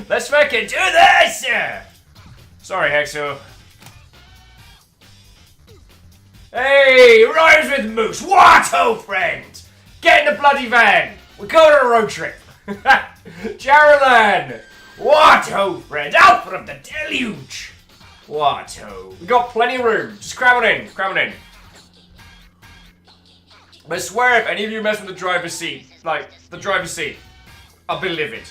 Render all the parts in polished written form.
Let's fucking do this! Sorry, Hexo. Hey, rhymes with moose. What, old friend? Get in the bloody van. We're going on a road trip. Jarolyn. What, old friend? Out from the deluge. What, ho? We got plenty of room. Just cram it in. Cram it in. I swear if any of you mess with the driver's seat, I'll be livid.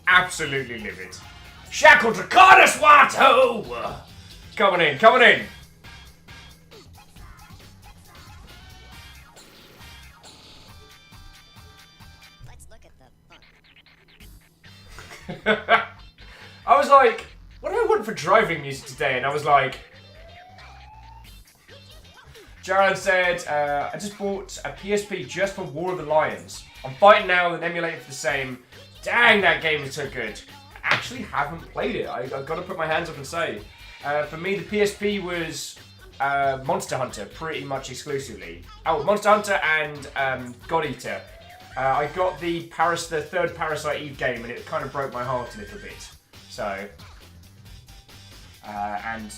Absolutely livid. Shackle Draconis, what, ho? Coming in, coming in. Let's look at the fun. I was like, what do I want for driving music today? And I was like, Jaron said, I just bought a PSP just for War of the Lions. I'm fighting now with an emulator for the same. Dang, that game is so good. I actually haven't played it. I've got to put my hands up and say. For me, the PSP was Monster Hunter, pretty much exclusively. Oh, Monster Hunter and God Eater. I got the third Parasite Eve game, and it kind of broke my heart a little bit. So, I'm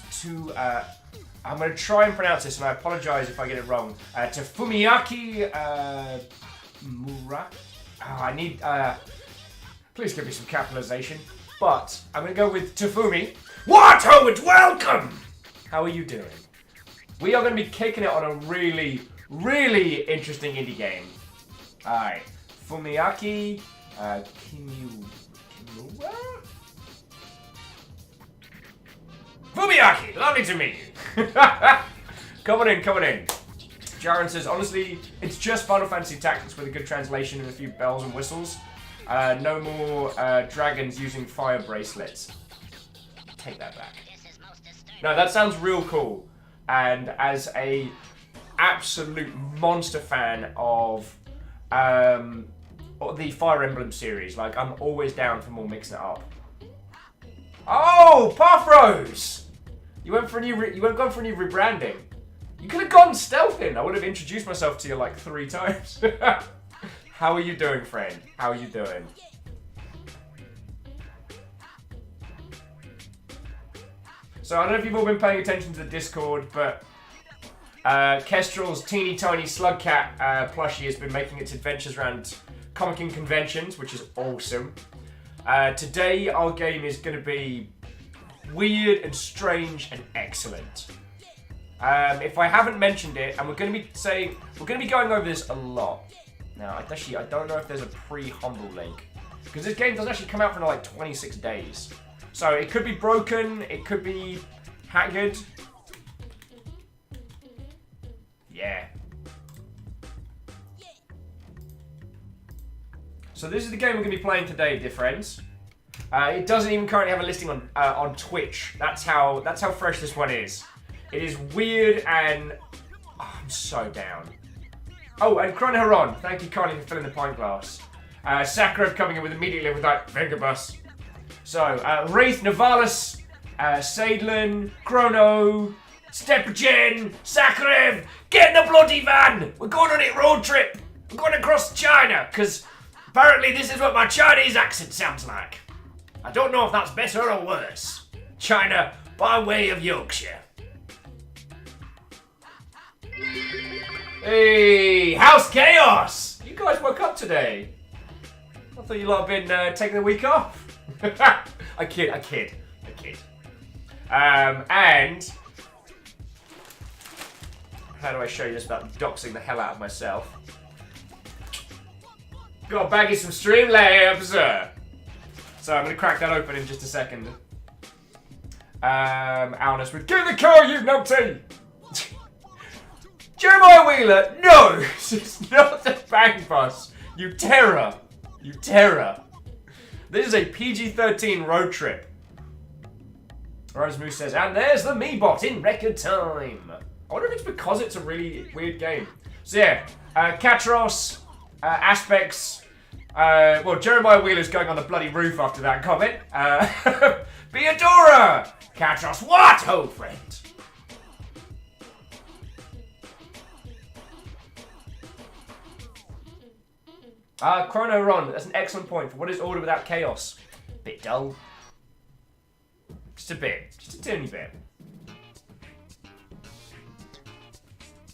going to try and pronounce this, and I apologise if I get it wrong. To Fumiaki Mura. I need... please give me some capitalisation. But I'm going to go with Tafumi. What, Howard? Welcome! How are you doing? We are going to be kicking it on a really, really interesting indie game. Alright. Fumiaki Kimura? Fumiaki! Lovely to meet you! Coming in, coming in. Jaren says, honestly, it's just Final Fantasy Tactics with a good translation and a few bells and whistles. No more dragons using fire bracelets. Take that back. No, that sounds real cool. And as a absolute monster fan of the Fire Emblem series, like, I'm always down for more mixing it up. Oh, Pathros! You went for a new rebranding. You could have gone stealthing. I would have introduced myself to you like 3 times. How are you doing, friend? How are you doing? So I don't know if you've all been paying attention to the Discord, but Kestrel's teeny tiny Slugcat plushie has been making its adventures around Comic-Con conventions, which is awesome. Today our game is going to be weird and strange and excellent. If I haven't mentioned it, and we're going to be going over this a lot. Now, I don't know if there's a pre-humble link, because this game doesn't actually come out for like 26 days. So it could be broken, it could be hacked. Yeah. So this is the game we're going to be playing today, dear friends. It doesn't even currently have a listing on Twitch. That's how fresh this one is. It is weird and I'm so down. Oh, and Chronoheron, thank you kindly for filling the pint glass. Sakharov coming in immediately with that Venga bus. So, Wraith, Navalis, Sadlin, Chrono, Stepagen, Sakharov, get in the bloody van! We're going on a road trip! We're going across China, because apparently this is what my Chinese accent sounds like. I don't know if that's better or worse. China by way of Yorkshire. Hey, House Chaos! You guys woke up today. I thought you lot had been taking the week off. I kid. And how do I show you this without doxing the hell out of myself? Got baggy some Streamlabs. So I'm gonna crack that open in just a second. Alnus with give the car, you numpty! Jeremiah Wheeler, no! It's not the bang bus. You terror. You terror. This is a PG-13 road trip. Rosemoose says, and there's the Meebot in record time. I wonder if it's because it's a really weird game. So yeah, Katros, Aspects, well, Jeremiah Wheeler's going on the bloody roof after that comment. Beadora! Katros, what, old friend? Chrono Ron, that's an excellent point. For what is order without chaos? Bit dull. Just a bit. Just a teeny bit.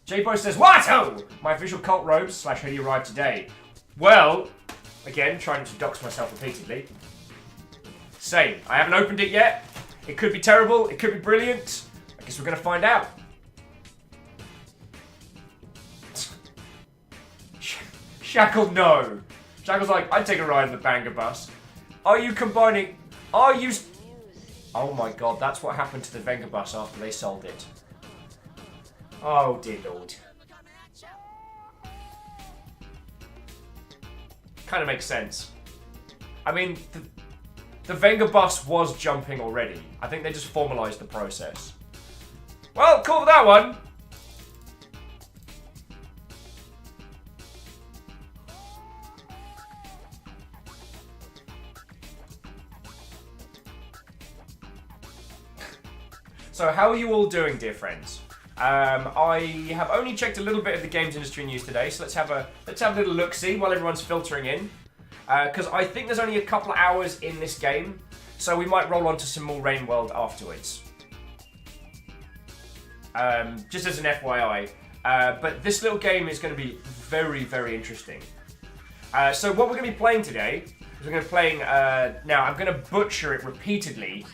J-Post says, what? Oh! My official cult robes / hoodie arrived today. Well, again, trying to dox myself repeatedly. Same. I haven't opened it yet. It could be terrible. It could be brilliant. I guess we're going to find out. Shackle, no. Shackle's like, I'd take a ride in the banger bus. Are you combining... Are you... Oh my god, that's what happened to the Venga bus after they sold it. Oh dear lord. Kind of makes sense. I mean, the Venga bus was jumping already. I think they just formalized the process. Well, cool for that one. So how are you all doing, dear friends? I have only checked a little bit of the games industry news today, so let's have a little look-see while everyone's filtering in. Because I think there's only a couple of hours in this game, so we might roll on to some more Rain World afterwards. Just as an FYI. But this little game is going to be very, very interesting. So what we're going to be playing today is we're going to be playing... now, I'm going to butcher it repeatedly.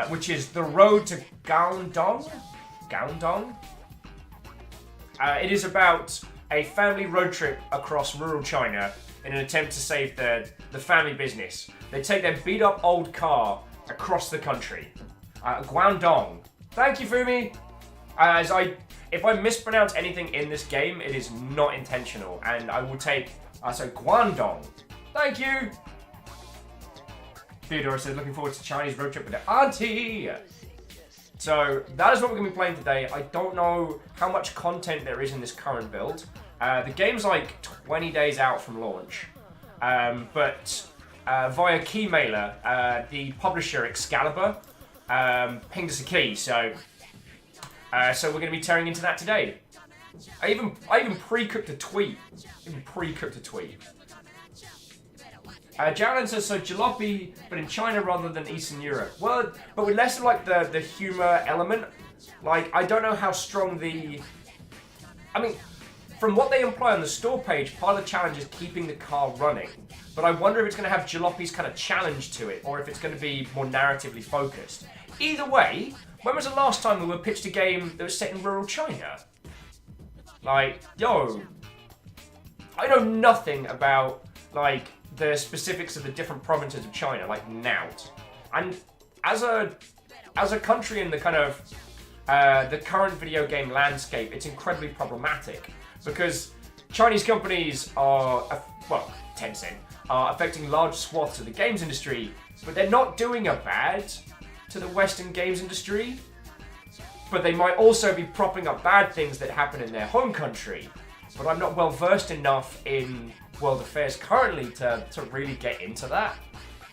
Which is The Road to Guangdong? Guangdong? It is about a family road trip across rural China in an attempt to save the family business. They take their beat-up old car across the country. Guangdong. Thank you, Fumi! If I mispronounce anything in this game, it is not intentional, and I will take... so Guangdong. Thank you! Theodora says, looking forward to Chinese road trip with their auntie. So that is what we're going to be playing today. I don't know how much content there is in this current build. The game's like 20 days out from launch. But via Keymailer, the publisher Excalibur pinged us a key. So we're going to be tearing into that today. I even pre-cooked a tweet. Jalen says, so jalopy, but in China rather than Eastern Europe. Well, but with less of like the humour element. Like, I don't know how strong the... I mean, from what they imply on the store page, part of the challenge is keeping the car running. But I wonder if it's going to have jalopy's kind of challenge to it, or if it's going to be more narratively focused. Either way, when was the last time we were pitched a game that was set in rural China? Like, yo, I know nothing about, like, the specifics of the different provinces of China, like Nout. And as a country in the kind of the current video game landscape, it's incredibly problematic because Chinese companies are, well, Tencent, are affecting large swaths of the games industry, but they're not doing a bad to the Western games industry. But they might also be propping up bad things that happen in their home country. But I'm not well versed enough in world affairs currently to really get into that.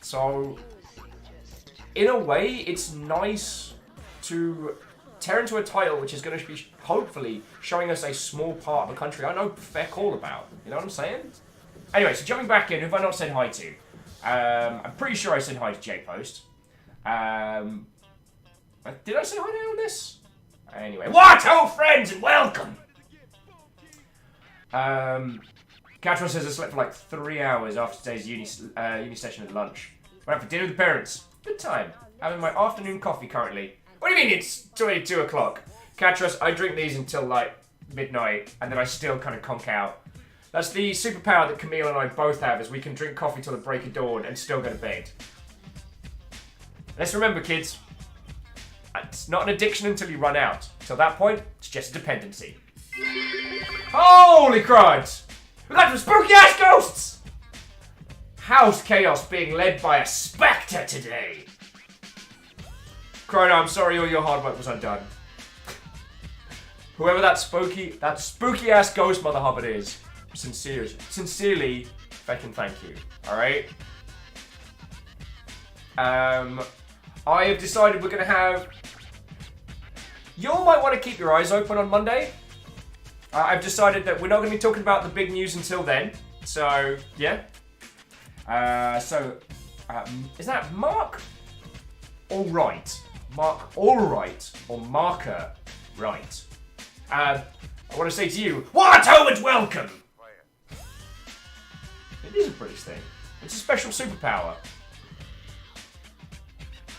So, in a way, it's nice to tear into a title which is going to be, hopefully, showing us a small part of a country I know feck all about. You know what I'm saying? Anyway, so jumping back in, who have I not said hi to? I'm pretty sure I said hi to J-Post. Did I say hi on this? Anyway, what? Oh, friends, and welcome! Catron says I slept for like 3 hours after today's uni session at lunch. Went out for dinner with the parents. Good time. Having my afternoon coffee currently. What do you mean it's 22 o'clock? Catros, I drink these until like midnight, and then I still kind of conk out. That's the superpower that Camille and I both have, is we can drink coffee till the break of dawn and still go to bed. Let's remember, kids, it's not an addiction until you run out. Till that point, it's just a dependency. Holy crud! We got some spooky ass ghosts! House chaos being led by a spectre today. Chrono, I'm sorry all your hard work was undone. Whoever that spooky ass ghost mother hobbit is, sincerely, fucking thank you. Alright? I have decided we're gonna have... You all might want to keep your eyes open on Monday. I've decided that we're not going to be talking about the big news until then. So, yeah. Is that Mark Allright? Mark Allright or Marker Right? I want to say to you, what? Oh, and welcome! It is a British thing. It's a special superpower.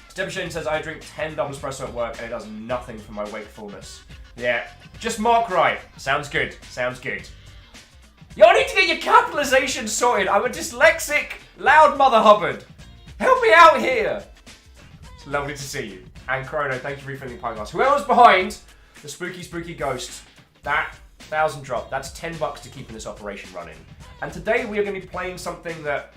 Stephen says, I drink 10 double espresso at work and it does nothing for my wakefulness. Yeah, just Mark Right. Sounds good. Sounds good. Y'all need to get your capitalization sorted. I'm a dyslexic, loud Mother Hubbard. Help me out here. It's lovely to see you. And Chrono, thank you for refilling the pie glass. Whoever's behind the spooky ghost, that 1,000 drop, that's $10 to keeping this operation running. And today we are going to be playing something that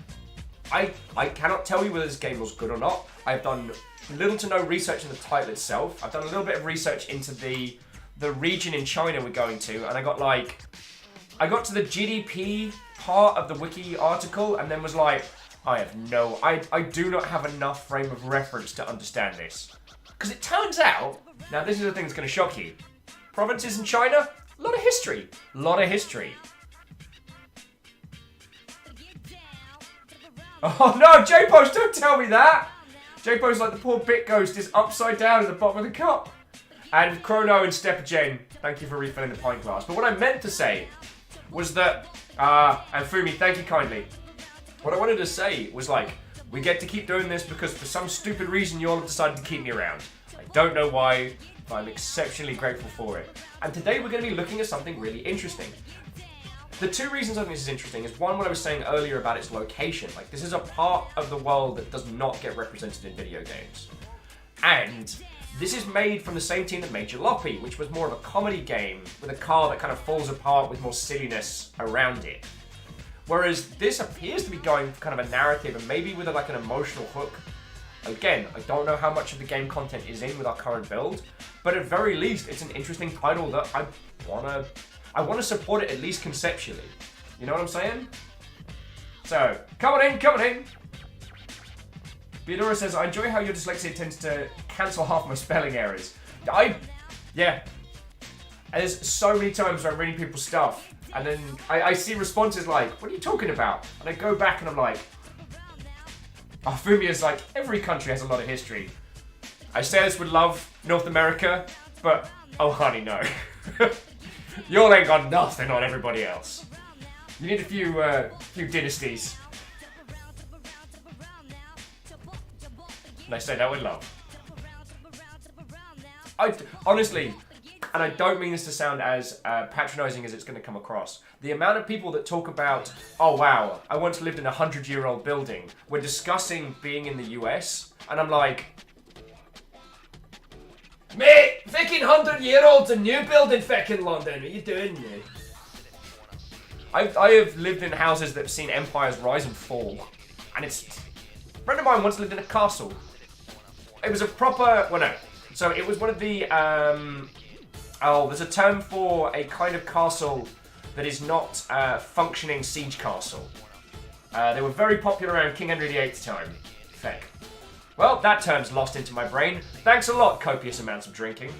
I cannot tell you whether this game was good or not. I've done little to no research in the title itself. I've done a little bit of research into the region in China we're going to, and I got to the GDP part of the wiki article and then was like, I do not have enough frame of reference to understand this. Because it turns out, now this is the thing that's going to shock you, provinces in China, a lot of history. Lot of history. Oh no, J-Post, don't tell me that! J-Post, like the poor bit ghost, is upside down at the bottom of the cup. And Chrono and Stepper Jane, thank you for refilling the pint glass. But what I meant to say was that, and Fumi, thank you kindly. What I wanted to say was like, we get to keep doing this because for some stupid reason you all have decided to keep me around. I don't know why, but I'm exceptionally grateful for it. And today we're going to be looking at something really interesting. The two reasons I think this is interesting is one, what I was saying earlier about its location. Like, this is a part of the world that does not get represented in video games. And this is made from the same team that made Jalopy, which was more of a comedy game with a car that kind of falls apart with more silliness around it. Whereas this appears to be going for kind of a narrative and maybe with like an emotional hook. Again, I don't know how much of the game content is in with our current build, but at very least, it's an interesting title that I want to support it at least conceptually. You know what I'm saying? So, come on in. Theodora says, I enjoy how your dyslexia tends to cancel half my spelling errors. Yeah. And there's so many times where I'm reading people's stuff, and then I see responses like, what are you talking about? And I go back and I'm like, Fumia's like, every country has a lot of history. I say this with love, North America, but, oh honey, no. Y'all ain't got nothing on everybody else. You need a few dynasties. And I say that with love. Honestly, and I don't mean this to sound as patronizing as it's going to come across, the amount of people that talk about, oh wow, I once lived in a 100-year-old building, we're discussing being in the US, and I'm like, mate, fucking 100-year-old's a new building fucking London, what are you doing, mate? I have lived in houses that have seen empires rise and fall, and a friend of mine once lived in a castle. It was a proper, well no, so it was one of the, there's a term for a kind of castle that is not a functioning siege castle. They were very popular around King Henry VIII's time. Feck. Well, that term's lost into my brain. Thanks a lot, copious amounts of drinking.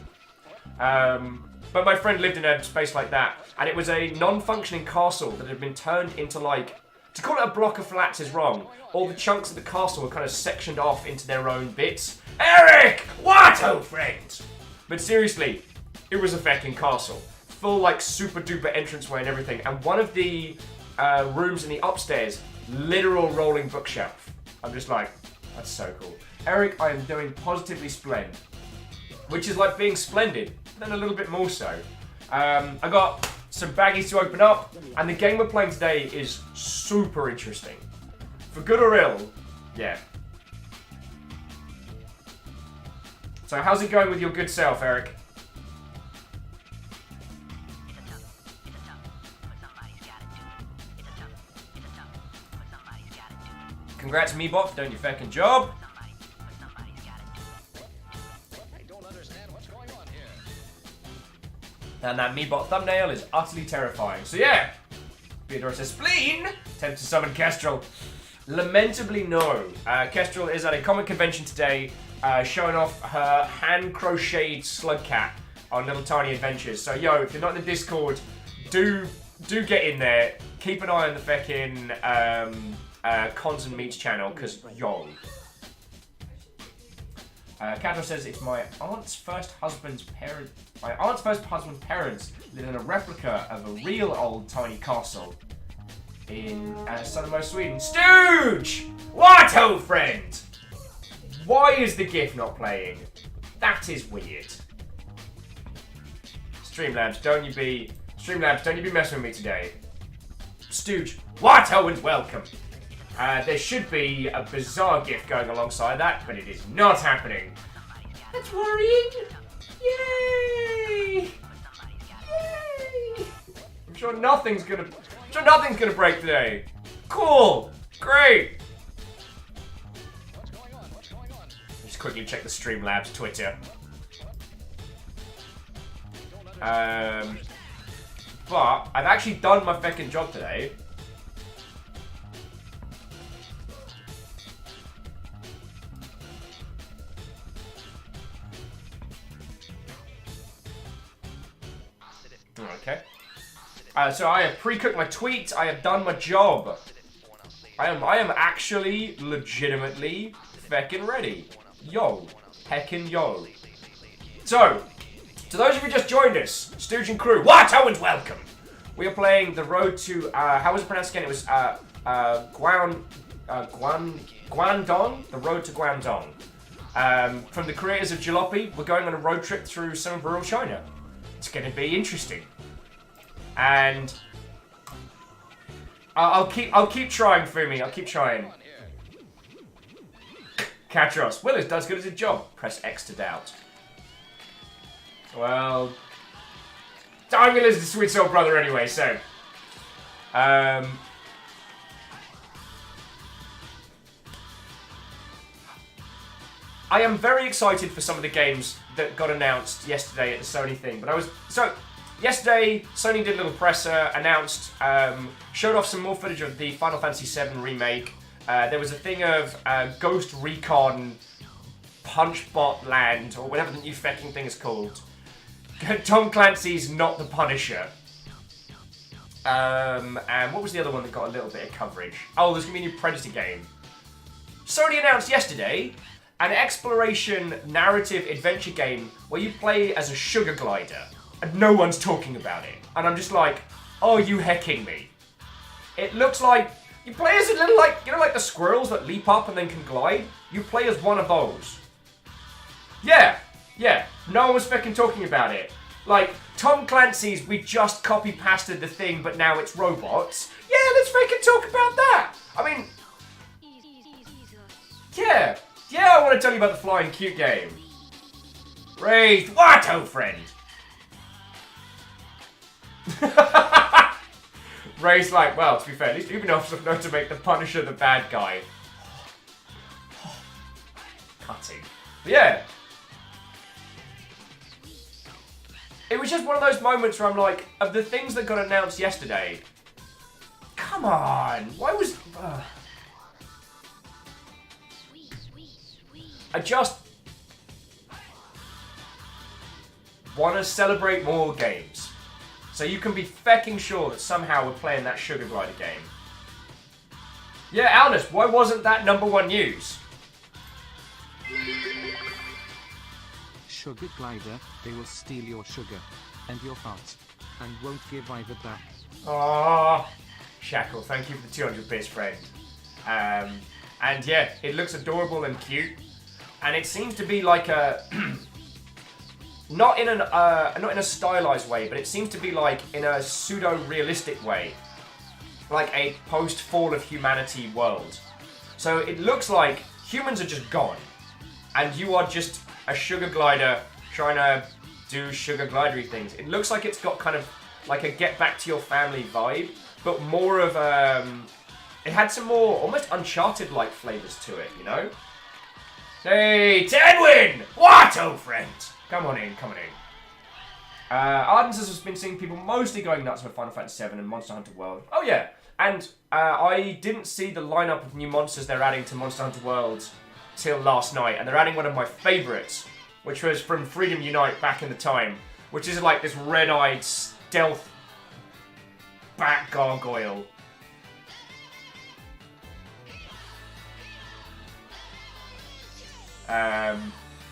But my friend lived in a space like that, and it was a non-functioning castle that had been turned into like, to call it a block of flats is wrong. All the chunks of the castle were kind of sectioned off into their own bits. Eric! What, old friend? But seriously, it was a fucking castle. Full like super duper entranceway and everything. And one of the rooms in the upstairs, literal rolling bookshelf. I'm just like, that's so cool. Eric, I am doing positively splendid. Which is like being splendid, then a little bit more so. I got some baggies to open up, and the game we're playing today is super interesting. For good or ill, yeah. So how's it going with your good self, Eric? Congrats, Meebot, for doing your fucking job. And that Meebot thumbnail is utterly terrifying. So yeah, Theodora says, spleen! Attempt to summon Kestrel. Lamentably no. Kestrel is at a comic convention today, showing off her hand-crocheted slug cat on Little Tiny Adventures. So yo, if you're not in the Discord, do do get in there. Keep an eye on the feckin' Cons and Meats channel, because yo. Kato says it's my aunt's first husband's parents. My aunt's first husband's parents live in a replica of a real old tiny castle in southernmost Sweden. Stooge! What, old friend? Why is the GIF not playing? That is weird. Streamlabs, don't you be messing with me today. Stooge, what, Owen's welcome. There should be a bizarre GIF going alongside that, but it is not happening. That's worrying. Yay! Yay! I'm sure nothing's gonna break today. Cool. Great. Just quickly check the Streamlabs Twitter. But I've actually done my feckin' job today. Okay. So I have pre-cooked my tweets. I have done my job. I am actually legitimately feckin' ready. Yo. Heckin' yo. So, to those of you who just joined us, Stooge and crew, what? Owen's welcome. We are playing the road to, how was it pronounced again? It was, Guangdong? The road to Guangdong. From the creators of Jalopy, we're going on a road trip through some of rural China. It's going to be interesting. And I'll keep trying, Fumi. I'll keep trying. Katros. Willis does good at his job. Press X to doubt. Well, I'm going to listen to Sweet Soul Brother anyway, so. I am very excited for some of the games that got announced yesterday at the Sony thing. But yesterday, Sony did a little presser, announced, showed off some more footage of the Final Fantasy VII Remake. There was a thing of Ghost Recon Punchbot Land, or whatever the new fecking thing is called. Tom Clancy's Not the Punisher. And what was the other one that got a little bit of coverage? Oh, there's going to be a new Predator game. Sony announced yesterday an exploration narrative adventure game where you play as a sugar glider. And no one's talking about it. And I'm just like, oh, you hecking me. It looks like, you play as a little, like, you know, like the squirrels that leap up and then can glide? You play as one of those. Yeah, no one was fucking talking about it. Like, Tom Clancy's, we just copy-pasted the thing, but now it's robots. Yeah, let's fucking talk about that. I mean, yeah, I want to tell you about the Flying Cute game. Wraith, what, old friend? Ray's like, well, to be fair, at least even know to make the Punisher the bad guy. Cutting. But yeah. It was just one of those moments where I'm like, of the things that got announced yesterday, come on, why was... I just want to celebrate more games. So you can be fecking sure that somehow we're playing that Sugar Glider game. Yeah, Aldous, why wasn't that #1 news? Sugar Glider, they will steal your sugar and your heart and won't give either back. Ah, Shackle, thank you for the 200 bits, friend. And yeah, it looks adorable and cute, and it seems to be like a not in a stylized way, but it seems to be like in a pseudo-realistic way, like a post-fall of humanity world. So it looks like humans are just gone, and you are just a sugar glider trying to do sugar glidery things. It looks like it's got kind of like a get back to your family vibe, but more of it had some more almost Uncharted-like flavors to it, you know? Hey, Tedwin! What, old friend? Come on in. Arden says has been seeing people mostly going nuts with Final Fantasy VII and Monster Hunter World. Oh yeah, and I didn't see the lineup of new monsters they're adding to Monster Hunter World till last night, and they're adding one of my favourites, which was from Freedom Unite back in the time, which is like this red-eyed stealth bat gargoyle.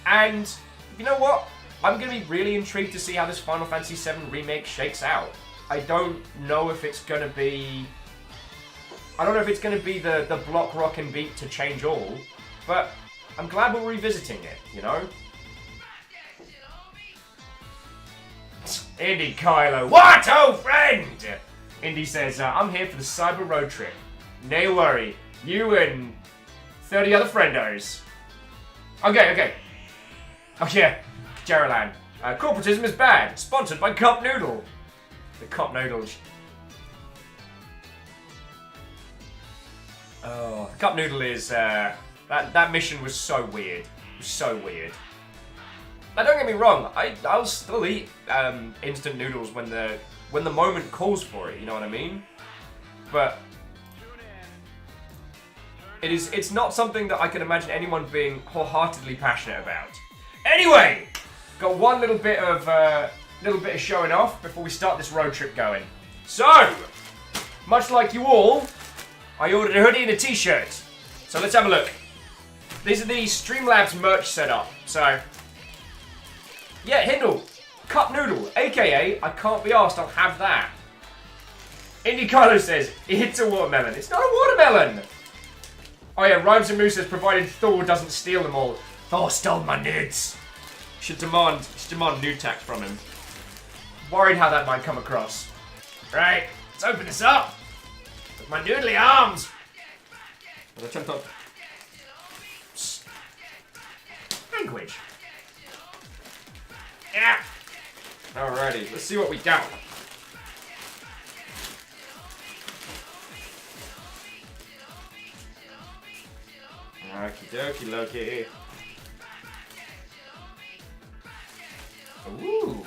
And you know what? I'm going to be really intrigued to see how this Final Fantasy VII Remake shakes out. I don't know if it's going to be... I don't know if it's going to be the block, rock, and beat to change all, but I'm glad we're revisiting it, you know? Indy Kylo, what, old friend? Indy says, I'm here for the cyber road trip. No worry, you and 30 other friendos. Okay. Oh yeah, Geraldine. Corporatism is bad. Sponsored by Cup Noodle. The Cup Noodles. Oh, the Cup Noodle is, that mission was so weird. It was so weird. Now don't get me wrong, I'll still eat instant noodles when the moment calls for it, you know what I mean? But it's not something that I can imagine anyone being wholeheartedly passionate about. Anyway, got one little bit of showing off before we start this road trip going. So, much like you all, I ordered a hoodie and a t-shirt. So let's have a look. These are the Streamlabs merch setup. So, yeah, Hindle, Cup Noodle, aka I can't be arsed, I'll have that. Indy Carlo says, it's a watermelon. It's not a watermelon! Oh yeah, Rhymes and Moose says, provided Thor doesn't steal them all. Thor stole my nudes. Should demand nude tax from him. Worried how that might come across. Right, let's open this up. With my noodly arms. I jumped up. Language. Yeah. Alrighty, let's see what we got. Okie dokie Loki. Ooh.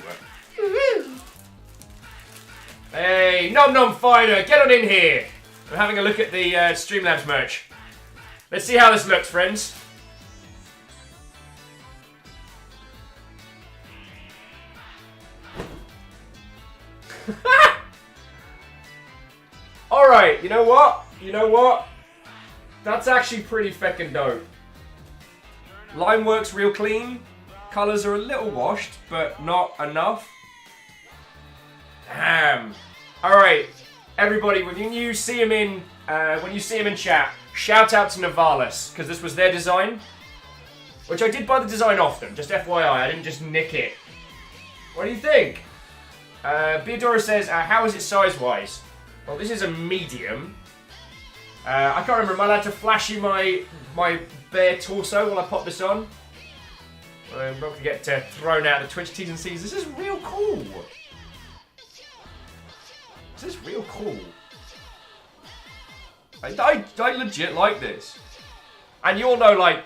Hey, Nom Nom Fighter, get on in here. I'm having a look at the Streamlabs merch. Let's see how this looks, friends. Alright, you know what? That's actually pretty feckin' dope. Line works real clean. Colours are a little washed, but not enough. Damn. Alright, everybody, when you see him in chat, shout out to Navalis, because this was their design. Which I did buy the design off them, just FYI, I didn't just nick it. What do you think? Beadora says, how is it size-wise? Well, this is a medium. I can't remember, am I allowed to flash you my bare torso while I pop this on? I'm not going to get thrown out of the Twitch T's and C's. This is real cool. This is real cool. I legit like this. And you all know, like,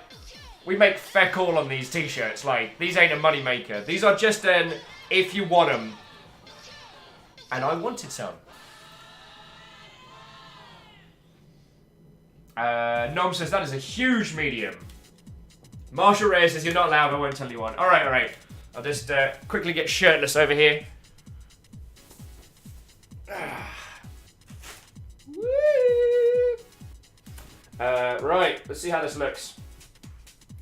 we make feck all on these t-shirts. Like, these ain't a money maker. These are just an if you want them. And I wanted some. Nom says that is a huge medium. Marshall Reyes says you're not allowed, I won't tell you one. Alright. I'll just quickly get shirtless over here. Right, let's see how this looks.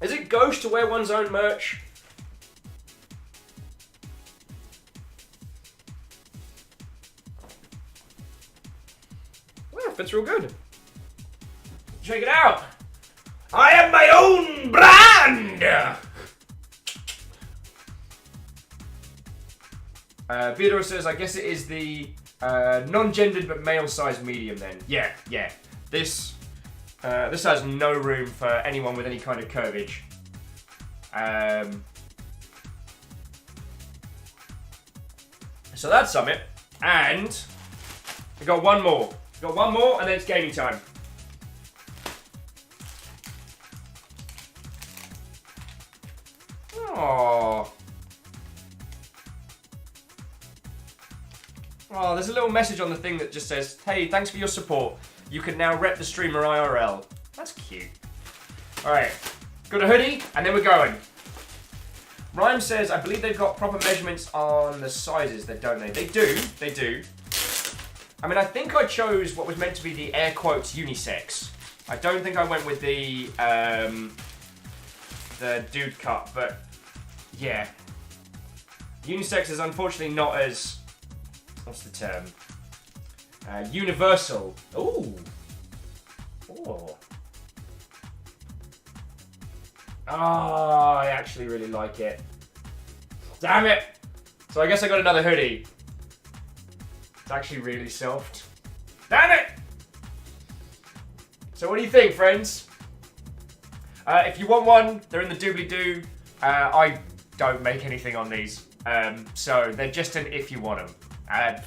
Is it gauche to wear one's own merch? Well, it fits real good. Check it out. I am my own brand! Theodore says, I guess it is the non-gendered but male-sized medium then. Yeah. This has no room for anyone with any kind of curvage. So that's Summit. And we got one more. And then it's gaming time. Oh, there's a little message on the thing that just says, hey, thanks for your support. You can now rep the streamer IRL. That's cute. Alright, got a hoodie, and then we're going. Rhyme says, I believe they've got proper measurements on the sizes, don't they? They do. I mean, I think I chose what was meant to be the air quotes unisex. I don't think I went with the dude cut, but yeah. Unisex is unfortunately not as, what's the term? Universal. Ooh. Oh. Oh, I actually really like it. Damn it! So I guess I got another hoodie. It's actually really soft. Damn it! So what do you think, friends? If you want one, they're in the doobly-doo. I don't make anything on these. So they're just an if you want them.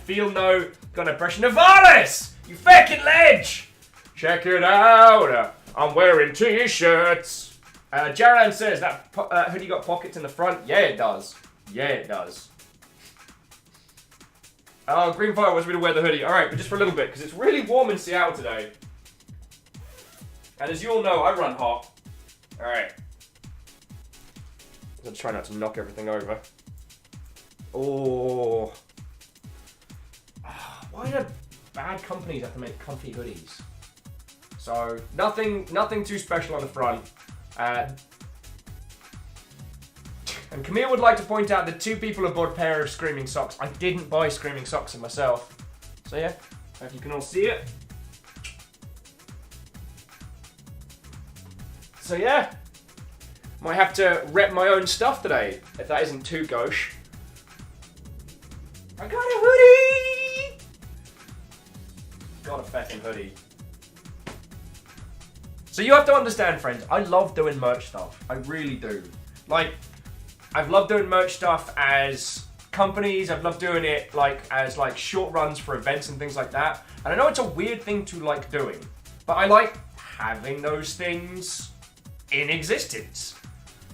Feel no, got an impression of Varus! You fucking ledge! Check it out! I'm wearing t-shirts. Jaran says that hoodie got pockets in the front. Yeah, it does. Yeah, it does. Oh, Greenfire wants me to wear the hoodie. Alright, but just for a little bit, because it's really warm in Seattle today. And as you all know, I run hot. Alright. I'll try not to knock everything over. Oh. Why do bad companies have to make comfy hoodies? So, nothing too special on the front. And Camille would like to point out that 2 people have bought a pair of Screaming socks. I didn't buy Screaming socks myself. So yeah, hope you can all see it. So yeah, might have to rep my own stuff today, if that isn't too gauche. I got a hoodie! Got a fetting hoodie. So you have to understand, friends, I love doing merch stuff. I really do. Like, I've loved doing merch stuff as companies. I've loved doing it as short runs for events and things like that. And I know it's a weird thing to like doing, but I like having those things in existence.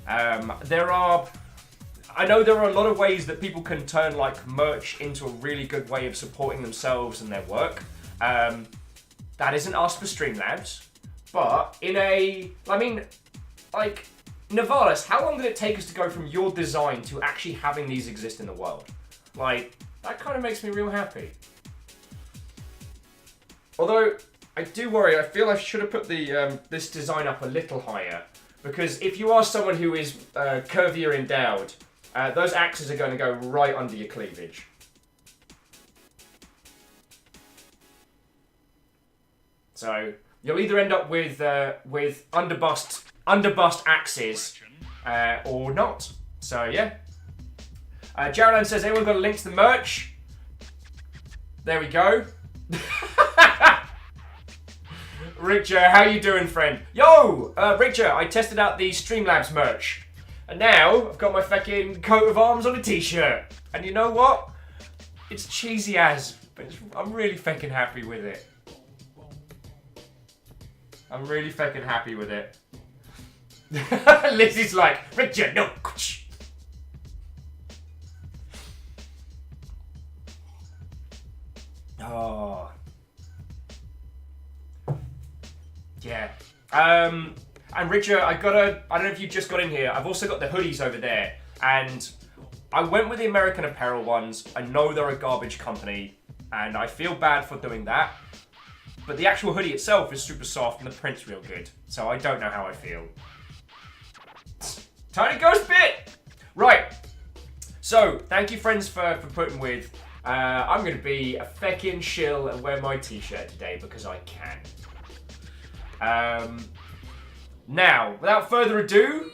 I know there are a lot of ways that people can turn like merch into a really good way of supporting themselves and their work. That isn't us for Streamlabs, but Navalis, how long did it take us to go from your design to actually having these exist in the world? Like, that kind of makes me real happy. Although, I do worry, I feel I should have put the this design up a little higher. Because if you are someone who is curvier endowed, those axes are going to go right under your cleavage. So, you'll either end up with underbust axes, or not. So yeah. Geraldine says, anyone got a link to the merch? There we go. Richard, how you doing, friend? Yo, Richard, I tested out the Streamlabs merch. And now, I've got my fucking coat of arms on a t-shirt. And you know what? It's cheesy as, but I'm really fucking happy with it. I'm really fucking happy with it. Lizzie's like, Richard, no. Oh. Yeah. And Richard, I don't know if you just got in here, I've also got the hoodies over there. And I went with the American Apparel ones. I know they're a garbage company, and I feel bad for doing that. But the actual hoodie itself is super soft and the print's real good. So I don't know how I feel. Tiny Ghost Bit! Right. So, thank you friends for putting with. I'm going to be a feckin' shill and wear my t-shirt today because I can. Now, without further ado,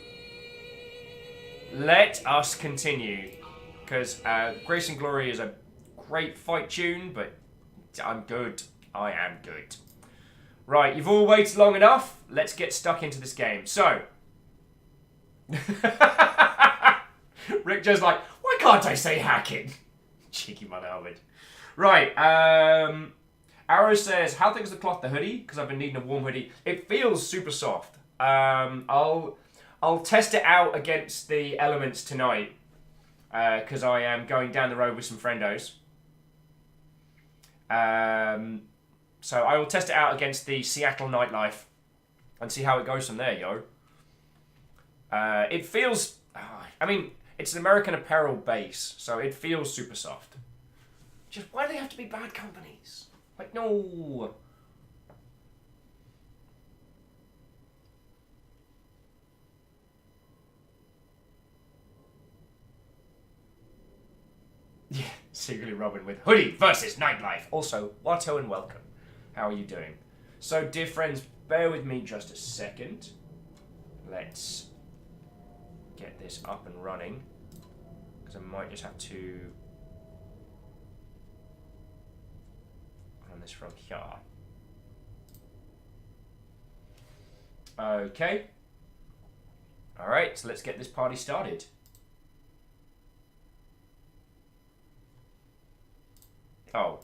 let us continue. Because Grace and Glory is a great fight tune, but I'm good. I am good. Right, you've all waited long enough. Let's get stuck into this game. So, Rick Joe's like, why can't I say hacking? Cheeky mother Howard. Right, Arrow says, how thick is the cloth, the hoodie? Because I've been needing a warm hoodie. It feels super soft. I'll test it out against the elements tonight. Because I am going down the road with some friendos. So I will test it out against the Seattle nightlife and see how it goes from there, yo. It feels, I mean, it's an American Apparel base, so it feels super soft. Just why do they have to be bad companies? Like, no. Yeah, secretly Robin with hoodie versus nightlife. Also, Watto and welcome. How are you doing? So, dear friends, bear with me just a second. Let's get this up and running. Because I might just have to run this from here. Okay. Alright, so let's get this party started. Oh.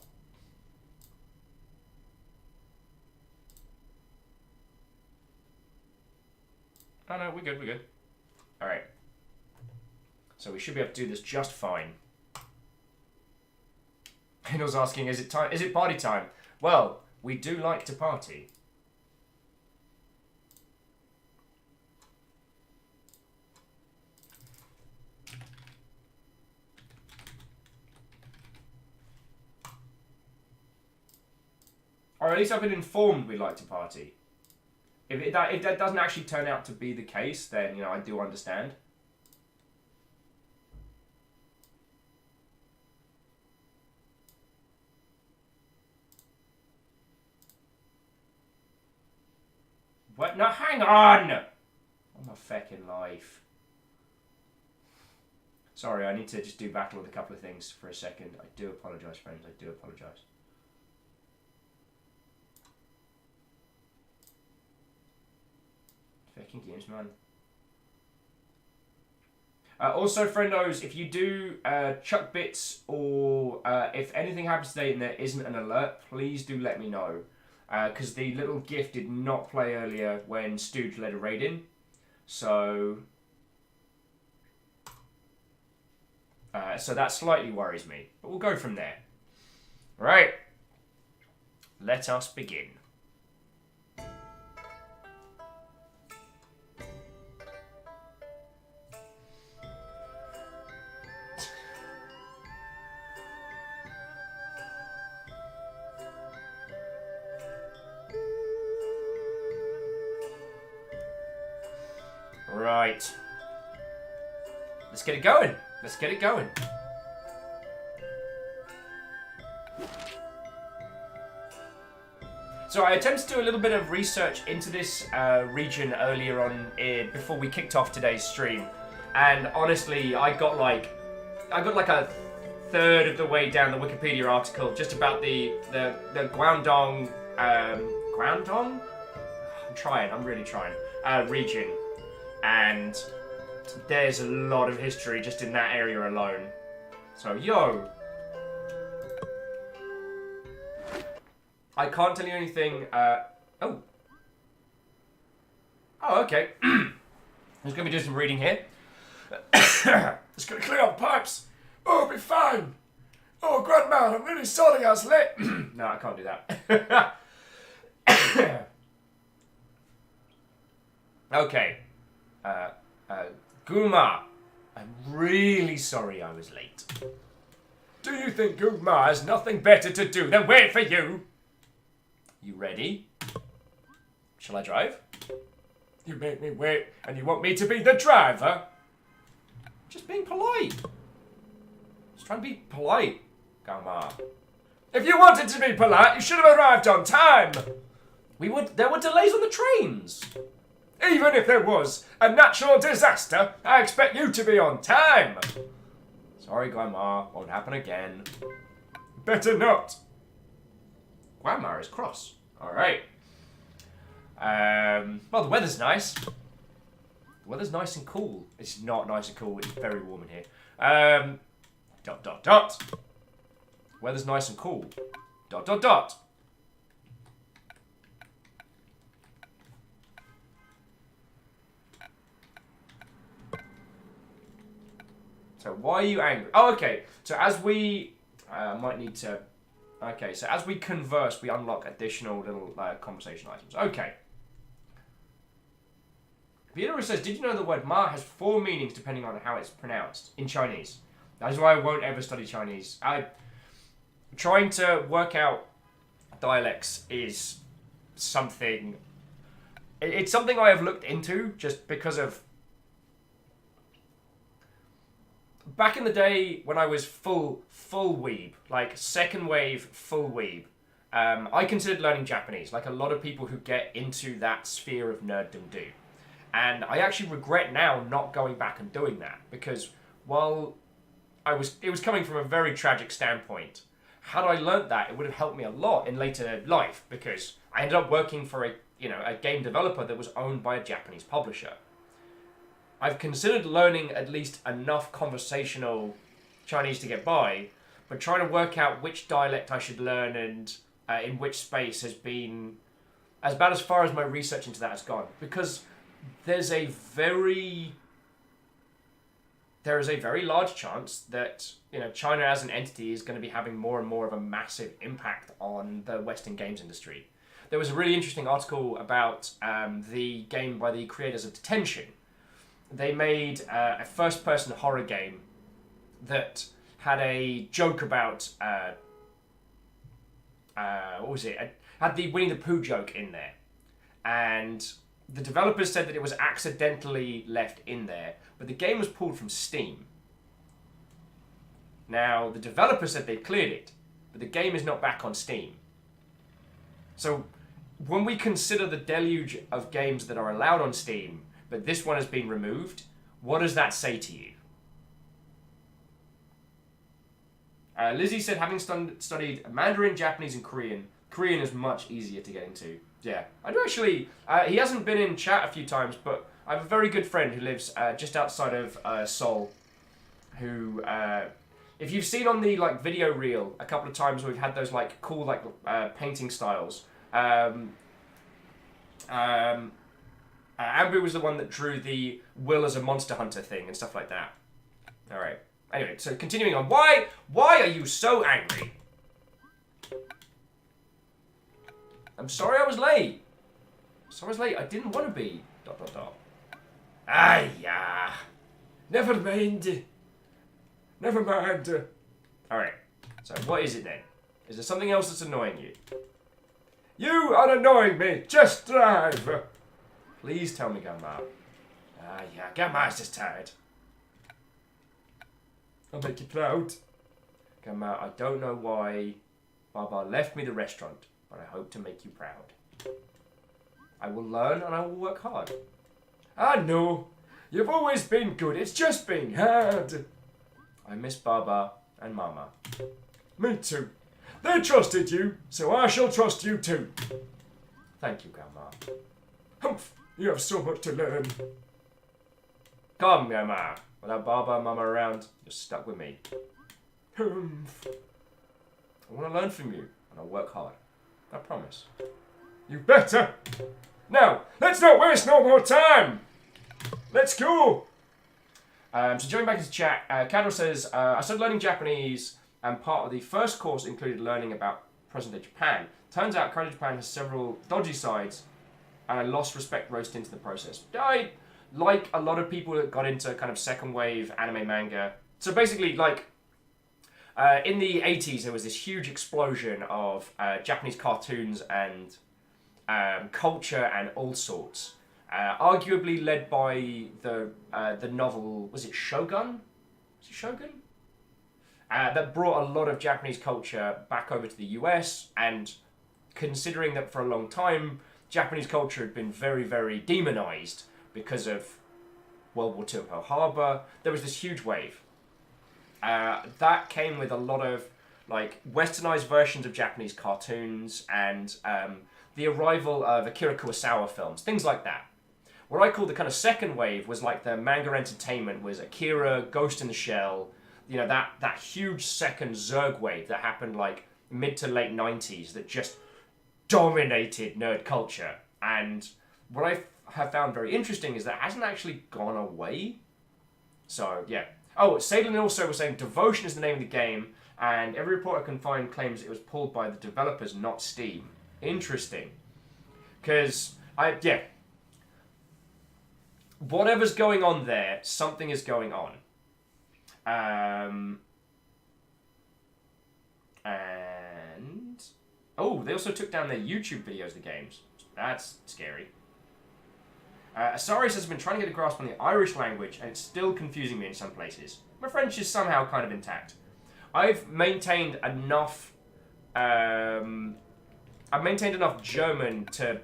Oh no, we're good, we're good. Alright. So we should be able to do this just fine. Hino's asking, is it party time? Well, we do like to party. Or at least I've been informed we like to party. If that doesn't actually turn out to be the case, then, you know, I do understand. What? No, hang on! Oh, my feckin' life. Sorry, I need to just do battle with a couple of things for a second. I do apologise, friends. I do apologise. Feckin' games, man. Also, friendos, if you do chuck bits or if anything happens today and there isn't an alert, please do let me know. Because the little gift did not play earlier when Stooge led a raid in. So that slightly worries me. But we'll go from there. Right. Let us begin. Right. Let's get it going. Let's get it going. So I attempted to do a little bit of research into this region earlier on before we kicked off today's stream, and honestly, I got like a third of the way down the Wikipedia article just about the Guangdong Guangdong. I'm really trying region. And there's a lot of history just in that area alone. So, yo! I can't tell you anything, oh, okay. I'm just going to be doing some reading here. Just going to clear up the pipes. Oh, it'll be fine. Oh, Grandma, I'm really sorry I was late. No, I can't do that. Okay. Guma, I'm really sorry I was late. Do you think Guma has nothing better to do than wait for you? You ready? Shall I drive? You make me wait and you want me to be the driver? Just being polite. Just trying to be polite, Guma. If you wanted to be polite, you should have arrived on time. There were delays on the trains. Even if there was a natural disaster, I expect you to be on time. Sorry, Grandma. Won't happen again. Better not. Grandma is cross. All right. Well, the weather's nice. The weather's nice and cool. It's not nice and cool. It's very warm in here. ... Weather's nice and cool. ... So why are you angry? Oh, okay. So as we might need to. Okay. So as we converse, we unlock additional little conversation items. Okay. Peter says, "Did you know the word ma has 4 meanings depending on how it's pronounced in Chinese?" That is why I won't ever study Chinese. I'm trying to work out dialects is something... It's something I have looked into just because of... Back in the day when I was full weeb, like second wave full weeb, I considered learning Japanese, like a lot of people who get into that sphere of nerddom do. And I actually regret now not going back and doing that, because while it was coming from a very tragic standpoint, had I learnt that, it would have helped me a lot in later life, because I ended up working for a game developer that was owned by a Japanese publisher. I've considered learning at least enough conversational Chinese to get by, but trying to work out which dialect I should learn and in which space has been about as far as my research into that has gone. Because there's a very large chance that China as an entity is going to be having more and more of a massive impact on the Western games industry. There was a really interesting article about the game by the creators of Detention. They made a first-person horror game that had a joke about what was it? It had the Winnie the Pooh joke in there, and the developers said that it was accidentally left in there, but the game was pulled from Steam. Now the developer said they cleared it, but the game is not back on Steam. So when we consider the deluge of games that are allowed on Steam, but this one has been removed, what does that say to you? Lizzie said, having studied Mandarin, Japanese, and Korean is much easier to get into. Yeah, I do actually. He hasn't been in chat a few times, but I have a very good friend who lives just outside of Seoul. Who, if you've seen on the video reel a couple of times, we've had those cool painting styles. Ambu was the one that drew the Will as a Monster Hunter thing and stuff like that. All right. Anyway, so continuing on. Why are you so angry? I'm sorry I was late. I didn't want to be. ... Ah, yeah. Never mind. Alright. So, what is it then? Is there something else that's annoying you? You are annoying me. Just drive. Please tell me, Gamma. Ah, yeah. Gamma's just tired. I'll make you proud. Gamma, I don't know why Baba left me the restaurant, but I hope to make you proud. I will learn and I will work hard. I know. You've always been good. It's just been hard. I miss Baba and Mama. Me too. They trusted you, so I shall trust you too. Thank you, Gamma. Humph. You have so much to learn. Come, Gamma. Without Baba and Mama around, you're stuck with me. Humph. I want to learn from you, and I'll work hard. I promise. You better. Now, let's not waste no more time. Let's go. So joining back into chat, Cadro says, I started learning Japanese, and part of the first course included learning about present-day Japan. Turns out current Japan has several dodgy sides, and I lost respect roast into the process. I, like a lot of people that got into kind of second wave anime manga. So basically, in the 80s, there was this huge explosion of Japanese cartoons and culture and all sorts. Arguably led by the novel, was it Shogun? Was it Shogun? That brought a lot of Japanese culture back over to the US, and considering that for a long time, Japanese culture had been very, very demonized because of World War II and Pearl Harbor, there was this huge wave. That came with a lot of westernized versions of Japanese cartoons and the arrival of Akira Kurosawa films, things like that. What I call the kind of second wave was the manga entertainment was Akira, Ghost in the Shell, that huge second Zerg wave that happened mid to late 90s that just dominated nerd culture. And what I have found very interesting is that it hasn't actually gone away. So, yeah. Oh, Sadlin also was saying Devotion is the name of the game, and every report I can find claims it was pulled by the developers, not Steam. Interesting. Because, whatever's going on there, something is going on. And... Oh, Oh, they also took down their YouTube videos, the games. That's scary. Asari says, I've been trying to get a grasp on the Irish language, and it's still confusing me in some places. My French is somehow kind of intact. I've maintained enough German to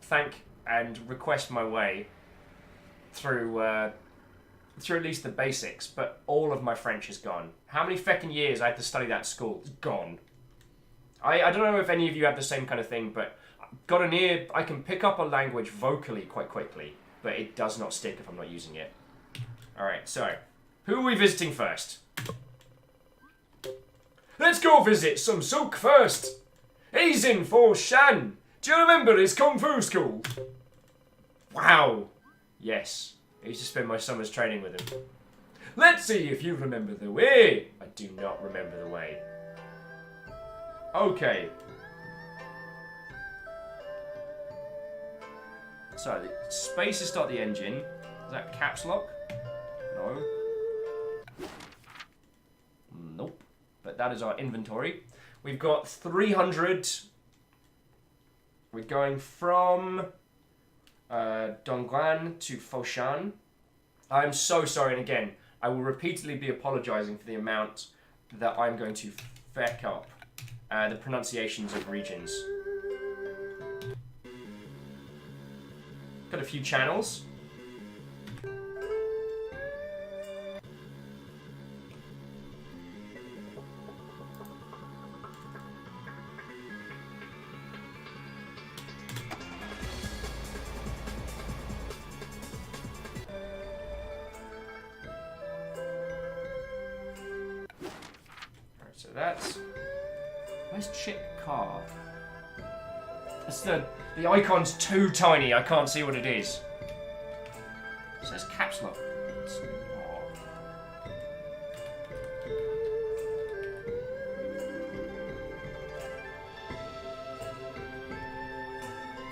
thank and request my way through at least the basics, but all of my French is gone. How many feckin' years I had to study that at school? It's gone. I don't know if any of you have the same kind of thing, but got an ear, I can pick up a language vocally quite quickly, but it does not stick if I'm not using it. Alright, so, who are we visiting first? Let's go visit some Sook first. He's in for Shan. Do you remember his Kung Fu school? Wow. Yes. I used to spend my summers training with him. Let's see if you remember the way. I do not remember the way. Okay. So, the space to start the engine. Is that caps lock? No. Nope. But that is our inventory. We've got 300. We're going from Dongguan to Foshan. I'm so sorry, and again, I will repeatedly be apologizing for the amount that I'm going to feck up the pronunciations of regions. Got a few channels. So that's... Where's Chick Car? It's the icon's too tiny, I can't see what it is. It says caps lock.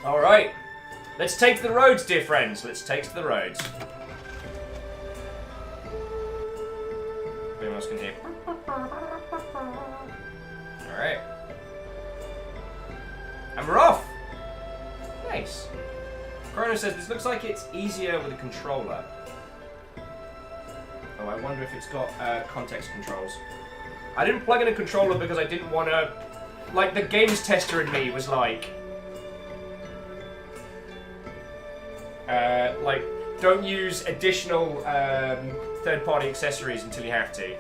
Alright. Let's take to the roads, dear friends. Let's take to the roads. Anyone else can hear? Alright. And we're off! Nice. Chrono says, this looks like it's easier with a controller. Oh, I wonder if it's got context controls. I didn't plug in a controller because I didn't want to... Like, the games tester in me was like, don't use additional third-party accessories until you have to.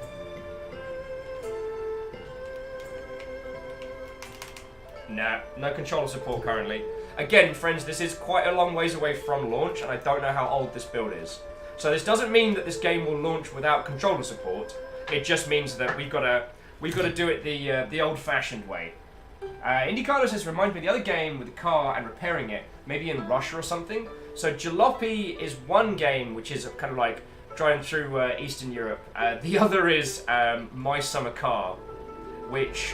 Nah, no controller support currently. Again, friends, this is quite a long ways away from launch, and I don't know how old this build is. So this doesn't mean that this game will launch without controller support. It just means that we've got to do it the old-fashioned way. IndyCarlo says, remind me of the other game with the car and repairing it, maybe in Russia or something. So Jalopy is one game which is kind of like driving through Eastern Europe. The other is My Summer Car, which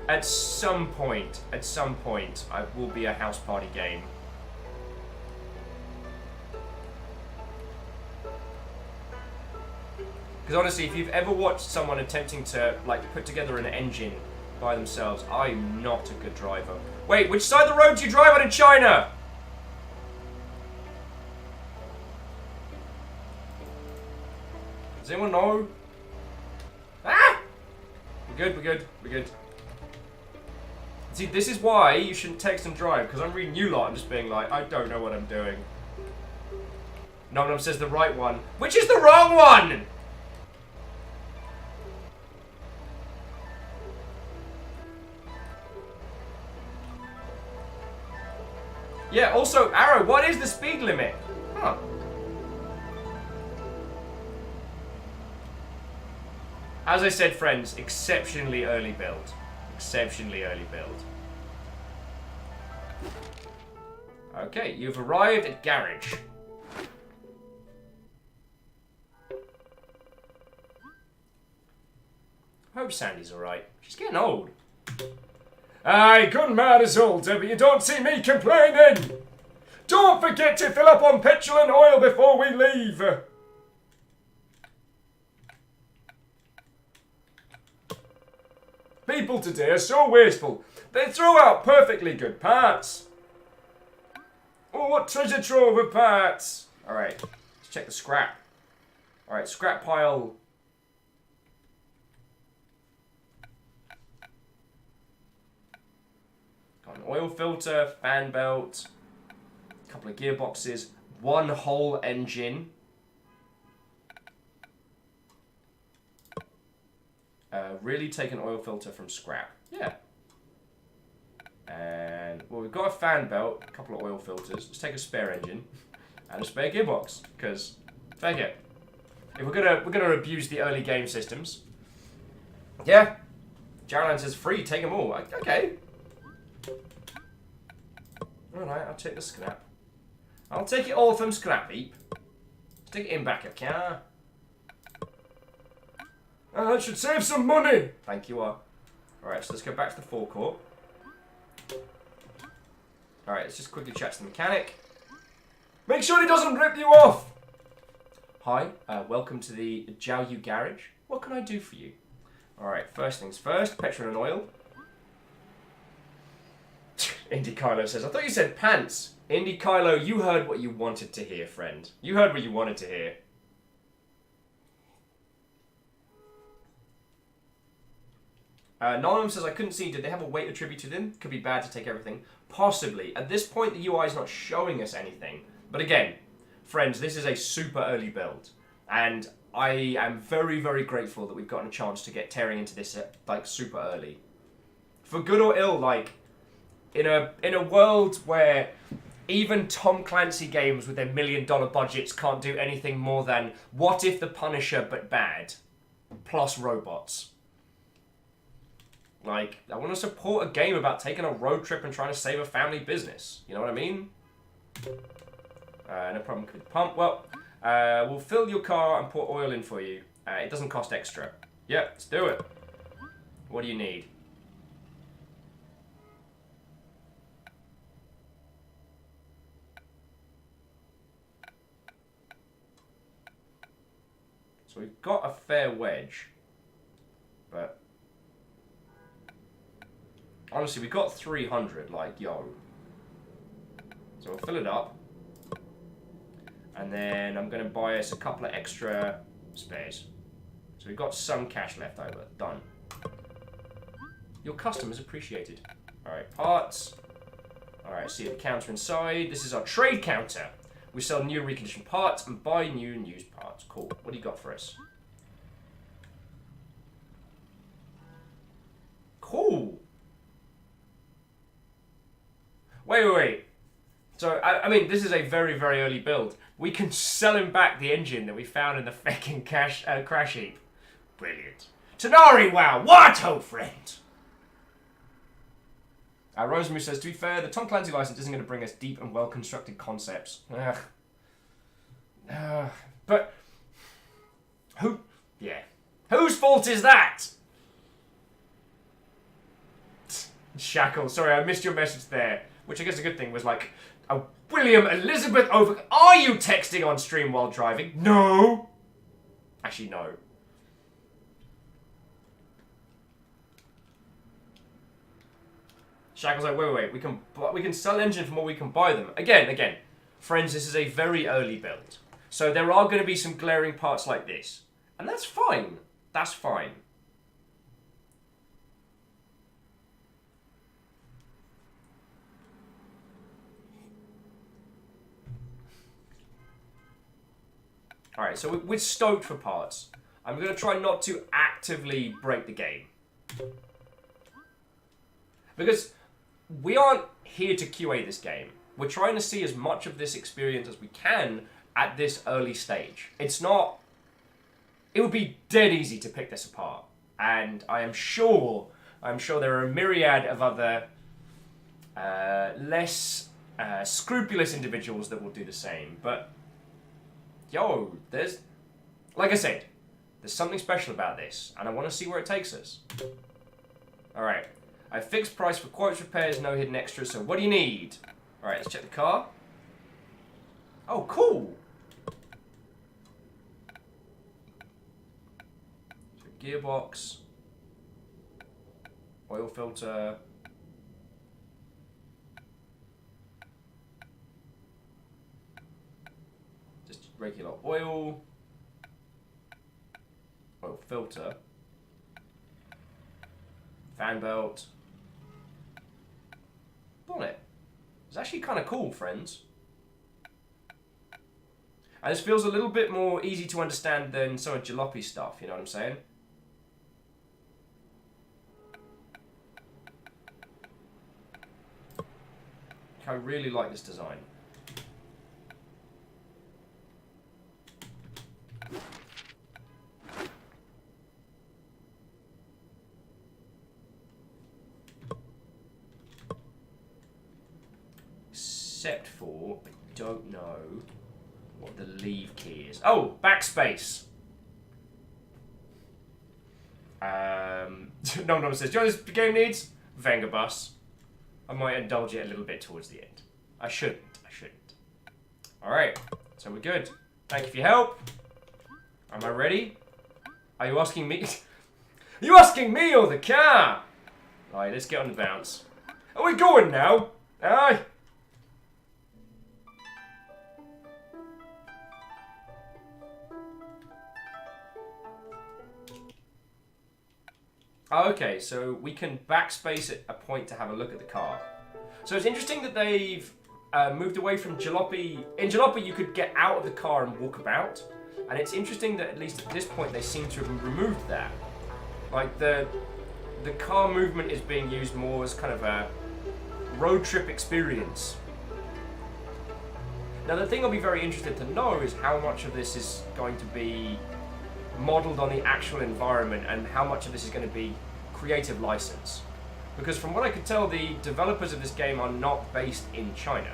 at some point, will be a house party game. Because honestly, if you've ever watched someone attempting to like put together an engine by themselves, I'm not a good driver. Wait, which side of the road do you drive on in China? Does anyone know? Ah! We're good. See, this is why you shouldn't text and drive, because I'm reading you lot and just being like, I don't know what I'm doing. Nom Nom says the right one. Which is the wrong one? Yeah, also, Arrow, what is the speed limit? Huh. As I said, friends, exceptionally early build. Exceptionally early build. Okay, you've arrived at garage. Hope Sandy's alright. She's getting old. Aye, Gunmar is older, but you don't see me complaining. Don't forget to fill up on petrol and oil before we leave. People today are so wasteful. They throw out perfectly good parts. Oh, what treasure trove of parts. Alright, let's check the scrap. Alright, scrap pile. Got an oil filter, fan belt, a couple of gearboxes, one whole engine. Really take an oil filter from scrap. Yeah. And, well, we've got a fan belt, a couple of oil filters. Let's take a spare engine and a spare gearbox, because, fake it. If we're gonna abuse the early game systems. Yeah. Jarlan says free, take them all. Okay. Alright, I'll take the scrap. I'll take it all from scrap heap. Stick it in back of car. That should save some money. Thank you. Alright, so let's go back to the forecourt. Alright, let's just quickly chat to the mechanic. Make sure he doesn't rip you off. Hi, welcome to the Jiaoyu garage. What can I do for you? Alright, first things first, petrol and oil. Indy Kylo says, I thought you said pants. Indy Kylo, you heard what you wanted to hear, friend. You heard what you wanted to hear. Nolan says, I couldn't see, did they have a weight attributed in? Could be bad to take everything. Possibly. At this point, the UI is not showing us anything. But again, friends, this is a super early build. And I am very, very grateful that we've gotten a chance to get tearing into this, like, super early. For good or ill, like, in a world where even Tom Clancy games with their $1 million budgets can't do anything more than what if the Punisher but bad, plus robots. Like, I want to support a game about taking a road trip and trying to save a family business. You know what I mean? No problem with the pump. Well, we'll fill your car and put oil in for you. It doesn't cost extra. Yeah, let's do it. What do you need? So we've got a fair wedge. But honestly, we've got 300, like, yo. So we'll fill it up. And then I'm going to buy us a couple of extra spares. So we've got some cash left over. Done. Your customers appreciated. Alright, parts. Alright, see the counter inside. This is our trade counter. We sell new and reconditioned parts and buy new and used parts. Cool. What do you got for us? Cool. Wait. So, I mean, this is a very, very early build. We can sell him back the engine that we found in the fucking crash heap. Brilliant. Tanari, wow, what, old friend? Rosemary says, to be fair, the Tom Clancy license isn't going to bring us deep and well-constructed concepts. But, whose fault is that? Shackle, sorry, I missed your message there. Which I guess a good thing was like, William Elizabeth over... Are you texting on stream while driving? No. Actually, no. Shackle's like, wait. We can sell engine from what we can buy them. Again, friends, this is a very early build. So there are going to be some glaring parts like this. And that's fine. That's fine. Alright, so we're stoked for parts. I'm going to try not to actively break the game. Because we aren't here to QA this game. We're trying to see as much of this experience as we can at this early stage. It's not... It would be dead easy to pick this apart. And I'm sure there are a myriad of other less scrupulous individuals that will do the same. But... Yo, there's... Like I said, there's something special about this, and I want to see where it takes us. Alright, I have fixed price for quotes, repairs, no hidden extras, so what do you need? Alright, let's check the car. Oh, cool! So, gearbox. Oil filter. Just regular oil. Oil filter. Fan belt. Bonnet. It's actually kind of cool, friends. And this feels a little bit more easy to understand than some of Jalopy's stuff, you know what I'm saying? I really like this design. Except for, I don't know what the leave key is. Oh, backspace. No says, do you know what this game needs? Venga bus. I might indulge it a little bit towards the end. I shouldn't. Alright, so we're good. Thank you for your help. Am I ready? Are you asking me? Are you asking me or the car? Alright, let's get on the bounce. Are we going now? Aye. Okay, so we can backspace at a point to have a look at the car. So it's interesting that they've moved away from Jalopy. In Jalopy, you could get out of the car and walk about. And it's interesting that at least at this point, they seem to have removed that. Like, the car movement is being used more as kind of a road trip experience. Now, the thing I'll be very interested to know is how much of this is going to be modeled on the actual environment and how much of this is going to be creative license. Because from what I could tell, the developers of this game are not based in China.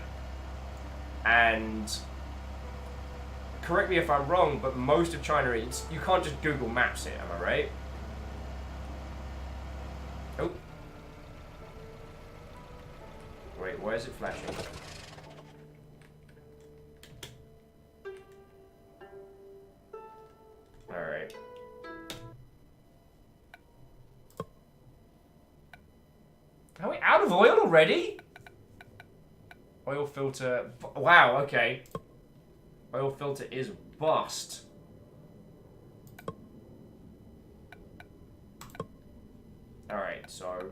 And correct me if I'm wrong, but most of China, you can't just Google Maps it, am I right? Oh. Wait, why is it flashing? Alright. Are we out of oil already? Oil filter. Wow, okay. Oil filter is bust. Alright, so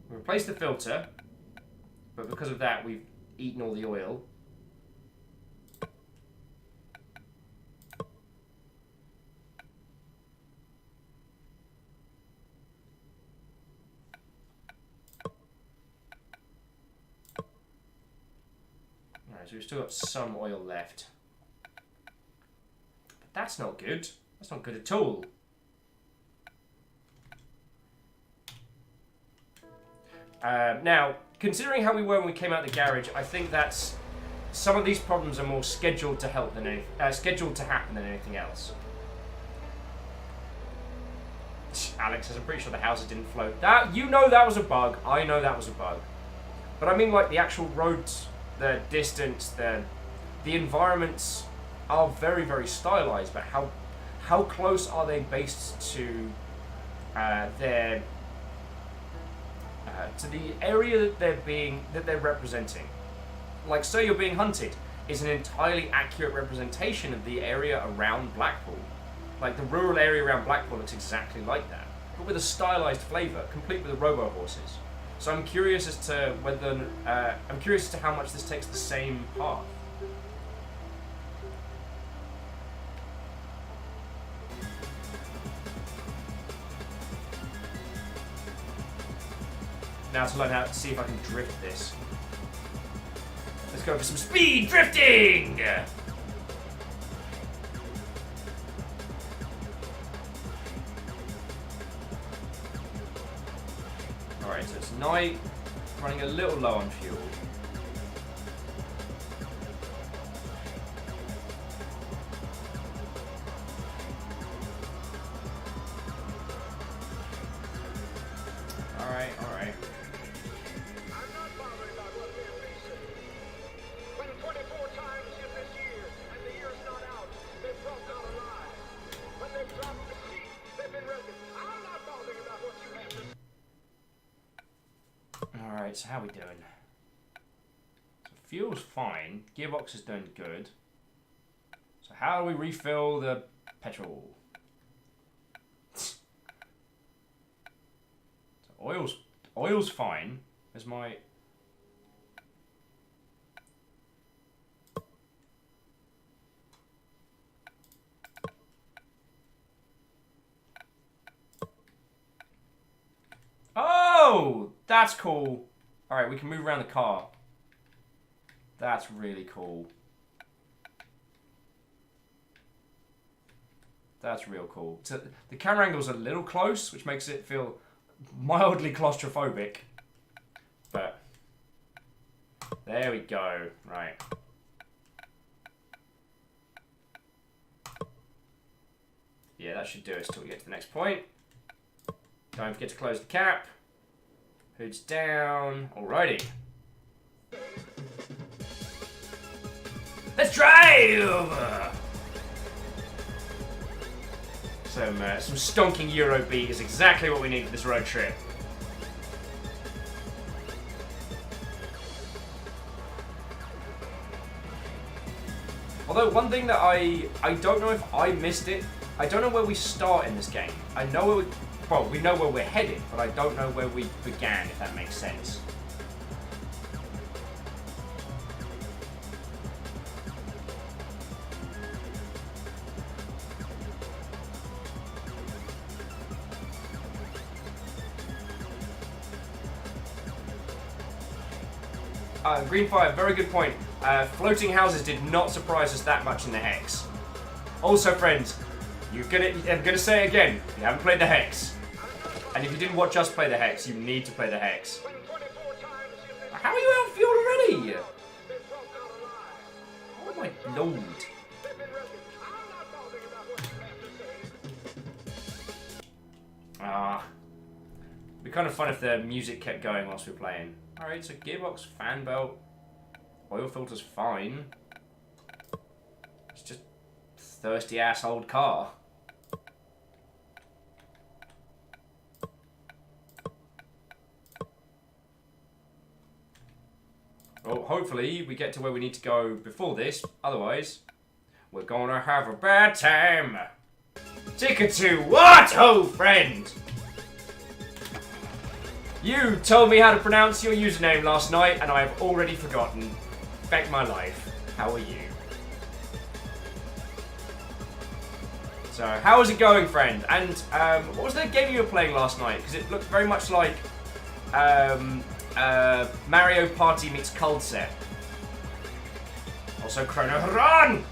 we replaced the filter, but because of that, we've eaten all the oil. So we've still got some oil left. But that's not good. That's not good at all. Now, considering how we were when we came out the garage, I think that's some of these problems are more scheduled to help than scheduled to happen than anything else. Alex says, I'm pretty sure the houses didn't float. That you know that was a bug. I know that was a bug. But I mean, like the actual roads. The distance, the environments are very, very stylized, but how close are they based to their to the area that they're representing? Like, say you're being hunted is an entirely accurate representation of the area around Blackpool. Like the rural area around Blackpool looks exactly like that, but with a stylized flavour, complete with the robo horses. So I'm curious as to whether how much this takes the same path. Now to learn how to see if I can drift this. Let's go for some speed drifting. Alright, so it's night, running a little low on fuel. Alright. I'm not bothered about what they're facing. When 24 times in this year, and the year's not out, they've broke out alive. When they've dropped the seat, they've been wrecking. I'm not bothered about what you have to say. Alright, so how are we doing? So fuel's fine. Gearbox is doing good. So how do we refill the petrol? So oil's fine. There's my... Oh! That's cool. Alright, we can move around the car. That's really cool. That's real cool. So the camera angle's a little close, which makes it feel mildly claustrophobic. But there we go. Right. Yeah, that should do us till we get to the next point. Don't forget to close the cap. Hood's down. Alrighty. Let's drive! Some stonking Euro beat is exactly what we need for this road trip. Although one thing that I don't know if I missed it, I don't know where we start in this game. I know where we know where we're headed, but I don't know where we began, if that makes sense. Greenfire, very good point. Floating houses did not surprise us that much in the Hex. Also, friends, I'm gonna say it again. You haven't played the Hex, and if you didn't watch us play the Hex, you need to play the Hex. How are you outfueled already? Oh my lord! It'd be kind of fun if the music kept going whilst we were playing. Alright, so gearbox, fan belt, oil filter's fine. It's just thirsty ass old car. Well, hopefully we get to where we need to go before this. Otherwise, we're gonna have a bad time. Ticket to what, oh friend? You told me how to pronounce your username last night, and I have already forgotten. Feck my life. How are you? So, how is it going, friend? And what was the game you were playing last night? Because it looked very much like Mario Party meets Cold Set. Also, Chrono Run!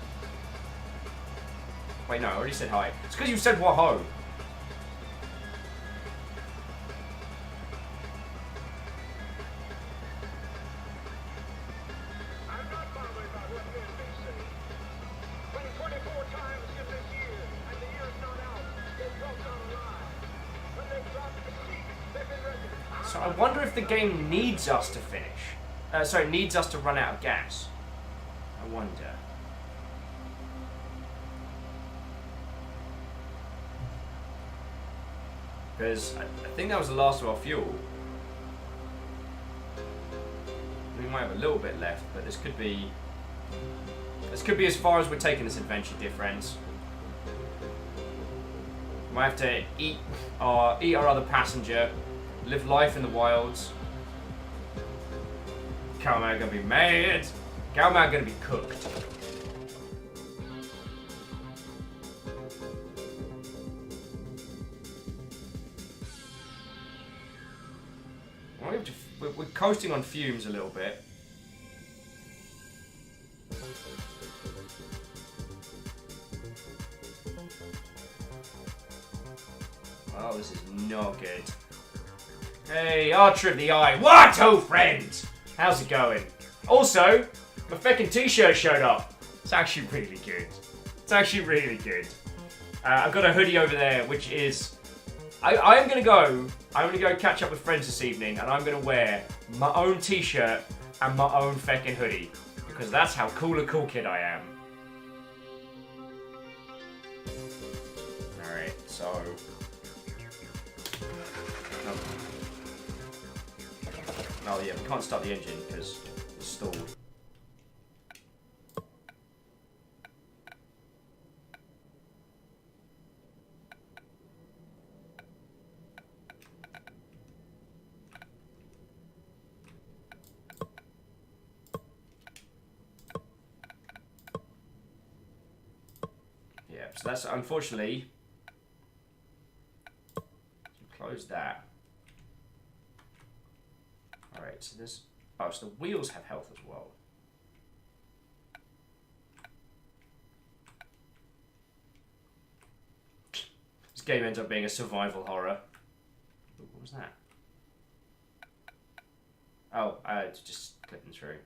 Wait, no, I already said hi. It's because you said wahoo. So I wonder if the game needs us to finish. Sorry, needs us to run out of gas. I wonder. Because I think that was the last of our fuel. We might have a little bit left, but this could be as far as we're taking this adventure, dear friends. We might have to eat our other passenger, live life in the wilds. Cowman gonna be made. Cowman gonna be cooked. We're coasting on fumes a little bit. Oh, this is not good. Hey, Archer of the Eye. What, oh friend? How's it going? Also, my feckin' t-shirt showed up. It's actually really good. It's actually really good. I've got a hoodie over there, which is... I'm gonna go catch up with friends this evening, and I'm gonna wear my own t-shirt and my own feckin' hoodie. Because that's how cool a cool kid I am. Alright, so... Oh yeah, we can't start the engine because it's stalled. Yeah, so that's unfortunately. Close that. Alright, so this. Oh, so the wheels have health as well. This game ends up being a survival horror. Ooh, what was that? Oh, it's just clicking through.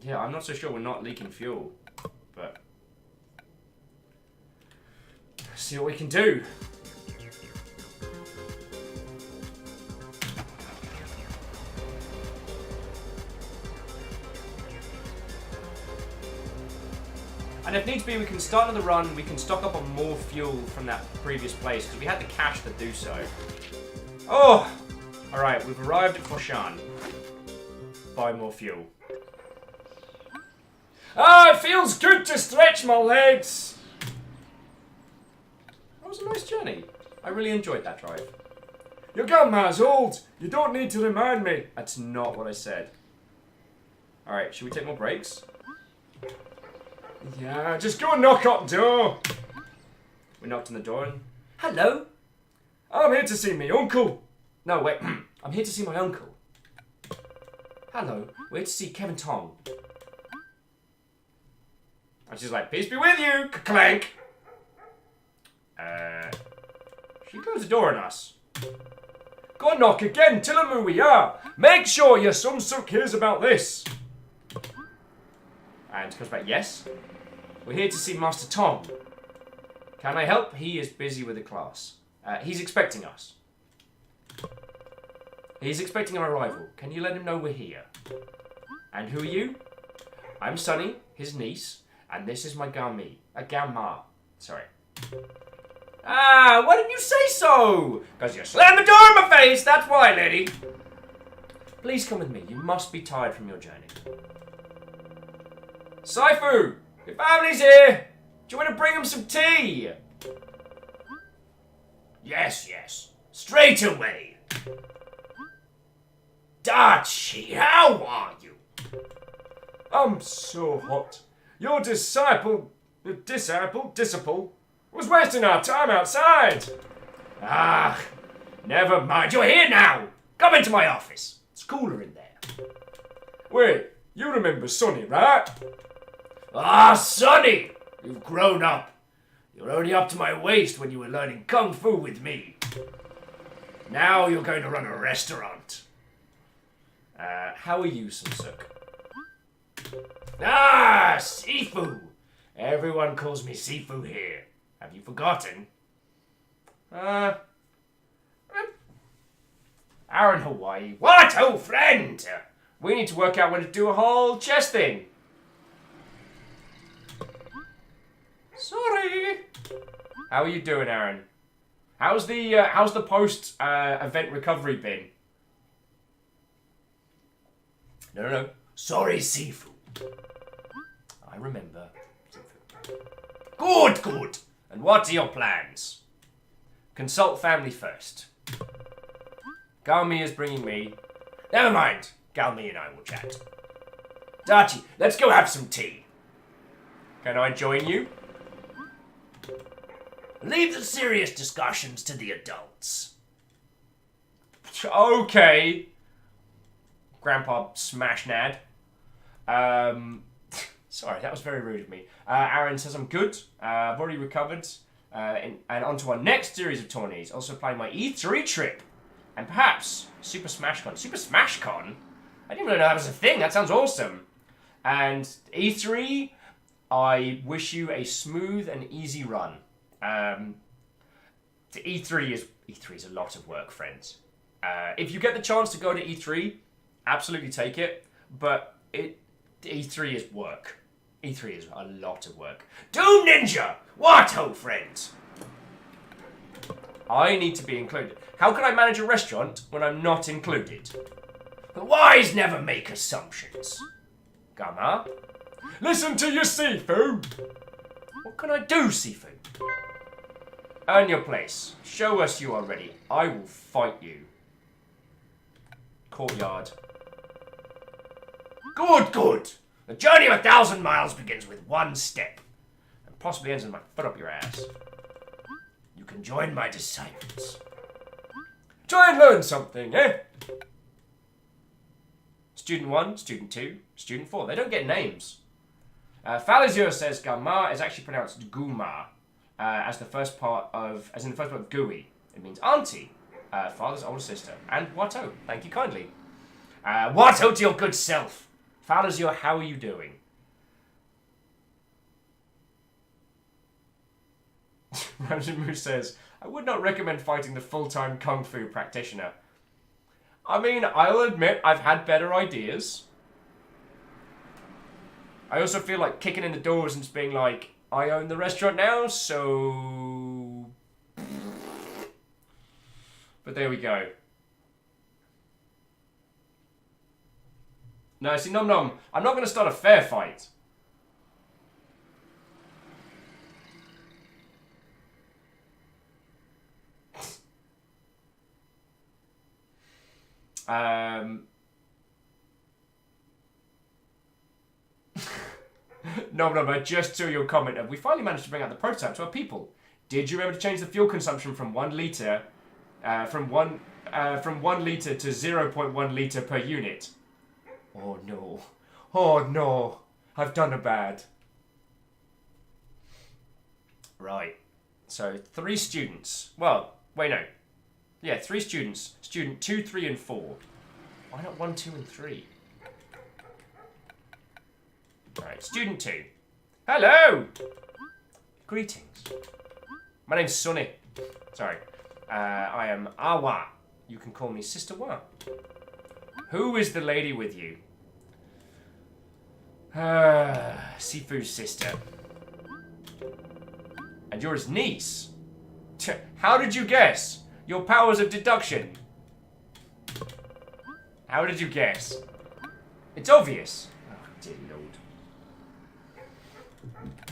Yeah, I'm not so sure we're not leaking fuel, but let's see what we can do. And if needs be, we can start another run. We can stock up on more fuel from that previous place because we had the cash to do so. Oh! Alright, we've arrived at Foshan. Buy more fuel. Ah, it feels good to stretch my legs! That was a nice journey. I really enjoyed that drive. Your grandma's old. You don't need to remind me. That's not what I said. Alright, should we take more breaks? Yeah, just go and knock on the door. We knocked on the door and... Hello? I'm here to see me uncle. No, wait. I'm here to see my uncle. Hello. We're here to see Kevin Tong. And she's like, peace be with you, clank. She closed the door on us. Go and knock again, tell him who we are. Make sure your son Suk hears about this. And comes back, yes. We're here to see Master Tong. Can I help? He is busy with the class. He's expecting us. He's expecting our arrival. Can you let him know we're here? And who are you? I'm Sunny, his niece. And this is my Gami. Gamma. Sorry. Ah, why didn't you say so? Because you slammed the door in my face, that's why, lady. Please come with me. You must be tired from your journey. Saifu, your family's here. Do you want to bring them some tea? Yes, yes. Straight away. Dachi, how are you? I'm so hot. Your disciple, was wasting our time outside. Ah, never mind. You're here now. Come into my office. It's cooler in there. Wait, you remember Sonny, right? Ah, Sonny! You've grown up. You were only up to my waist when you were learning Kung Fu with me. Now you're going to run a restaurant. How are you, Sunsuk? Ah, Sifu! Everyone calls me Sifu here. Have you forgotten? Aaron Hawaii. What, old friend? We need to work out when to do a whole chess thing. Sorry. How are you doing, Aaron? How's the post event recovery been? No. Sorry, Sifu. I remember. Good. And what are your plans? Consult family first. Galmi is bringing me. Never mind. Galmi and I will chat. Dachi, let's go have some tea. Can I join you? Leave the serious discussions to the adults. Okay. Grandpa Smashnad. Sorry, that was very rude of me. Aaron says I'm good. I've already recovered. And on to our next series of tourneys. Also planning my E3 trip. And perhaps Super Smash Con. Super Smash Con? I didn't really know that was a thing. That sounds awesome. And E3, I wish you a smooth and easy run. E3 is a lot of work, friends. If you get the chance to go to E3, absolutely take it. But E3 is work. E3 is a lot of work. Doom Ninja! What, ho, friends? I need to be included. How can I manage a restaurant when I'm not included? The wise never make assumptions. Gamma? Listen to your Sifu! What can I do, Sifu? Earn your place. Show us you are ready. I will fight you. Courtyard. Good, good. The journey of 1,000 miles begins with one step. And possibly ends with my foot up your ass. You can join my disciples. Try and learn something, eh? Student 1, Student 2, Student 4. They don't get names. Falazur says Gamma is actually pronounced Guma, as in the first part of Gui. It means auntie, father's older sister, and Watto. Thank you kindly. Watto to your good self. Falazur, how are you doing? Ramjamu says, I would not recommend fighting the full-time Kung Fu practitioner. I mean, I'll admit I've had better ideas. I also feel like kicking in the doors and just being like, I own the restaurant now, so... But there we go. No, see, Nom Nom, I'm not going to start a fair fight. No, I just saw your comment of, we finally managed to bring out the prototype to our people. Did you remember to change the fuel consumption from 1 litre, from 1 litre to 0.1 litre per unit? Oh no. Oh no. I've done a bad. Right. So 3 students. Well, wait, no. Yeah, 3 students. Student 2, 3, and 4. Why not 1, 2, and 3? Right, student 2. Hello! Greetings. My name's Sonny. Sorry. I am Awa. You can call me Sister Wa. Who is the lady with you? Sifu's sister. And you're his niece? How did you guess? Your powers of deduction. How did you guess? It's obvious. Oh, dear Lord.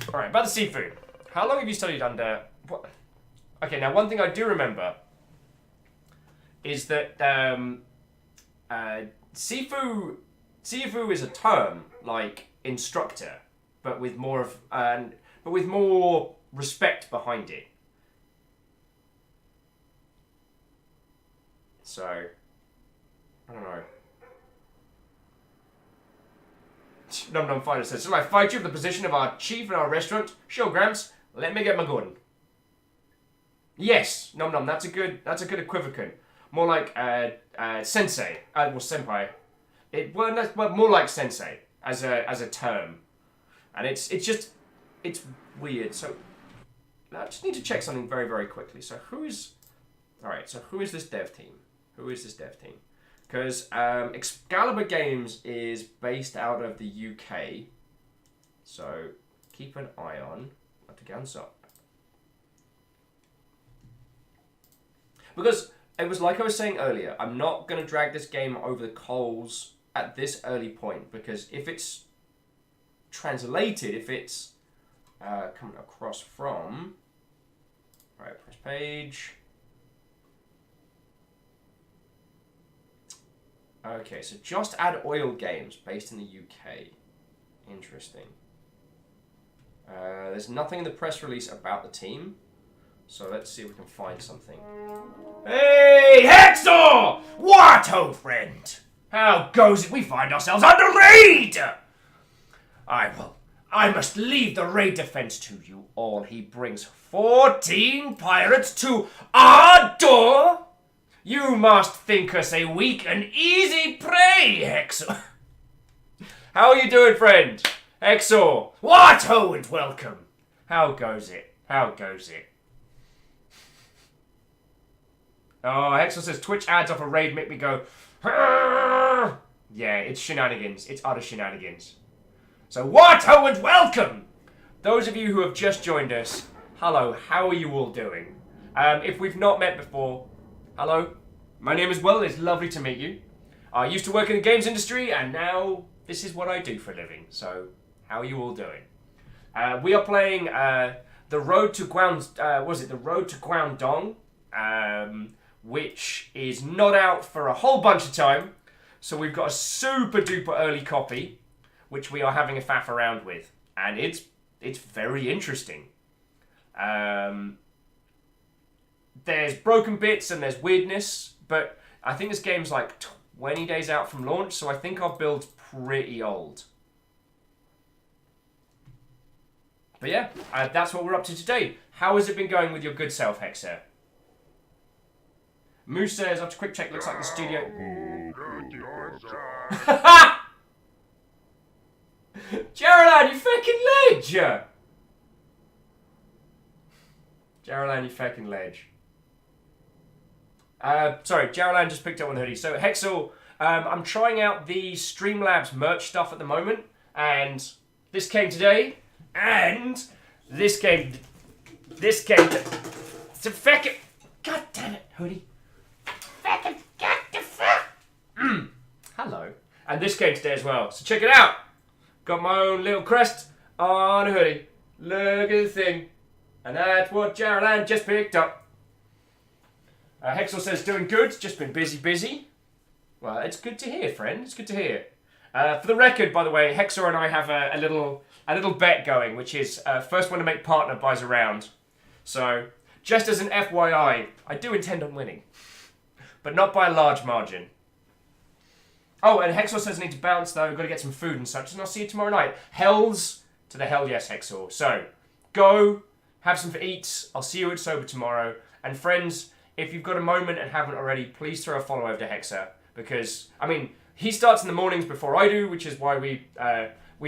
Alright, about the seafood. How long have you studied under... What? Okay, now one thing I do remember is that Sifu is a term like instructor, but with more of but with more respect behind it. So I don't know. Num Num Fighter says, shall I fight you for the position of our chief in our restaurant? Sure, Gramps. Let me get my gun. Yes, Num Num, that's a good equivalent. More like sensei. Well, senpai. Well, more like sensei as a term. And it's weird. So I just need to check something very, very quickly. So who is this dev team? Who is this dev team? Because Excalibur Games is based out of the UK. So keep an eye on what the guns are. Because it was like I was saying earlier, I'm not going to drag this game over the coals at this early point. Because if it's translated, if it's coming across from... Alright, press page... Okay, so Just Add Oil Games, based in the UK. Interesting. There's nothing in the press release about the team, so let's see if we can find something. Hey, Hexor! What, ho, friend? How goes it? We find ourselves under raid! I must leave the raid defense to you all. He brings 14 pirates to our door. You must think us a weak and easy prey, Hexor. How are you doing, friend? Hexor, what ho and welcome. How goes it? How goes it? Oh, Hexor says Twitch ads off a raid make me go, Arr! Yeah, it's shenanigans. It's utter shenanigans. So what? Oh, and welcome! Those of you who have just joined us, hello, how are you all doing? If we've not met before, hello, my name is Will, it's lovely to meet you. I used to work in the games industry, and now this is what I do for a living. So, how are you all doing? We are playing the Road to Guangdong, which is not out for a whole bunch of time. So we've got a super duper early copy, which we are having a faff around with, and it's very interesting. There's broken bits and there's weirdness, but I think this game's like 20 days out from launch, so I think our build's pretty old. But yeah, that's what we're up to today. How has it been going with your good self, Hexer? Moose says, after a quick check, looks like the studio... Geraldine, you fucking ledge! Geraldine, you fucking ledge. Sorry, Geraldine just picked up one hoodie. So, Hexel, I'm trying out the Streamlabs merch stuff at the moment, and this came today, and this came to fucking... God damn it, hoodie. Fucking get the fuck... Hello. And this came today as well, so check it out. Got my own little crest on a hoodie. Look at the thing. And that's what Geraldine just picked up. Hexel says, doing good, just been busy. Well, it's good to hear, friend, it's good to hear. For the record, by the way, Hexor and I have a little bet going, which is first one to make partner buys a round. So, just as an FYI, I do intend on winning. But not by a large margin. Oh, and Hexor says I need to bounce though, I've got to get some food and such, and I'll see you tomorrow night. Hells to the hell yes, Hexor. So, go, have some to eat, I'll see you at Sober tomorrow. And friends, if you've got a moment and haven't already, please throw a follow over to Hexer. Because, I mean, he starts in the mornings before I do, which is why we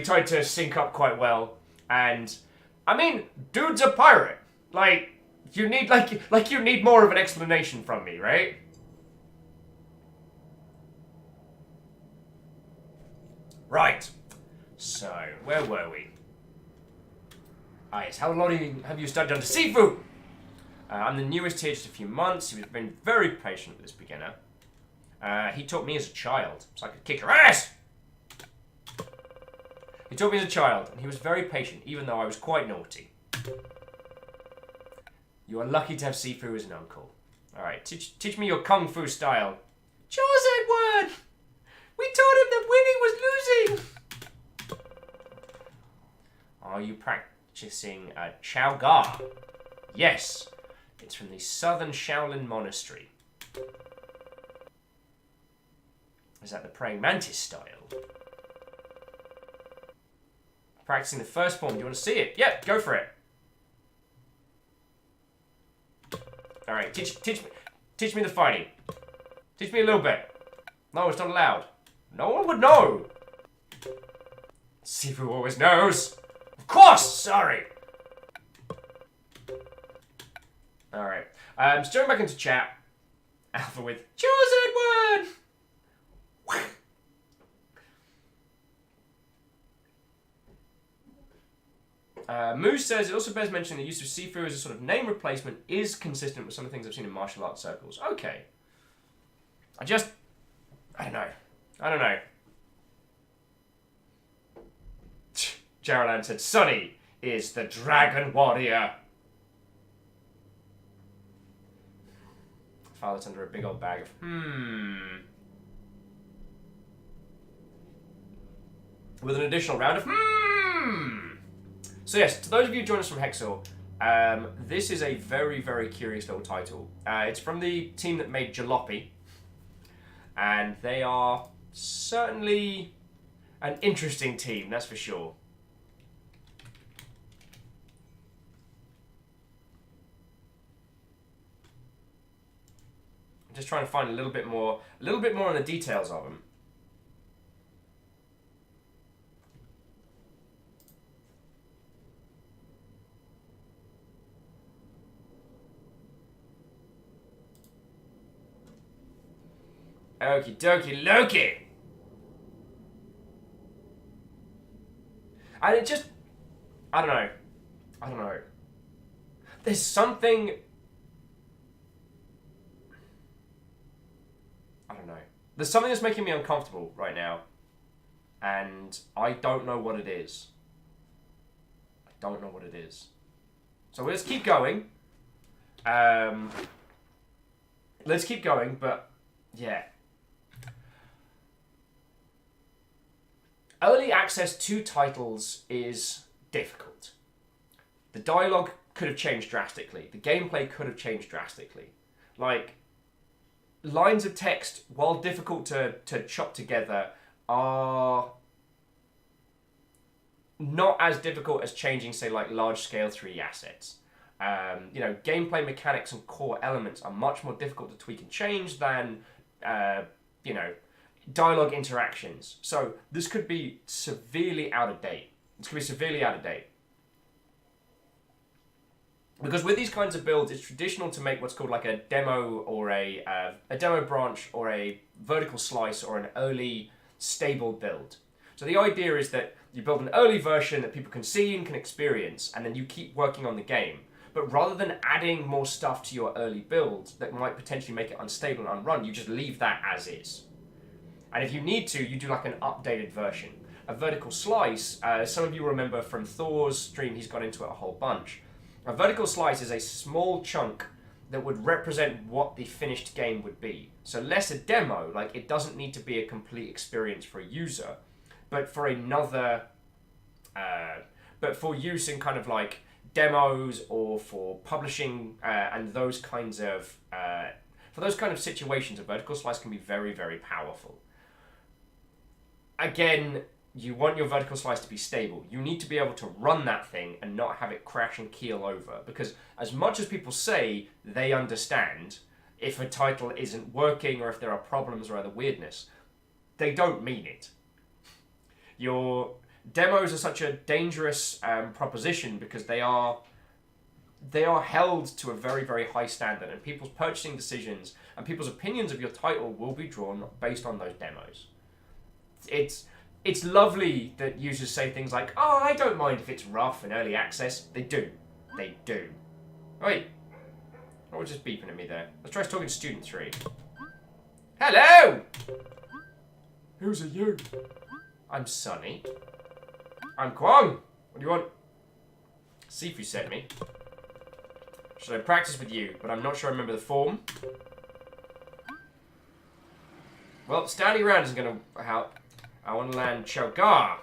tried to sync up quite well. And, I mean, dude's a pirate. Like, you need more of an explanation from me, right? Right. So, where were we? Ah, yes. How long have you studied under Sifu? I'm the newest here, just a few months. He's been very patient with this beginner. He taught me as a child, so I could kick her ass! He taught me as a child, and he was very patient, even though I was quite naughty. You are lucky to have Sifu as an uncle. Alright, teach me your kung fu style. Jaws, Edward! We told him that winning was losing! Are you practicing Chao Ga? Yes. It's from the Southern Shaolin Monastery. Is that the praying mantis style? Practicing the first form. Do you want to see it? Yeah, go for it. Alright, teach me the fighting. Teach me a little bit. No, it's not allowed. No one would know. Sifu always knows. Of course, sorry. Alright. Just going back into chat. Alpha with Choose Edward! Moose says, it also bears mentioning the use of Sifu as a sort of name replacement is consistent with some of the things I've seen in martial arts circles. Okay. I don't know. Geraldine said, Sonny is the Dragon Warrior. File that's under a big old bag of, with an additional round of, So yes, to those of you who join us from Hexor, this is a very, very curious little title. It's from the team that made Jalopy, and they are certainly an interesting team, that's for sure. I'm just trying to find a little bit more on the details of them. Okie dokie Loki! And it just, I don't know. There's something, I don't know. There's something that's making me uncomfortable right now. And I don't know what it is. I don't know what it is. So let's keep going. Let's keep going, but yeah. Early access to titles is difficult. The dialogue could have changed drastically. The gameplay could have changed drastically. Like, lines of text, while difficult to chop together, are not as difficult as changing, say, like large-scale 3D assets. You know, gameplay mechanics and core elements are much more difficult to tweak and change than, you know, dialogue interactions. So this could be severely out of date. Because with these kinds of builds, it's traditional to make what's called like a demo or a demo branch or a vertical slice or an early stable build. So the idea is that you build an early version that people can see and can experience, and then you keep working on the game. But rather than adding more stuff to your early build that might potentially make it unstable and unrun, you just leave that as is. And if you need to, you do like an updated version. A vertical slice, some of you remember from Thor's stream, he's got into it a whole bunch. A vertical slice is a small chunk that would represent what the finished game would be. So less a demo, like it doesn't need to be a complete experience for a user, but for another, but for use in kind of like demos or for publishing and those kinds of, for those kind of situations, a vertical slice can be very, very powerful. Again, you want your vertical slice to be stable. You need to be able to run that thing and not have it crash and keel over. Because as much as people say they understand if a title isn't working or if there are problems or other weirdness, they don't mean it. Your demos are such a dangerous proposition because they are held to a very, very high standard, and people's purchasing decisions and people's opinions of your title will be drawn based on those demos. It's lovely that users say things like, oh, I don't mind if it's rough and early access. They do. They do. Wait. Oh, just beeping at me there. Let's try talking to student 3. Hello! Who's a you? I'm Sunny. I'm Kwong. What do you want? Sifu sent me. Should I practice with you? But I'm not sure I remember the form. Well, standing around isn't going to help. I want to land Chogar.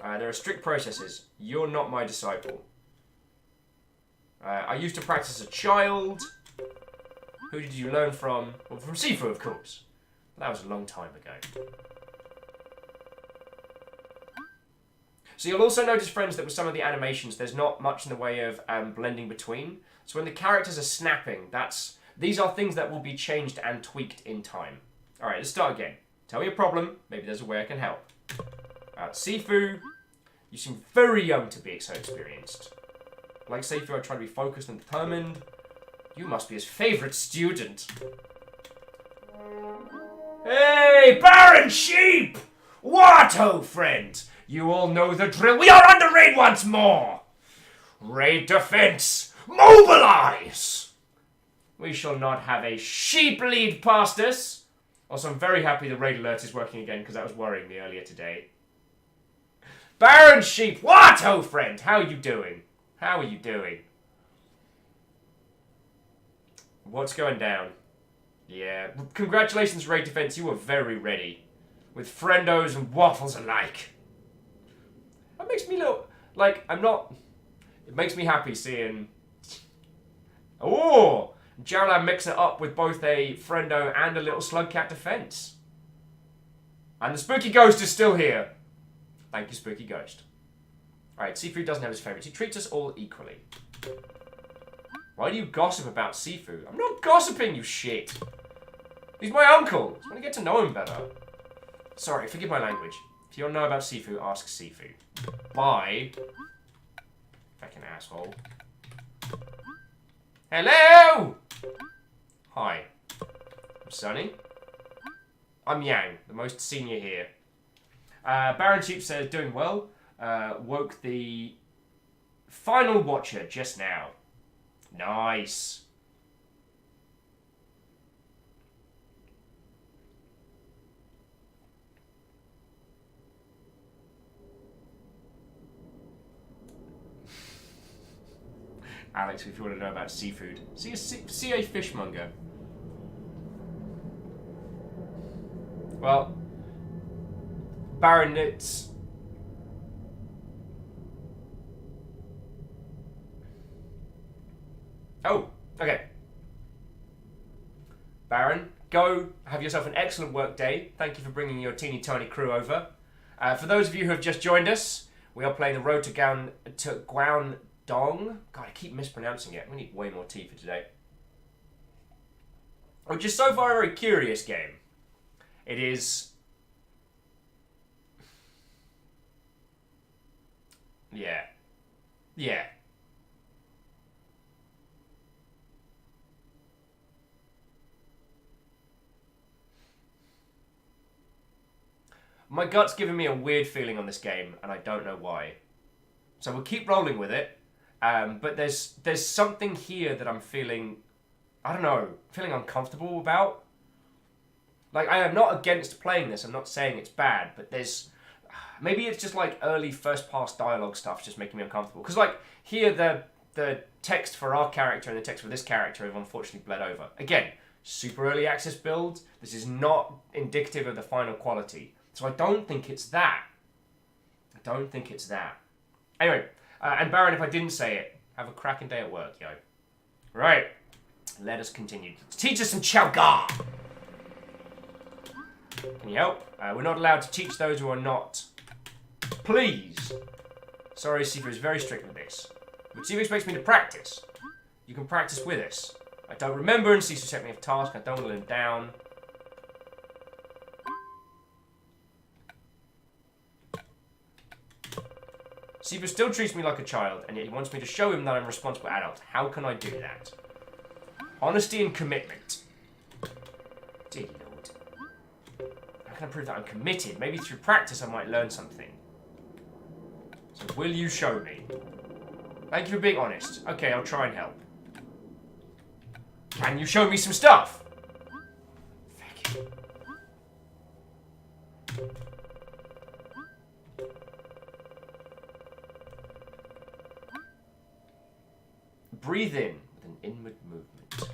There are strict processes. You're not my disciple. I used to practice as a child. Who did you learn from? Well, from Sifu, of course. That was a long time ago. So you'll also notice, friends, that with some of the animations, there's not much in the way of blending between. So when the characters are snapping, these are things that will be changed and tweaked in time. All right, let's start again. Tell me a problem. Maybe there's a way I can help. Sifu, you seem very young to be so experienced. Like Sifu, I try to be focused and determined. You must be his favourite student. Hey, Baron Sheep! What, oh friend? You all know the drill. We are under raid once more! Raid defense! Mobilize! We shall not have a sheep lead past us. Also, I'm very happy the raid alert is working again because that was worrying me earlier today. Baron Sheep! What, oh friend? How are you doing? How are you doing? What's going down? Yeah, congratulations, raid defense. You were very ready. With friendos and waffles alike. That makes me look like I'm not... It makes me happy seeing... Oh! Jarlan mixing it up with both a friendo and a little slugcat defense. And the spooky ghost is still here. Thank you, spooky ghost. Alright, Sifu doesn't have his favourites. He treats us all equally. Why do you gossip about Sifu? I'm not gossiping, you shit. He's my uncle. I want to get to know him better. Sorry, forgive my language. If you don't know about Sifu, ask Sifu. Bye. Fucking asshole. Hello! Hi. I'm Sunny. I'm Yang, the most senior here. Baron Sheep says, doing well. Woke the final watcher just now. Nice. Alex, if you want to know about seafood, see a fishmonger. Well, Baron, it's... Oh, okay. Baron, go have yourself an excellent work day. Thank you for bringing your teeny tiny crew over. For those of you who have just joined us, we are playing the road to Guangdong. God, I keep mispronouncing it. We need way more tea for today. Which is so far a very curious game. It is... Yeah. Yeah. My gut's giving me a weird feeling on this game, and I don't know why. So we'll keep rolling with it. But there's something here that I'm feeling, I don't know, feeling uncomfortable about. Like, I am not against playing this. I'm not saying it's bad, but there's... Maybe it's just like early first-pass dialogue stuff just making me uncomfortable. Because, like, here the text for our character and the text for this character have unfortunately bled over. Again, super early access build. This is not indicative of the final quality. So I don't think it's that. I don't think it's that. Anyway, and Baron, if I didn't say it, have a cracking day at work, yo. Right, let us continue. Teach us some Chowgar! Can you help? We're not allowed to teach those who are not. Please. Sorry, Sifu is very strict with this. But Sifu expects me to practice. You can practice with us. I don't remember and Sifu set me a task. I don't want to let him down. Sifu still treats me like a child, and yet he wants me to show him that I'm a responsible adult. How can I do that? Honesty and commitment. Dear Lord. How can I prove that I'm committed? Maybe through practice I might learn something. So will you show me? Thank you for being honest. Okay, I'll try and help. Can you show me some stuff? Thank you. Breathe in with an inward movement.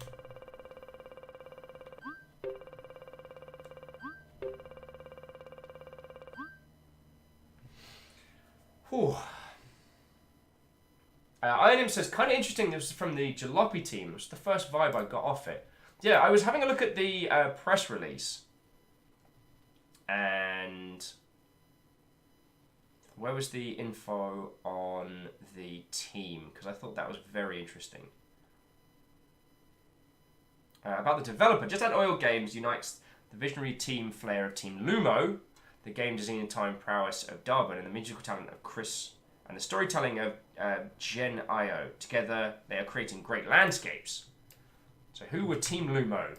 Whew. Ionim says, kind of interesting, this was from the Jalopy team. It was the first vibe I got off it. Yeah, I was having a look at the press release. And... where was the info on the team? Because I thought that was very interesting. About the developer, Just Add Oil Games unites the visionary team flair of Team Lumo, the game design and time prowess of Darwin, and the musical talent of Chris, and the storytelling of Gen Io. Together, they are creating great landscapes. So who were Team Lumo?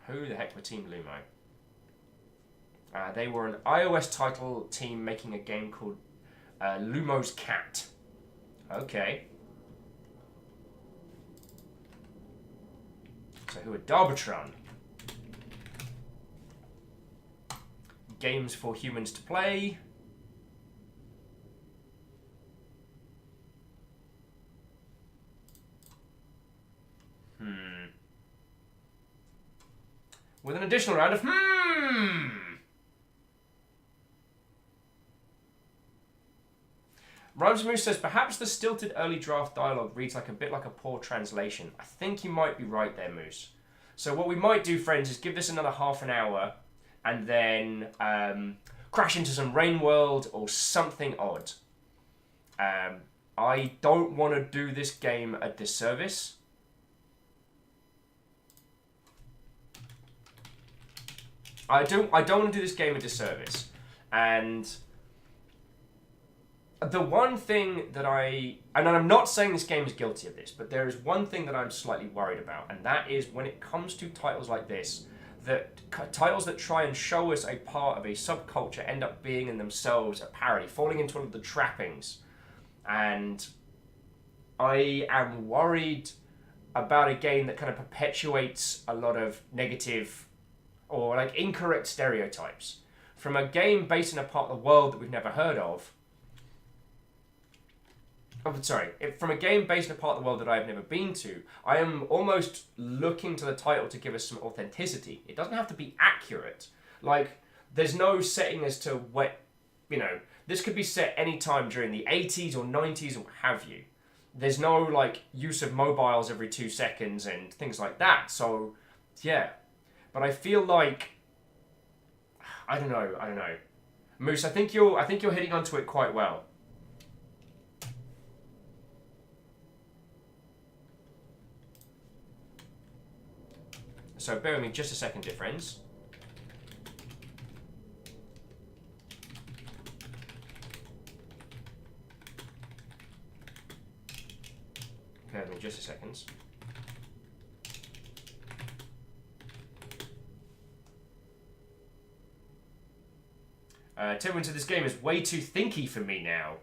Who the heck were Team Lumo? They were an iOS title team making a game called Lumo's Cat. Okay. So who are Darbatron? Games for humans to play. With an additional round of Rhymes Moose says, perhaps the stilted early draft dialogue reads like a bit like a poor translation. I think you might be right there, Moose. So what we might do, friends, is give this another half an hour and then crash into some Rain World or something odd. I don't want to do this game a disservice. I don't want to do this game a disservice. And The one thing that and I'm not saying this game is guilty of this, but there is one thing that I'm slightly worried about, and that is when it comes to titles like this, that titles that try and show us a part of a subculture end up being in themselves a parody, falling into one of the trappings. And I am worried about a game that kind of perpetuates a lot of negative or like incorrect stereotypes. From a game based in a part of the world that we've never heard of, from a game based in a part of the world that I've never been to, I am almost looking to the title to give us some authenticity. It doesn't have to be accurate. Like, there's no setting as to what, this could be set any time during the 80s or 90s or what have you. There's no, like, use of mobiles every 2 seconds and things like that. So, yeah. But I feel like, I don't know. Moose, I think you're hitting onto it quite well. So bear with me just a second, dear friends. Bear with me just a second. Tim into this game is way too thinky for me now.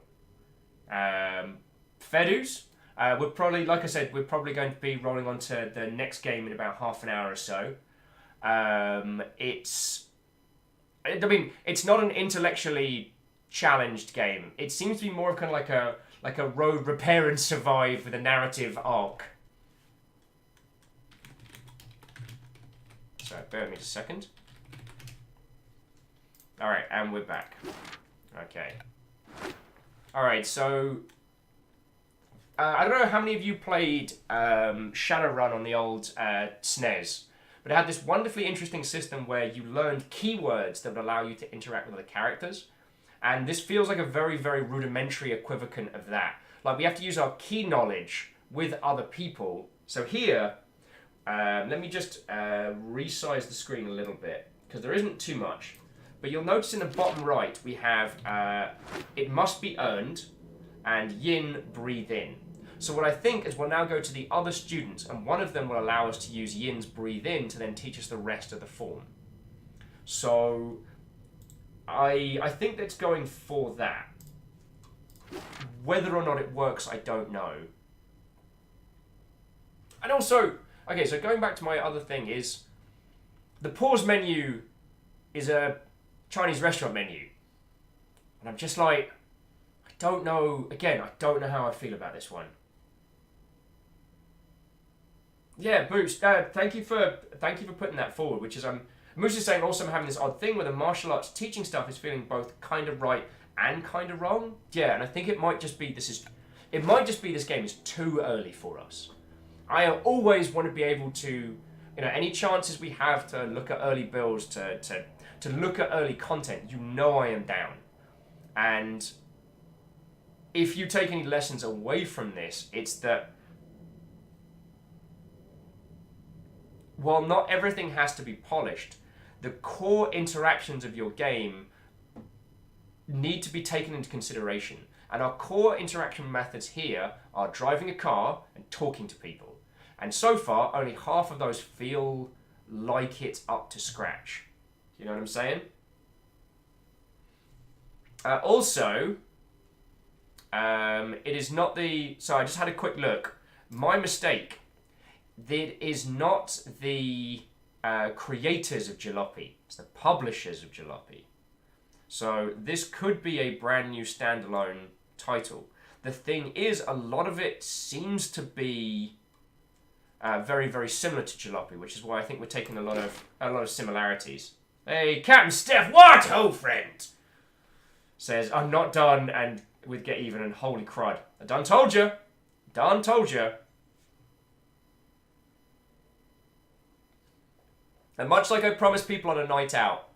Fedus? We're probably, like I said, we're probably going to be rolling on to the next game in about half an hour or so. It's not an intellectually challenged game. It seems to be more of kind of like a road repair and survive with a narrative arc. So bear with me just a second. All right, and we're back. Okay. All right, so. I don't know how many of you played Shadowrun on the old SNES, but it had this wonderfully interesting system where you learned keywords that would allow you to interact with other characters. And this feels like a very, very rudimentary equivalent of that. Like, we have to use our key knowledge with other people. So here, let me just resize the screen a little bit, because there isn't too much. But you'll notice in the bottom right, we have it must be earned, and yin, breathe in. So what I think is we'll now go to the other students, and one of them will allow us to use yin's breathe in to then teach us the rest of the form. So I think that's going for that. Whether or not it works, I don't know. And also, okay, so going back to my other thing is, the pause menu is a Chinese restaurant menu. And I'm just like, I don't know how I feel about this one. Yeah, Boost, thank you for putting that forward, which is, Moose is saying also I'm having this odd thing where the martial arts teaching stuff is feeling both kind of right and kind of wrong. Yeah, and I think it might just be this game is too early for us. I always want to be able to, any chances we have to look at early builds, to look at early content, I am down. And if you take any lessons away from this, it's that while not everything has to be polished, the core interactions of your game need to be taken into consideration. And our core interaction methods here are driving a car and talking to people. And so far, only half of those feel like it's up to scratch. You know what I'm saying? Also, it is not the... So I just had a quick look. My mistake. It is not the creators of Jalopy. It's the publishers of Jalopy. So this could be a brand new standalone title. The thing is, a lot of it seems to be very, very similar to Jalopy, which is why I think we're taking a lot of similarities. Hey, Captain Steph, what? Oh, friend! Says, I'm not done, and with Get Even, and holy crud. I done told you. Done told you. And much like I promised people on a night out,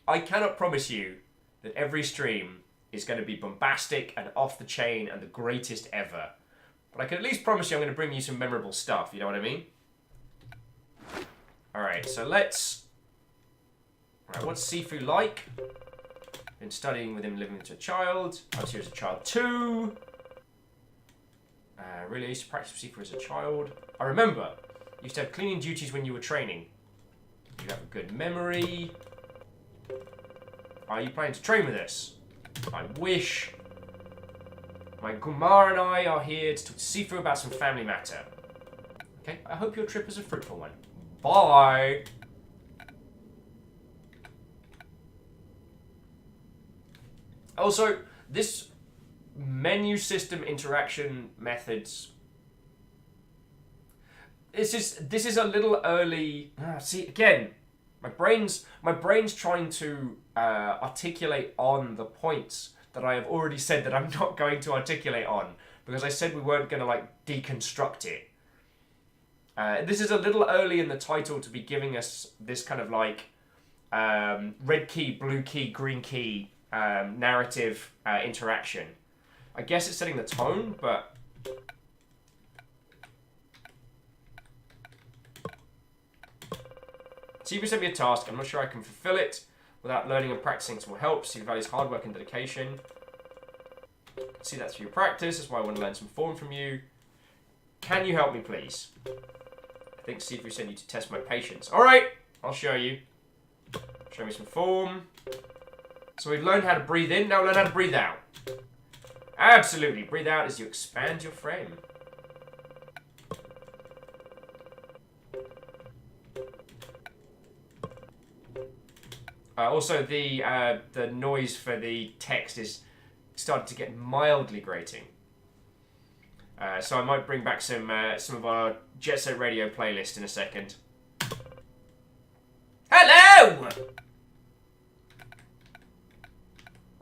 I cannot promise you that every stream is going to be bombastic and off the chain and the greatest ever. But I can at least promise you I'm going to bring you some memorable stuff, you know what I mean? Alright, so let's... Alright, what's Sifu like? Been studying with him, living with a child. I was here as a child too. Really, I used to practice with Sifu as a child. I remember. You used to have cleaning duties when you were training. You have a good memory. Are you planning to train with us? I wish. My Gumar and I are here to talk to Sifu about some family matter. Okay, I hope your trip is a fruitful one. Bye! Also, this menu system interaction methods. This is a little early. See, again, my brain's trying to articulate on the points that I have already said that I'm not going to articulate on, because I said we weren't going to like deconstruct it. This is a little early in the title to be giving us this kind of like red key, blue key, green key narrative interaction. I guess it's setting the tone, but Sifu sent me a task. I'm not sure I can fulfill it without learning and practicing some more help. Sifu values hard work and dedication. See that through your practice. That's why I want to learn some form from you. Can you help me, please? I think Sifu sent you to test my patience. All right, I'll show you. Show me some form. So we've learned how to breathe in. Now learn how to breathe out. Absolutely. Breathe out as you expand your frame. Also, the noise for the text is starting to get mildly grating. So I might bring back some of our Jet Set Radio playlist in a second. Hello!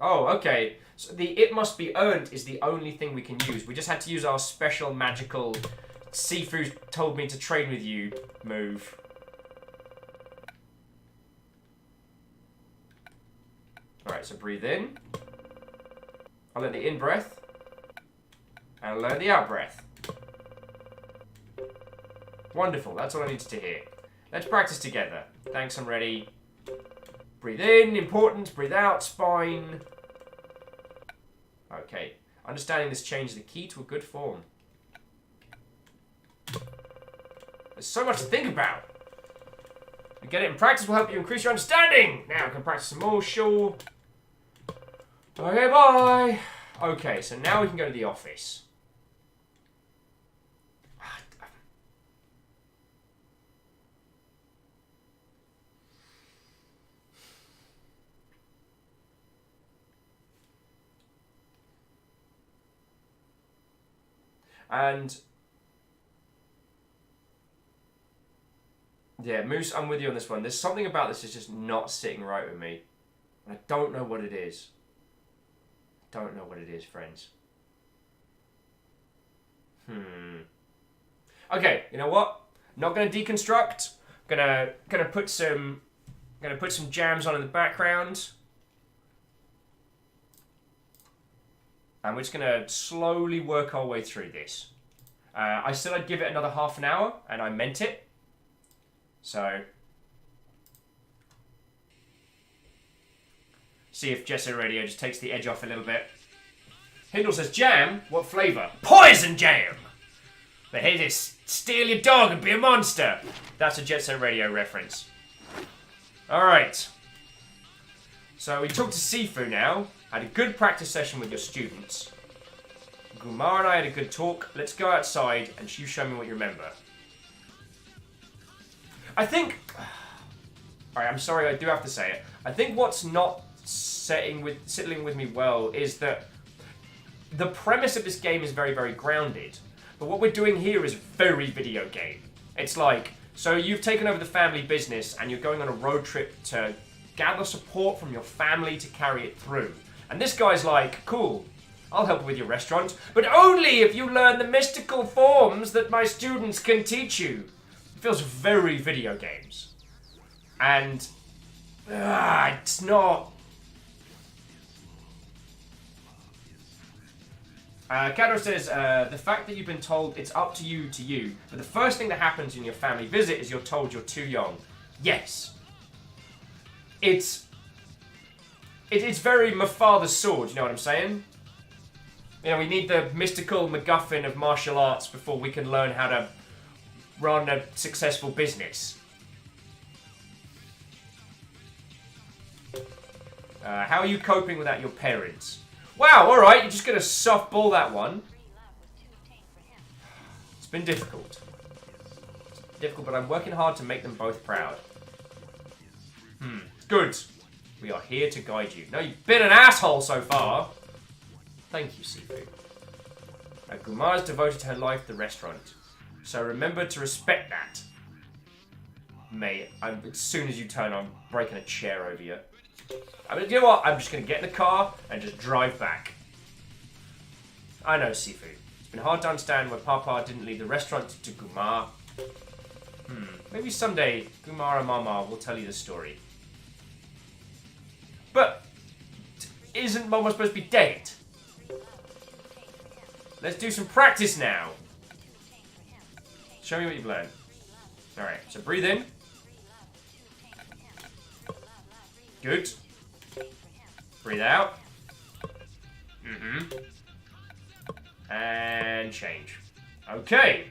Oh, okay. So the "it must be earned" is the only thing we can use. We just had to use our special magical Sifu told me to train with you move. Alright, so breathe in. I'll learn the in breath. And I'll learn the out breath. Wonderful, that's all I needed to hear. Let's practice together. Thanks, I'm ready. Breathe in, important. Breathe out, spine. Okay. Understanding this change is the key to a good form. There's so much to think about. You get it in practice will help you increase your understanding. Now I can practice some more, sure. Okay, bye. Okay, so now we can go to the office. And yeah, Moose, I'm with you on this one. There's something about this that's just not sitting right with me. And I don't know what it is. Don't know what it is, friends. Okay, you know what? Not gonna deconstruct. Gonna put some jams on in the background. And we're just gonna slowly work our way through this. I said I'd give it another half an hour, and I meant it. So see if Gesso Radio just takes the edge off a little bit. Hindle says, jam? What flavour? Poison jam! But hey, this, steal your dog and be a monster. That's a Jet Set Radio reference. Alright. So we talked to Sifu now. Had a good practice session with your students. Gumar and I had a good talk. Let's go outside and you show me what you remember. I think... Alright, I'm sorry, I do have to say it. I think what's not settling with me well is that the premise of this game is very, very grounded. But what we're doing here is very video game. It's like, so you've taken over the family business and you're going on a road trip to gather support from your family to carry it through. And this guy's like, cool, I'll help with your restaurant, but only if you learn the mystical forms that my students can teach you. It feels very video games. And it's not... Cadro says, the fact that you've been told it's up to you, but the first thing that happens in your family visit is you're told you're too young. Yes. It's it's very my father's sword, you know what I'm saying? You know, we need the mystical MacGuffin of martial arts before we can learn how to run a successful business. How are you coping without your parents? Wow, alright, you're just going to softball that one. It's been difficult. It's difficult, but I'm working hard to make them both proud. Good. We are here to guide you. No, you've been an asshole so far. Thank you, Sifu. Gumar's devoted her life to the restaurant. So remember to respect that. Mate, as soon as you turn, I'm breaking a chair over you. I mean, you know what? I'm just going to get in the car and just drive back. I know, Sifu. It's been hard to understand why Papa didn't leave the restaurant to Gumar. Maybe someday Gumar and Mama will tell you the story. But isn't Mama supposed to be dead? Let's do some practice now. Show me what you've learned. Alright, so breathe in. Good. Breathe out. And change. Okay.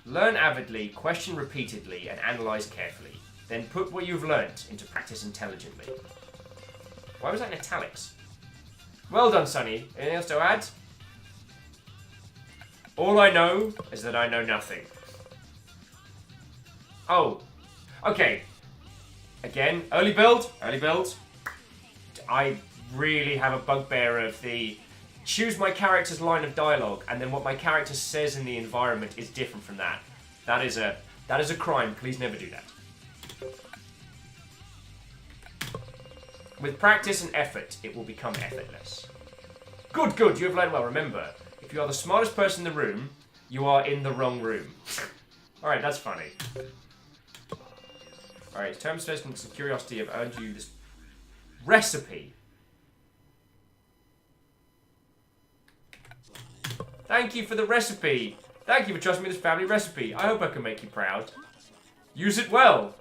Learn avidly, question repeatedly, and analyze carefully. Then put what you've learnt into practice intelligently. Why was that in italics? Well done, Sonny. Anything else to add? All I know is that I know nothing. Oh. Okay. Again, early build. Early build. I really have a bugbear of the choose my character's line of dialogue and then what my character says in the environment is different from that. That is a crime. Please never do that. With practice and effort, it will become effortless. Good, good. You have learned well. Remember, if you are the smartest person in the room, you are in the wrong room. Alright, that's funny. Alright, terms, stress, and curiosity have earned you this recipe. Thank you for the recipe. Thank you for trusting me this family recipe. I hope I can make you proud. Use it well.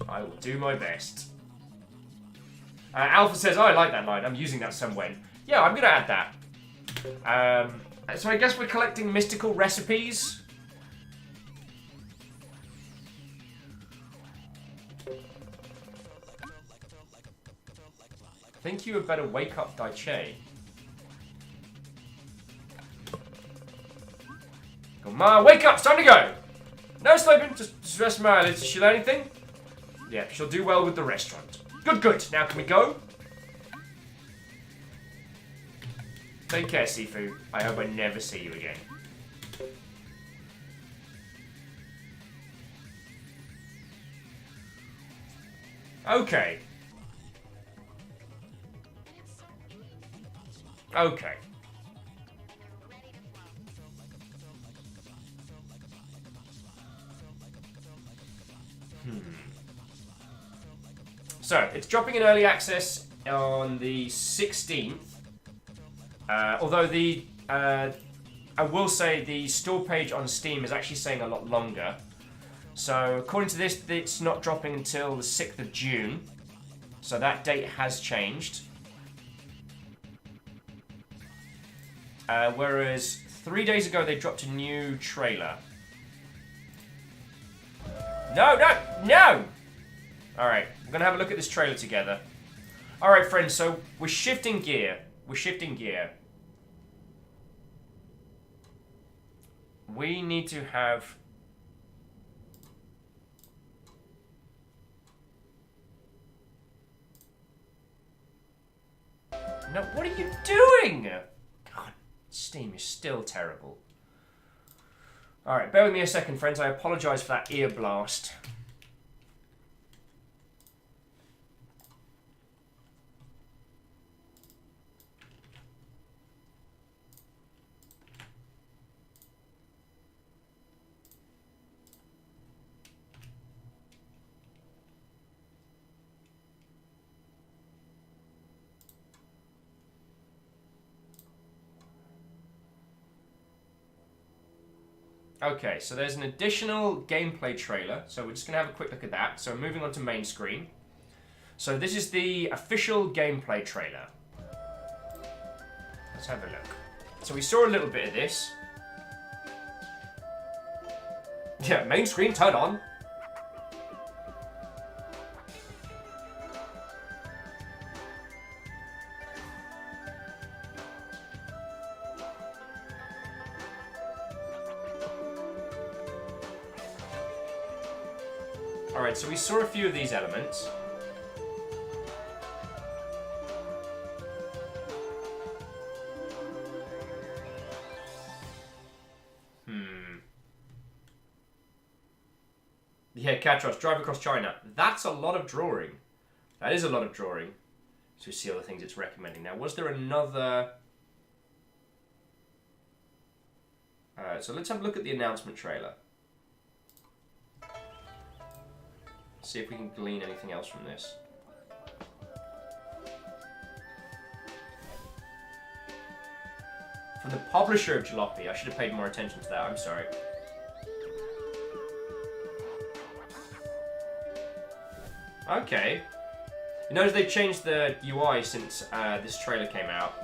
I will do my best. Alpha says, oh, I like that line. I'm using that somewhere. Yeah, I'm going to add that. So I guess we're collecting mystical recipes. I think you had better wake up Daiche. Come on, wake up! It's time to go! No sleeping, just rest my eyelids. Did she learn anything? Yeah, she'll do well with the restaurant. Good, good. Now can we go? Take care, Sifu. I hope I never see you again. Okay. Okay. So, it's dropping in early access on the 16th. Although the... I will say the store page on Steam is actually saying a lot longer. So, according to this, it's not dropping until the 6th of June. So that date has changed. Whereas 3 days ago they dropped a new trailer. No, no, no! Alright, we're gonna have a look at this trailer together. Alright, friends, so we're shifting gear. We're shifting gear. We need to have... No, what are you doing? God, Steam is still terrible. Alright, bear with me a second, friends. I apologise for that ear blast. Okay, so there's an additional gameplay trailer. So we're just going to have a quick look at that. So moving on to main screen. So this is the official gameplay trailer. Let's have a look. So we saw a little bit of this. Yeah, main screen, turn on. Alright, so we saw a few of these elements. Yeah, Katros, drive across China. That's a lot of drawing. That is a lot of drawing. So we see all the things it's recommending. Now, was there another... so let's have a look at the announcement trailer. See if we can glean anything else from this. From the publisher of Jalopy. I should have paid more attention to that. I'm sorry. Okay. You notice they've changed the UI since this trailer came out.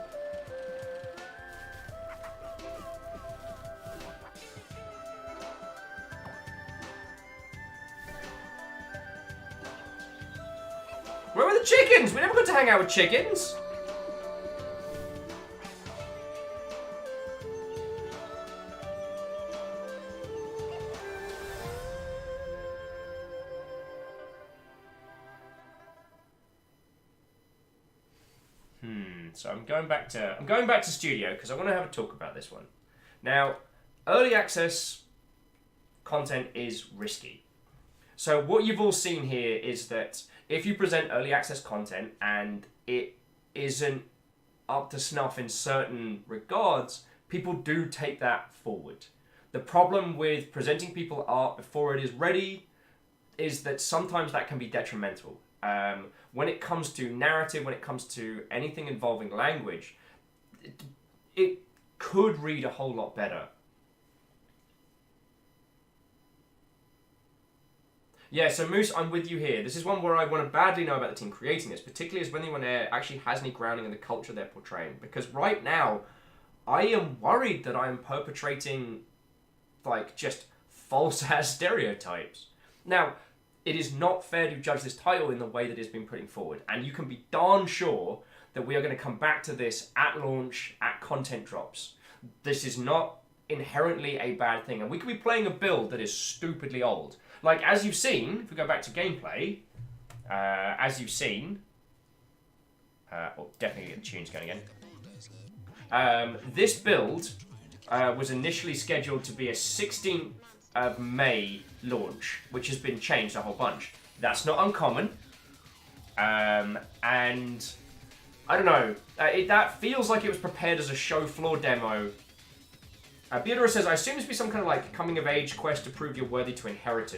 Where were the chickens? We never got to hang out with chickens. So I'm going back to Studio because I want to have a talk about this one. Now, early access content is risky. So what you've all seen here is that if you present early access content and it isn't up to snuff in certain regards, people do take that forward. The problem with presenting people art before it is ready is that sometimes that can be detrimental. When it comes to narrative, when it comes to anything involving language, it could read a whole lot better. Yeah, so Moose, I'm with you here. This is one where I want to badly know about the team creating this, particularly as when anyone actually has any grounding in the culture they're portraying. Because right now, I am worried that I am perpetrating, like, just false-ass stereotypes. Now, it is not fair to judge this title in the way that it's been putting forward. And you can be darn sure that we are going to come back to this at launch, at content drops. This is not inherently a bad thing. And we could be playing a build that is stupidly old. Like, as you've seen, if we go back to gameplay, as you've seen... definitely get the tunes going again. This build was initially scheduled to be a 16th of May launch, which has been changed a whole bunch. That's not uncommon. And I don't know. That feels like it was prepared as a show floor demo. Theodora says, I assume this will be some kind of like coming of age quest to prove you're worthy to inherit.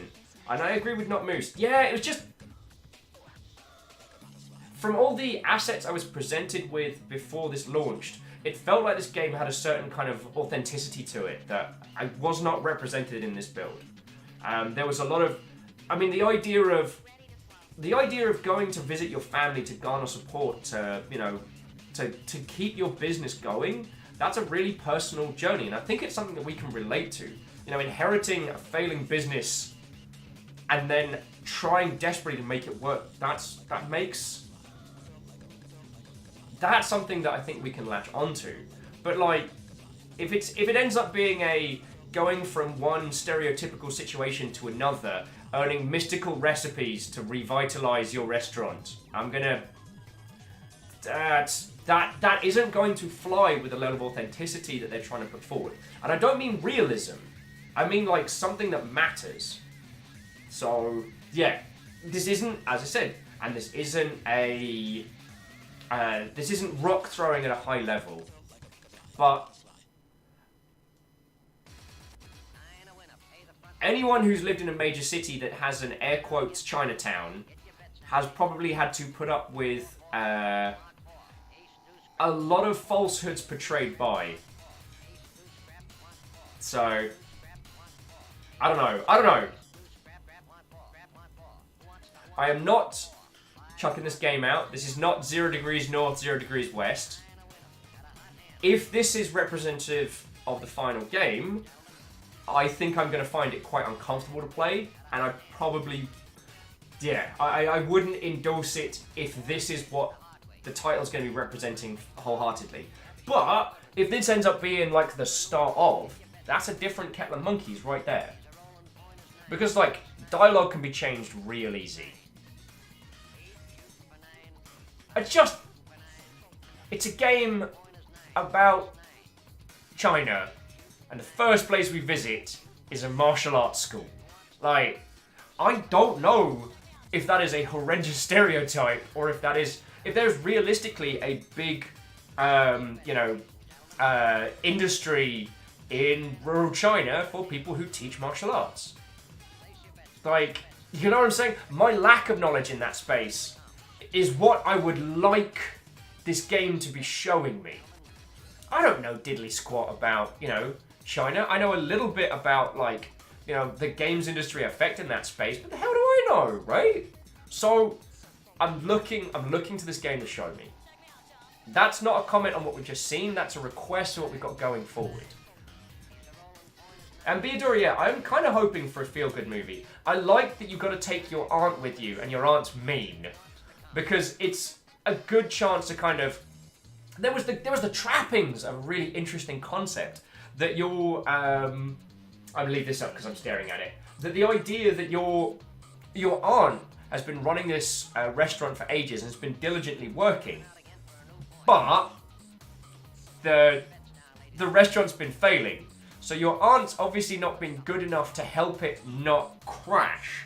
And I agree with Not Moose. Yeah, it was just... From all the assets I was presented with before this launched, it felt like this game had a certain kind of authenticity to it that I was not represented in this build. There was a lot of... I mean, the idea of going to visit your family to garner support, to, you know, to keep your business going, that's a really personal journey, and I think it's something that we can relate to. You know, inheriting a failing business and then trying desperately to make it work, that's something that I think we can latch onto. But like, if it ends up being a going from one stereotypical situation to another, earning mystical recipes to revitalize your restaurant, I'm gonna... That isn't going to fly with the level of authenticity that they're trying to put forward. And I don't mean realism. I mean like something that matters. So, yeah. This isn't, as I said, and this isn't this isn't rock throwing at a high level. But anyone who's lived in a major city that has an air quotes Chinatown has probably had to put up with a lot of falsehoods portrayed by. So, I don't know. I don't know. I am not chucking this game out. This is not 0 degrees north, 0 degrees west. If this is representative of the final game, I think I'm going to find it quite uncomfortable to play, and I probably, yeah, I wouldn't endorse it if this is what the title's going to be representing wholeheartedly. But if this ends up being like the start of, that's a different kettle of monkeys right there. Because like, dialogue can be changed real easy. It's a game about China, and the first place we visit is a martial arts school. Like, I don't know if that is a horrendous stereotype, or if there's realistically a big, industry in rural China for people who teach martial arts. Like, you know what I'm saying? My lack of knowledge in that space is what I would like this game to be showing me. I don't know diddly squat about, China. I know a little bit about, like, the games industry affecting that space, but the hell do I know, right? So, I'm looking to this game to show me. That's not a comment on what we've just seen, that's a request for what we've got going forward. And Beadora, yeah, I'm kind of hoping for a feel-good movie. I like that you've got to take your aunt with you, and your aunt's mean. Because it's a good chance to kind of... There was the trappings of a really interesting concept. That you're... I'll leave this up because I'm staring at it. That the idea that your aunt has been running this restaurant for ages and has been diligently working. But the restaurant's been failing. So your aunt's obviously not been good enough to help it not crash,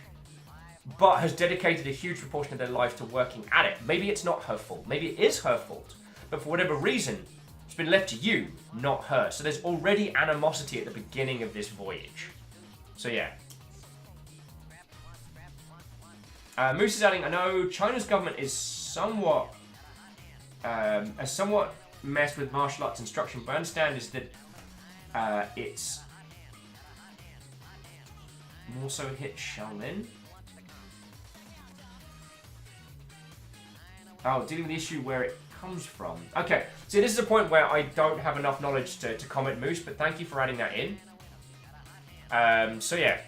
but has dedicated a huge proportion of their life to working at it. Maybe it's not her fault. Maybe it is her fault. But for whatever reason, it's been left to you, not her. So there's already animosity at the beginning of this voyage. So yeah. Moose is adding, I know China's government is somewhat messed with martial arts instruction, but I understand is that it's more so hit Shaolin. Oh, dealing with the issue where it comes from. Okay, so this is a point where I don't have enough knowledge to comment, Moose, but thank you for adding that in. So yeah.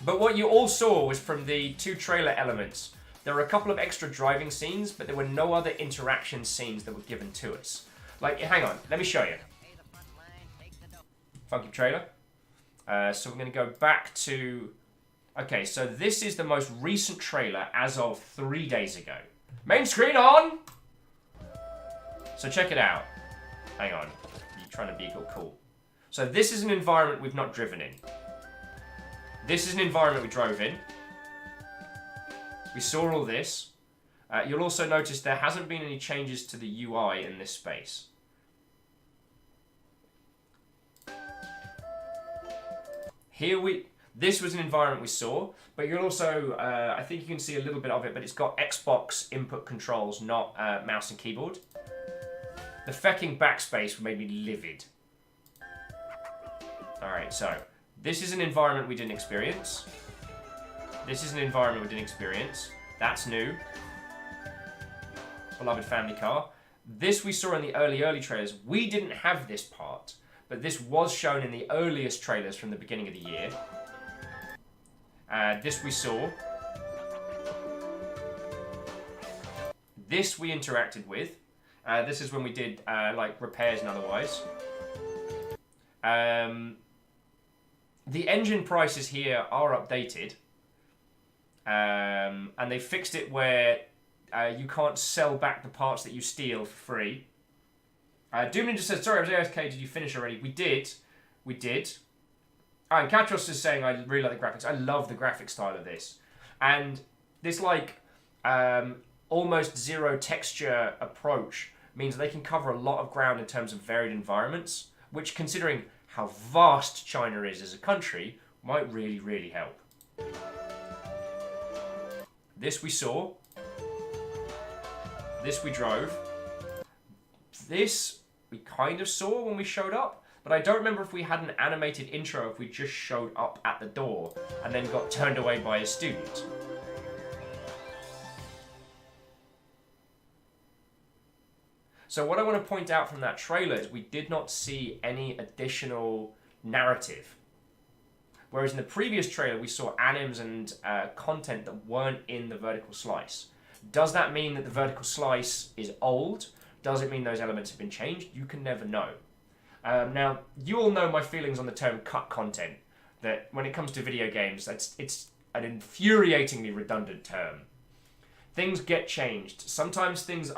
But what you all saw was from the 2 trailer elements. There were a couple of extra driving scenes, but there were no other interaction scenes that were given to us. Like, hang on, let me show you. Funky trailer. So we're going to go back to... Okay, so this is the most recent trailer as of 3 days ago. Main screen on! So check it out. Hang on. You're trying to be cool. So this is an environment we've not driven in. This is an environment we drove in. We saw all this. You'll also notice there hasn't been any changes to the UI in this space. This was an environment we saw, but you'll also, I think you can see a little bit of it, but it's got Xbox input controls, not mouse and keyboard. The fecking backspace made me livid. Alright, so, this is an environment we didn't experience. This is an environment we didn't experience. That's new. Beloved family car. This we saw in the early trailers. We didn't have this part, but this was shown in the earliest trailers from the beginning of the year. This we saw. This we interacted with. This is when we did like repairs and otherwise. The engine prices here are updated. And they fixed it where you can't sell back the parts that you steal for free. Doom Ninja says, sorry, I was AFK, did you finish already? We did. And Katros is saying, I really like the graphics. I love the graphic style of this. And this, like, almost zero texture approach means they can cover a lot of ground in terms of varied environments, which, considering how vast China is as a country, might really, really help. This we saw. This we drove. This we kind of saw when we showed up. but I don't remember if we had an animated intro if we just showed up at the door and then got turned away by a student. So what I want to point out from that trailer is we did not see any additional narrative. Whereas in the previous trailer, we saw anims and content that weren't in the vertical slice. Does that mean that the vertical slice is old? Does it mean those elements have been changed? You can never know. Now, you all know my feelings on the term cut content. That when it comes to video games, it's an infuriatingly redundant term. Things get changed. Sometimes things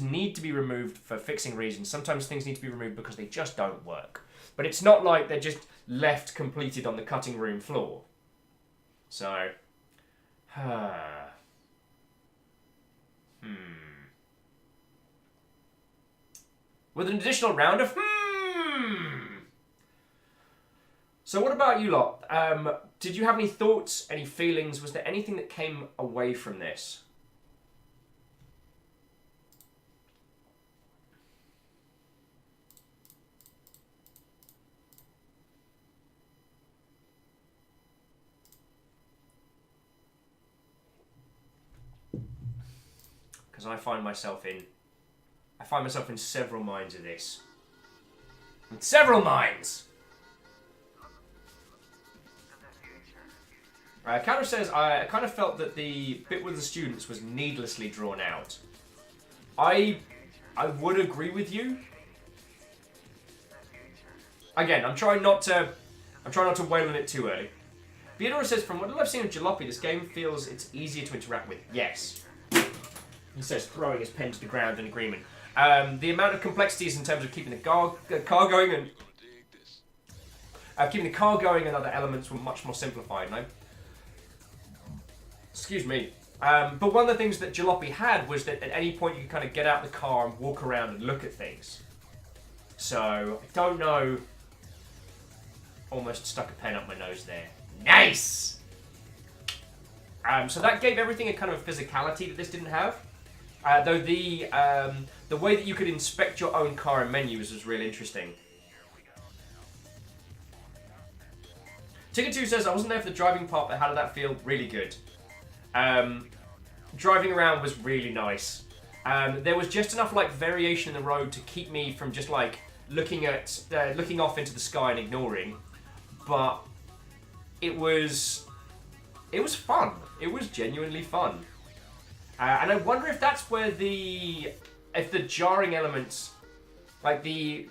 need to be removed for fixing reasons. Sometimes things need to be removed because they just don't work. But it's not like they're just left completed on the cutting room floor. So, with an additional round of So what about you lot? Did you have any thoughts, any feelings? Was there anything that came away from this? Because I find myself in several minds of this. In several minds! Counter says, I kind of felt that the bit with the students was needlessly drawn out. I would agree with you. Again, I'm trying not to wail on it too early. Theodore says, from what I've seen of Jalopy, this game feels it's easier to interact with. Yes. He says, throwing his pen to the ground in agreement. The amount of complexities in terms of keeping the car going and keeping the car going and other elements were much more simplified. No? Excuse me. But one of the things that Jalopy had was that at any point you could kind of get out the car and walk around and look at things. So, I don't know. Almost stuck a pen up my nose there. Nice! So that gave everything a kind of physicality that this didn't have. Though the way that you could inspect your own car and menus was really interesting. Ticket2 says, I wasn't there for the driving part, but how did that feel? Really good. Driving around was really nice. There was just enough like variation in the road to keep me from just like looking off into the sky and ignoring. But it was fun. It was genuinely fun. And I wonder if that's where the jarring elements, like the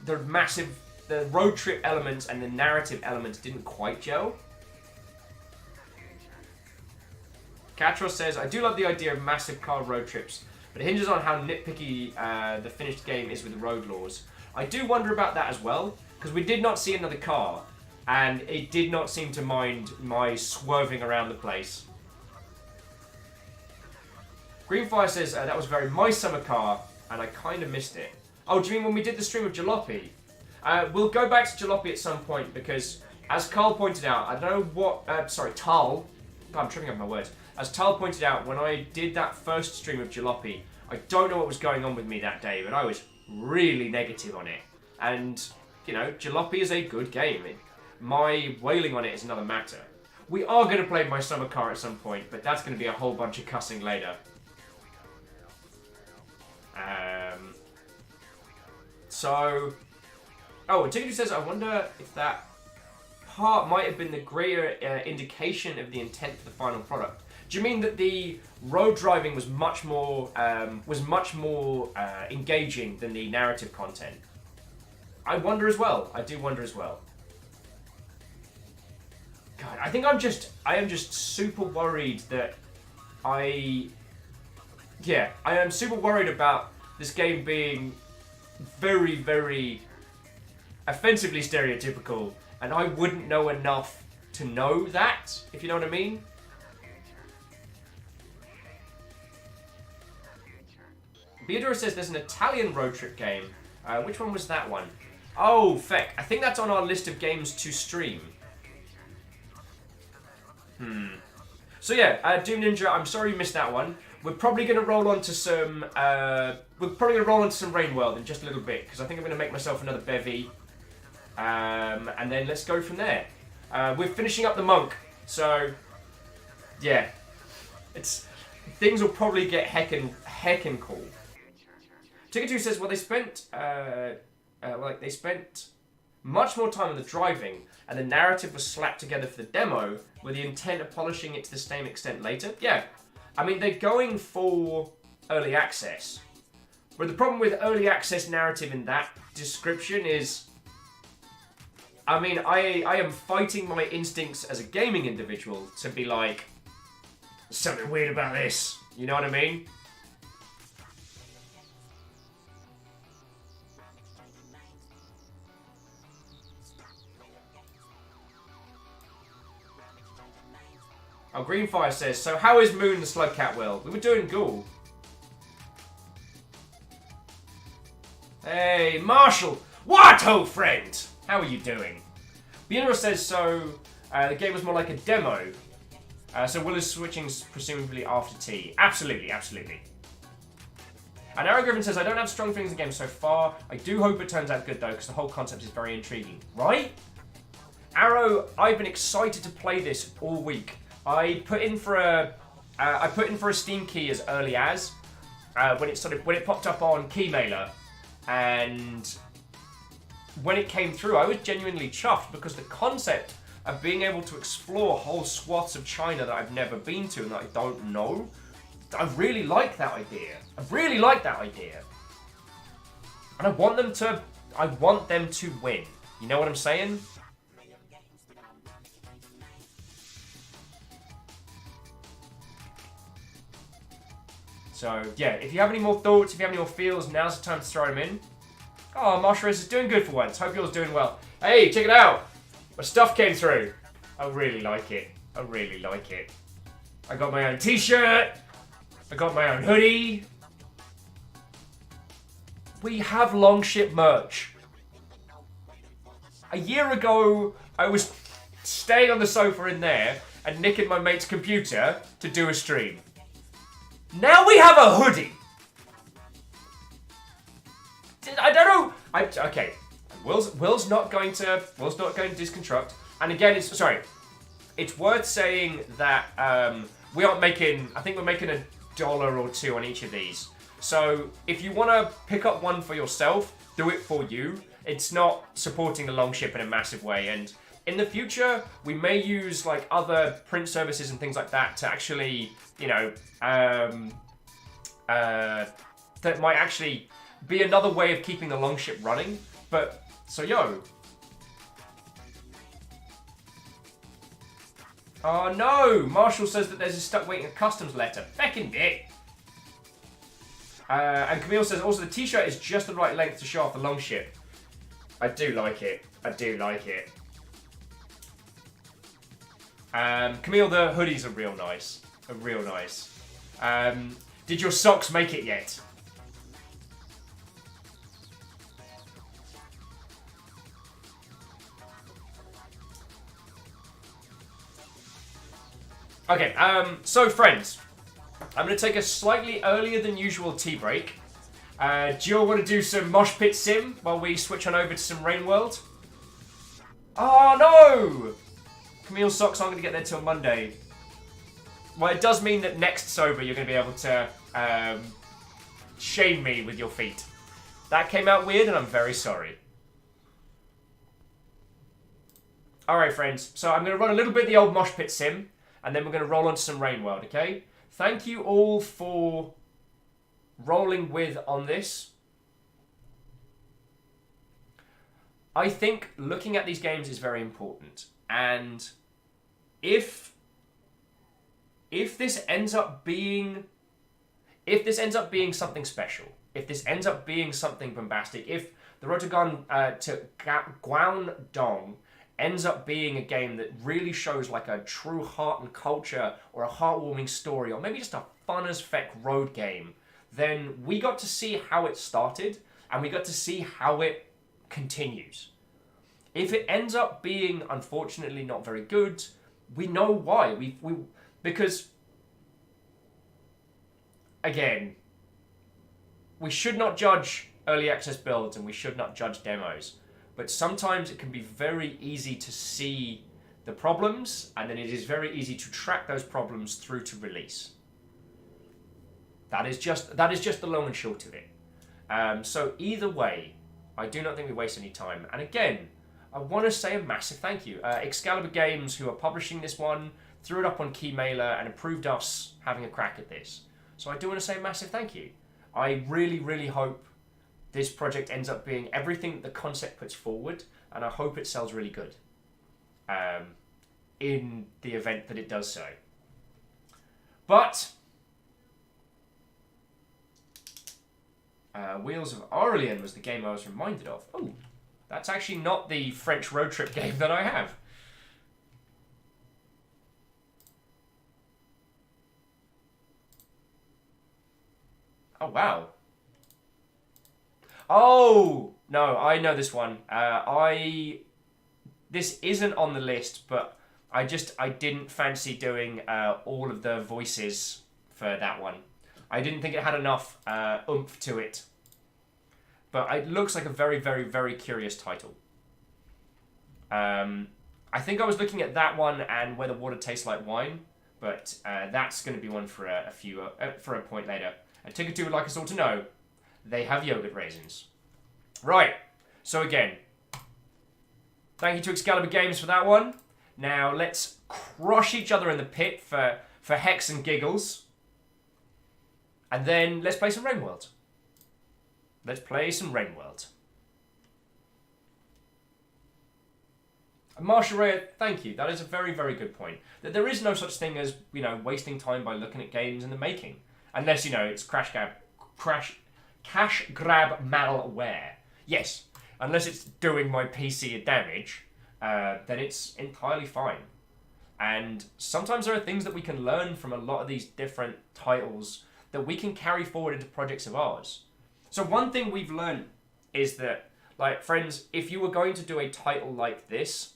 road trip elements and the narrative elements didn't quite gel. Catros says, I do love the idea of massive car road trips, but it hinges on how nitpicky the finished game is with the road laws. I do wonder about that as well, because we did not see another car, and it did not seem to mind my swerving around the place. Greenfire says, that was very my summer car, and I kind of missed it. Oh, do you mean when we did the stream of Jalopy? We'll go back to Jalopy at some point, because as Carl pointed out, I don't know what... Tal. God, I'm tripping up my words. As Tal pointed out, when I did that first stream of Jalopy, I don't know what was going on with me that day, but I was really negative on it. And, you know, Jalopy is a good game. My wailing on it is another matter. We are going to play my summer car at some point, but that's going to be a whole bunch of cussing later. Oh, and Tickety says, I wonder if that part might have been the greater indication of the intent for the final product. Do you mean that the road driving was much more engaging than the narrative content? I wonder as well. I do wonder as well. God, I think I am just super worried that I am super worried about this game being very, very offensively stereotypical, and I wouldn't know enough to know that, if you know what I mean. Theodora says there's an Italian road trip game. Which one was that one? Oh, feck. I think that's on our list of games to stream. So yeah, Doom Ninja, I'm sorry you missed that one. we're probably going to roll on to some. We're probably going to roll on to some Rain World in just a little bit because I think I'm going to make myself another bevy, and then let's go from there. We're finishing up the monk, so yeah, things will probably get heckin' cool. Ticket2 says, well, they spent much more time on the driving, and the narrative was slapped together for the demo with the intent of polishing it to the same extent later. Yeah, I mean, they're going for early access. But the problem with early access narrative in that description is, I mean, I am fighting my instincts as a gaming individual to be like, something weird about this. You know what I mean? Oh, Greenfire says, so how is Moon the Slugcat World? We were doing Ghoul. Hey, Marshall! What, old friend? How are you doing? Bionero says, so the game was more like a demo. So Will is switching presumably after tea. Absolutely, absolutely. And Arrow Griffin says, I don't have strong feelings in the game so far. I do hope it turns out good though, because the whole concept is very intriguing. Right? Arrow, I've been excited to play this all week. I put in for a Steam key as early as when it popped up on Keymailer, and when it came through, I was genuinely chuffed because the concept of being able to explore whole swaths of China that I've never been to and that I don't know, I really like that idea. I really like that idea, and I want them to win. You know what I'm saying? So, yeah, if you have any more thoughts, if you have any more feels, now's the time to throw them in. Oh, Marshall is doing good for once. Hope yours doing well. Hey, check it out. My stuff came through. I really like it. I really like it. I got my own t-shirt. I got my own hoodie. We have Longship merch. A year ago, I was staying on the sofa in there and nicking my mate's computer to do a stream. Now we have a hoodie. I don't know. Okay. Will's not going to disconstruct. And again, it's worth saying that we aren't making. I think we're making $1 or $2 on each of these. So if you want to pick up one for yourself, do it for you. It's not supporting the Longship in a massive way. And in the future, we may use like other print services and things like that to actually, you know, that might actually be another way of keeping the Longship running. But so oh no! Marshall says that there's a stuck waiting a customs letter. Feckin' dick. And Camille says also the t-shirt is just the right length to show off the Longship. I do like it. I do like it. Camille, the hoodies are real nice. Did your socks make it yet? Okay, so friends, I'm going to take a slightly earlier than usual tea break. Do you all want to do some Mosh Pit Sim while we switch on over to some Rain World? Oh no! Camille's socks aren't going to get there till Monday. Well, it does mean that next sober you're going to be able to shame me with your feet. That came out weird and I'm very sorry. Alright friends, so I'm going to run a little bit of the old Mosh Pit Sim and then we're going to roll on to some Rain World, okay? Thank you all for rolling with on this. I think looking at these games is very important, and if this ends up being something special, if this ends up being something bombastic, if the Road to Guangdong ends up being a game that really shows like a true heart and culture or a heartwarming story or maybe just a fun as feck road game, then we got to see how it started and we got to see how it continues. If it ends up being unfortunately not very good, we know why. Because again, we should not judge early access builds and we should not judge demos. But sometimes it can be very easy to see the problems, and then it is very easy to track those problems through to release. That is just the long and short of it. So either way, I do not think we waste any time. And again, I want to say a massive thank you. Excalibur Games, who are publishing this one, threw it up on Keymailer and approved us having a crack at this. So I do want to say a massive thank you. I really, really hope this project ends up being everything that the concept puts forward, and I hope it sells really good in the event that it does so. But Wheels of Aurelian was the game I was reminded of. Oh, that's actually not the French road trip game that I have. Oh, wow. Oh, no, I know this one. This isn't on the list, but I didn't fancy doing all of the voices for that one. I didn't think it had enough oomph to it. But it looks like a very, very, very curious title. I think I was looking at that one and Where the Water Tastes Like Wine, but that's going to be one for a point later. And Ticket 2 would like us all to know, they have yogurt raisins. Right, so again, thank you to Excalibur Games for that one. Now let's crush each other in the pit for hex and giggles. And then let's play some Rainworld. Let's play some Rainworld. Marsha Ray, thank you. That is a very, very good point. That there is no such thing as, wasting time by looking at games in the making. Unless, it's cash grab malware. Yes, unless it's doing my PC a damage, then it's entirely fine. And sometimes there are things that we can learn from a lot of these different titles that we can carry forward into projects of ours. So one thing we've learned is that, friends, if you were going to do a title like this,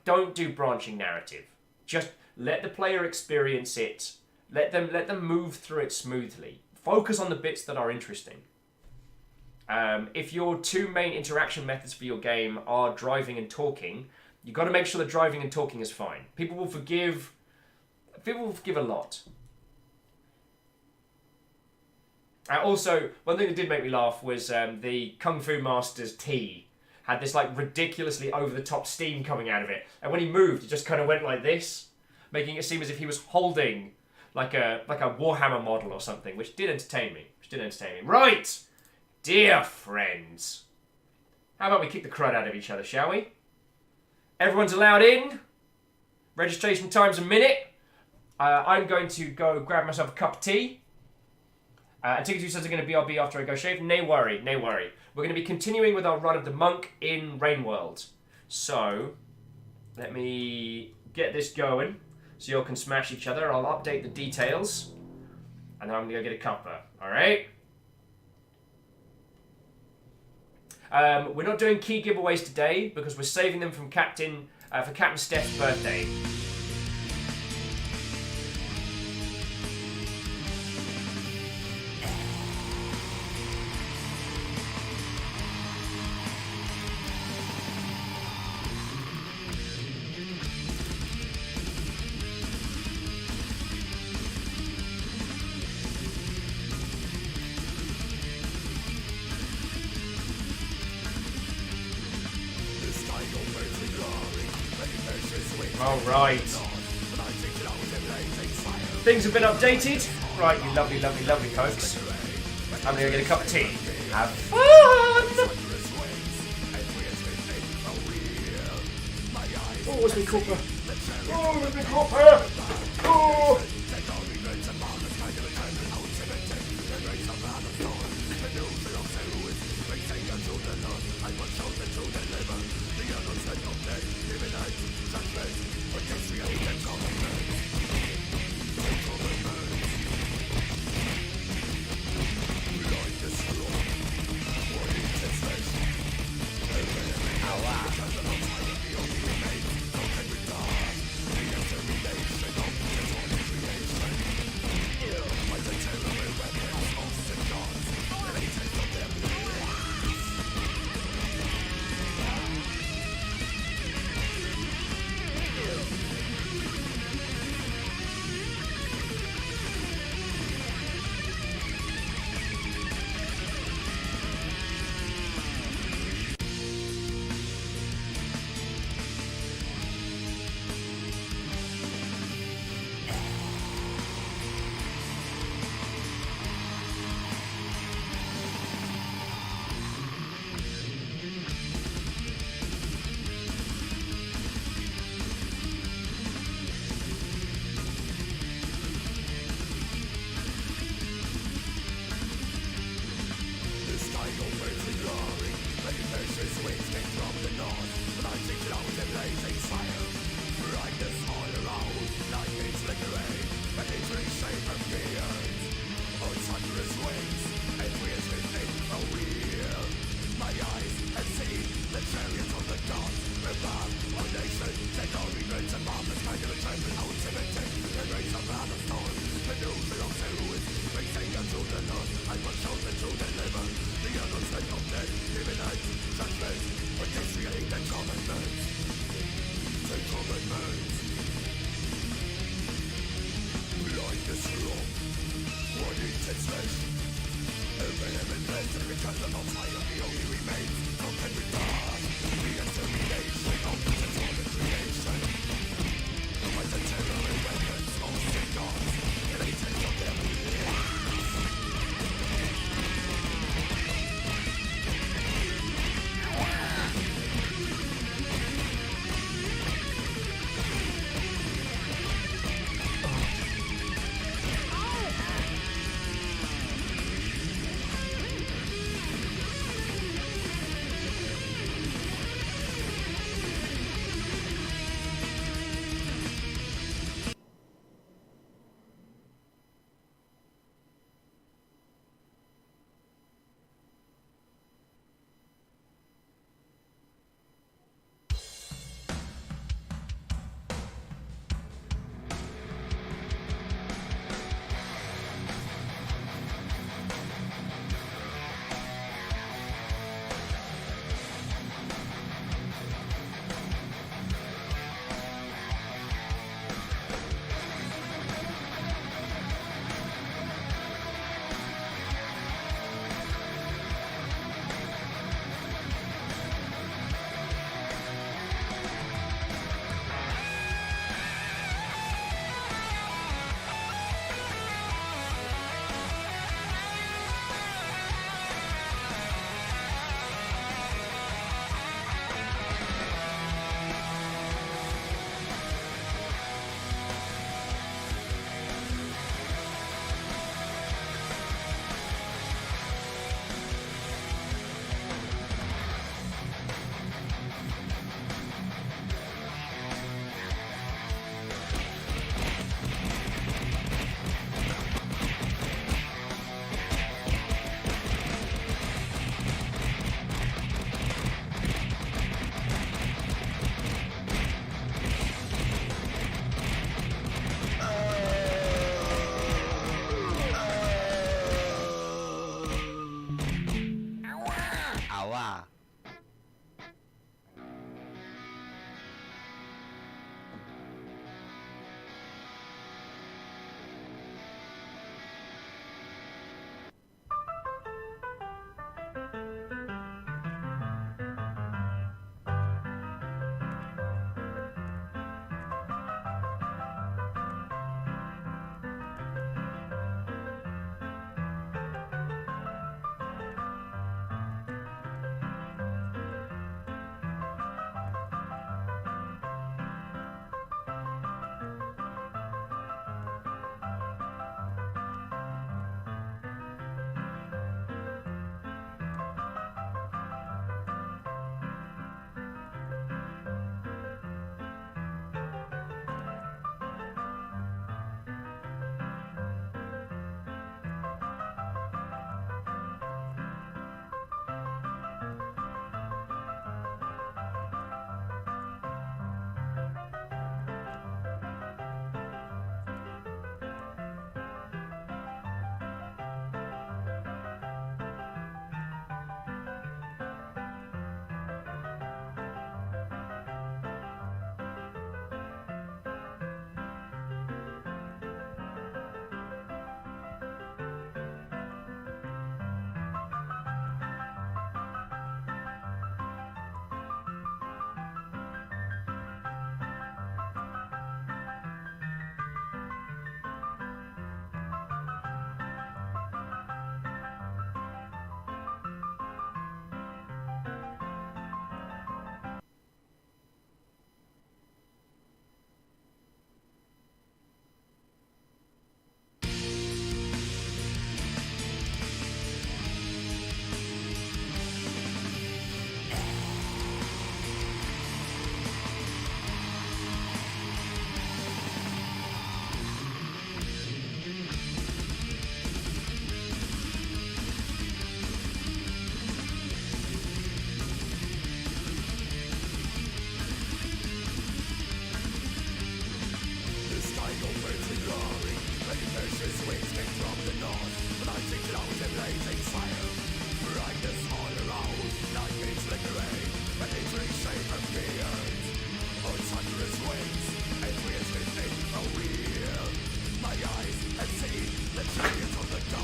don't do branching narrative. Just let the player experience it. Let them move through it smoothly. Focus on the bits that are interesting. If your two main interaction methods for your game are driving and talking, you've got to make sure that driving and talking is fine. People will forgive a lot. Also, one thing that did make me laugh was the Kung Fu Master's tea had this ridiculously over-the-top steam coming out of it, and when he moved, it just kind of went like this, making it seem as if he was holding like a Warhammer model or something, which did entertain me. Right, dear friends, how about we kick the crud out of each other, shall we? Everyone's allowed in. Registration time's a minute. I'm going to go grab myself a cup of tea. Ticket 2 says they're going to BRB after I go shave. Nay worry. We're going to be continuing with our run of the monk in Rainworld. So, let me get this going so you all can smash each other. I'll update the details. And then I'm going to go get a cuppa. Alright? We're not doing key giveaways today because we're saving them for Captain Steph's birthday. Alright. Things have been updated. Right, you lovely, lovely, lovely folks. I'm going to get a cup of tea. Have fun! Oh, what's me copper? Oh, what's me copper? Oh!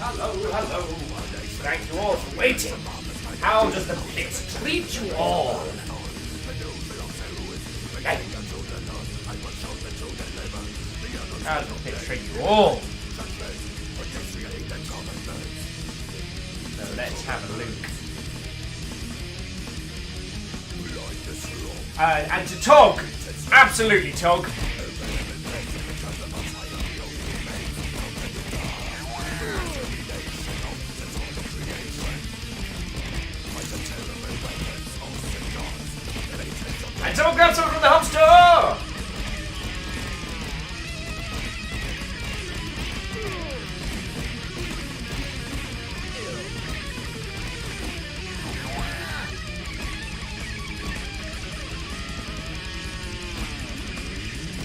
hello. Thank you all for waiting. How does the pit treat you all? Hey. How does the pit treat you all? So let's have a look. And to Tog! Absolutely, Tog. And someone grab something from the hamster!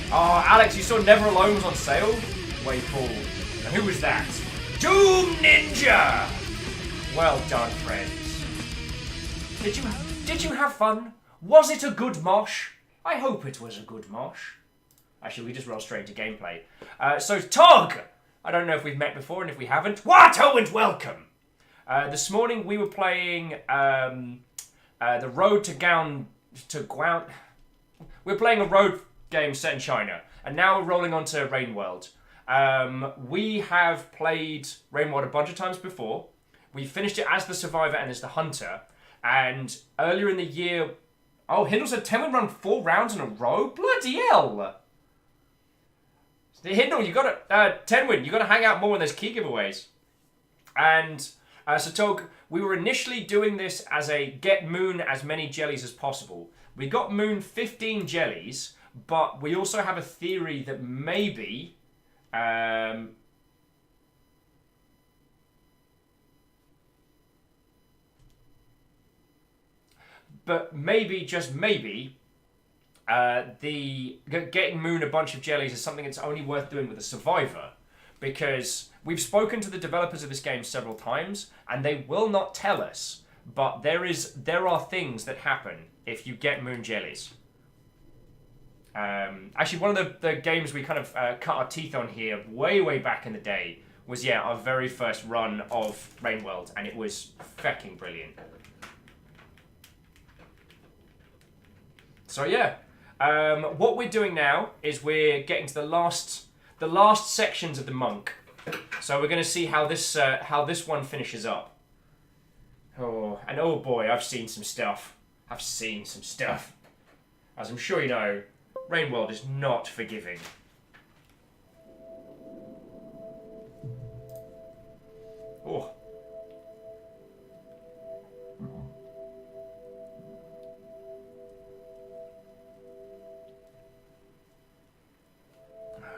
Oh, Alex, you saw Never Alone was on sale? Way cool. And who was that? Doom Ninja! Well done, friends. Did you have fun? Was it a good mosh? I hope it was a good mosh. Actually, we just roll straight to gameplay. So, Tog! I don't know if we've met before, and if we haven't, what? Oh, and welcome! This morning we were playing the Road to Guangdong. We're playing a road game set in China, and now we're rolling on to Rain World. We have played Rain World a bunch of times before. We finished it as the Survivor and as the Hunter, and earlier in the year... Oh, Hindle said 10 would run 4 rounds in a row? Bloody hell! Hindle, you gotta... 10 win, you gotta hang out more when there's key giveaways. And so Tog, we were initially doing this as a get Moon as many jellies as possible. We got Moon 15 jellies, but we also have a theory that maybe... But maybe, just maybe, getting Moon a bunch of jellies is something that's only worth doing with a Survivor. Because we've spoken to the developers of this game several times, and they will not tell us. But there are things that happen if you get Moon jellies. Actually, one of the games we kind of cut our teeth on here way back in the day was, yeah, our very first run of Rain World, and it was fecking brilliant. So yeah, what we're doing now is we're getting to the last sections of the Monk. So we're going to see how this one finishes up. Oh, and oh boy, I've seen some stuff. As I'm sure you know, Rain World is not forgiving. Oh.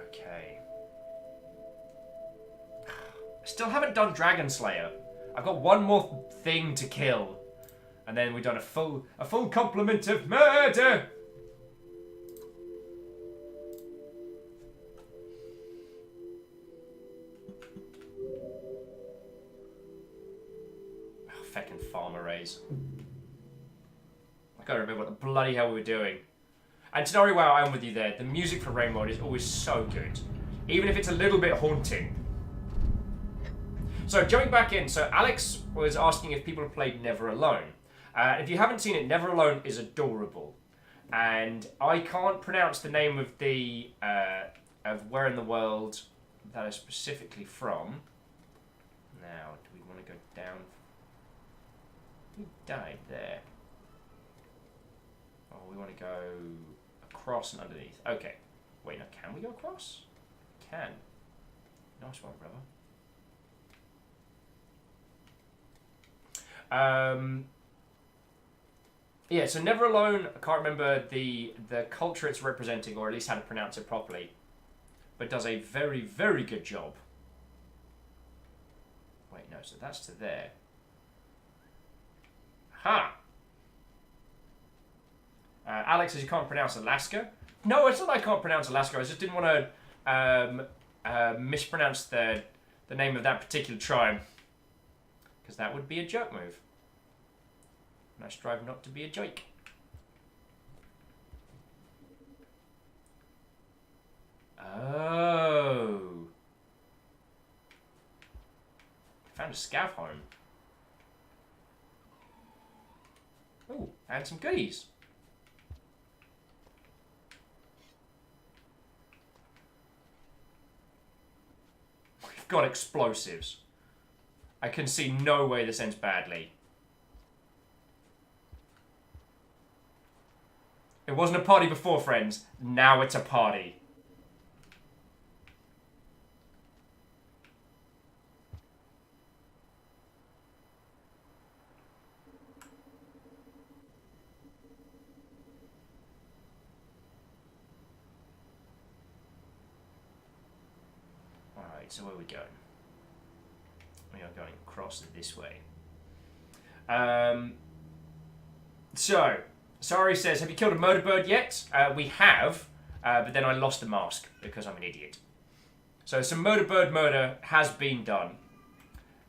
Okay. Still haven't done Dragon Slayer. I've got one more thing to kill. And then we've done a full complement of murder. Oh, feckin' farmer raise. I gotta remember what the bloody hell we were doing. And Tenori, wow, I'm with you there. The music for Rain World is always so good. Even if it's a little bit haunting. So, jumping back in. So, Alex was asking if people have played Never Alone. If you haven't seen it, Never Alone is adorable. And I can't pronounce the name of the... of where in the world that is specifically from. Now, do we want to go down? Who died there? Oh, we want to go... across and underneath. Okay. Wait, now can we go across? Can. Nice one, brother. Yeah, so Never Alone, I can't remember the culture it's representing, or at least how to pronounce it properly, but does a very, very good job. Wait, no, so that's to there. Ha! Alex says you can't pronounce Alaska. No, it's not that I can't pronounce Alaska. I just didn't want to mispronounce the name of that particular tribe. Because that would be a jerk move. And I strive not to be a joke. Oh. Found a scav home. Oh, and some goodies. We've got explosives. I can see no way this ends badly. It wasn't a party before, friends. Now it's a party. Alright, so where are we going? We are going across this way. So, Sari says, have you killed a murder bird yet? We have, but then I lost the mask because I'm an idiot. So some murder bird murder has been done.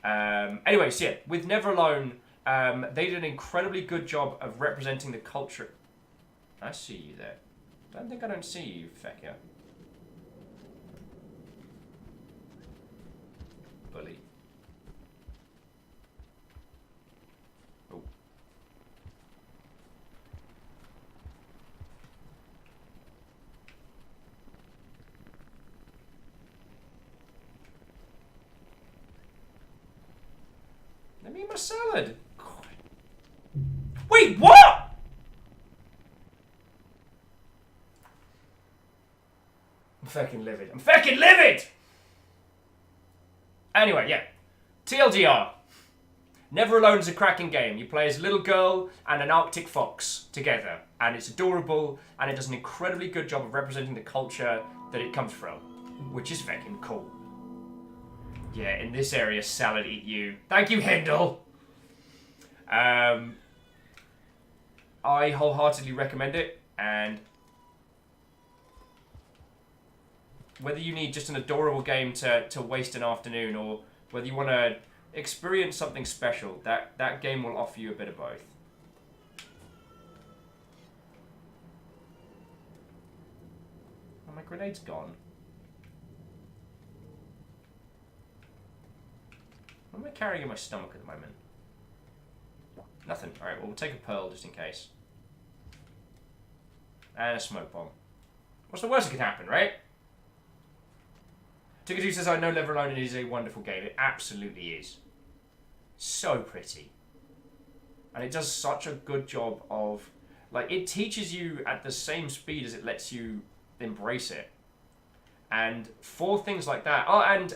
Anyways, yeah, with Never Alone, they did an incredibly good job of representing the culture. I see you there. I don't see you, Fekka. Bully. Oh. Let me eat my salad. God. Wait, what? I'm fucking livid. I'm fucking livid! Anyway, yeah. TLDR. Never Alone is a cracking game. You play as a little girl and an Arctic fox together. And it's adorable, and it does an incredibly good job of representing the culture that it comes from. Which is fucking cool. Yeah, in this area, salad eat you. Thank you, Hendel! I wholeheartedly recommend it, and whether you need just an adorable game to waste an afternoon, or whether you want to experience something special, that game will offer you a bit of both. Oh, my grenade's gone. What am I carrying in my stomach at the moment? Nothing. Alright, well, we'll take a pearl just in case. And a smoke bomb. What's the worst that could happen, right? Tickatu says, I know Never Alone is a wonderful game. It absolutely is. So pretty. And it does such a good job of... Like, it teaches you at the same speed as it lets you embrace it. And for things like that... Oh, and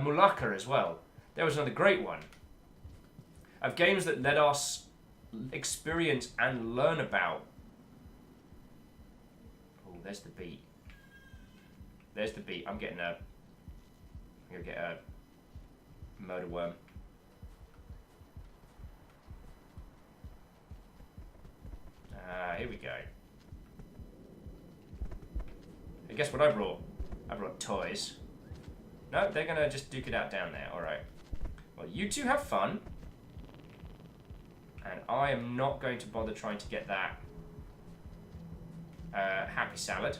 Mulaka as well. There was another great one. Of games that let us experience and learn about. Oh, there's the beat. There's the beat. I'm gonna get a murder worm. Here we go. Hey, guess what I brought? I brought toys. No, they're gonna just duke it out down there. Alright. Well, you two have fun. And I am not going to bother trying to get that happy salad.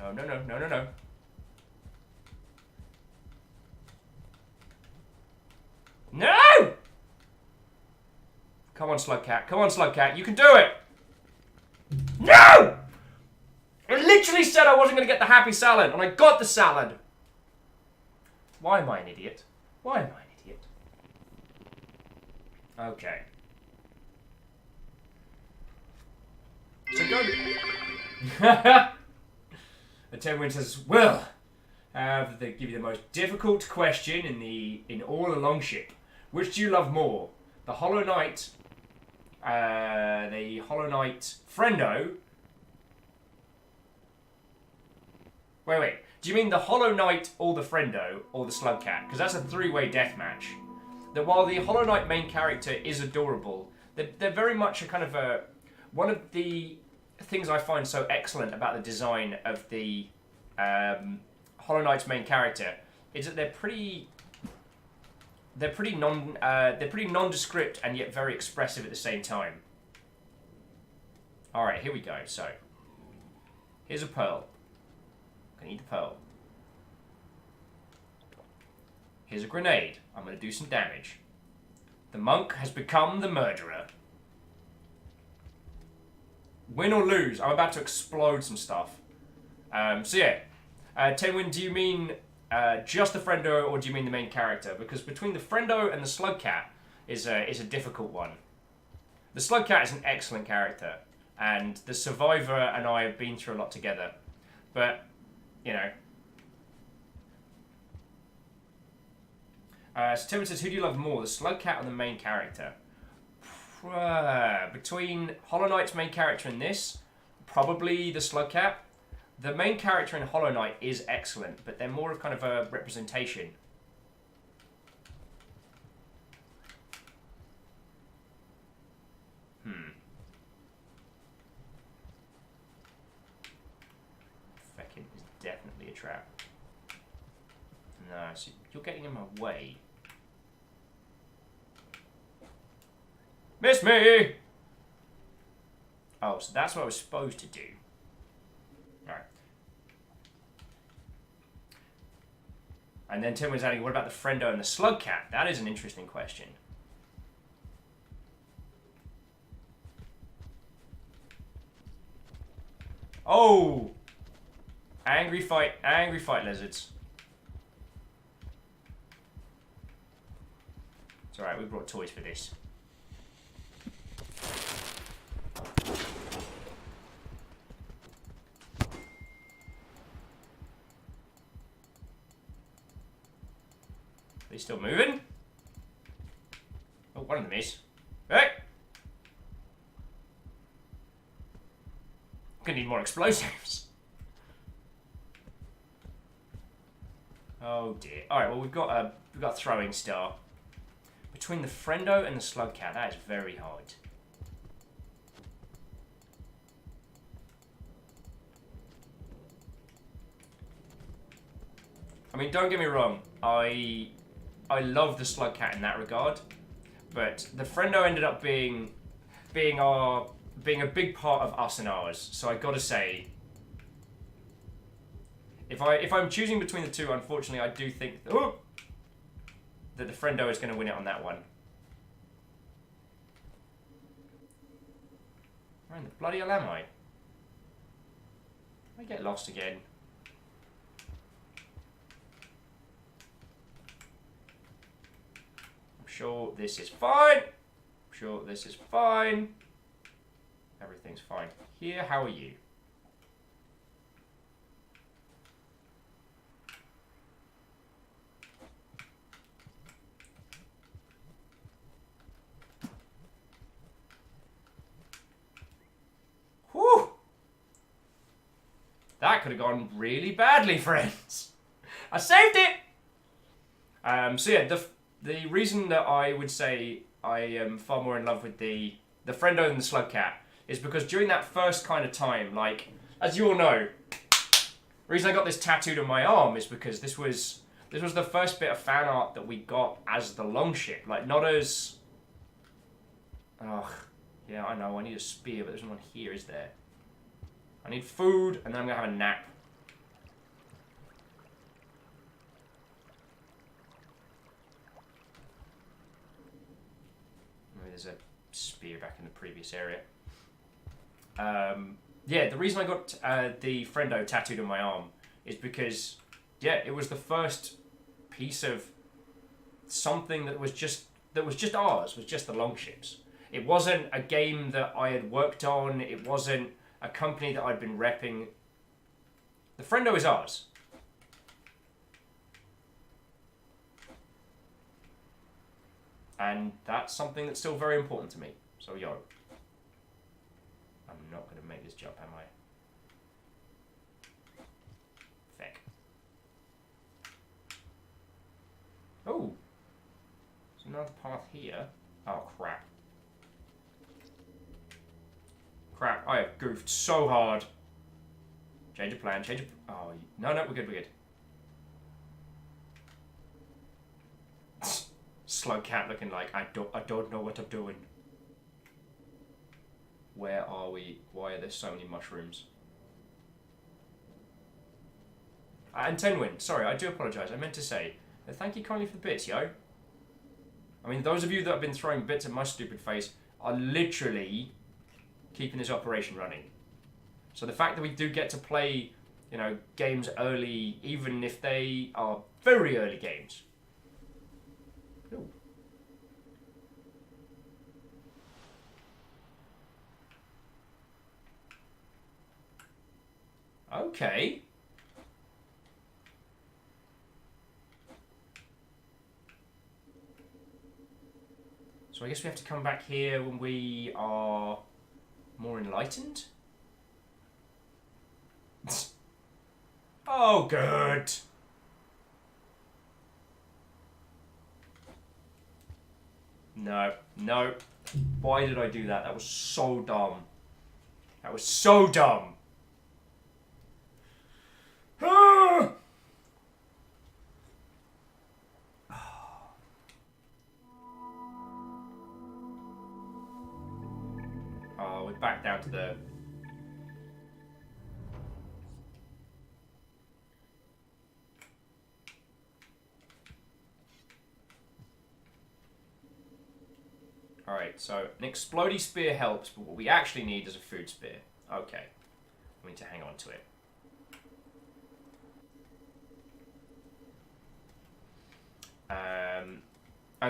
Oh, no, no, no, no, no. No! Come on, Slugcat. Come on, Slugcat. You can do it! No! I literally said I wasn't going to get the happy salad, and I got the salad. Why am I an idiot? Why am I an idiot? Okay. So go... And Tenwin says, well, they give you the most difficult question in all the Longship. Which do you love more? The Hollow Knight Friendo. Wait. Do you mean the Hollow Knight or the Friendo or the Slugcat? Because that's a three-way deathmatch. That while the Hollow Knight main character is adorable, they're very much a kind of a... One of the things I find so excellent about the design of the Hollow Knight's main character is that they're pretty nondescript and yet very expressive at the same time. All right, here we go. So, here's a pearl. I need the pearl. Here's a grenade. I'm going to do some damage. The monk has become the murderer. Win or lose, I'm about to explode some stuff. So yeah, Tenwin, do you mean just the friendo or do you mean the main character? Because between the friendo and the slug cat is a difficult one. The slug cat is an excellent character, and the survivor and I have been through a lot together. But, you know. So Tim says, who do you love more, the slug cat or the main character? Between Hollow Knight's main character and this, probably the slug cat. The main character in Hollow Knight is excellent, but they're more of kind of a representation. Feckin' is definitely a trap. No, so you're getting in my way. Miss me! Oh, so that's what I was supposed to do. Alright. And then Tim was adding, what about the friendo and the slug cat? That is an interesting question. Oh! Angry fight lizards. It's alright, we brought toys for this. Are they still moving? Oh, one of them is. Hey! I'm gonna need more explosives. Oh dear. Alright, well we've got a throwing star. Between the friendo and the slug cat, that is very hard. I mean, don't get me wrong, I love the slug cat in that regard, but the friendo ended up being a big part of us and ours. So I gotta say, if I'm choosing between the two, unfortunately, I do think that the friendo is going to win it on that one. Where in the bloody hell am I? I get lost again. I'm sure this is fine. I'm sure this is fine. Everything's fine. Here, how are you? Whew! That could have gone really badly, friends. I saved it! So yeah, the reason that I would say I am far more in love with the friendo than the slug cat is because during that first kind of time, like, as you all know, the reason I got this tattooed on my arm is because this was the first bit of fan art that we got as the longship, like not as. Ugh, yeah, I know. I need a spear, but there's no one here, is there? I need food, and then I'm gonna have a nap. Maybe there's a spear back in the previous area. Yeah, the reason I got the friendo tattooed on my arm is because, yeah, it was the first piece of something that was just ours, was just the longships. It wasn't a game that I had worked on. It wasn't a company that I'd been repping. The friendo is ours. And that's something that's still very important to me. So, yo. I'm not going to make this jump, am I? Feck. Oh. There's another path here. Oh, crap. Crap, I have goofed so hard. Change of plan, change of... Oh, no, we're good, we're good. slug cat looking like I don't know what I'm doing. Where are we? Why are there so many mushrooms? And Tenwin, sorry, I do apologise. I meant to say, thank you kindly for the bits, yo. I mean, those of you that have been throwing bits at my stupid face are literally keeping this operation running. So the fact that we do get to play, you know, games early, even if they are very early games. Ooh. Okay. So I guess we have to come back here when we are more enlightened? Oh, good. No, no. Why did I do that? That was so dumb. That was so dumb. Ah! Oh, we're back down to the... Alright, so an explodey spear helps, but what we actually need is a food spear. Okay. We need to hang on to it.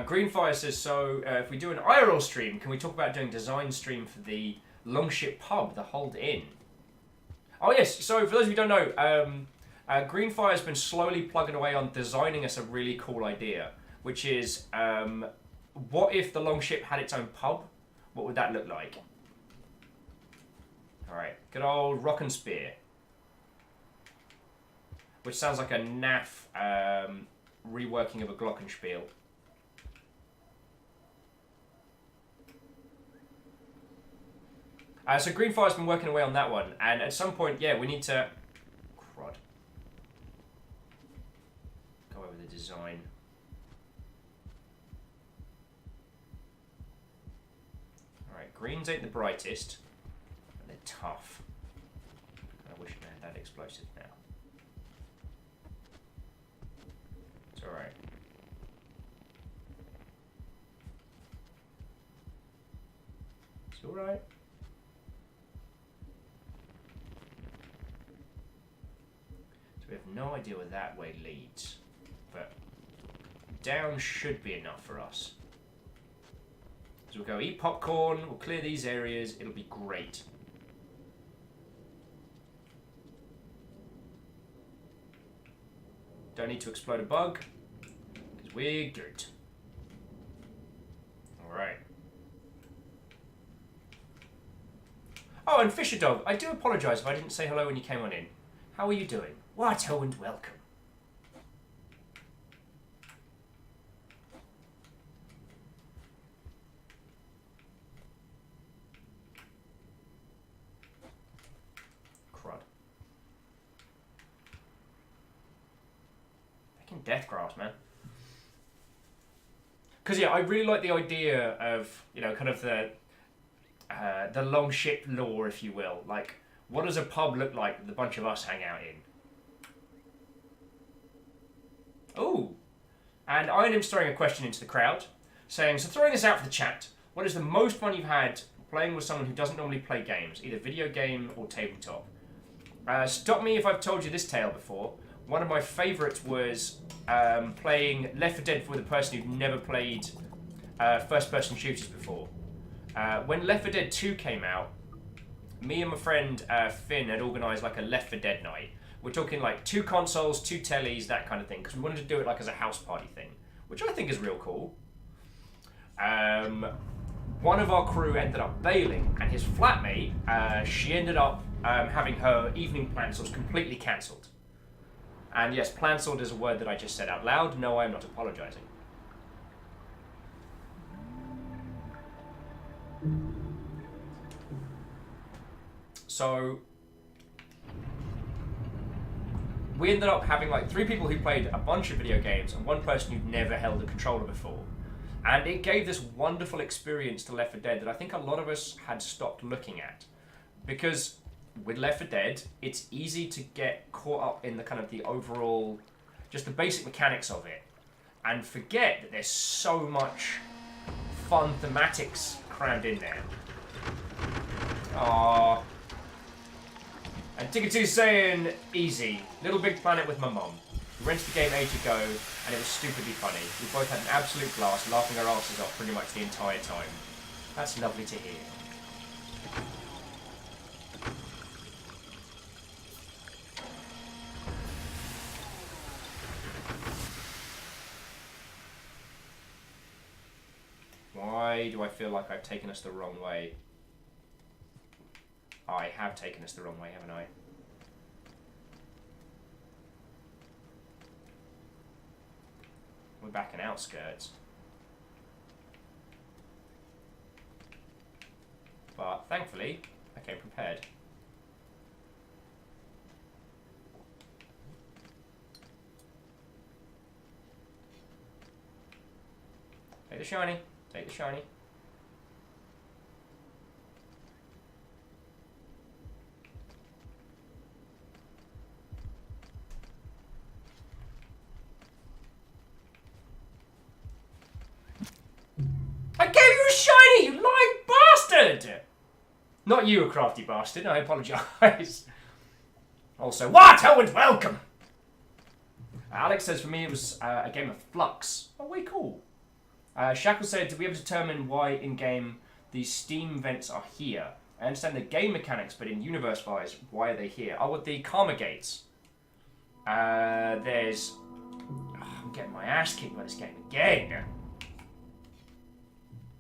Greenfire says, so if we do an IRL stream, can we talk about doing design stream for the Longship Pub, the Hold Inn? Oh yes, so for those of you who don't know, Greenfire's been slowly plugging away on designing us a really cool idea, which is, what if the Longship had its own pub? What would that look like? Alright, good old Rock and Spear. Which sounds like a naff reworking of a Glockenspiel. So Greenfire's been working away on that one, and at some point, yeah, we need to... Crud. Go over the design. Alright, greens ain't the brightest, but they're tough. I wish I had that explosive now. It's alright. It's alright. So we have no idea where that way leads, but down should be enough for us. So we'll go eat popcorn, we'll clear these areas, it'll be great. Don't need to explode a bug, because we're good. Alright. Oh, and Fisher Dog, I do apologise if I didn't say hello when you came on in. How are you doing? What, oh, and welcome. Crud. Fucking deathgrass, man. Because, yeah, I really like the idea of, you know, kind of the Longship lore, if you will. Like, what does a pub look like with a bunch of us hang out in? Ooh. And Ironim's throwing a question into the crowd, saying, so throwing this out for the chat, what is the most fun you've had playing with someone who doesn't normally play games, either video game or tabletop? Stop me if I've told you this tale before. One of my favourites was playing Left 4 Dead with a person who'd never played first-person shooters before. When Left 4 Dead 2 came out, me and my friend Finn had organised like a Left 4 Dead night. We're talking like 2 consoles, 2 tellies, that kind of thing, because we wanted to do it like as a house party thing, which I think is real cool. One of our crew ended up bailing, and his flatmate, she ended up having her evening plans was completely cancelled. And yes, cancelled is a word that I just said out loud. No, I am not apologising. So we ended up having like 3 people who played a bunch of video games and 1 person who'd never held a controller before. And it gave this wonderful experience to Left 4 Dead that I think a lot of us had stopped looking at. Because with Left 4 Dead, it's easy to get caught up in the kind of the overall, just the basic mechanics of it, and forget that there's so much fun thematics crammed in there. Aww. And Ticketoo's saying, easy. Little Big Planet with my mom. We rented the game ages ago, and it was stupidly funny. We both had an absolute blast, laughing our asses off pretty much the entire time. That's lovely to hear. Why do I feel like I've taken us the wrong way? I have taken us the wrong way, haven't I? We're back in outskirts. But thankfully, I came prepared. Take the shiny. Take the shiny. I gave you a shiny, you lying bastard! Not you, a crafty bastard. I apologise. Also, what? Oh, and welcome! Alex says, for me, it was a game of Flux. Oh, way cool. Shackle said, did we ever determine why in-game these steam vents are here? I understand the game mechanics, but in universe-wise, why are they here? Oh, with the Karma Gates. There's... Oh, I'm getting my ass kicked by this game again.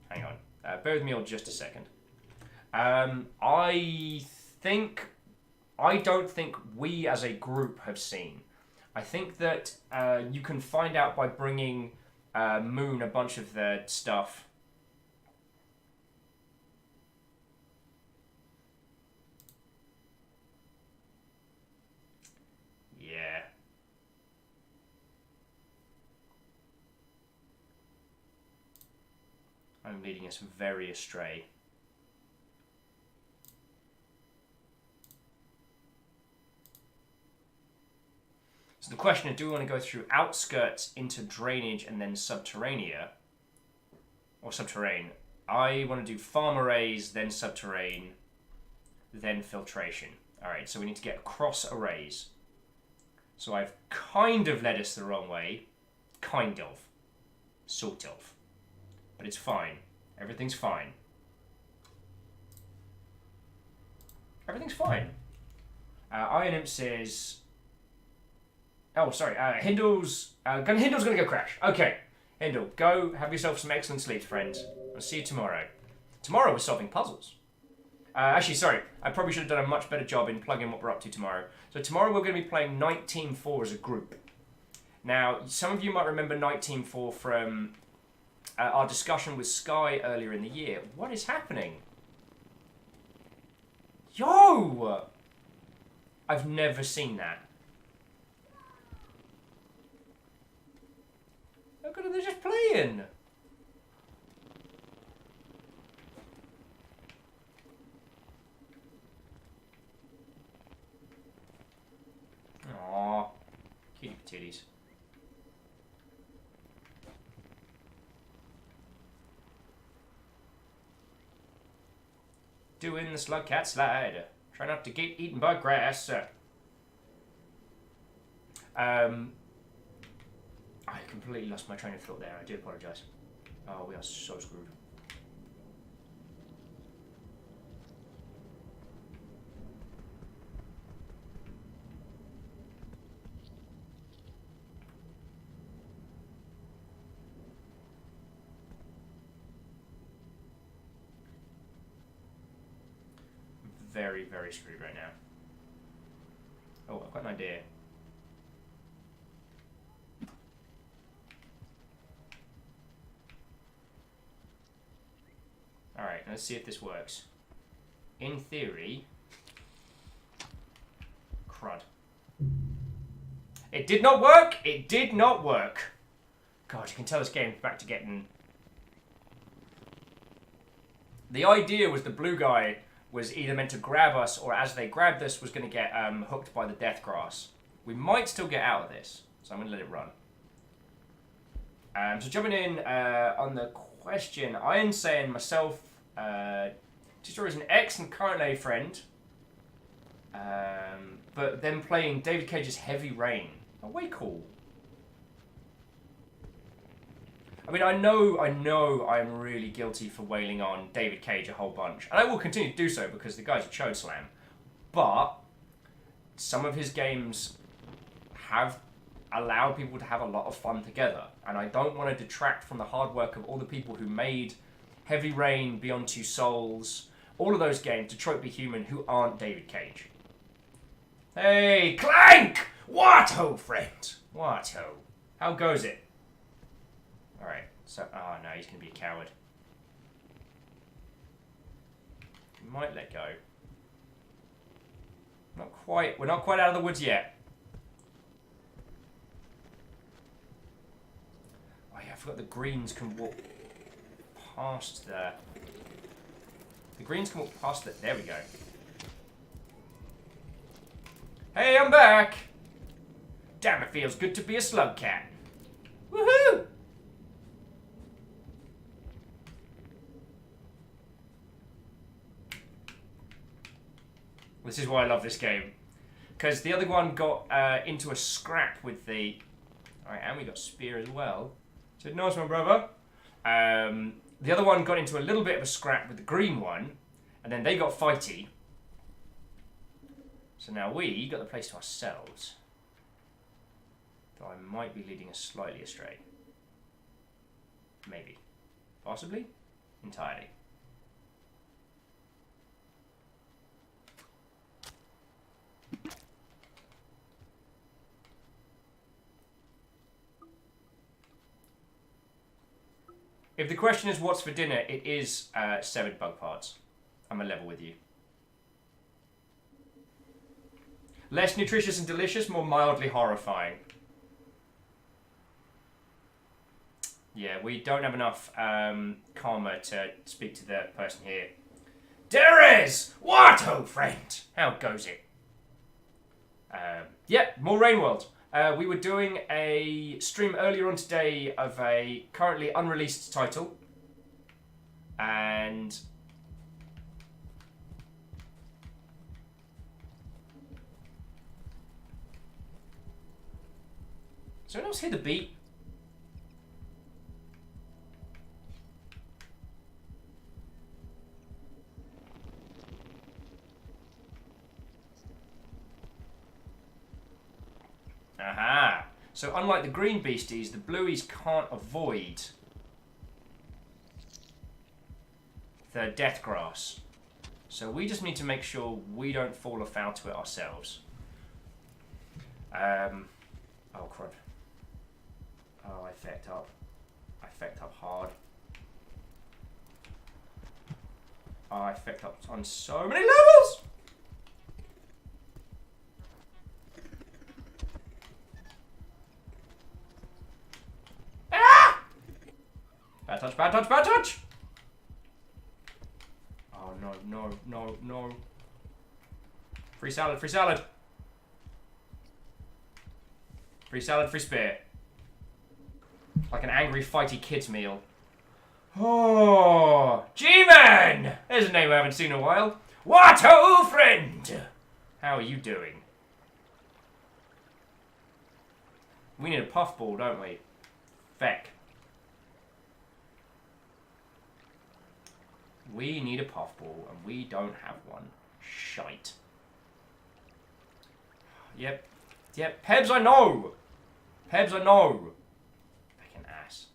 Hang on. Bear with me on just a second. I don't think we as a group have seen. I think that you can find out by bringing Moon a bunch of the stuff. Yeah. I'm leading us very astray. So the question is, do we want to go through outskirts into drainage and then subterranea? Or subterrane? I want to do farm arrays, then subterrane, then filtration. Alright, so we need to get across arrays. So I've kind of led us the wrong way. Kind of. Sort of. But it's fine. Everything's fine. Everything's fine. Iron Imp says... Oh, sorry. Hindle's gonna go crash. Okay. Hindle, go have yourself some excellent sleep, friend. I'll see you tomorrow. Tomorrow we're solving puzzles. Actually, sorry. I probably should have done a much better job in plugging what we're up to tomorrow. So tomorrow we're going to be playing Night Team 4 as a group. Now, some of you might remember Night Team 4 from our discussion with Sky earlier in the year. What is happening? Yo! I've never seen that. Look at it, they're just playing. Aww. Cutie patooties. Doing the slug cat slide. Try not to get eaten by grass. I completely lost my train of thought there. I do apologise. Oh, we are so screwed. Very, very screwed right now. Oh, I've got an idea. Alright, let's see if this works. In theory... Crud. It did not work! It did not work! God, you can tell this game's back to getting The idea was the blue guy was either meant to grab us, or as they grabbed us, was going to get hooked by the death grass. We might still get out of this, so I'm going to let it run. So jumping in on the question, Iron saying myself, Destroyer is an ex and current A friend, but then playing David Cage's Heavy Rain. Oh, way cool. I mean, I know I'm really guilty for wailing on David Cage a whole bunch. And I will continue to do so because the guy's a chode slam. But some of his games have allowed people to have a lot of fun together. And I don't want to detract from the hard work of all the people who made Heavy Rain, Beyond Two Souls, all of those games, Detroit Be Human, who aren't David Cage. Hey, Clank! What ho, friend? What ho? How goes it? Alright, so, oh no, he's going to be a coward. He might let go. Not quite, we're not quite out of the woods yet. Oh yeah, I forgot the greens can walk past there. The greens can walk past it, there we go. Hey, I'm back! Damn, it feels good to be a slug cat. Woohoo! This is why I love this game. Because the other one got into a scrap with the... Alright, and we got spear as well. So nice one, brother. The other one got into a little bit of a scrap with the green one. And then they got fighty. So now we got the place to ourselves. Though I might be leading us slightly astray. Maybe. Possibly? Entirely. If the question is what's for dinner, it is severed bug parts. I'm a level with you. Less nutritious and delicious, more mildly horrifying. Yeah, we don't have enough karma to speak to the person here. Derez! What ho, friend? How goes it? Yeah, more Rain World. We were doing a stream earlier on today of a currently unreleased title. And... Does anyone else hear the beat? Aha! So unlike the green beasties, the blueies can't avoid the death grass. So we just need to make sure we don't fall afoul to it ourselves. Oh crud. Oh, I fecked up. I fecked up hard. Oh, I fecked up on so many levels! Ah! Bad touch, bad touch, bad touch! Oh, no, no, no, no. Free salad, free salad. Free salad, free spear. Like an angry, fighty kid's meal. Oh, G-Man! There's a name I haven't seen in a while. What ho, friend! How are you doing? We need a puffball, don't we? Feck. We need a puffball, and we don't have one. Shite. Yep. Yep. Pebs, I know! Pebs, I know! Fucking ass.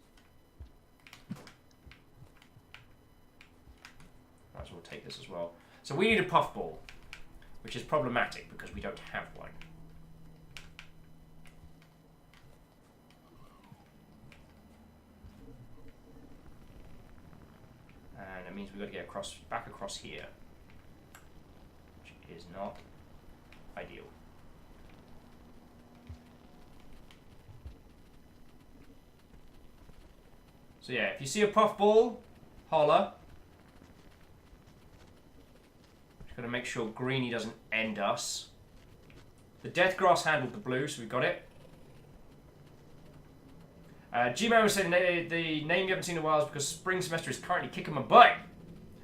Might as well take this as well. So we need a puffball, which is problematic because we don't have one. And it means we've got to get across, back across here, which is not ideal. So yeah, if you see a puffball, holler. Got to make sure Greeny doesn't end us. The Death Grass handled the blue, so we got it. G-Man was saying the name you haven't seen in a while is because spring semester is currently kicking my butt.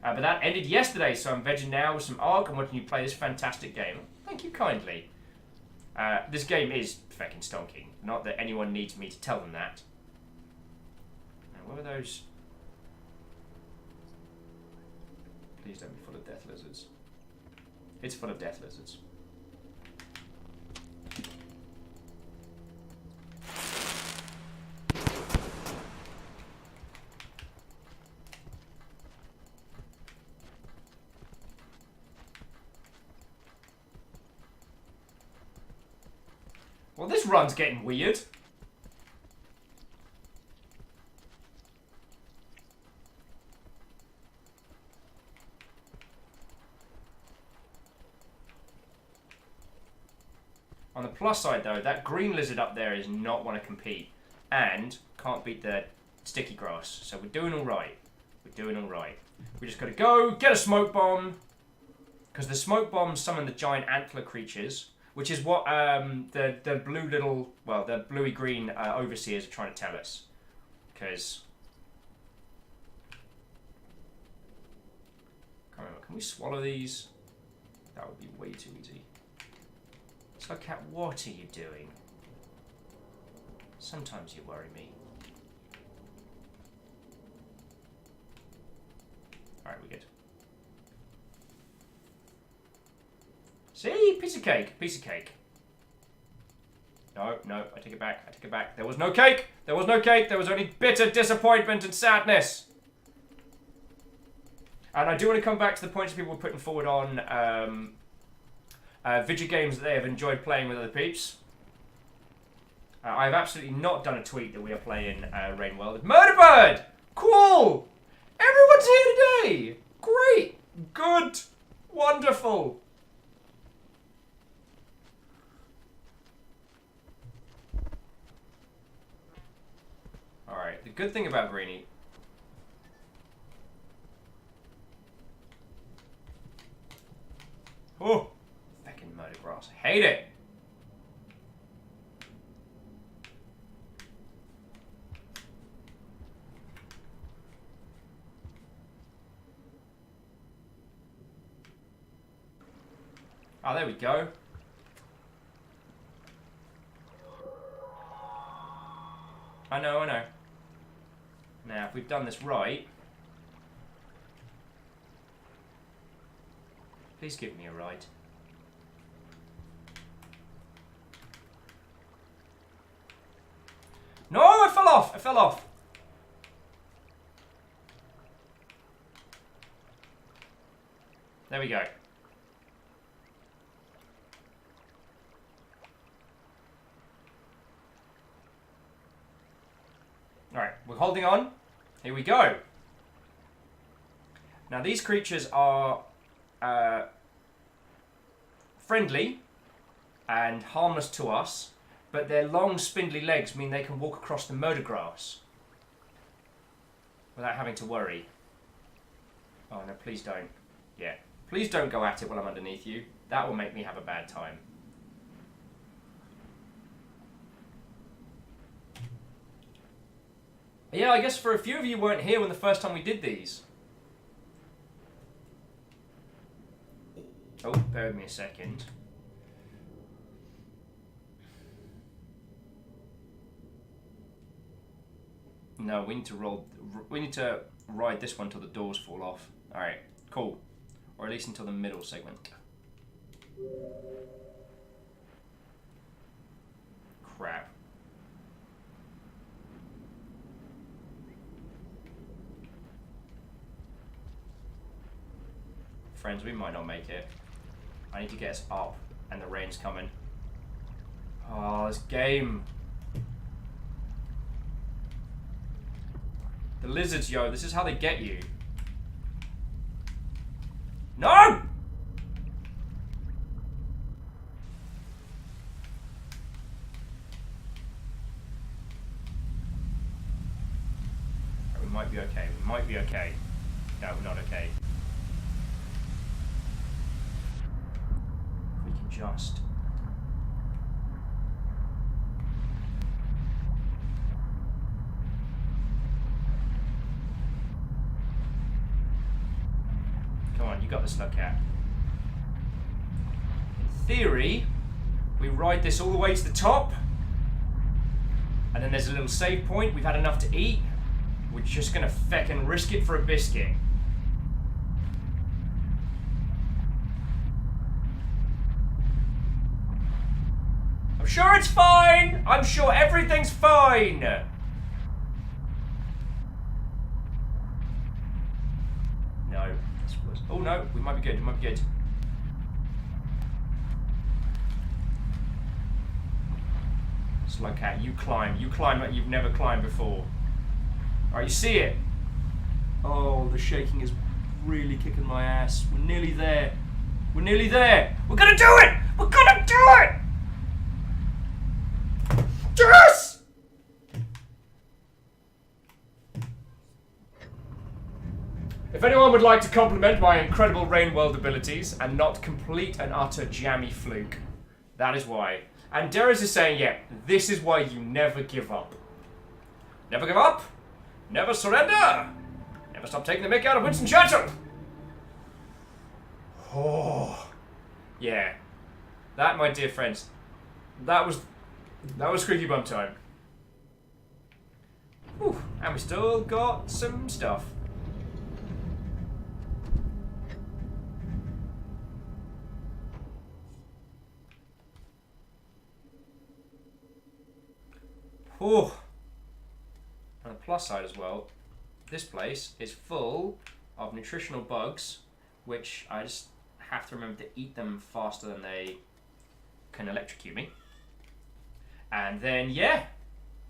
But that ended yesterday, so I'm vegging now with some Ark and watching you play this fantastic game. Thank you kindly. This game is fucking stonking. Not that anyone needs me to tell them that. Now, what are those? Please don't be full of death lizards. It's full of death lizards. Well, this run's getting weird. On the plus side, though, that green lizard up there is not want to compete. And can't beat the sticky grass. So we're doing alright. We're doing alright. We just got to go, get a smoke bomb. Because the smoke bombs summon the giant antler creatures. Which is what the blue little, well, the bluey-green overseers are trying to tell us. Because... Can we swallow these? That would be way too easy. So, Cat, what are you doing? Sometimes you worry me. Alright, we're good. See? Piece of cake. Piece of cake. No, no, I take it back. I take it back. There was no cake! There was no cake! There was only bitter disappointment and sadness! And I do want to come back to the points people were putting forward on video games that they have enjoyed playing with other peeps. I've absolutely not done a tweet that we are playing Rain World. Murderbird! Cool! Everyone's here today! Great! Good! Wonderful! Alright, the good thing about Greeny... Oh! Fucking murder grass. I hate it! Oh, there we go. I know, I know. Now, if we've done this right... Please give me a ride. No, I fell off! I fell off! There we go. Alright, we're holding on. Here we go. Now these creatures are friendly and harmless to us, but their long spindly legs mean they can walk across the murder grass without having to worry. Oh no, please don't. Yeah. Please don't go at it while I'm underneath you. That will make me have a bad time. Yeah, I guess for a few of you weren't here when the first time we did these. Oh, bear with me a second. No, we need to ride this one till the doors fall off. Alright, cool. Or at least until the middle segment. Crap. Friends, we might not make it. I need to get us up, and the rain's coming. Oh, this game. The lizards, yo, this is how they get you. No! We might be okay. We might be okay. No, we're not okay. just. Come on, you got the slug cat. In theory, we ride this all the way to the top, and then there's a little save point. We've had enough to eat. We're just gonna feckin' risk it for a biscuit. I'm sure it's fine. I'm sure everything's fine. No. Oh no, we might be good. We might be good. Slug cat, you climb. You climb like you've never climbed before. Alright, you see it? Oh, the shaking is really kicking my ass. We're nearly there. We're nearly there. We're gonna do it! We're gonna do it! Yes! If anyone would like to compliment my incredible rain world abilities and not complete and utter jammy fluke, that is why. And Darius is saying, yeah, this is why you never give up. Never give up. Never surrender. Never stop taking the mick out of Winston Churchill. Oh, yeah. That, my dear friends, that was Squeaky Bum time. Whew. And we still got some stuff. Oh. On the plus side as well, this place is full of nutritional bugs, which I just have to remember to eat them faster than they can electrocute me. And then, yeah,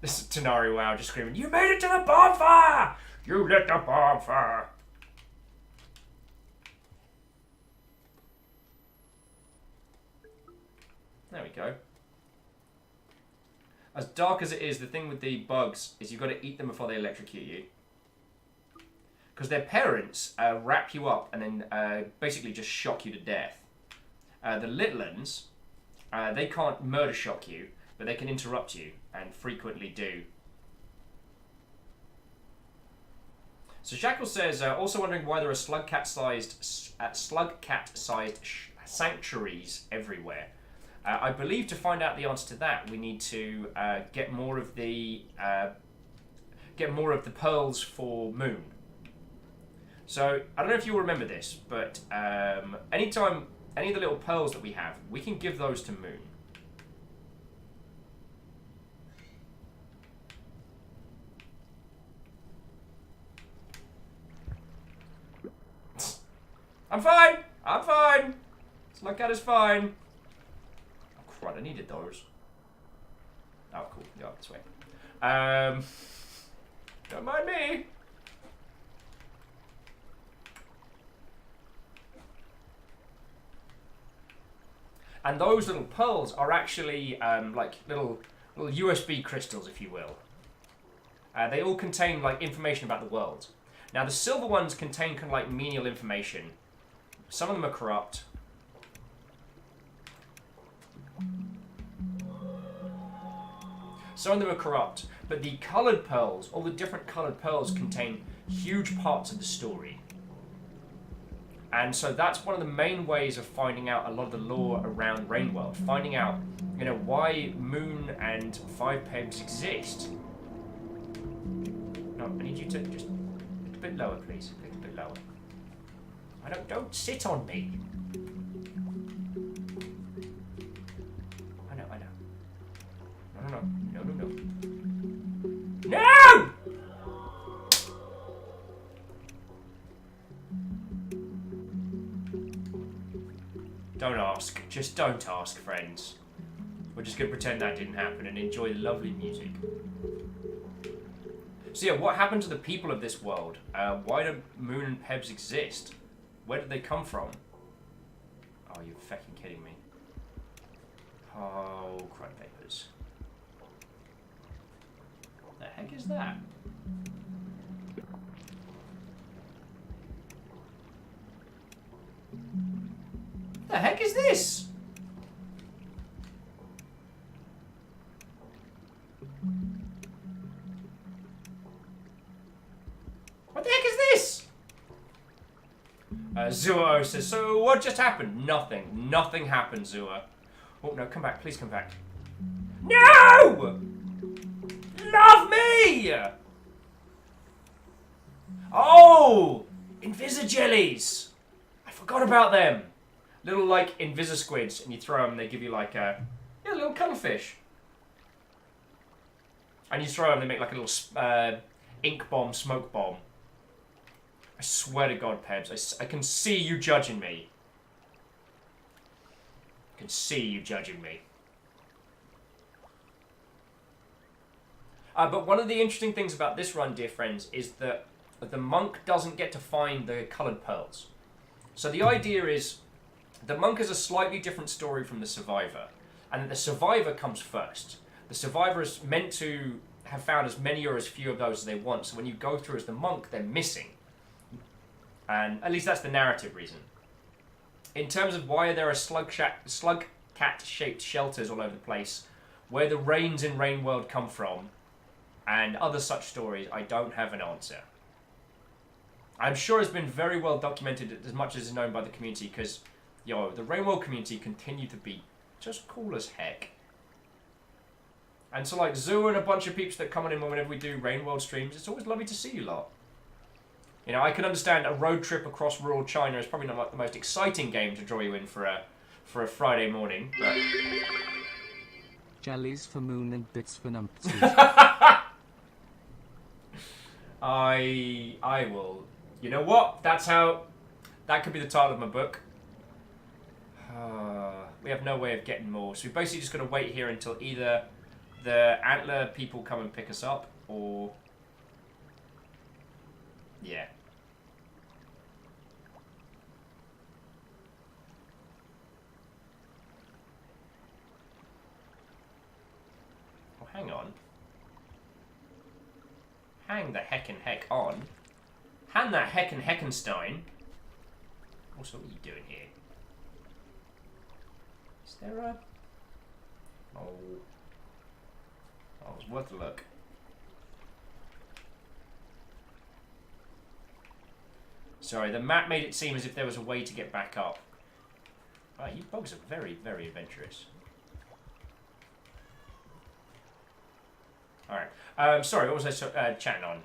this is Tanari Wow just screaming, "You made it to the bonfire! You lit the bonfire!" There we go. As dark as it is, the thing with the bugs is you've got to eat them before they electrocute you. Because their parents wrap you up and then basically just shock you to death. The little ones, they can't murder shock you, but they can interrupt you, and frequently do. So Shackle says, also wondering why there are slug cat-sized sanctuaries everywhere. I believe to find out the answer to that, we need to get more of the pearls for Moon. So I don't know if you'll remember this, but anytime any of the little pearls that we have, we can give those to Moon. I'm fine. I'm fine. Slug cat is fine. Oh, crud, I needed those. Oh, cool. Yeah, this way. Don't mind me. And those little pearls are actually like little USB crystals, if you will. They all contain like information about the world. Now the silver ones contain kind of like menial information. Some of them are corrupt. Some of them are corrupt, but the coloured pearls, all the different coloured pearls, contain huge parts of the story. And so that's one of the main ways of finding out a lot of the lore around Rainworld. Finding out, you know, why Moon and 5 Pegs exist. No, I need you to just a bit lower, please. A little bit lower. Don't sit on me. I know. No! Don't ask. Just don't ask, friends. We're just going to pretend that didn't happen and enjoy the lovely music. So yeah, what happened to the people of this world? Why do Moon and Pebs exist? Where did they come from? Oh, you're fucking kidding me. Oh, crud papers. What the heck is that? What the heck is this? Zua says, so what just happened? Nothing. Nothing happened, Zua. Oh, no, come back. Please come back. No! Love me! Oh! Invisijellies! I forgot about them. Little, like, Invisisquids, and you throw them, and they give you, like, a little cuttlefish. And you throw them, they make, like, a little ink bomb, smoke bomb. I swear to God, Pebs, I can see you judging me. I can see you judging me. But one of the interesting things about this run, dear friends, is that the monk doesn't get to find the coloured pearls. So the idea is, the monk is a slightly different story from the survivor, and that the survivor comes first. The survivor is meant to have found as many or as few of those as they want, so when you go through as the monk, they're missing. And at least that's the narrative reason. In terms of why there are slug cat-shaped shelters all over the place, where the rains in Rain World come from, and other such stories, I don't have an answer. I'm sure it's been very well documented as much as is known by the community, because, the Rain World community continue to be just cool as heck. And so, like, Zoo and a bunch of peeps that come on in whenever we do Rain World streams, it's always lovely to see you lot. I can understand a road trip across rural China is probably not like the most exciting game to draw you in for a Friday morning, but... Jellies for moon and bits for numpties. I will... You know what? That could be the title of my book. We have no way of getting more, so we've basically just got to wait here until either the Antler people come and pick us up, or... Yeah. Oh, hang on. Hang the heckin' heck on. Hang that heckin' Heckenstein. Also, what are you doing here? Is there a... Oh, it was worth a look. Sorry, the map made it seem as if there was a way to get back up. Wow, you bugs are very, very adventurous. Alright. Sorry, what was I chatting on?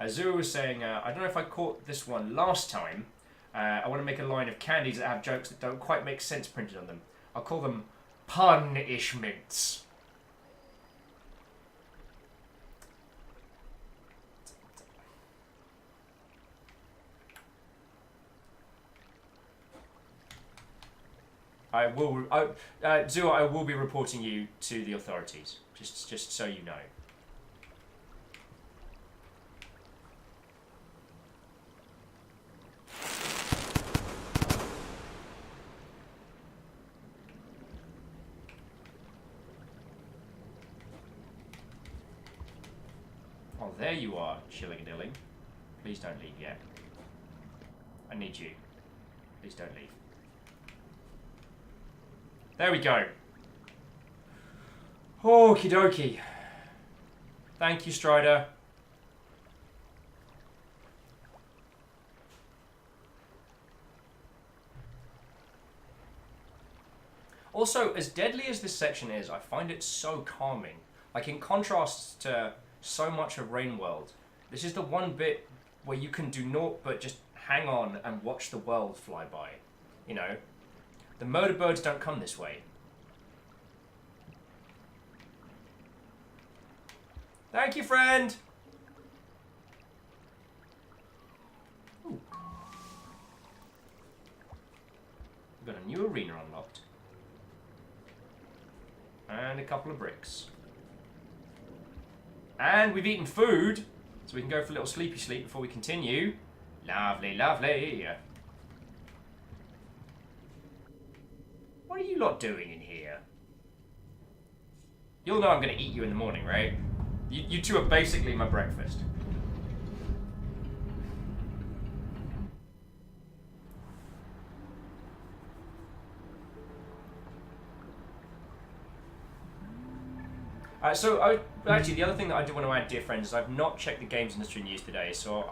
Zuru was saying, I don't know if I caught this one last time. I want to make a line of candies that have jokes that don't quite make sense printed on them. I'll call them punishments. Zua, I will be reporting you to the authorities, just so you know. Oh, there you are, shilling-a-dilling. Please don't leave yet. I need you. Please don't leave. There we go. Okie dokie. Thank you, Strider. Also, as deadly as this section is, I find it so calming. Like, in contrast to so much of Rain World, this is the one bit where you can do naught but just hang on and watch the world fly by. The murder birds don't come this way. Thank you, friend! Ooh. We've got a new arena unlocked. And a couple of bricks. And we've eaten food, so we can go for a little sleepy sleep before we continue. Lovely, lovely. What are you lot doing in here? You'll know I'm going to eat you in the morning, right? You two are basically my breakfast. Actually, the other thing that I do want to add, dear friends, is I've not checked the games industry news today, so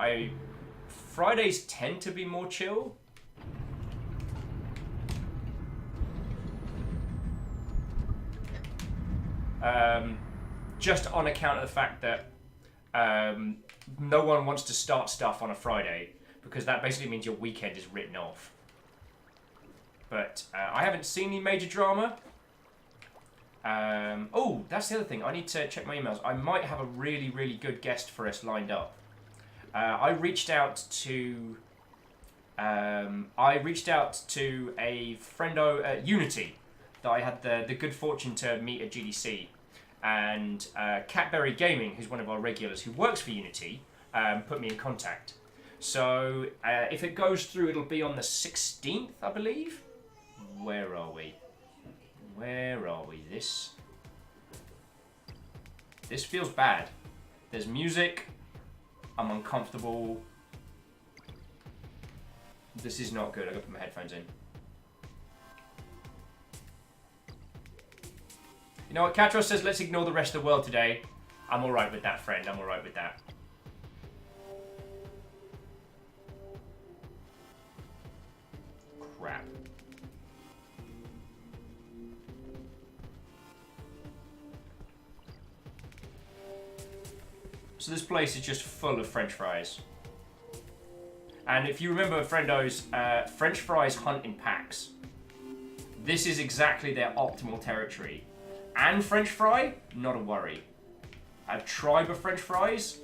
Fridays tend to be more chill. just on account of the fact that no one wants to start stuff on a Friday, because that basically means your weekend is written off. But I haven't seen any major drama. Oh, that's the other thing. I need to check my emails. I might have a really, really good guest for us lined up. I reached out to a friendo at Unity that I had the good fortune to meet at GDC. And Catberry Gaming, who's one of our regulars who works for Unity, put me in contact. So if it goes through, it'll be on the 16th, I believe. Where are we? Where are we? This feels bad. There's music. I'm uncomfortable. This is not good. I gotta put my headphones in. You know what? Katros says, let's ignore the rest of the world today. I'm alright with that, friend. I'm alright with that. Crap. So this place is just full of French fries. And if you remember, friendos, French fries hunt in packs. This is exactly their optimal territory. And French fry, not a worry. A tribe of French fries,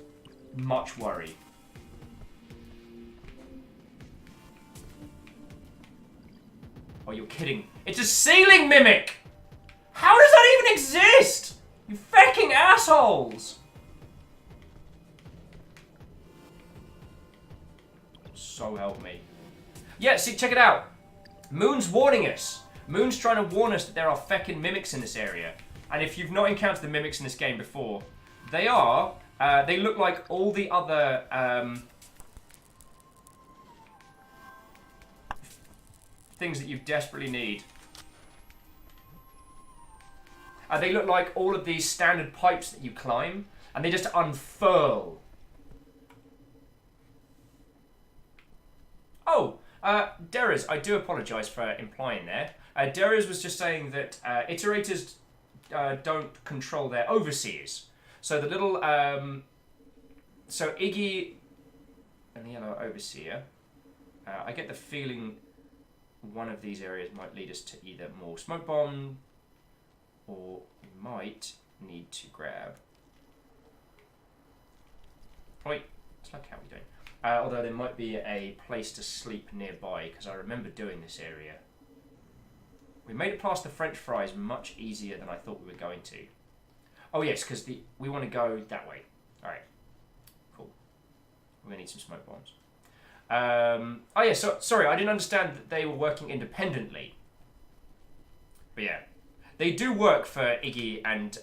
much worry. Oh, you're kidding. It's a ceiling mimic! How does that even exist? You fucking assholes! So help me. Yeah, see, check it out. Moon's warning us. Moon's trying to warn us that there are feckin' mimics in this area. And if you've not encountered the mimics in this game before, they look like all the other, things that you desperately need. They look like all of these standard pipes that you climb, and they just unfurl. Oh, Derez, I do apologise for implying there. Derez was just saying that iterators don't control their overseers. So the little, so Iggy and the yellow overseer, I get the feeling one of these areas might lead us to either more smoke bomb, or we might need to grab. Wait, it's like how we doing? Although there might be a place to sleep nearby, because I remember doing this area. We made it past the French fries much easier than I thought we were going to. Oh yes, because we want to go that way. Alright, cool. We're going to need some smoke bombs. Oh yeah, so, sorry, I didn't understand that they were working independently. But yeah, they do work for Iggy and,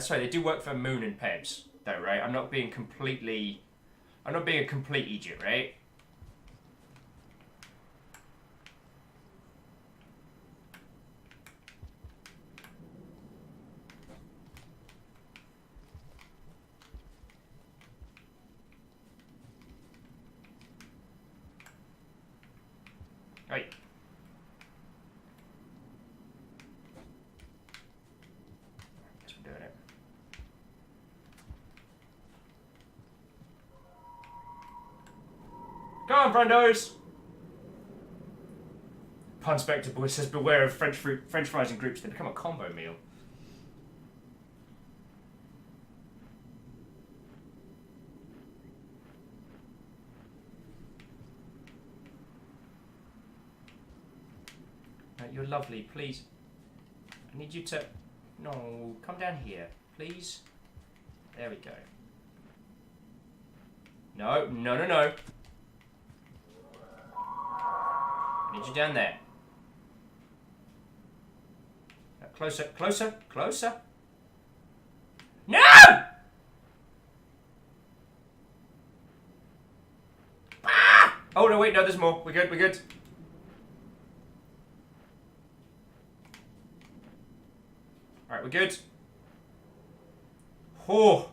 sorry, they do work for Moon and Pebs, though, right? I'm not being a complete idiot, right? Right. Guess we're doing it. Go on, friendos! Pun Spectre Boy says, beware of French fries in groups, they become a combo meal. You're lovely, please. I need you to... No, come down here, please. There we go. No, no, no, no. I need you down there. Closer, closer, closer. No! Ah! Oh, no, wait, no, there's more. We're good, we're good. Alright, we're good. Oh.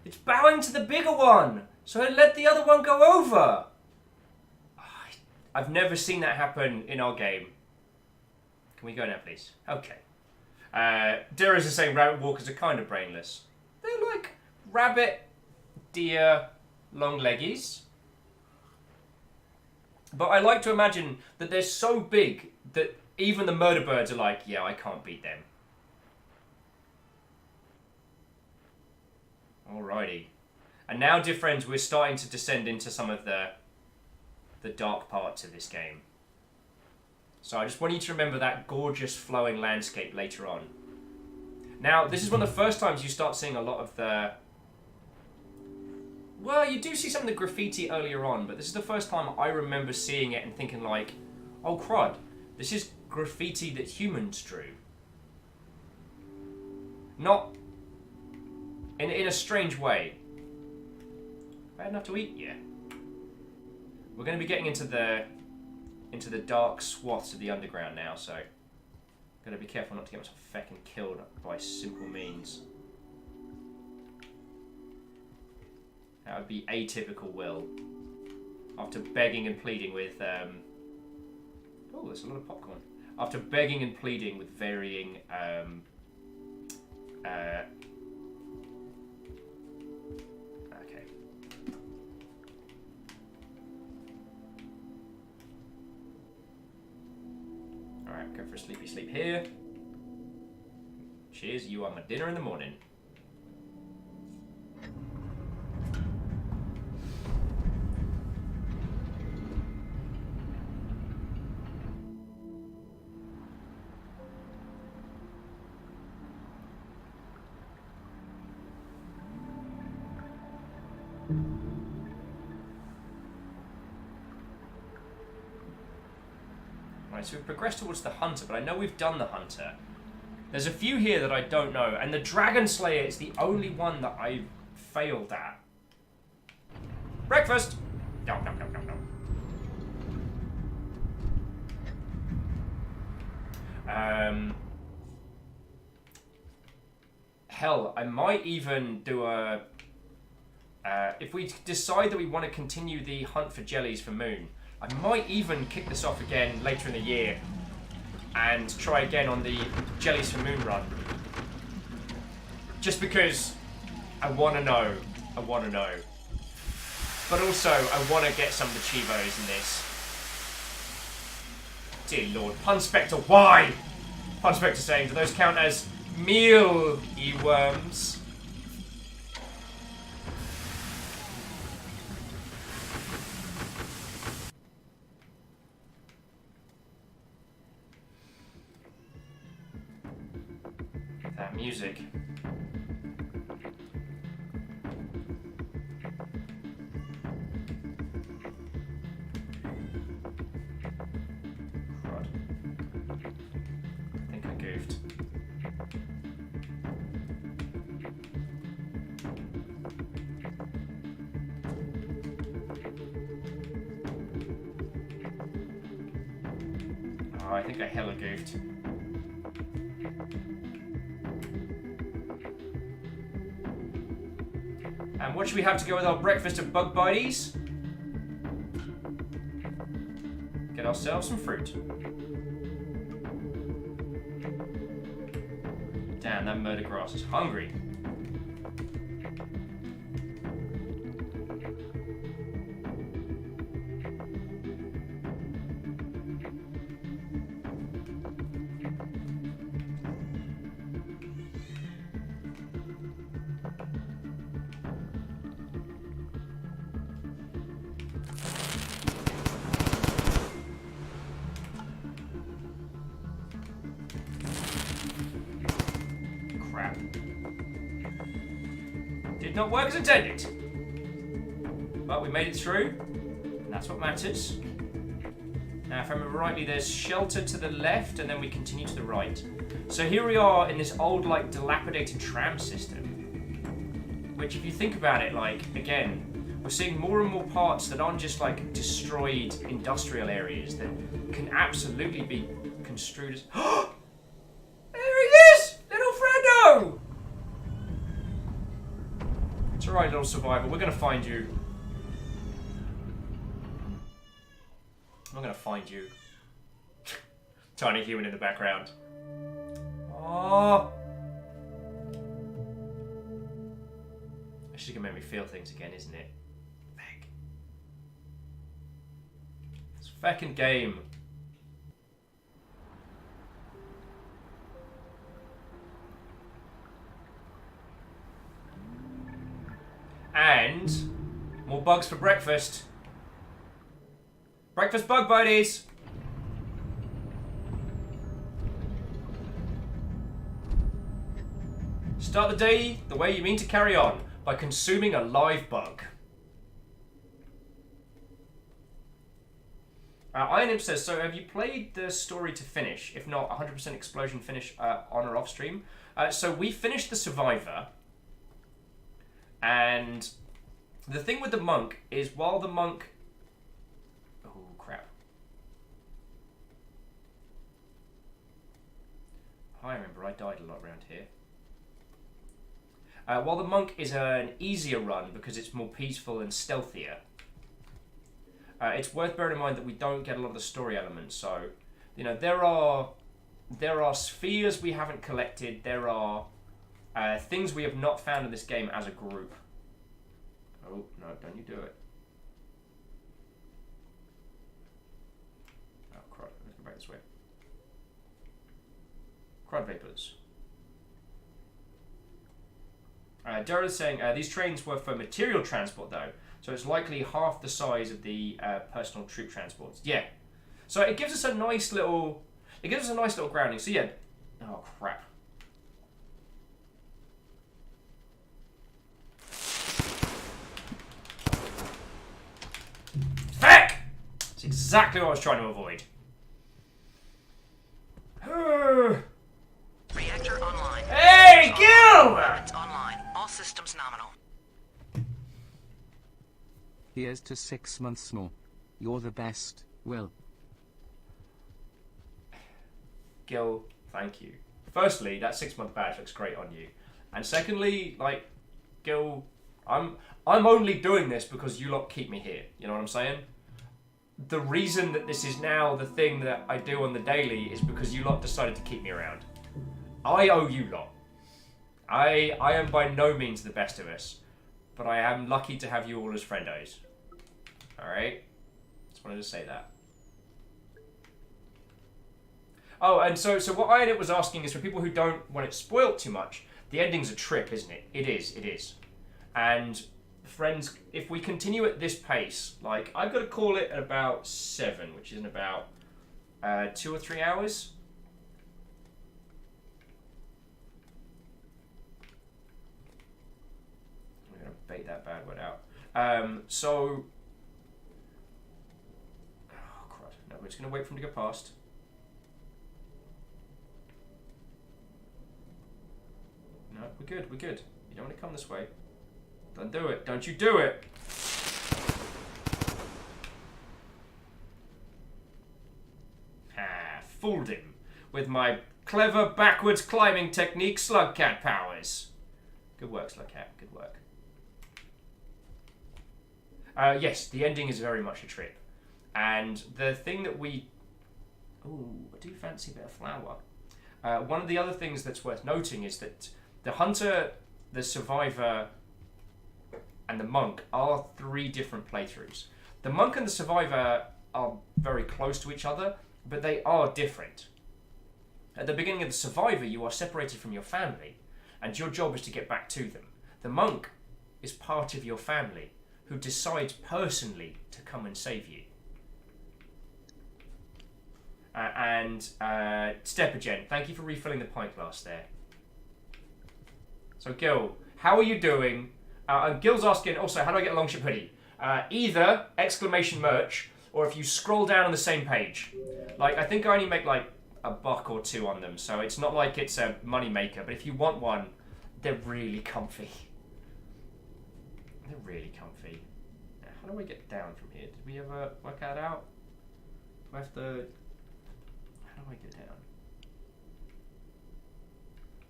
It's bowing to the bigger one. So I let the other one go over. I've never seen that happen in our game. Can we go now, please? Okay. Dira's is saying rabbit walkers are kind of brainless. They're like rabbit, deer, long leggies. But I like to imagine that they're so big that even the murder birds are like, yeah, I can't beat them. Alrighty. And now, dear friends, we're starting to descend into some of the dark parts of this game. So I just want you to remember that gorgeous flowing landscape later on. Now, this is one of the first times you start seeing a lot of the... Well, you do see some of the graffiti earlier on, but this is the first time I remember seeing it and thinking like, oh crud, this is graffiti that humans drew. Not in a strange way. Bad enough to eat? Yeah. We're going to be getting into the dark swaths of the underground now, so got to be careful not to get myself fucking killed by simple means. That would be atypical Will. After begging and pleading with oh, there's a lot of popcorn. After begging and pleading with varying okay. Alright, go for a sleepy sleep here. Cheers, you are my dinner in the morning. Right, so we've progressed towards the hunter, but I know we've done the hunter. There's a few here that I don't know, and the Dragon Slayer is the only one that I failed at. Breakfast! No, no, no, no, no. Hell, I might even do a... if we decide that we want to continue the hunt for jellies for Moon, I might even kick this off again later in the year and try again on the Jellies for Moon run. Just because I want to know. I want to know. But also, I want to get some of the Chivos in this. Dear Lord. Punspector, why? Punspector saying, do those count as meal-worms? That music. Crud. I think I goofed. Oh, I think I hella goofed. And what should we have to go with our breakfast of bug buddies? Get ourselves some fruit. Damn, that murder grass is hungry. Did not work as intended. But we made it through, and that's what matters. Now, if I remember rightly, there's shelter to the left, and then we continue to the right. So here we are in this old, like, dilapidated tram system. Which, if you think about it, like, again, we're seeing more and more parts that aren't just, like, destroyed industrial areas that can absolutely be construed as... There he is! Little Fredo! It's alright, little survivor. We're going to find you. I'm gonna find you. Tiny human in the background. Oh. It's just gonna make me feel things again, isn't it? Feck. It's a feckin' game. And more bugs for breakfast. Breakfast bug buddies. Start the day the way you mean to carry on, by consuming a live bug. Iron Imp says, so have you played the story to finish? If not, 100% explosion finish on or off stream. So we finished the Survivor. And the thing with the monk is while the monk... Oh, crap. I remember I died a lot around here. While the monk is an easier run because it's more peaceful and stealthier, it's worth bearing in mind that we don't get a lot of the story elements. So, you know, there are spheres we haven't collected. There are things we have not found in this game as a group. Oh, no, don't you do it. Oh, crud. Let's go back this way. Crud vapors. Daryl is saying these trains were for material transport though, so it's likely half the size of the personal troop transports. Yeah, so it gives us a nice little, grounding. So yeah, oh crap. Heck! That's exactly what I was trying to avoid. Reactor online. Hey, Gil! It's online. All systems nominal. Here's to 6 months more. You're the best, Will. Gil, thank you. Firstly, that 6-month badge looks great on you. And secondly, like, Gil, I'm only doing this because you lot keep me here. You know what I'm saying? The reason that this is now the thing that I do on the daily is because you lot decided to keep me around. I owe you lot. I am by no means the best of us, but I am lucky to have you all as friendos. Alright? Just wanted to say that. Oh, and so what Iron was asking is for people who don't want it spoilt too much, the ending's a trip, isn't it? It is. And friends, if we continue at this pace, like, I've got to call it at about 7, which is in about 2 or 3 hours. I'm going to bait that bad word out. So... Oh, crud. No, we're just going to wait for him to go past. No, we're good. You don't want to come this way. Don't do it. Don't you do it! Ah, fooled him with my clever backwards climbing technique Slugcat powers. Good work, Slugcat. Good work. Yes, the ending is very much a trip. And the thing that we... Ooh, I do fancy a bit of flour. One of the other things that's worth noting is that the Hunter, the Survivor, and the Monk are 3 different playthroughs. The Monk and the Survivor are very close to each other, but they are different. At the beginning of the Survivor, you are separated from your family, and your job is to get back to them. The Monk is part of your family, who decides personally to come and save you. Steppergen, thank you for refilling the pint glass there. So Gil, how are you doing? And Gil's asking also, how do I get a Longship hoodie? Either exclamation merch, or if you scroll down on the same page. Like, I think I only make like $1 or $2 on them, so it's not like it's a money maker. But if you want one, they're really comfy. They're really comfy. Now, how do I get down from here? Did we ever work that out? Do I have to... How do I get down?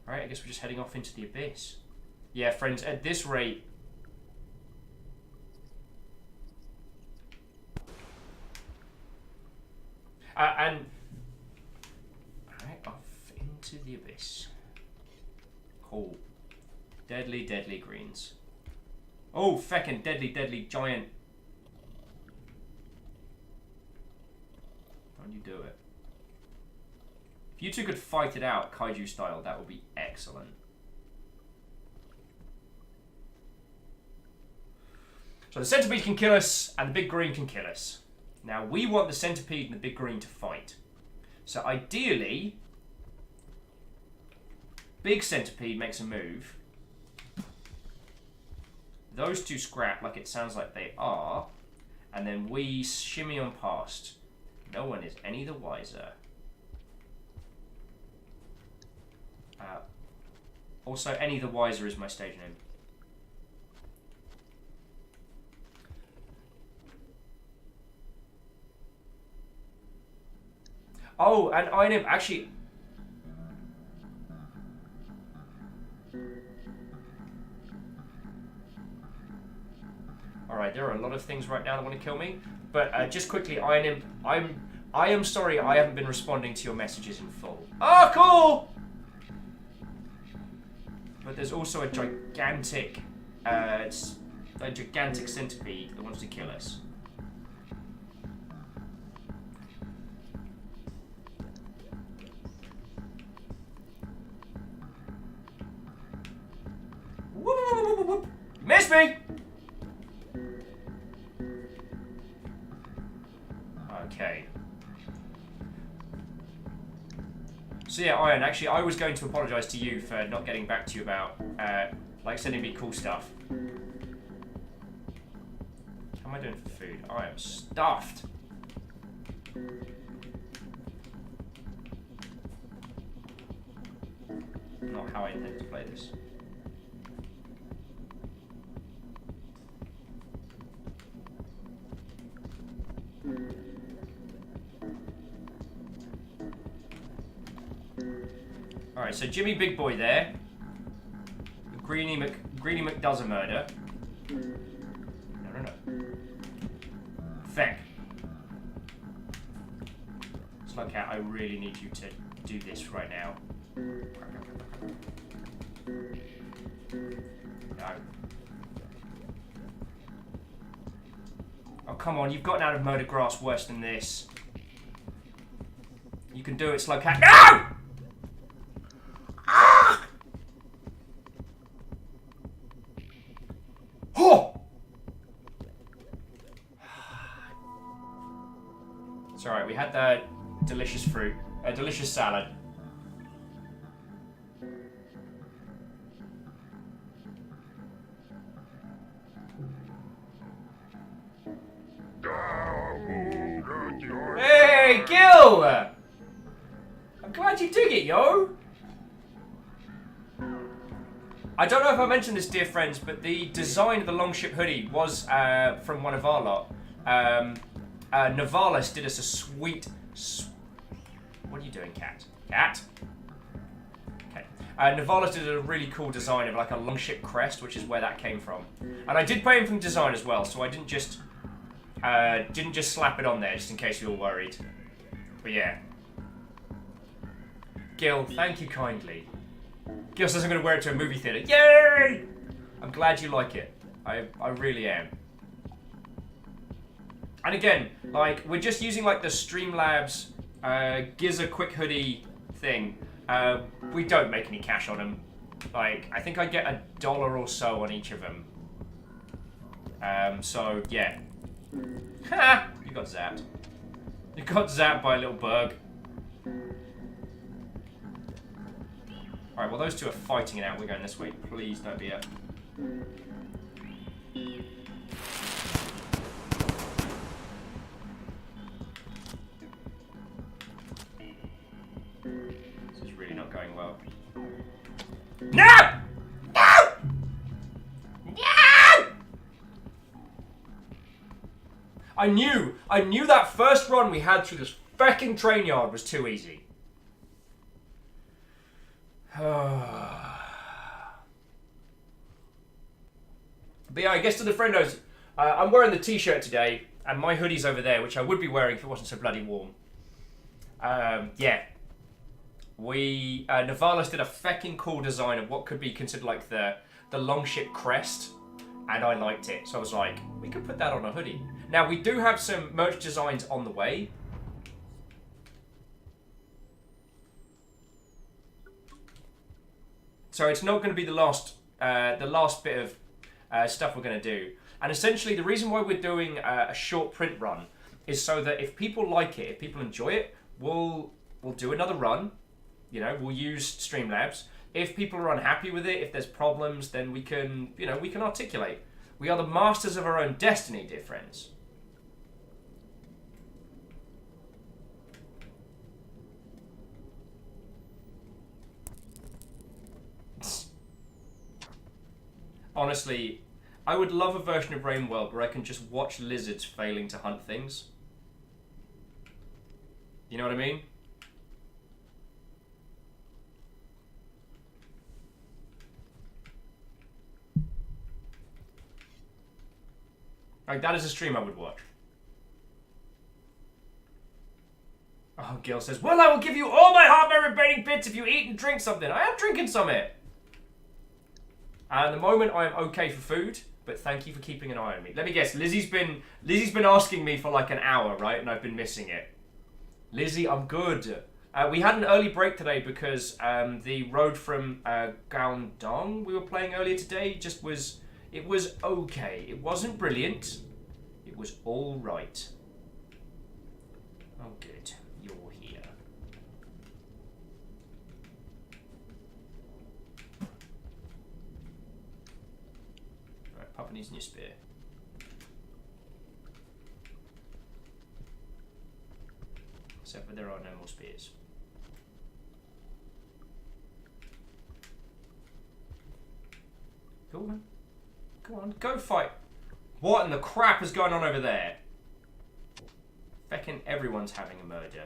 Alright, I guess we're just heading off into the abyss. Yeah, friends, at this rate... And right off into the abyss. Cool. Deadly, deadly greens. Oh, feckin' deadly, deadly giant. Don't you do it. If you two could fight it out kaiju style, that would be excellent. So the centipede can kill us, and the big green can kill us. Now we want the centipede and the big green to fight. So ideally, big centipede makes a move. Those two scrap like it sounds like they are, and then we shimmy on past. No one is any the wiser. Also, any the wiser is my stage name. Oh, and I know, actually... Alright, there are a lot of things right now that want to kill me. But just quickly, I am sorry I haven't been responding to your messages in full. Oh, cool! But there's also a gigantic centipede that wants to kill us. Whoop, whoop, whoop, whoop, whoop. Miss me! Okay. So yeah, Iron, actually I was going to apologise to you for not getting back to you about, like sending me cool stuff. How am I doing for food? I am stuffed. Not how I intend to play this. Alright, so Jimmy Big Boy there. Greenie McDoes a murder. No. Feck. Slugcat, I really need you to do this right now. No. Oh, come on, you've gotten out of murder grass worse than this. You can do it, Slugcat. No! It's alright, we had that delicious fruit, a delicious salad. Hey, Gil! I'm glad you dig it, yo! I don't know if I mentioned this, dear friends, but the design of the Longship hoodie was from one of our lot. Navalis did us a sweet... What are you doing, cat? Cat? Okay. Navalis did a really cool design of like a Longship crest, which is where that came from. And I did pay him from design as well, so I didn't just slap it on there, just in case you were worried. But yeah. Gil, thank you kindly. Gil says I'm going to wear it to a movie theatre. Yay! I'm glad you like it. I really am. And again, like, we're just using like the Streamlabs Giza Quick Hoodie thing. We don't make any cash on them. Like, I think I get $1 or so on each of them. So, yeah. Ha! You got zapped. You got zapped by a little bug. Alright, well those two are fighting it out. We're going this way. Please don't be up. This is really not going well. No! No! No! I knew that first run we had through this fucking train yard was too easy. But yeah, I guess to the friendos, I'm wearing the t-shirt today, and my hoodie's over there, which I would be wearing if it wasn't so bloody warm. Yeah. Navalis did a fecking cool design of what could be considered like the longship crest, and I liked it. So I was like, we could put that on a hoodie. Now, we do have some merch designs on the way. So it's not going to be the last bit of stuff we're going to do. And essentially, the reason why we're doing a short print run is so that if people like it, if people enjoy it, we'll do another run. You know, we'll use Streamlabs. If people are unhappy with it, if there's problems, then we can, we can articulate. We are the masters of our own destiny, dear friends. Honestly, I would love a version of Rainworld where I can just watch lizards failing to hunt things. You know what I mean? Like, that is a stream I would watch. Oh, Gil says, well, I will give you all my heart-merit bits if you eat and drink something. I am drinking something. And at the moment, I am okay for food, but thank you for keeping an eye on me. Let me guess, Lizzie's been asking me for like an hour, right? And I've been missing it. Lizzie, I'm good. We had an early break today because the road from Guangdong we were playing earlier today it was okay. It wasn't brilliant. It was all right. Oh, good. You're here. Right, Papa needs a new spear. Except for there are no more spears. Go on. Go on, go fight. What in the crap is going on over there? Feckin' everyone's having a murder.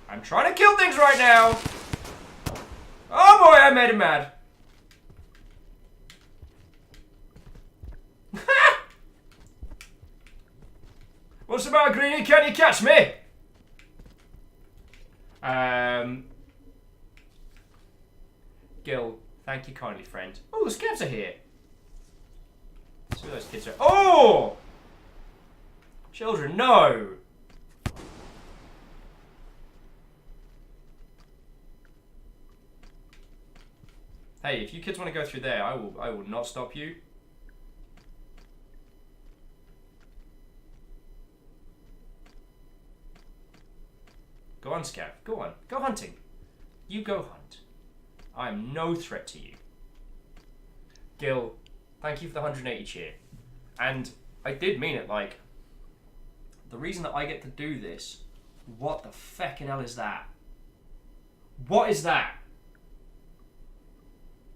I'm trying to kill things right now. Oh boy, I made him mad. What's the matter, Greenie? Can you catch me? Gil, thank you kindly, friend. Oh, the scavs are here. See where those kids are. Oh! Children, no! Hey, if you kids want to go through there, I will not stop you. Go on, Scav. Go on. Go hunting. You go hunt. I am no threat to you. Gil, thank you for the 180 cheer. And I did mean it, like, the reason that I get to do this, what the feckin' hell is that? What is that?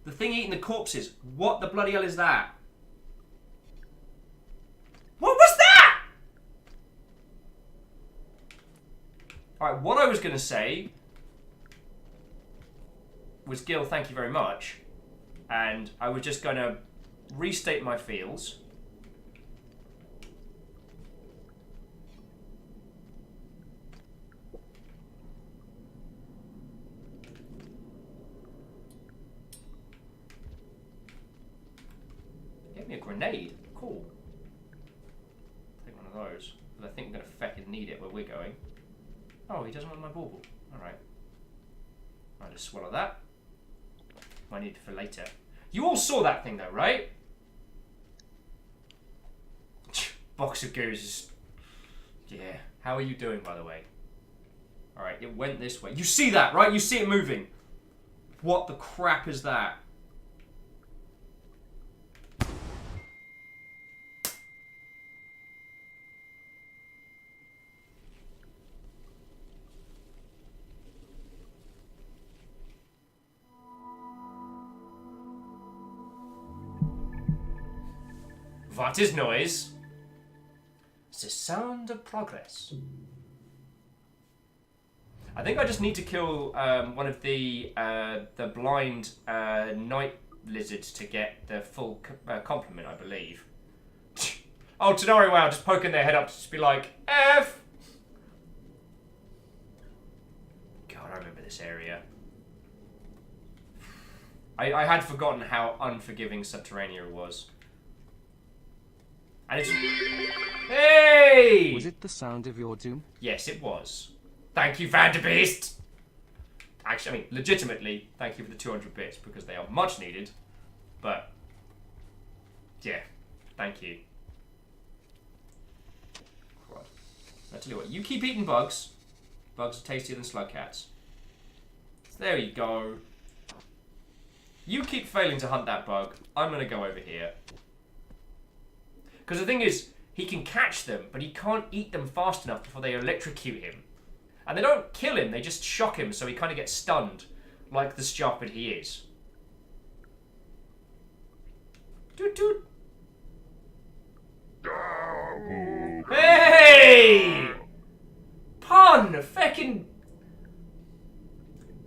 The thing eating the corpses, what the bloody hell is that? What was that? Alright, what I was going to say was, Gil, thank you very much. And I was just going to restate my feels. Get me a grenade. Cool. Take one of those. Because I think I'm going to feckin' need it where we're going. Oh, he doesn't want my bauble. Alright. I'll just swallow that. Might need it for later. You all saw that thing though, right? Box of goos. Yeah. How are you doing, by the way? Alright, it went this way. You see that, right? You see it moving. What the crap is that? What is noise? It's the sound of progress. I think I just need to kill one of the blind night lizards to get the full complement, I believe. Oh, Tenari Wow, just poking their head up to just be like, F! God, I remember this area. I had forgotten how unforgiving Subterranea was. And it's... Hey! Was it the sound of your doom? Yes, it was. Thank you, Vanderbeest! Actually, I mean, legitimately, thank you for the 200 bits, because they are much needed. But, yeah, thank you. Right. I tell you what, you keep eating bugs. Bugs are tastier than slug cats. There you go. You keep failing to hunt that bug. I'm going to go over here. Because the thing is, he can catch them, but he can't eat them fast enough before they electrocute him. And they don't kill him, they just shock him, so he kind of gets stunned, like the stupid he is. Toot toot. Hey! Pun! Feckin'...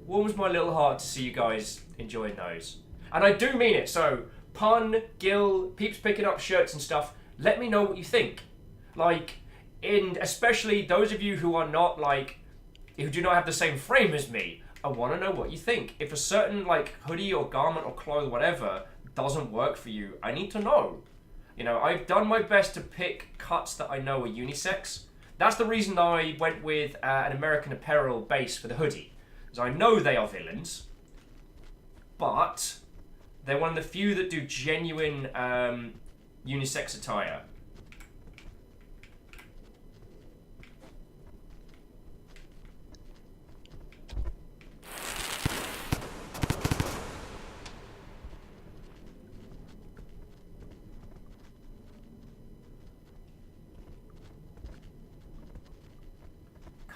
warms my little heart to see you guys enjoying those. And I do mean it, so... Pun, Gil, peeps picking up shirts and stuff, let me know what you think. Like, especially those of you who are not, like... who do not have the same frame as me, I want to know what you think. If a certain, like, hoodie or garment or clothes, whatever, doesn't work for you, I need to know. You know, I've done my best to pick cuts that I know are unisex. That's the reason I went with an American Apparel base for the hoodie. Because I know they are villains, but they're one of the few that do genuine unisex attire.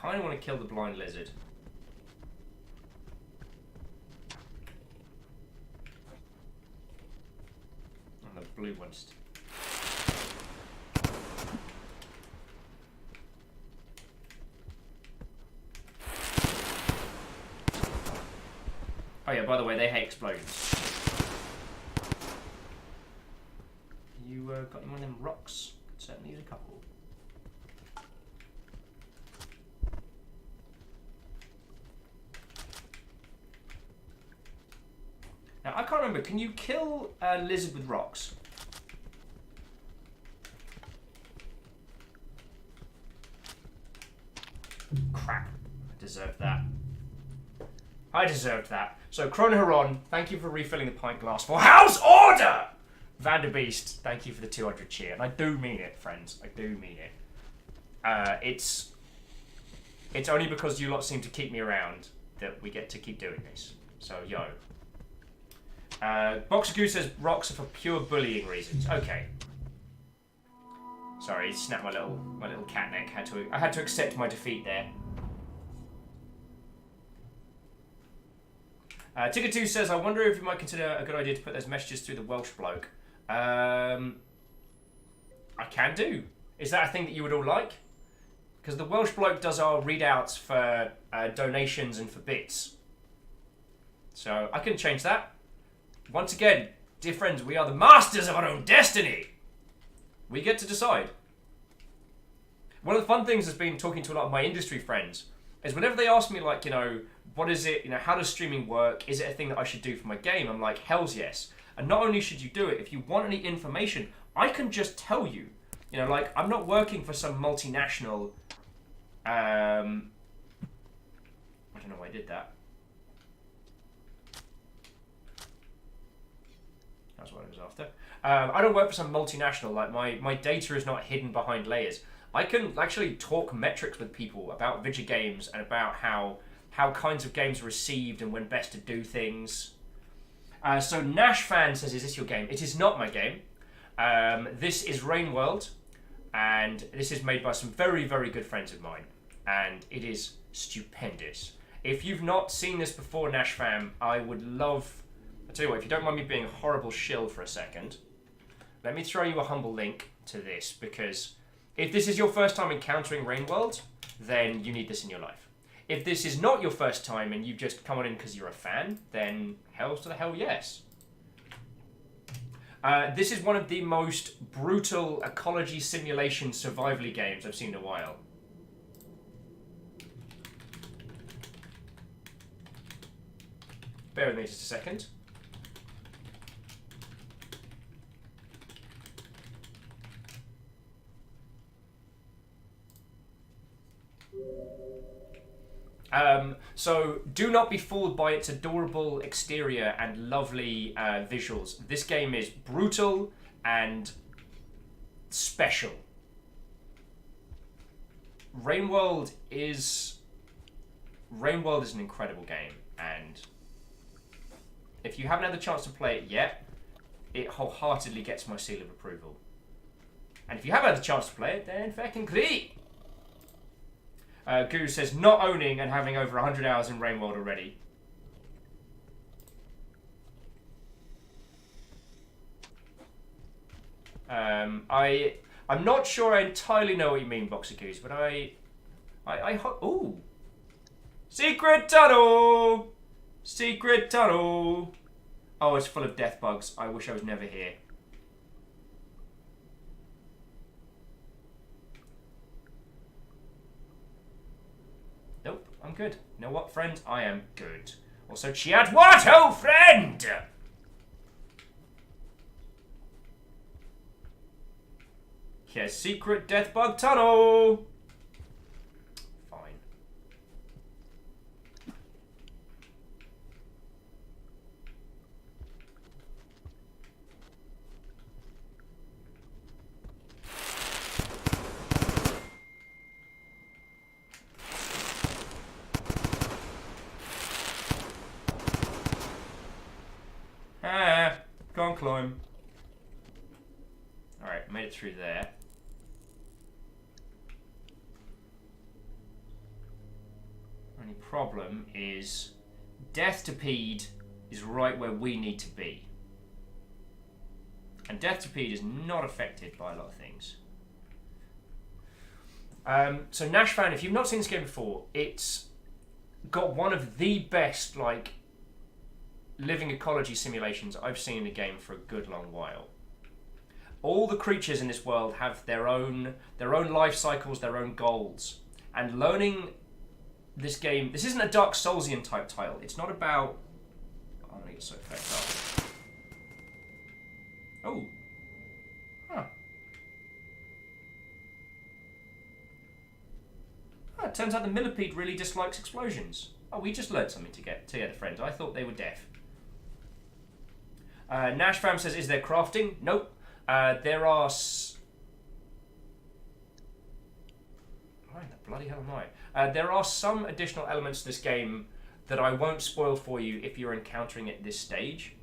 I want to kill the blind lizard. And the blue ones. Oh yeah, by the way, they hate explosions. You got any one of them rocks? Could certainly use a couple. Now, I can't remember, can you kill a lizard with rocks? Crap. I deserved that. I deserved that. So, Chronoheron, thank you for refilling the pint glass for House Order! Vanderbeest, thank you for the 200 cheer. And I do mean it, friends. I do mean it. It's only because you lot seem to keep me around that we get to keep doing this. So, yo. Boxer Goose says rocks are for pure bullying reasons. Okay. Sorry, snapped my little cat neck. I had to accept my defeat there. Ticker2 says, I wonder if you might consider a good idea to put those messages through the Welsh bloke. I can do. Is that a thing that you would all like? Because the Welsh bloke does our readouts for donations and for bits. So I can change that. Once again, dear friends, we are the masters of our own destiny. We get to decide. One of the fun things has been talking to a lot of my industry friends is whenever they ask me, like, you know, what is it, you know, how does streaming work? Is it a thing that I should do for my game? I'm like, hell's yes. And not only should you do it, if you want any information, I can just tell you. You know, like, I'm not working for some multinational, I don't know why I did that. That's what I was after. I don't work for some multinational, like my data is not hidden behind layers. I can actually talk metrics with people about video games and about how kinds of games are received and when best to do things. So Nash Fan says, is this your game? It is not my game. This is Rain World, and this is made by some very, very good friends of mine, and it is stupendous. If you've not seen this before, Nash Fam, I would love... I'll tell you what, if you don't mind me being a horrible shill for a second, let me throw you a humble link to this, because if this is your first time encountering Rain World, then you need this in your life. If this is not your first time and you've just come on in because you're a fan, then hell to the hell yes. This is one of the most brutal ecology simulation survival games I've seen in a while. Bear with me just a second. So do not be fooled by its adorable exterior and lovely visuals. This game is brutal and special. Rainworld is an incredible game, and if you haven't had the chance to play it yet, it wholeheartedly gets my seal of approval. And if you have had the chance to play it, then fucking great. Guru says, not owning and having over 100 hours in Rainworld already. I'm not sure I entirely know what you mean, Boxer Goose, but ooh! Secret tunnel! Secret tunnel! Oh, it's full of death bugs. I wish I was never here. Nope, I'm good. You know what, friend? I am good. Also, Chiat, what, oh friend? Here's secret death bug tunnel. Fine. Can't climb. Alright, made it through there. Only problem is Death to Pede is right where we need to be. And Death to Pede is not affected by a lot of things. So Nash fan, if you've not seen this game before, it's got one of the best living ecology simulations I've seen in a game for a good long while. All the creatures in this world have their own life cycles, their own goals. And learning this game, this isn't a Dark Soulsian type title. It's not about... Oh, I need to effect up. Oh. Huh. Oh, it turns out the millipede really dislikes explosions. Oh, we just learned something together, friends. I thought they were deaf. Nash Fam says, is there crafting? Nope. There are... Why the bloody hell am I? There are some additional elements to this game that I won't spoil for you if you're encountering it this stage.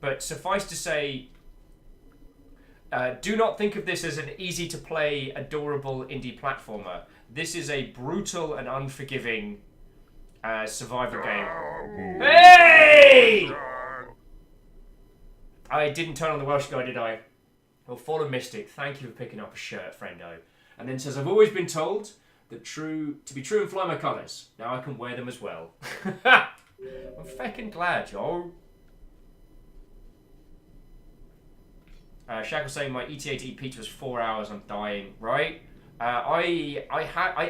But suffice to say, do not think of this as an easy-to-play, adorable indie platformer. This is a brutal and unforgiving survival game. Hey! I didn't turn on the Welsh guy, did I? Well, Fallen Mystic, thank you for picking up a shirt, friendo. And then says, I've always been told that to be true and fly my colours. Now I can wear them as well. I'm fucking glad, yo. Shaq was saying my ETA to eat pizza was 4 hours. I'm dying, right? I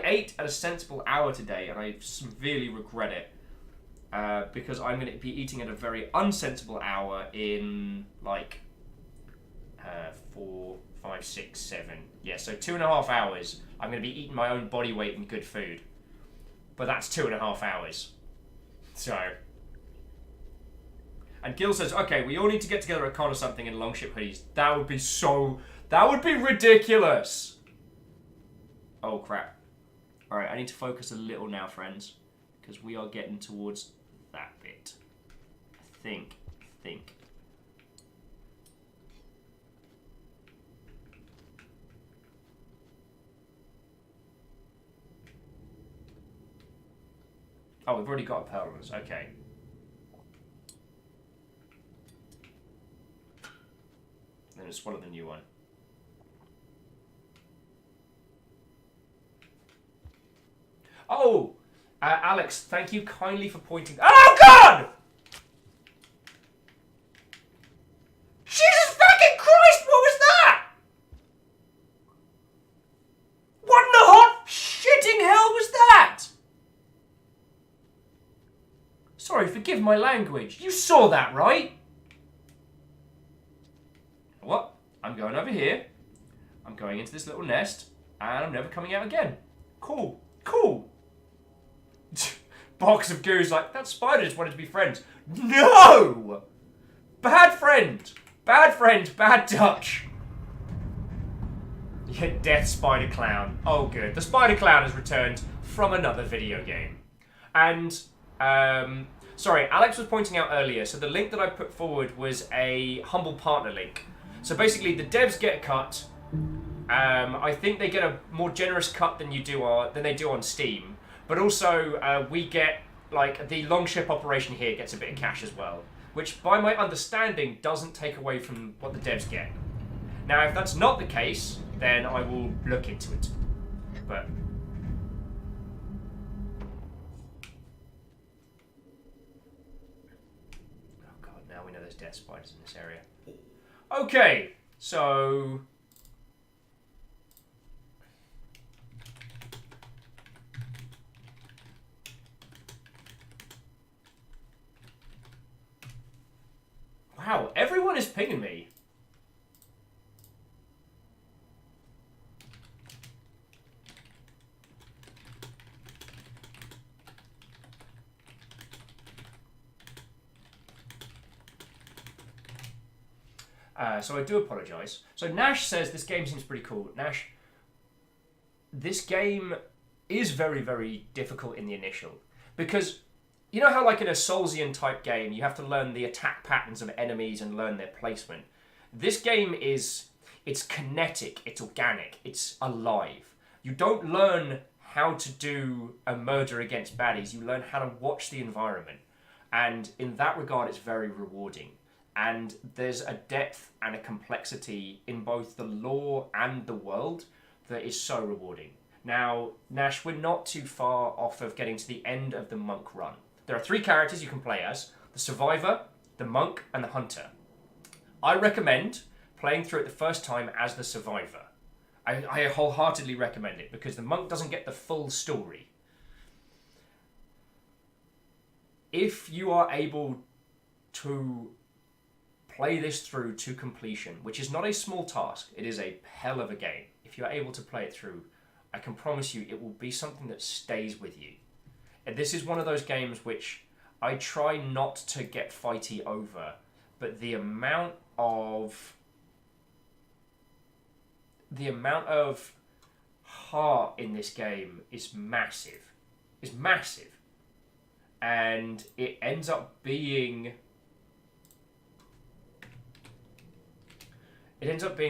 ate at a sensible hour today, and I severely regret it because I'm going to be eating at a very unsensible hour in like 4, 5, 6, 7. Yeah, so 2.5 hours. I'm going to be eating my own body weight in good food, but that's 2.5 hours. So. And Gil says, okay, we all need to get together at con or something in longship hoodies. That would be ridiculous. Oh, crap. Alright, I need to focus a little now, friends, because we are getting towards that bit. I think. Oh, we've already got a pearl on us. Okay. Then just swallow the new one. Oh, Alex, thank you kindly for pointing. Oh God! Jesus fucking Christ! What was that? What in the hot shitting hell was that? Sorry, forgive my language. You saw that, right? What? I'm going over here. I'm going into this little nest, and I'm never coming out again. Cool. Cool. Box of Goo's like, that spider just wanted to be friends. No! Bad friend. Bad friend. Bad touch. Yeah, death spider clown. Oh, good. The spider clown has returned from another video game. And, sorry, Alex was pointing out earlier, so the link that I put forward was a humble partner link. So basically, the devs get a cut. I think they get a more generous cut than they do on Steam. But also, we get, like, the Longship operation here gets a bit of cash as well. Which, by my understanding, doesn't take away from what the devs get. Now, if that's not the case, then I will look into it. But... oh god, now we know there's death spiders in this area. Okay, so... wow, everyone is pinging me. So I do apologise. So Nash says this game seems pretty cool. Nash, this game is very, very difficult in the initial. Because, you know how like in a Soulsian type game, you have to learn the attack patterns of enemies and learn their placement? This game is, it's kinetic, it's organic, it's alive. You don't learn how to do a murder against baddies, you learn how to watch the environment. And in that regard, it's very rewarding. And there's a depth and a complexity in both the lore and the world that is so rewarding. Now, Nash, we're not too far off of getting to the end of the monk run. There are 3 characters you can play as: the survivor, the monk, and the hunter. I recommend playing through it the first time as the survivor. I wholeheartedly recommend it, because the monk doesn't get the full story. If you are able to play this through to completion, which is not a small task, it is a hell of a game. If you're able to play it through, I can promise you it will be something that stays with you. And this is one of those games which I try not to get fighty over, but the amount of heart in this game is massive. It's massive. And it ends up being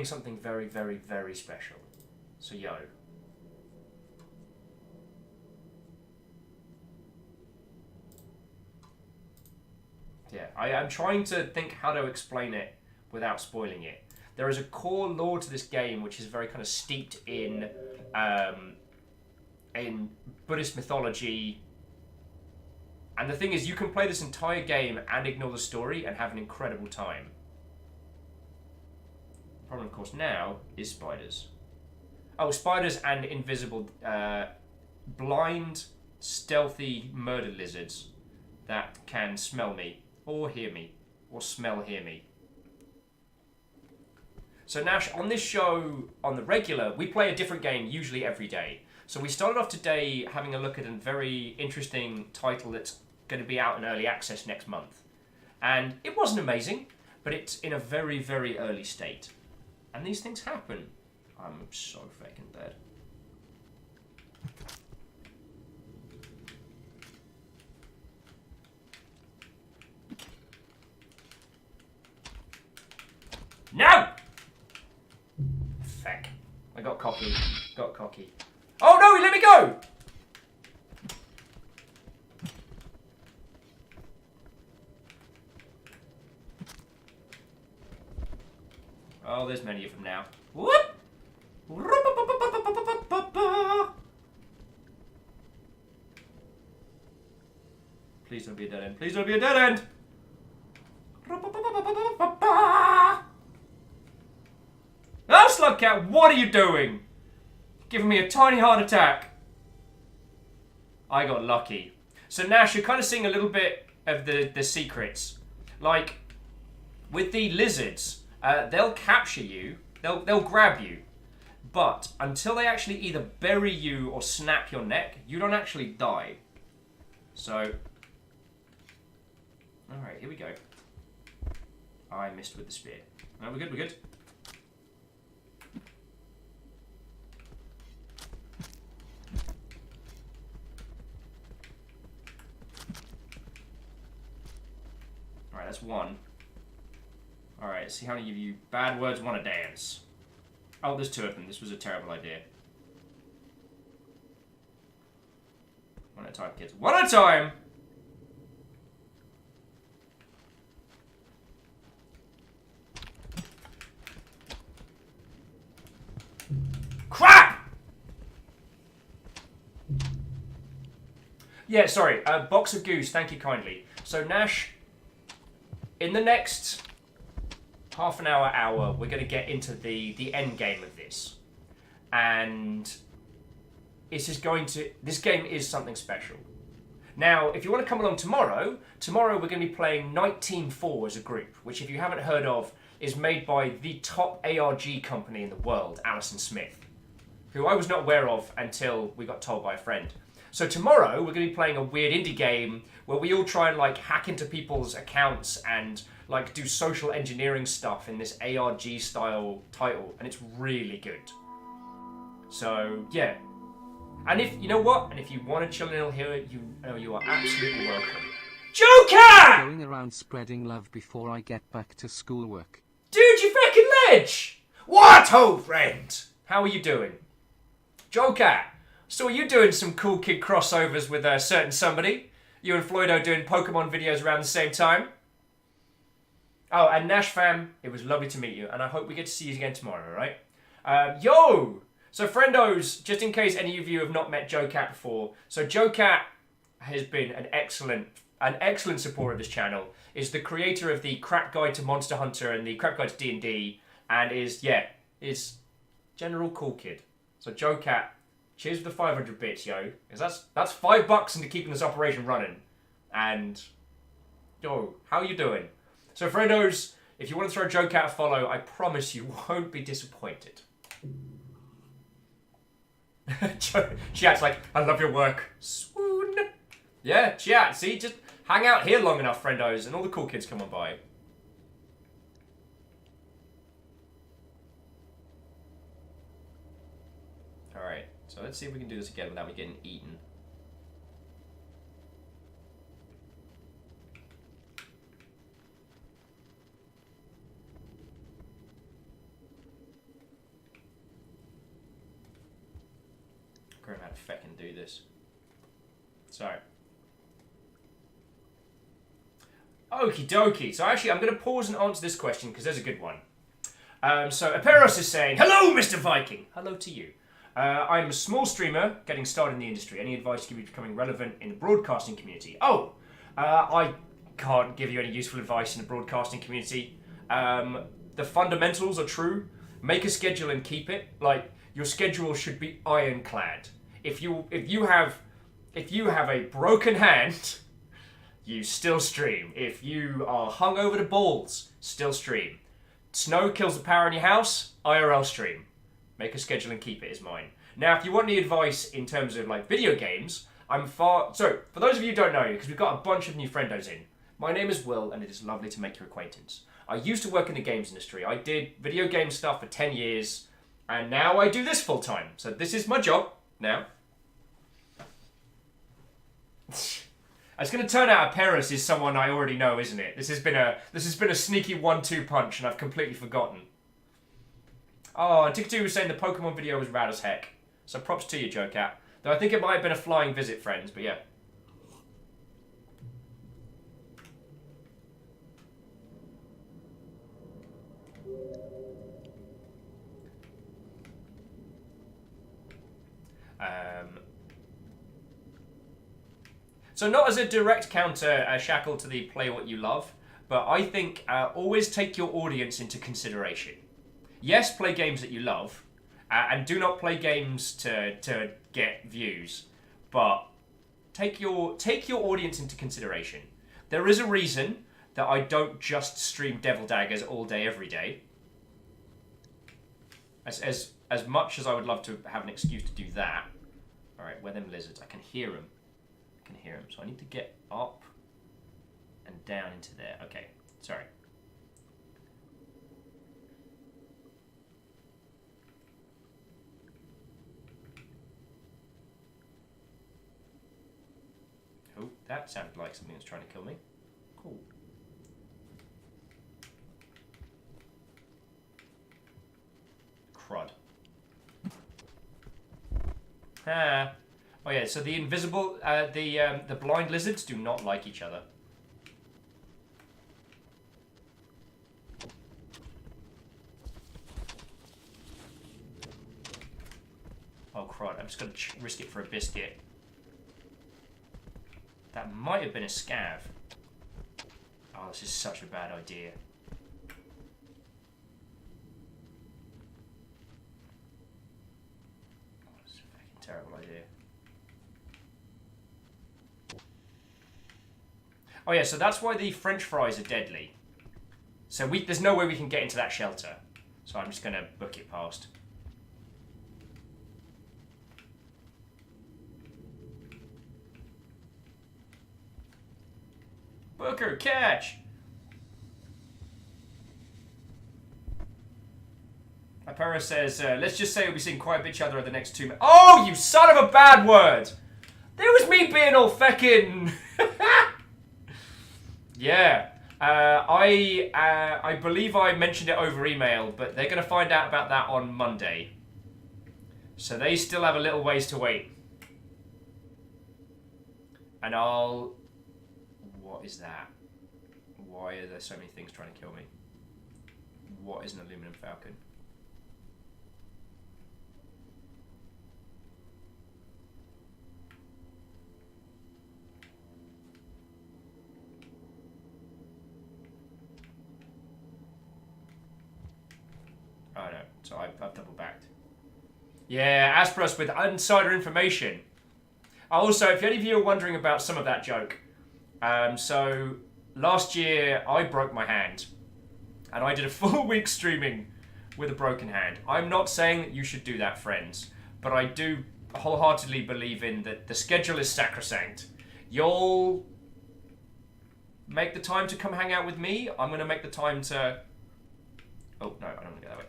something very, very, very special. So, yo. Yeah, I'm trying to think how to explain it without spoiling it. There is a core lore to this game which is very kind of steeped in Buddhist mythology. And the thing is, you can play this entire game and ignore the story and have an incredible time. The problem, of course, now is spiders. Oh, spiders and invisible, blind, stealthy murder lizards that can smell me, or hear me, or hear me. So Nash, on this show, on the regular, we play a different game usually every day. So we started off today having a look at a very interesting title that's going to be out in early access next month. And it wasn't amazing, but it's in a very, very early state. And these things happen. I'm so fucking dead. No! Feck. I got cocky. Got cocky. Oh no, he let me go! Oh, there's many of them now. Whoop! Please don't be a dead end. Please don't be a dead end. Oh, Slugcat, what are you doing? Giving me a tiny heart attack. I got lucky. So Nash, you're kind of seeing a little bit of the secrets. Like, with the lizards, they'll capture you, they'll grab you, but until they actually either bury you or snap your neck, you don't actually die. So, alright, here we go. I missed with the spear. No, we're good, we're good. Alright, that's one. Alright, let's see how many of you bad words want to dance. Oh, there's two of them. This was a terrible idea. One at a time, kids. One at a time! Crap! Yeah, sorry. Box of Goose, thank you kindly. So, Nash, in the next half an hour, we're going to get into the end game of this. And this game is something special. Now, if you want to come along tomorrow we're going to be playing Night Team 4 as a group, which if you haven't heard of, is made by the top ARG company in the world, Allison Smith, who I was not aware of until we got told by a friend. So tomorrow, we're going to be playing a weird indie game where we all try and, like, hack into people's accounts and, like, do social engineering stuff in this ARG-style title, and it's really good. So, yeah. And if, you know what? And if you want to chill in here, you know you are absolutely welcome. Joker! Going around spreading love before I get back to schoolwork. Dude, you fucking ledge! What, old friend? How are you doing? Joker, so are you doing some cool kid crossovers with a certain somebody? You and Floydo doing Pokemon videos around the same time? Oh, and Nash fam, it was lovely to meet you, and I hope we get to see you again tomorrow, alright? Yo! So friendos, just in case any of you have not met Joe Cat before, so Joe Cat has been an excellent supporter of this channel, is the creator of the Crap Guide to Monster Hunter and the Crap Guide to D&D, and is general cool kid. So Joe Cat, cheers for the 500 bits, yo. Because that's $5 into keeping this operation running. And, yo, how are you doing? So friendos, if you want to throw Joe Cat a follow, I promise you won't be disappointed. Chat's like, I love your work. Swoon. Yeah, chat, see, just hang out here long enough, friendos, and all the cool kids come on by. Alright, so let's see if we can do this again without me getting eaten. Great how to feckin' do this. So. Okie dokie. So actually, I'm going to pause and answer this question because there's a good one. So Aperos is saying, hello, Mr. Viking. Hello to you. I'm a small streamer getting started in the industry. Any advice to give you becoming relevant in the broadcasting community? I can't give you any useful advice in the broadcasting community. The fundamentals are true. Make a schedule and keep it. Like, your schedule should be ironclad. If you have a broken hand, you still stream. If you are hung over the balls, still stream. Snow kills the power in your house, IRL stream. Make a schedule and keep it is mine. Now, if you want any advice in terms of like video games, So, for those of you who don't know, because we've got a bunch of new friendos in, my name is Will, and it is lovely to make your acquaintance. I used to work in the games industry. I did video game stuff for 10 years, and now I do this full time. So this is my job now. It's going to turn out Paris is someone I already know, isn't it? This has been a sneaky 1-2 punch, and I've completely forgotten. Oh, and Tick2 was saying the Pokemon video was rad as heck. So props to you, Joe Cat. Though I think it might have been a flying visit, friends, but yeah. So not as a direct counter, Shackle, to the play what you love, but I think always take your audience into consideration. Yes, play games that you love, and do not play games to get views, but take your audience into consideration. There is a reason that I don't just stream Devil Daggers all day, every day. As much as I would love to have an excuse to do that. Alright, where them lizards? I can hear them. So I need to get up and down into there. Okay, sorry. Oh, that sounded like something that's trying to kill me. Cool. Crud. Ah. Oh yeah, so the invisible, the blind lizards do not like each other. Oh crud, I'm just gonna risk it for a biscuit. That might have been a scav. Oh, this is such a bad idea. Oh, this is a fucking terrible idea. Oh yeah, so that's why the French fries are deadly. So there's no way we can get into that shelter. So I'm just gonna book it past. Booker, catch! Apara says, let's just say we'll be seeing quite a bit each other in the next 2 minutes. Oh, you son of a bad word! There was me being all feckin'... Yeah, I believe I mentioned it over email, but they're going to find out about that on Monday. So they still have a little ways to wait. And what is that? Why are there so many things trying to kill me? What is an aluminum falcon? Oh no, so I've double backed. Yeah, Asperos with insider information. Also, if any of you are wondering about some of that joke, so last year I broke my hand, and I did a full week streaming with a broken hand. I'm not saying that you should do that, friends, but I do wholeheartedly believe in that the schedule is sacrosanct. You'll make the time to come hang out with me. I'm going to make the time to... Oh, no, I don't want to go that way.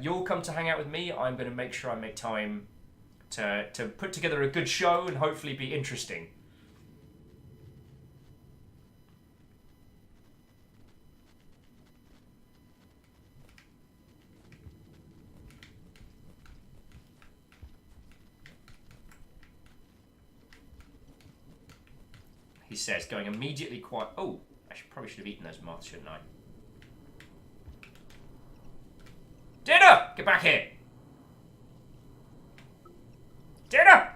You'll come to hang out with me. I'm going to make sure I make time to put together a good show and hopefully be interesting. He says, going immediately quiet. Oh, probably should have eaten those moths, shouldn't I? Dinner! Get back here! Dinner!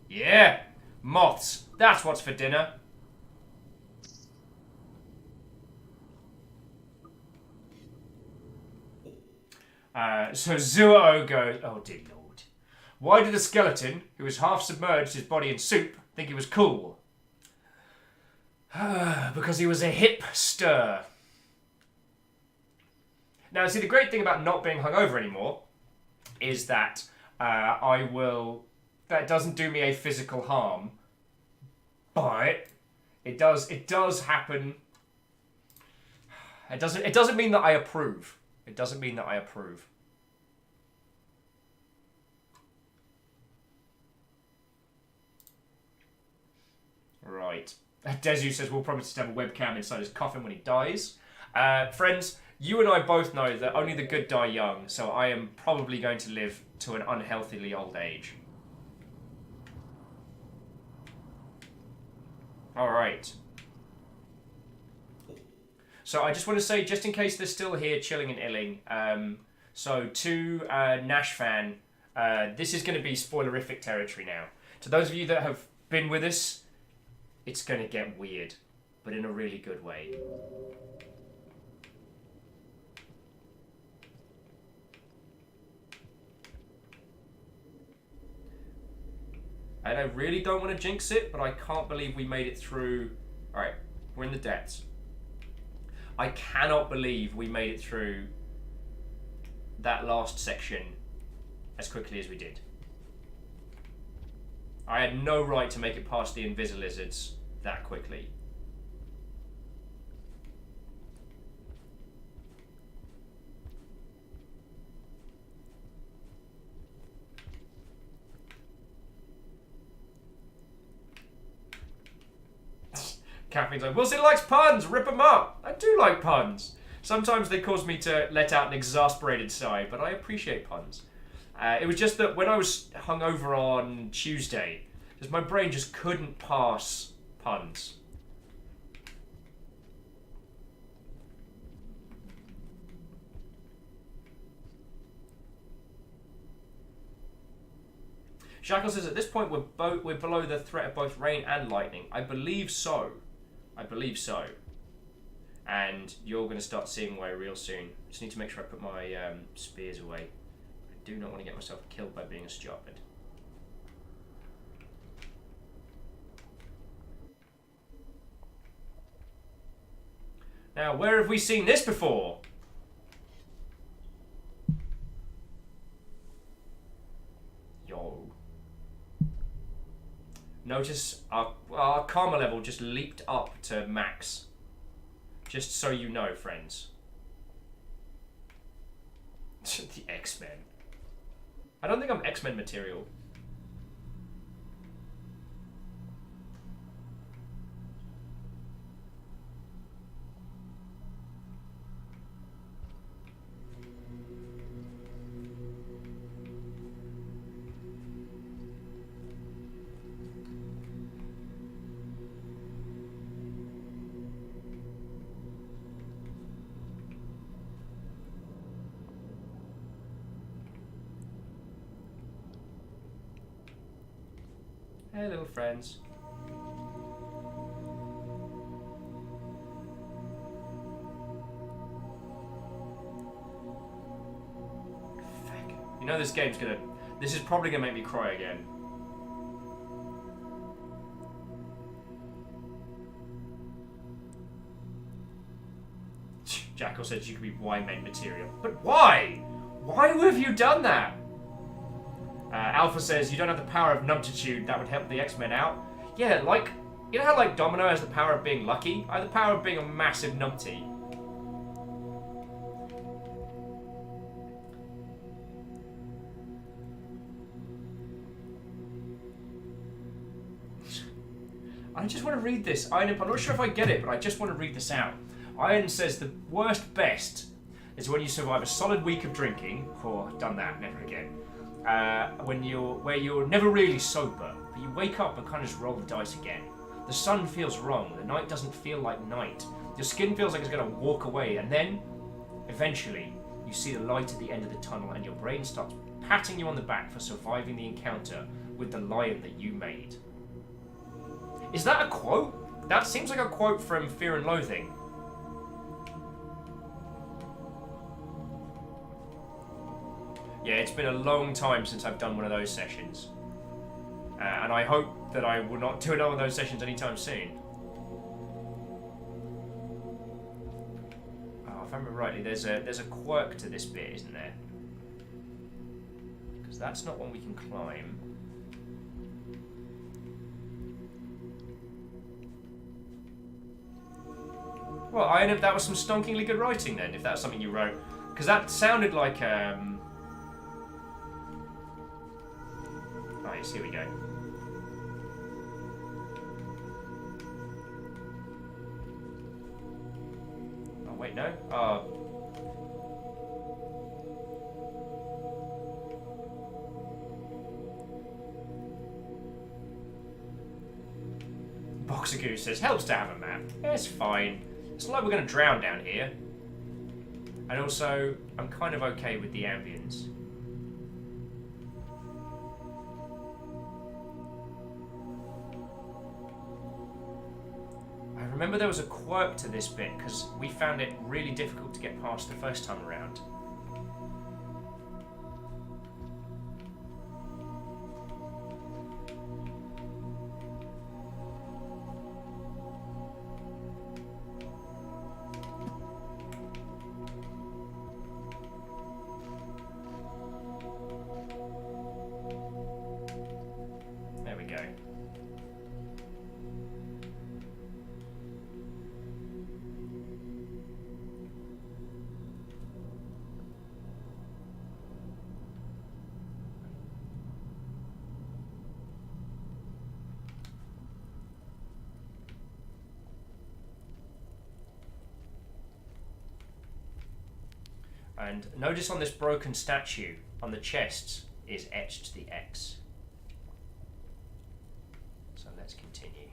Yeah! Moths. That's what's for dinner. So Zuo goes, oh dear lord. Why did a skeleton, who was half submerged his body in soup, think he was cool? Because he was a hipster. Now, see, the great thing about not being hungover anymore is that that doesn't do me a physical harm, but it does happen. It doesn't mean that I approve. It doesn't mean that I approve. Right. Desu says we'll probably just have a webcam inside his coffin when he dies. Friends, you and I both know that only the good die young, so I am probably going to live to an unhealthily old age. Alright. So I just want to say, just in case they're still here chilling and illing, so to Nash fan, This is going to be spoilerific territory now. To those of you that have been with us, it's going to get weird, but in a really good way. And I really don't want to jinx it, but I can't believe we made it through. Alright, we're in the depths. I cannot believe we made it through that last section as quickly as we did. I had no right to make it past the Invisilizards that quickly. Caffeine's like, Wilson likes puns, rip them up. I do like puns. Sometimes they cause me to let out an exasperated sigh, but I appreciate puns. It was just that when I was hungover on Tuesday, just my brain just couldn't pass puns. Shackle says, at this point we're below the threat of both rain and lightning. I believe so. I believe so. And you're going to start seeing away real soon. Just need to make sure I put my spears away. I do not want to get myself killed by being a stupid. Now, where have we seen this before? Yo. Notice our karma level just leaped up to max. Just so you know, friends. The X-Men. I don't think I'm X-Men material. Hey, little friends. Fuck. You know this game's gonna... This is probably gonna make me cry again. Jackal says you could be Y-Men material. But why? Why have you done that? Alpha says, you don't have the power of numptitude, that would help the X-Men out. Yeah, like, you know how like Domino has the power of being lucky? I have the power of being a massive numpty. I just want to read this. I'm not sure if I get it, but I just want to read this out. Iron says the worst best is when you survive a solid week of drinking. Oh, done that, never again. Where you're never really sober, but you wake up and kind of just roll the dice again. The sun feels wrong, the night doesn't feel like night. Your skin feels like it's going to walk away, and then, eventually, you see the light at the end of the tunnel, and your brain starts patting you on the back for surviving the encounter with the lion that you made. Is that a quote? That seems like a quote from Fear and Loathing. Yeah, it's been a long time since I've done one of those sessions. And I hope that I will not do another one of those sessions anytime soon. Oh, if I remember rightly, there's a quirk to this bit, isn't there? Because that's not one we can climb. Well, that was some stonkingly good writing then, if that's something you wrote. Because that sounded like, Nice, here we go. Oh, wait, no? Oh. Boxer Goose says, helps to have a map. Yeah, it's fine. It's not like we're going to drown down here. And also, I'm kind of okay with the ambience. Remember there was a quirk to this bit because we found it really difficult to get past the first time around. There we go. And notice on this broken statue, on the chests, is etched the X. So let's continue.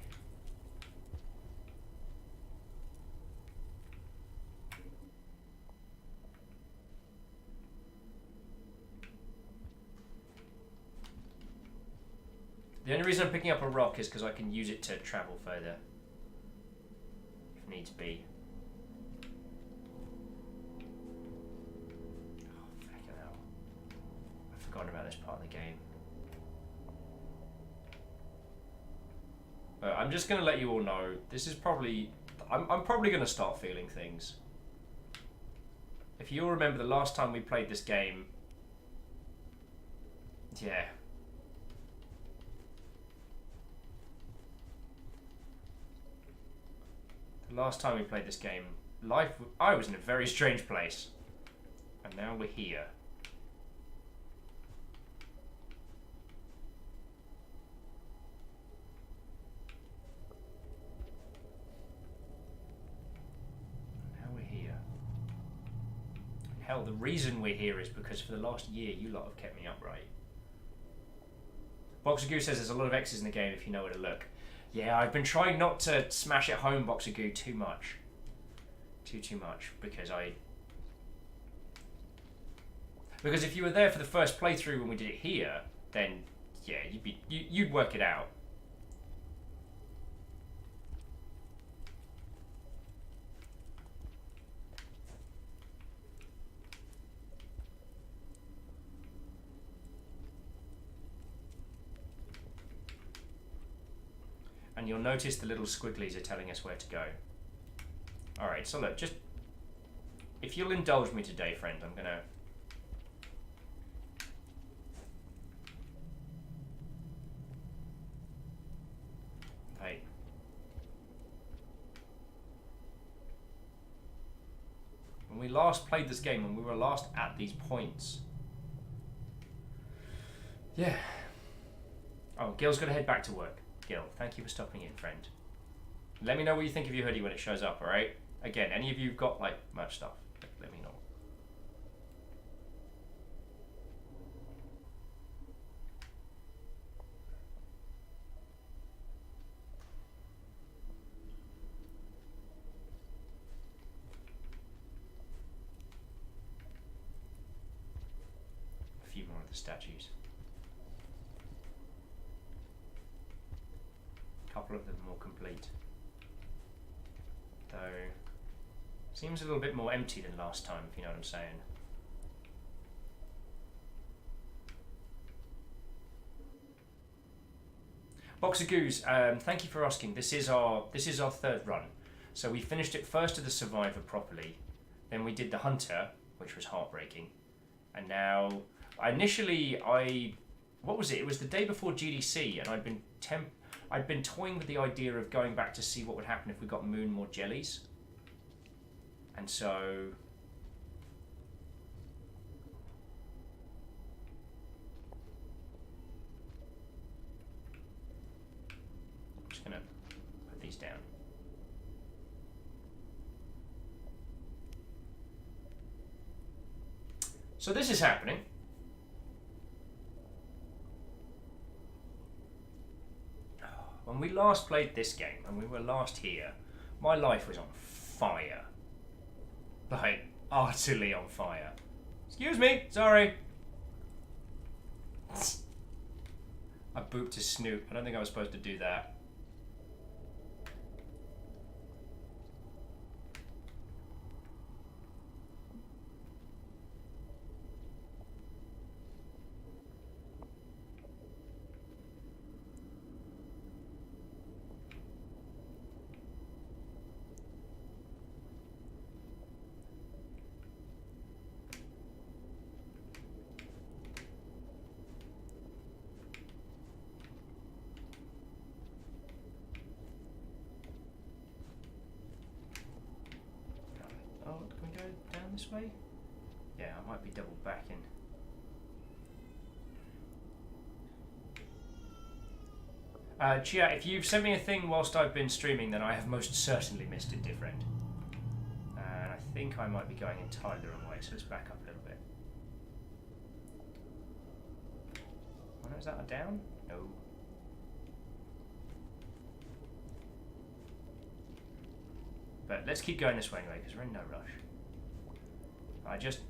The only reason I'm picking up a rock is because I can use it to travel further, if needs be. Forgotten about this part of the game. But I'm just going to let you all know, this is probably... I'm probably going to start feeling things. If you all remember the last time we played this game... Yeah. The last time we played this game, I was in a very strange place. And now we're here. Hell, the reason we're here is because for the last year you lot have kept me upright. Boxer Goo says there's a lot of X's in the game if you know where to look. Yeah, I've been trying not to smash it home, Boxer Goo, too much. Too much, because if you were there for the first playthrough when we did it here, then yeah, you'd work it out. And you'll notice the little squigglies are telling us where to go. Alright, so look, just... If you'll indulge me today, friend, I'm gonna... Hey. When we last played this game, when we were last at these points... Yeah. Oh, Gil's gotta head back to work. Gil, thank you for stopping in, friend. Let me know what you think of your hoodie when it shows up, alright? Again, any of you got, like, merch stuff, let me know. A few more of the statues. Couple of them more complete, though seems a little bit more empty than last time, if you know what I'm saying. Boxer Goose, thank you for asking. This is our third run. So we finished it first to the Survivor properly, then we did the Hunter, which was heartbreaking, and now what was it? It was the day before GDC, and I'd been toying with the idea of going back to see what would happen if we got Moon more jellies. And so... I'm just going to put these down. So this is happening. When we last played this game, and we were last here, my life was on fire. Like, utterly on fire. Excuse me, sorry. I booped his snoot. I don't think I was supposed to do that. this way? Yeah, I might be double backing. Chia, if you've sent me a thing whilst I've been streaming, then I have most certainly missed it, dear friend. And I think I might be going entirely the wrong way, so let's back up a little bit. Oh no, is that a down? No. But let's keep going this way anyway, because we're in no rush. I just...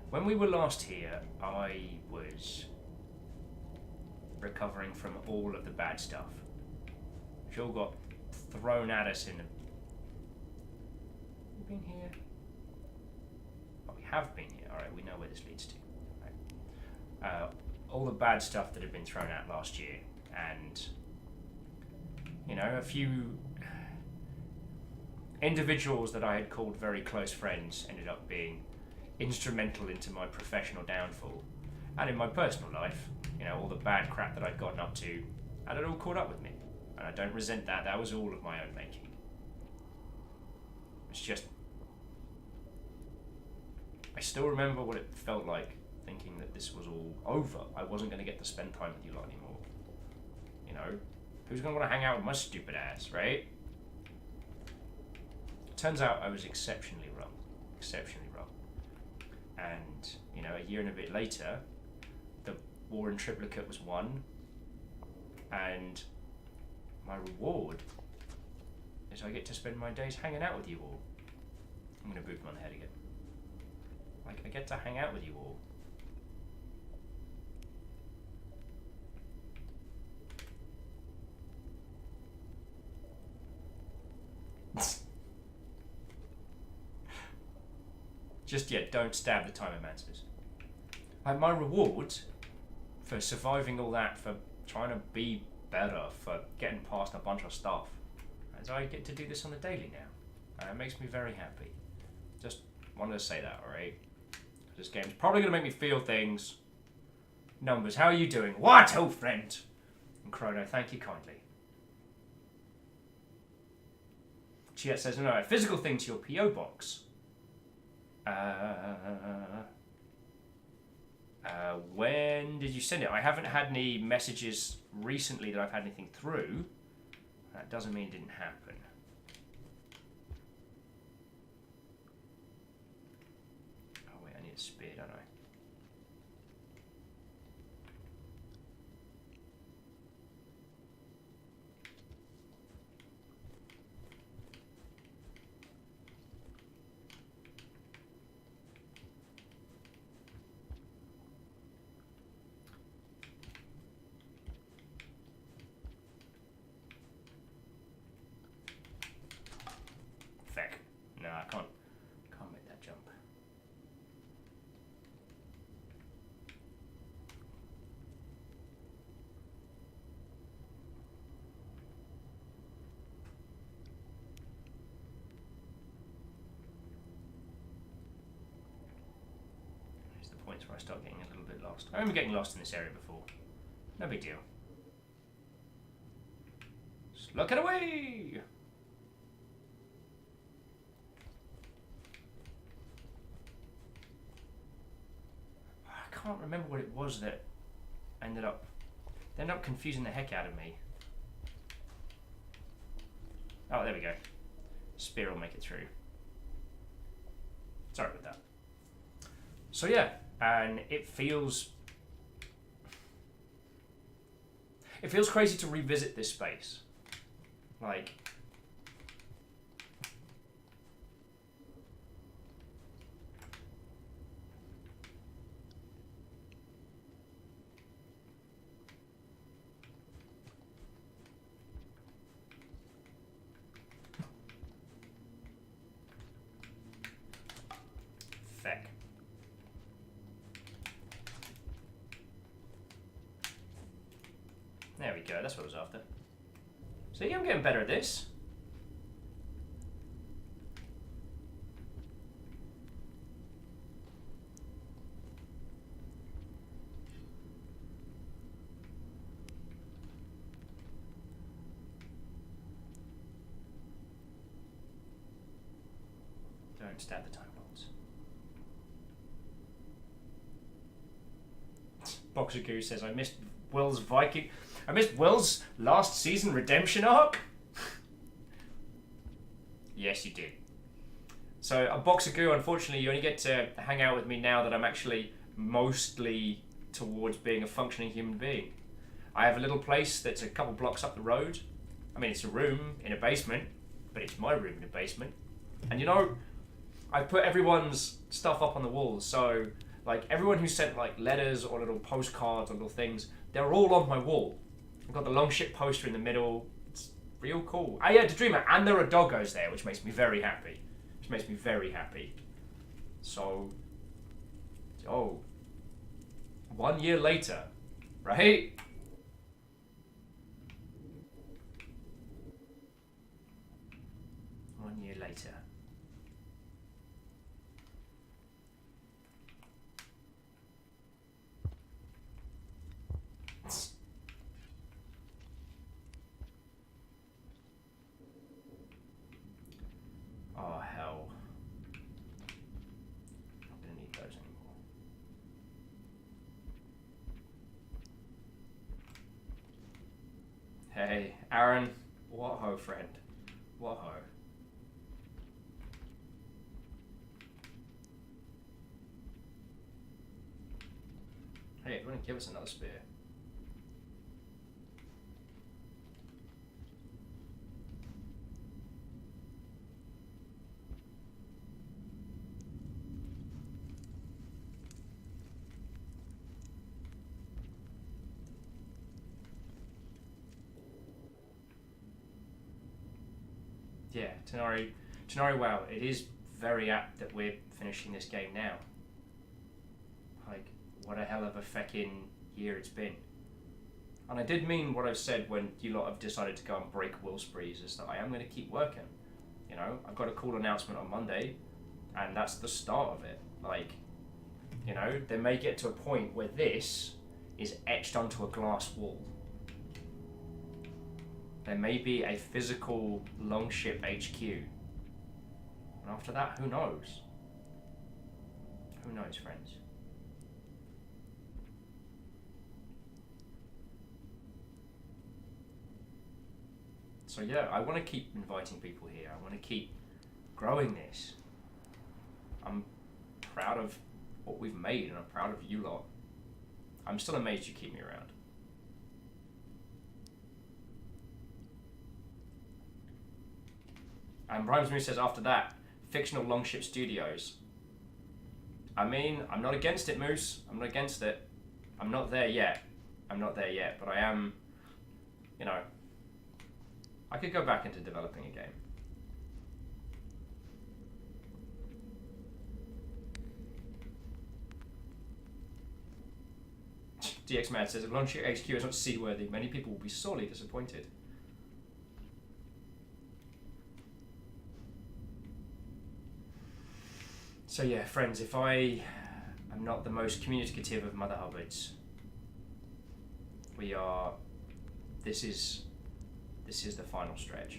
When we were last here, I was recovering from all of the bad stuff, which all got thrown at us in a... We've been here? Oh, we have been here. Alright, we know where this leads to. Right. All the bad stuff that had been thrown out last year, and, you know, a few individuals that I had called very close friends ended up being instrumental into my professional downfall, and in my personal life, you know, all the bad crap that I'd gotten up to, and it all caught up with me, and I don't resent that. That was all of my own making. It's just, I still remember what it felt like thinking that this was all over. I wasn't going to get to spend time with you lot anymore. You know, who's going to want to hang out with my stupid ass, right? Turns out I was exceptionally wrong. Exceptionally wrong. And, you know, a year and a bit later, the war in triplicate was won, and my reward is I get to spend my days hanging out with you all. I'm going to boot him on the head again. Like, I get to hang out with you all. Just yet, don't stab the timermancers. Like, my reward for surviving all that, for trying to be better, for getting past a bunch of stuff, is I get to do this on the daily now. And it makes me very happy. Just wanted to say that, alright? This game's probably going to make me feel things. Numbers, how are you doing? What, old friend? And Chrono, thank you kindly. Chiet says, no, a physical thing to your P.O. box. When did you send it? I haven't had any messages recently that I've had anything through. That doesn't mean it didn't happen. Oh wait, I need a spear, don't I? No, I can't make that jump. There's the points where I start getting a little bit lost. I remember getting lost in this area before. No big deal. Look it away! I can't remember what it was that ended up confusing the heck out of me. Oh, there we go. Spear will make it through. Sorry about that. So yeah, and it feels crazy to revisit this space. Like, feck. There we go, that's what I was after. So yeah, I'm getting better at this. Don't stab the Time Lords. Boxer Goose says, I missed Will's last season redemption arc? Yes, you did. So, a Boxer Goo, unfortunately, you only get to hang out with me now that I'm actually mostly towards being a functioning human being. I have a little place that's a couple blocks up the road. I mean, it's a room in a basement, but it's my room in a basement. And you know, I put everyone's stuff up on the walls, so like everyone who sent like letters or little postcards or little things, they're all on my wall. I've got the Longship poster in the middle. It's real cool. Oh yeah, the Dreamer, and there are doggos there, which makes me very happy. So, 1 year later, right? Later. Oh hell. Not gonna need those anymore. Hey, Aaron. What ho, friend? What ho? Hey, you want to give us another spear? Yeah, Tenari, wow, it is very apt that we're finishing this game now. Like, what a hell of a feckin' year it's been. And I did mean what I've said when you lot have decided to go and break will sprees, is that I am going to keep working. You know, I've got a cool announcement on Monday, and that's the start of it. Like, you know, they may get to a point where this is etched onto a glass wall. There may be a physical Longship HQ. And after that, who knows? Who knows, friends? So yeah, I want to keep inviting people here. I want to keep growing this. I'm proud of what we've made, and I'm proud of you lot. I'm still amazed you keep me around. And Rhymes Moose says after that, fictional Longship Studios. I mean, I'm not against it, Moose. I'm not against it. I'm not there yet. But I am, you know, I could go back into developing a game. DX Mad says, if Longship HQ is not seaworthy, many people will be sorely disappointed. So yeah, friends, if I am not the most communicative of Mother Hubbards, this is the final stretch.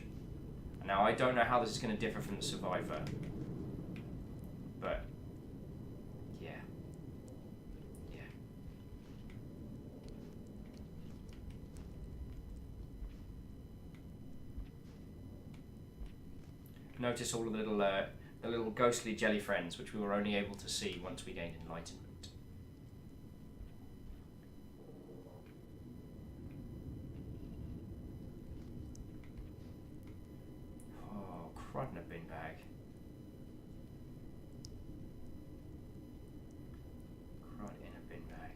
Now, I don't know how this is going to differ from the Survivor, but yeah. Notice all the little ghostly jelly friends, which we were only able to see once we gained enlightenment. Oh, crud in a bin bag. Crud in a bin bag.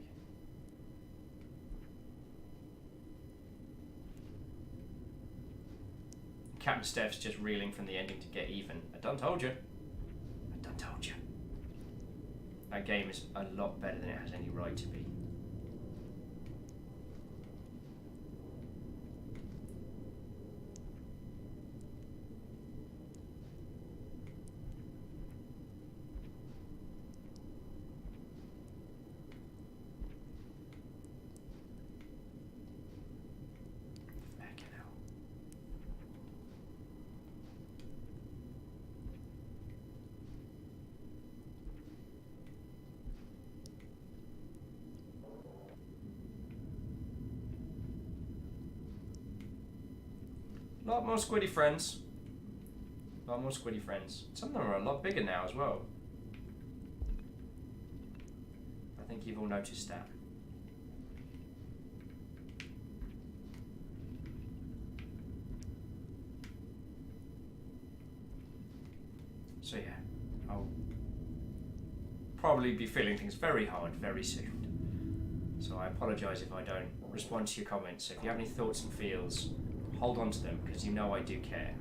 Captain Steph's just reeling from the ending to get even. I done told you. That game is a lot better than it has any right to be. A lot more squiddy friends. A lot more squiddy friends. Some of them are a lot bigger now as well. I think you've all noticed that. So yeah, I'll probably be feeling things very hard very soon. So I apologise if I don't respond to your comments. If you have any thoughts and feels, hold on to them because you know I do care.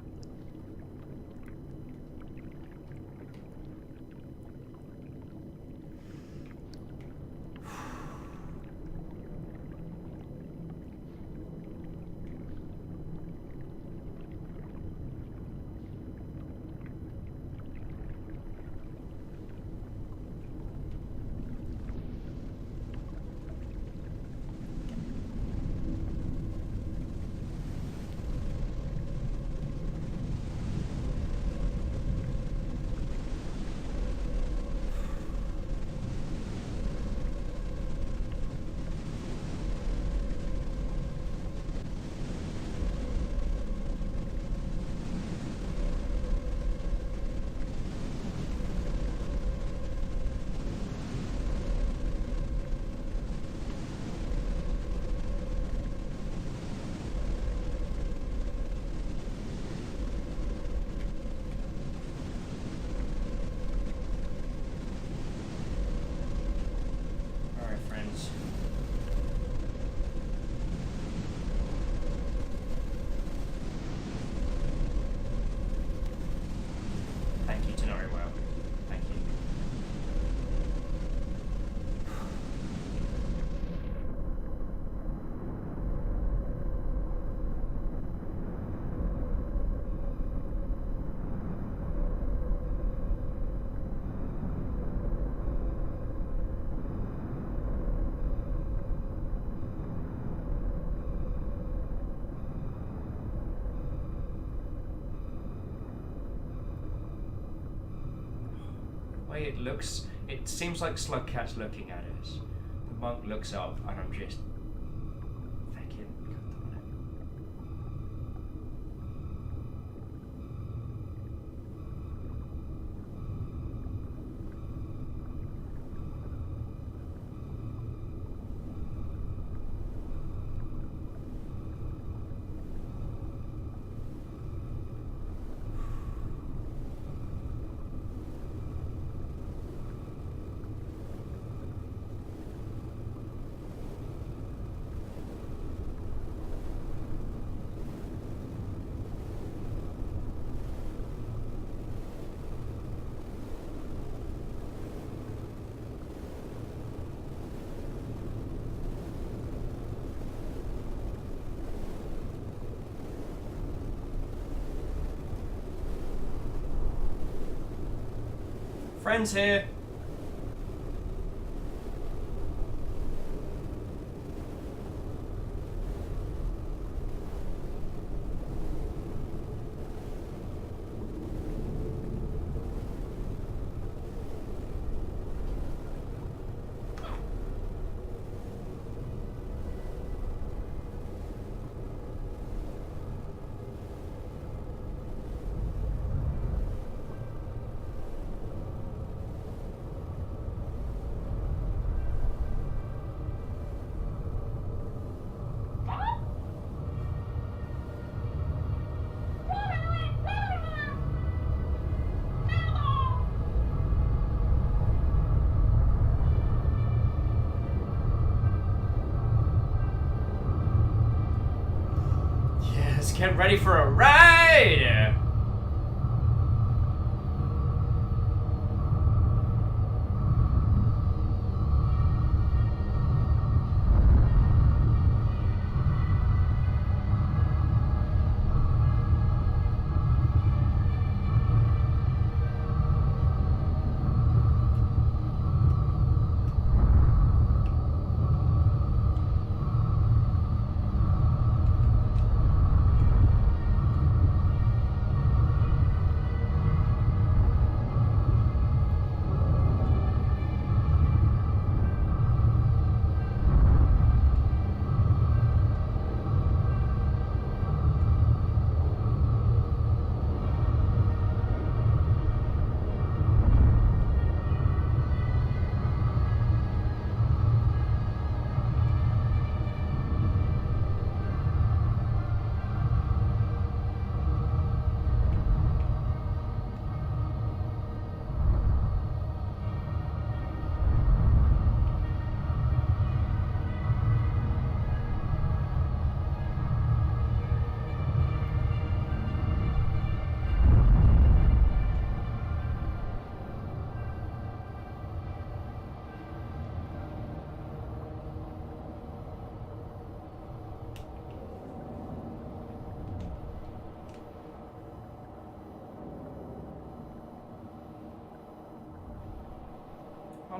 Way it looks, it seems like Slugcat's looking at us. The monk looks up and I'm just thinking, God damn it. Friends here. Get ready for a ride!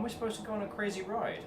am I supposed to go on a crazy ride?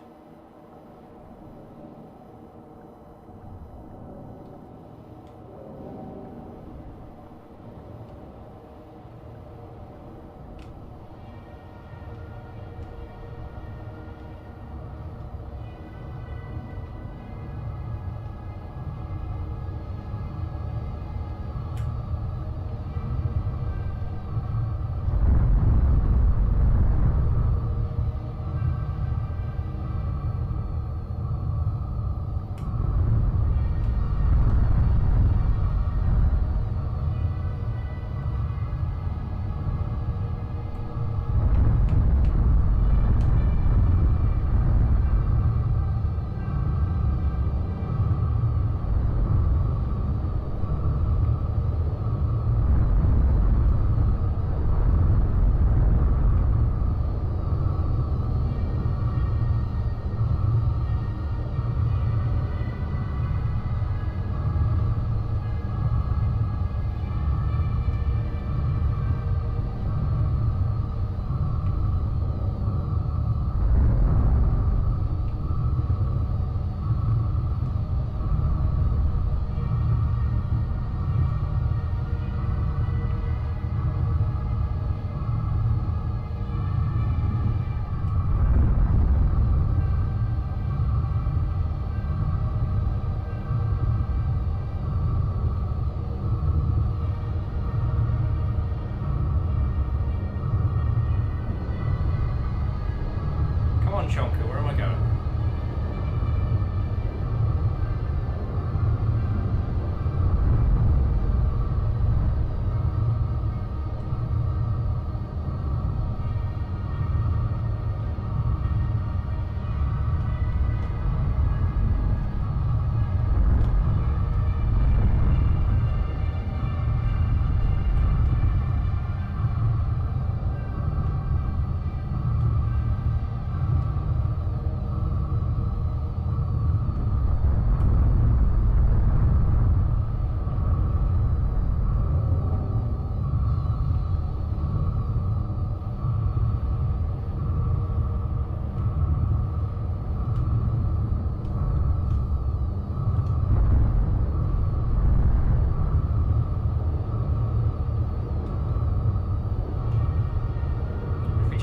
Chonka, where am I going?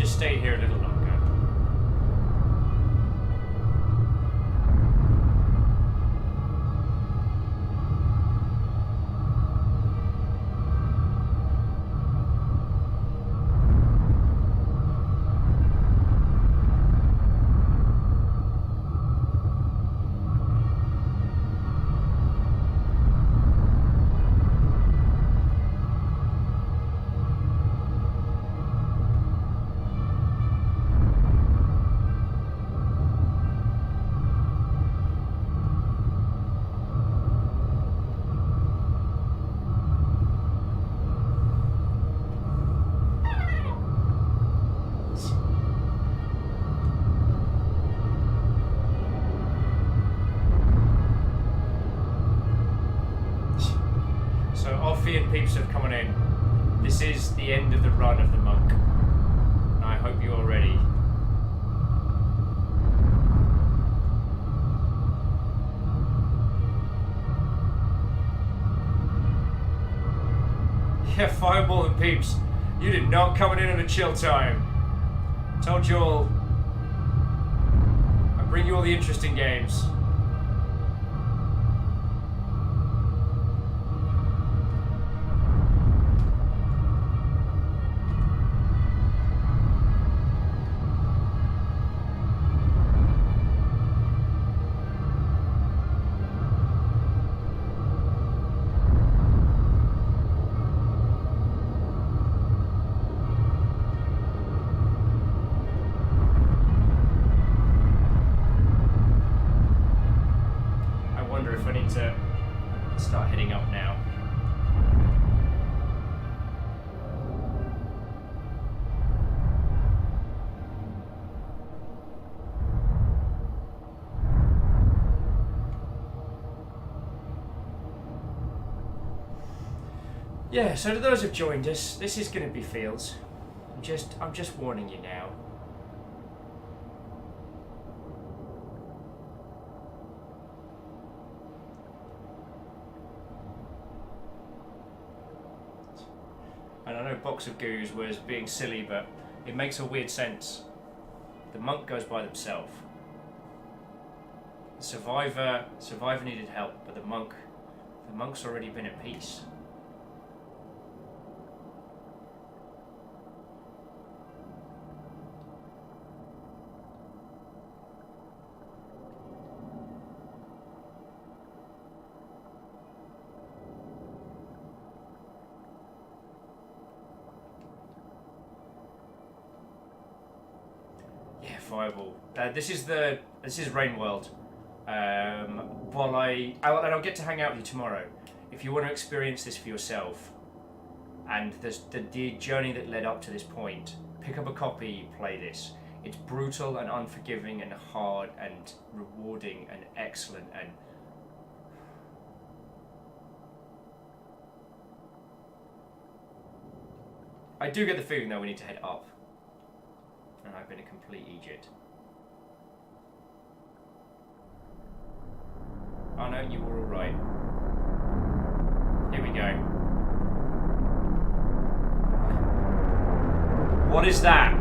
Stay here a little longer. And peeps have come on in. This is the end of the run of the monk. And I hope you're ready. Yeah, Fireball and peeps. You did not come in at a chill time. Told you all. I bring you all the interesting games. To start heading up now. Yeah, so to those who've joined us, this is going to be Fields. I'm just warning you now. I know Box of Goos was being silly, but it makes a weird sense. The monk goes by themselves. The survivor needed help, but the monk's already been at peace. Yeah, Fireball. This is Rain World. While I'll get to hang out with you tomorrow. If you want to experience this for yourself, and the journey that led up to this point, pick up a copy, play this. It's brutal and unforgiving and hard and rewarding and excellent and I do get the feeling though we need to head up. And I've been a complete idiot. Oh no, you were alright. Here we go. What is that?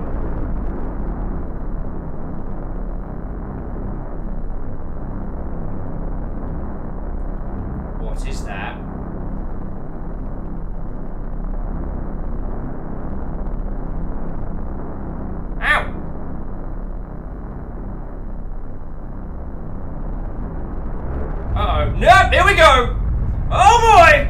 What is that? Ow! Uh-oh. Nope, here we go! Oh boy!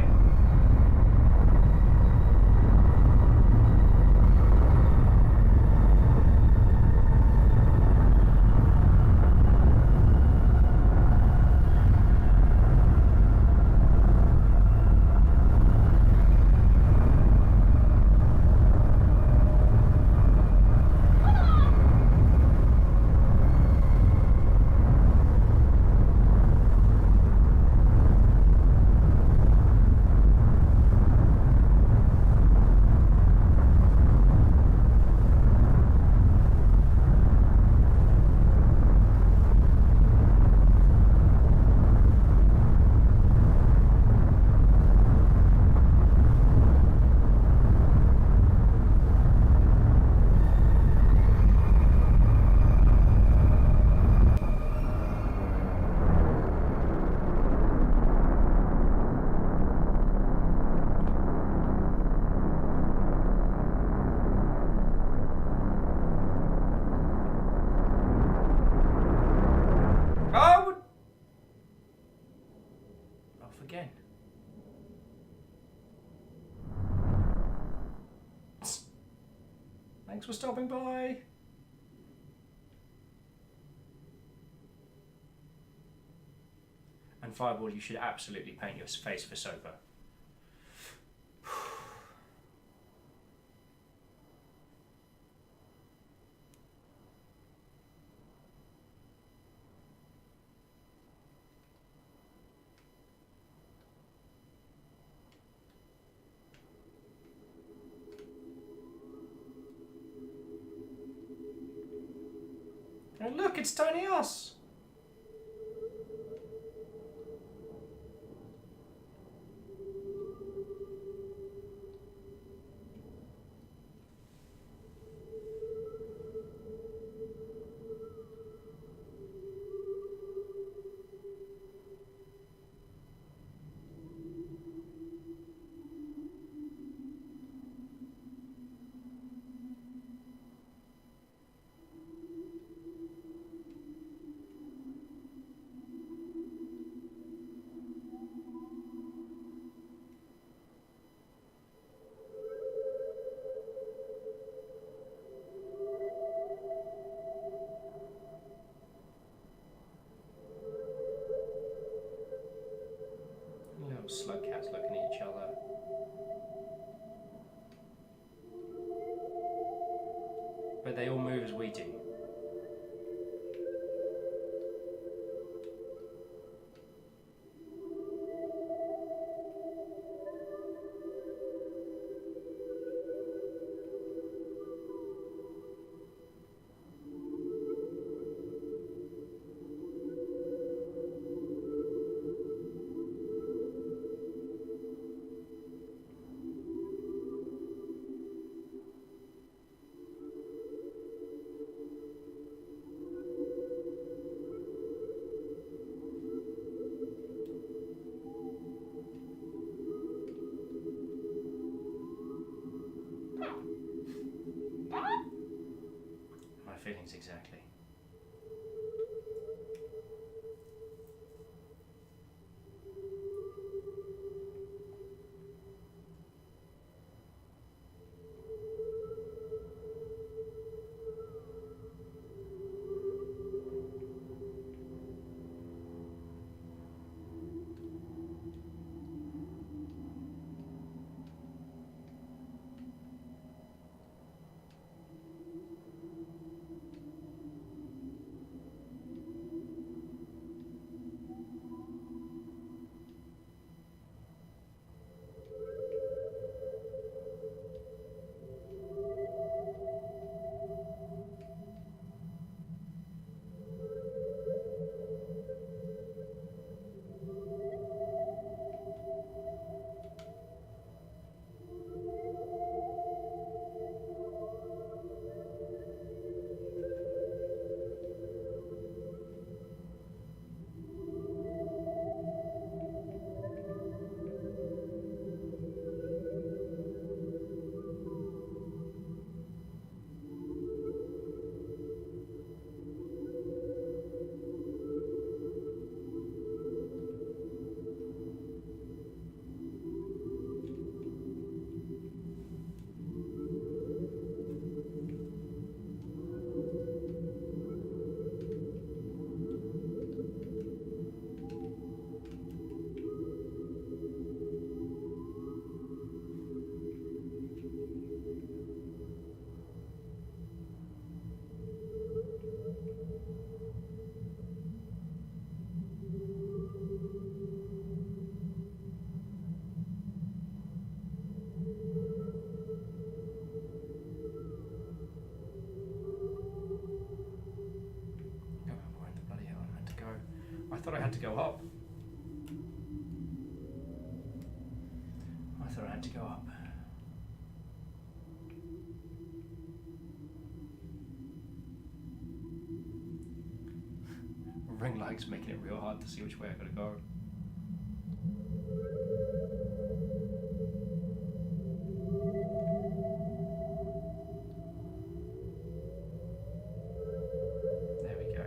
Again. Thanks for stopping by. And Fireball, you should absolutely paint your face for sober. And look, it's Tiny Us. Little slug cats looking at each other. But they all move as we do. feelings exactly. Where the bloody hell am I meant to go? I thought I had to go up. I thought I had to go up. Ring light's making it real hard to see which way I gotta go. There we go.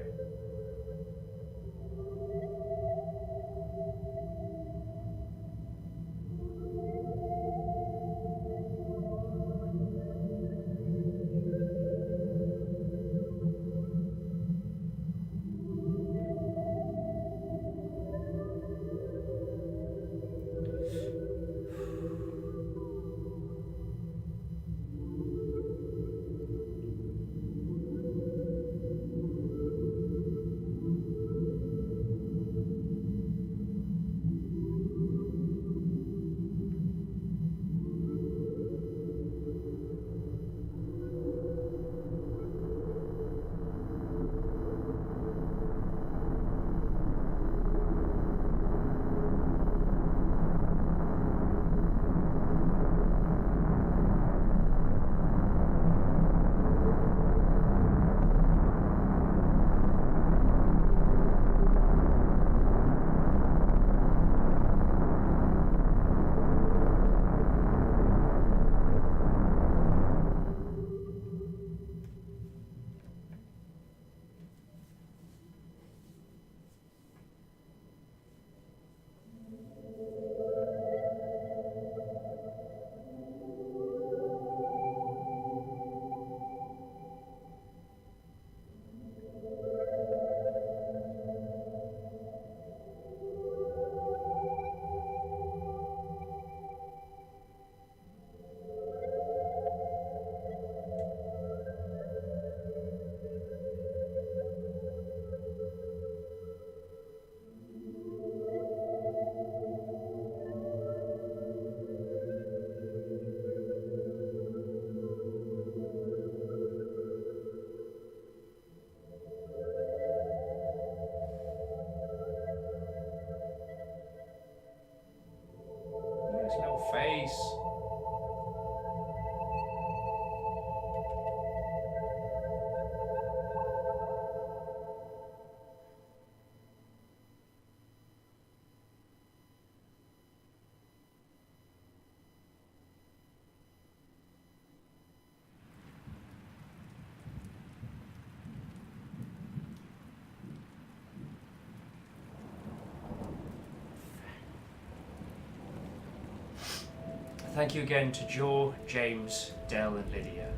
Thank you again to Joe, James, Dell, and Lydia.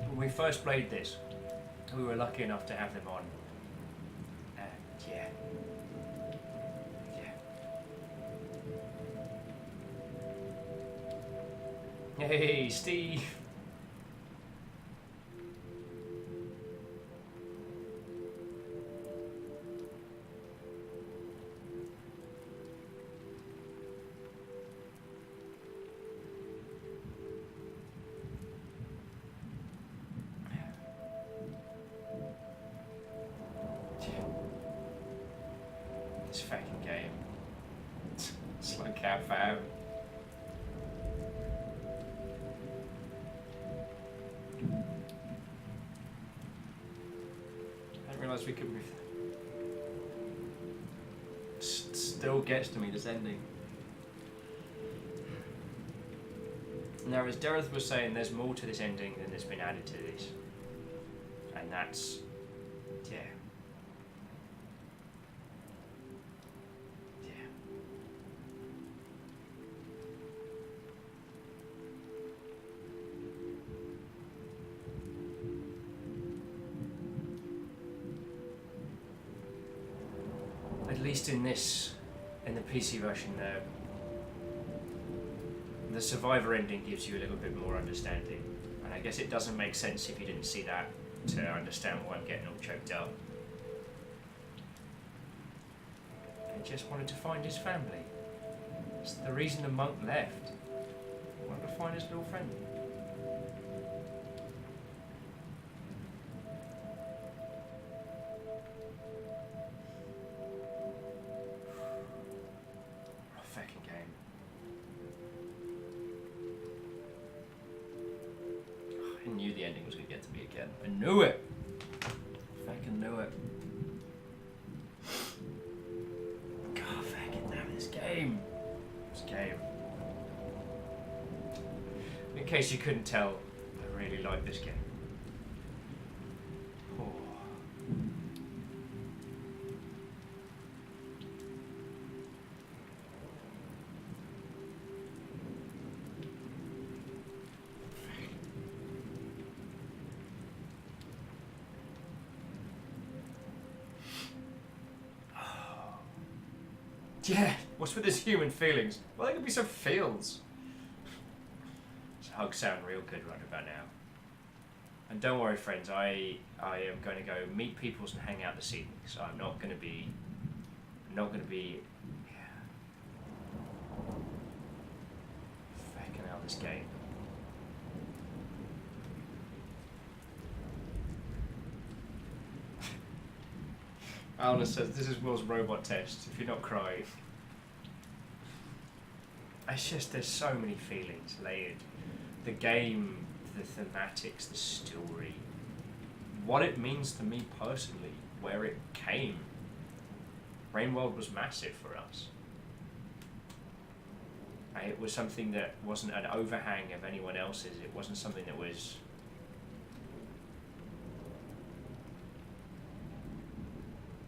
When we first played this, we were lucky enough to have them on. And yeah. Hey, Steve! This fucking game. It's like Cat Fam. I didn't realise we could be... Still gets to me, this ending. Now, as Dareth was saying, there's more to this ending than has been added to this. And that's... yeah. At least in the PC version, the survivor ending gives you a little bit more understanding. And I guess it doesn't make sense if you didn't see that to understand why I'm getting all choked up. He just wanted to find his family. It's the reason the monk left. He wanted to find his little friend. I knew the ending was going to get to me again. I knew it! Fucking knew it. God, fucking damn this game. This game. In case you couldn't tell, I really like this game. Oh. Yeah, what's with his human feelings? Well, they could be some feels. This hugs sound real good right about now. And don't worry, friends, I am going to go meet peoples and hang out this evening, so I'm not going to be... yeah. Fucking hell, this game. Alna says, this is Will's robot test, if you're not crying. It's just, there's so many feelings layered. The game, the thematics, the story, what it means to me personally, where it came. Rainworld was massive for us. It was something that wasn't an overhang of anyone else's, it wasn't something that was...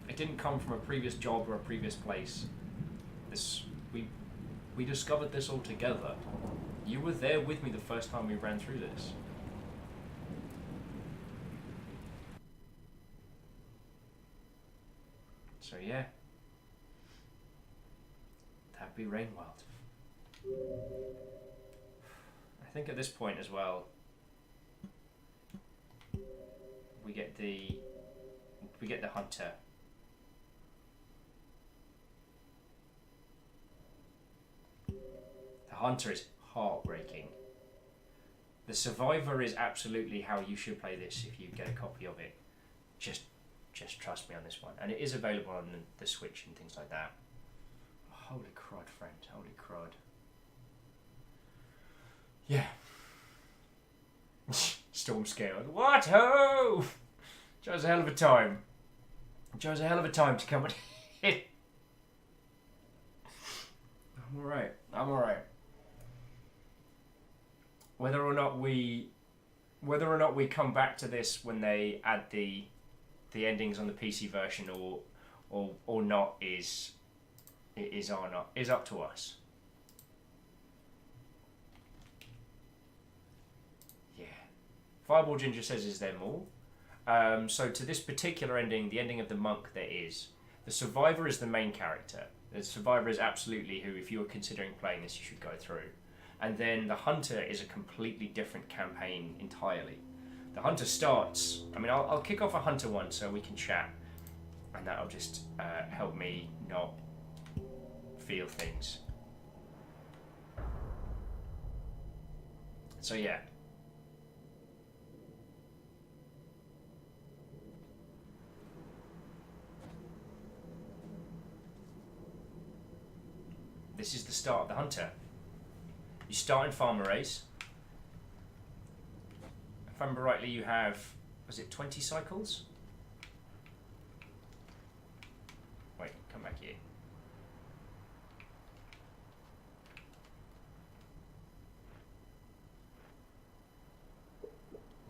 It didn't come from a previous job or a previous place. We discovered this all together. You were there with me the first time we ran through this. So yeah. That'd be Rainworld. I think at this point as well, we get the hunter. The hunter is heartbreaking. The survivor is absolutely how you should play this if you get a copy of it. Just trust me on this one. And it is available on the Switch and things like that. Oh, holy crud, friend. Holy crud. Yeah. Storm scared. What ho! Joe's a hell of a time. Joe's a hell of a time to come and hit. I'm alright. I'm alright. Whether or not we come back to this when they add the endings on the PC version or not is it is up to us. Yeah. Fireball Ginger says, is there more? So to this particular ending, the ending of the monk, there is. The survivor is the main character. The survivor is absolutely who, if you were considering playing this, you should go through. And then the hunter is a completely different campaign entirely. The hunter starts... I mean, I'll kick off a hunter one so we can chat. And that'll just help me not feel things. So yeah. This is the start of the hunter. You start in farmer race. If I remember rightly, you have, was it 20 cycles? Wait, come back here.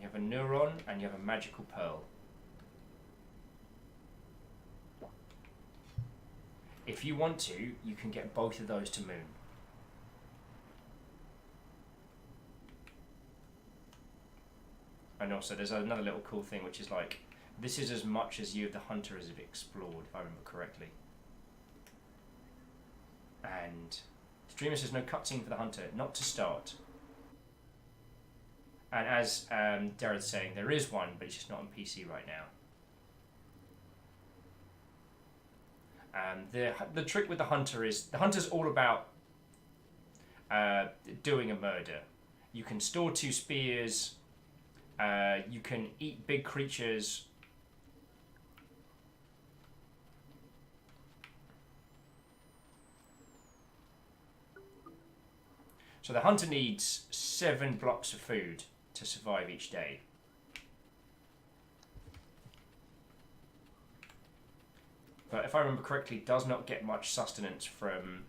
You have a neuron and you have a magical pearl. If you want to, you can get both of those to moon. And also there's another little cool thing, which is like, this is as much as you, the hunter, as have explored, if I remember correctly. And Streamer says no cutscene for the hunter, not to start. And as Darren's saying, there is one, but it's just not on PC right now. The trick with the hunter is, the hunter's all about doing a murder. You can store 2 spears, you can eat big creatures. So the hunter needs 7 blocks of food to survive each day. But if I remember correctly, does not get much sustenance from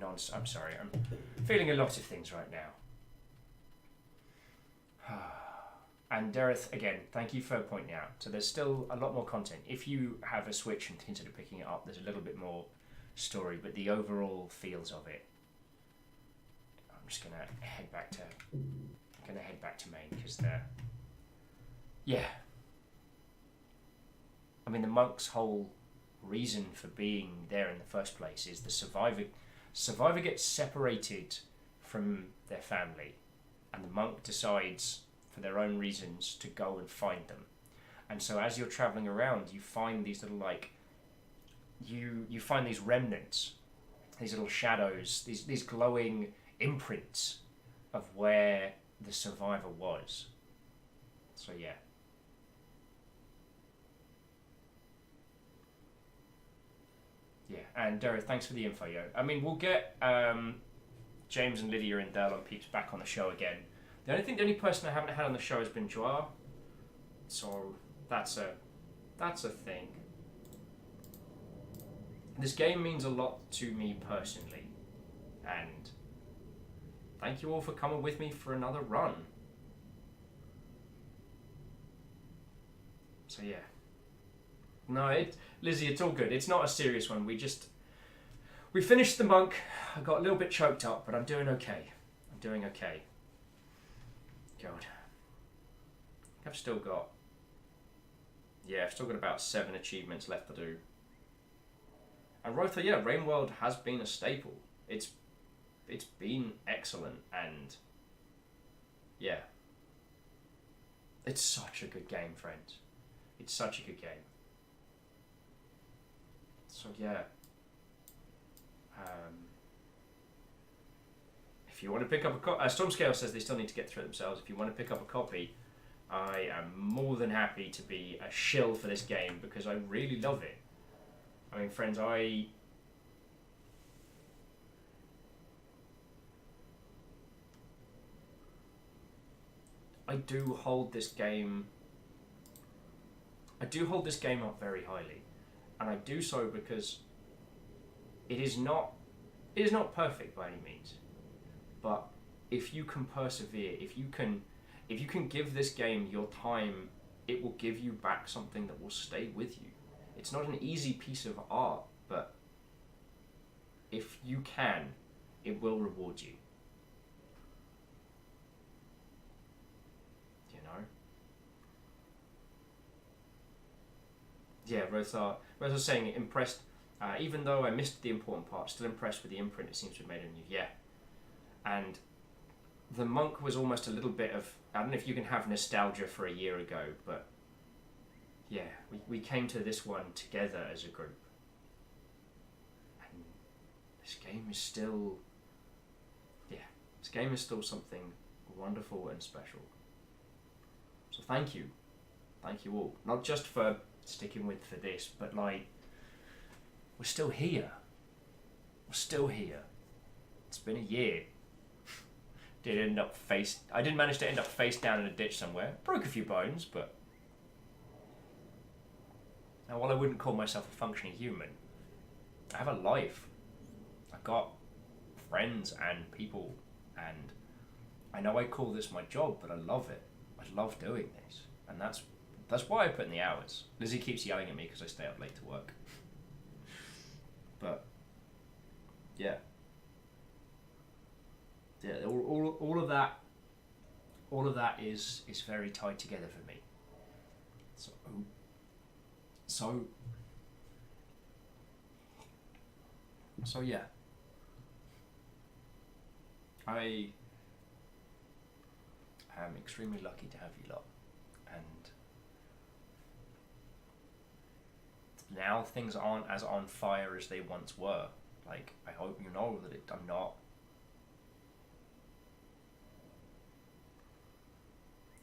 I'm sorry, I'm feeling a lot of things right now. And Dareth, again, thank you for pointing out. So there's still a lot more content. If you have a Switch and consider picking it up, there's a little bit more story, but the overall feels of it. I'm just gonna head back to main because yeah. I mean, the monk's whole reason for being there in the first place is the survivor gets separated from their family, and the monk decides, for their own reasons, to go and find them. And so as you're traveling around, you find these little, like, you find these remnants, these little shadows, these glowing imprints of where the survivor was. So yeah. Yeah, and Derek, thanks for the info, yo. I mean, we'll get James and Lydia and Dale and Peeps back on the show again. The only person I haven't had on the show has been Joa. So that's a thing. This game means a lot to me personally, and thank you all for coming with me for another run. So yeah. No, Lizzie, it's all good. It's not a serious one. We finished the monk. I got a little bit choked up, but I'm doing okay. God. I've still got about 7 achievements left to do. And Rotha, yeah, Rainworld has been a staple. It's been excellent, and yeah. It's such a good game, friends. It's such a good game. So yeah, if you want to pick up a copy, Stormscale says they still need to get through it themselves. If you want to pick up a copy, I am more than happy to be a shill for this game because I really love it. I mean, friends, I do hold this game. I do hold this game up very highly. And I do so because it is not perfect by any means, but if you can persevere, if you can give this game your time, it will give you back something that will stay with you. It's not an easy piece of art, but you can, it will reward you. You know? Yeah, Rothar saying impressed, even though I missed the important part, still impressed with the imprint it seems to have made on you. Yeah. And the monk was almost a little bit of, I don't know if you can have nostalgia for a year ago, but yeah, we came to this one together as a group. And this game is still, this game is still something wonderful and special. So thank you all. Not just for sticking with for this, but like, we're still here. It's been a year. I didn't manage to end up face down in a ditch somewhere. Broke a few bones, but now while I wouldn't call myself a functioning human, I have a life. I've got friends and people, and I know I call this my job, but I love it. I love doing this, and that's why I put in the hours. Lizzie keeps yelling at me because I stay up late to work. But yeah, all of that is very tied together for me. So yeah, I am extremely lucky to have you lot, and now things aren't as on fire as they once were. Like, I hope you know that I'm not.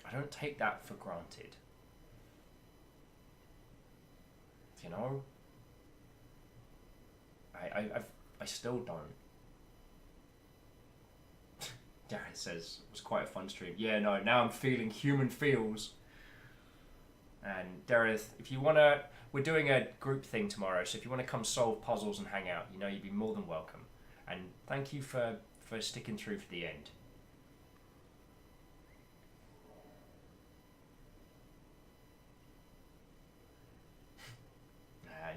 I don't take that for granted. You know? I still don't. Darren says, it was quite a fun stream. Yeah, no, now I'm feeling human feels. And Dareth, if you want to, we're doing a group thing tomorrow, so if you want to come solve puzzles and hang out, you know, you'd be more than welcome. And thank you for sticking through for the end.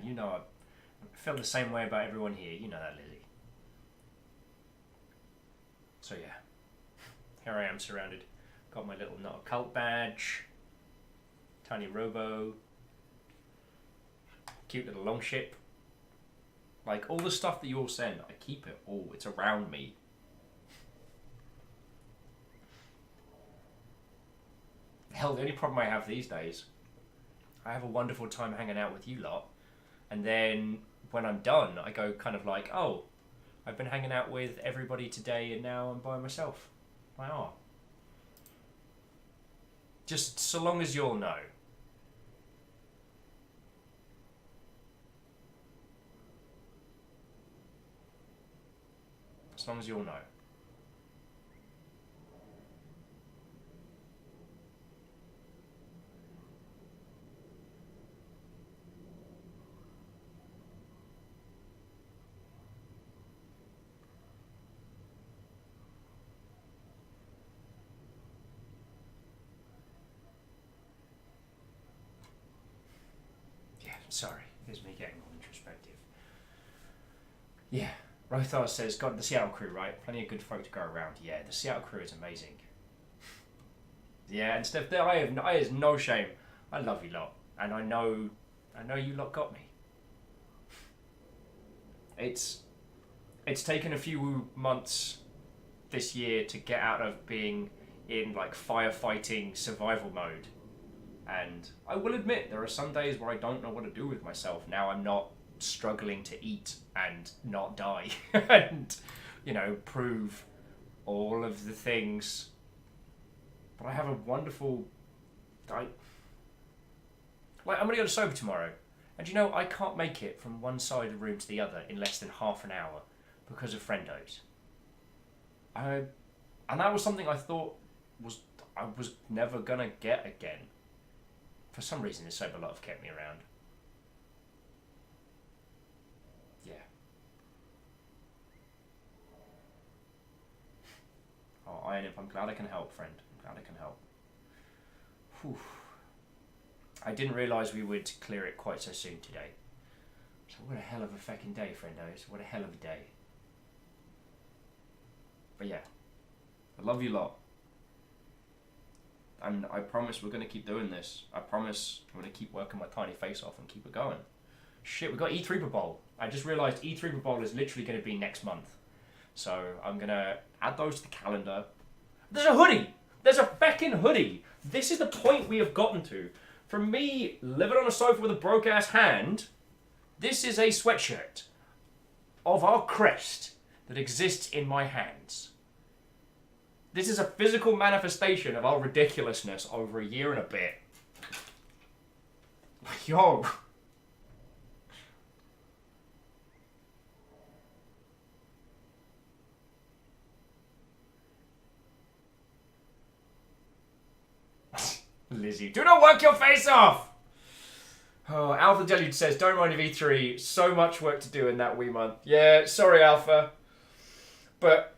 You know, I feel the same way about everyone here. You know that, Lizzie. So yeah, here I am surrounded. Got my little not a cult badge. Tiny robo. Cute little longship. Like, all the stuff that you all send, I keep it all. It's around me. Hell, the only problem I have these days, I have a wonderful time hanging out with you lot. And then when I'm done, I go kind of like, oh, I've been hanging out with everybody today and now I'm by myself. Like, oh. Just so long as you'll know. As long as you'll know. Sorry, here's me getting all introspective. Yeah, Rothar says, got the Seattle crew, right? Plenty of good folk to go around. Yeah, the Seattle crew is amazing. Yeah, and Steph, I have no shame. I love you lot, and I know you lot got me. It's taken a few months this year to get out of being in like firefighting survival mode. And I will admit, there are some days where I don't know what to do with myself. Now I'm not struggling to eat and not die and, you know, prove all of the things. But I have a wonderful... I'm going to go to sober tomorrow. And you know, I can't make it from one side of the room to the other in less than half an hour because of friendos. And that was something I thought I was never going to get again. For some reason, this sober lot have kept me around. Yeah. Oh, I'm glad I can help, friend. I'm glad I can help. Whew. I didn't realise we would clear it quite so soon today. So what a hell of a fucking day, friendos. What a hell of a day. But yeah, I love you lot. And I promise we're going to keep doing this. I promise I'm going to keep working my tiny face off and keep it going. Shit, we got E3 per Bowl. I just realised E3 per Bowl is literally going to be next month. So I'm going to add those to the calendar. There's a hoodie! There's a feckin' hoodie! This is the point we have gotten to. From me living on a sofa with a broke-ass hand, this is a sweatshirt of our crest that exists in my hands. This is a physical manifestation of our ridiculousness over a year and a bit. Yo. Lizzie, do not work your face off! Oh, Alpha Delude says, don't mind V3, so much work to do in that wee month. Yeah, sorry Alpha. But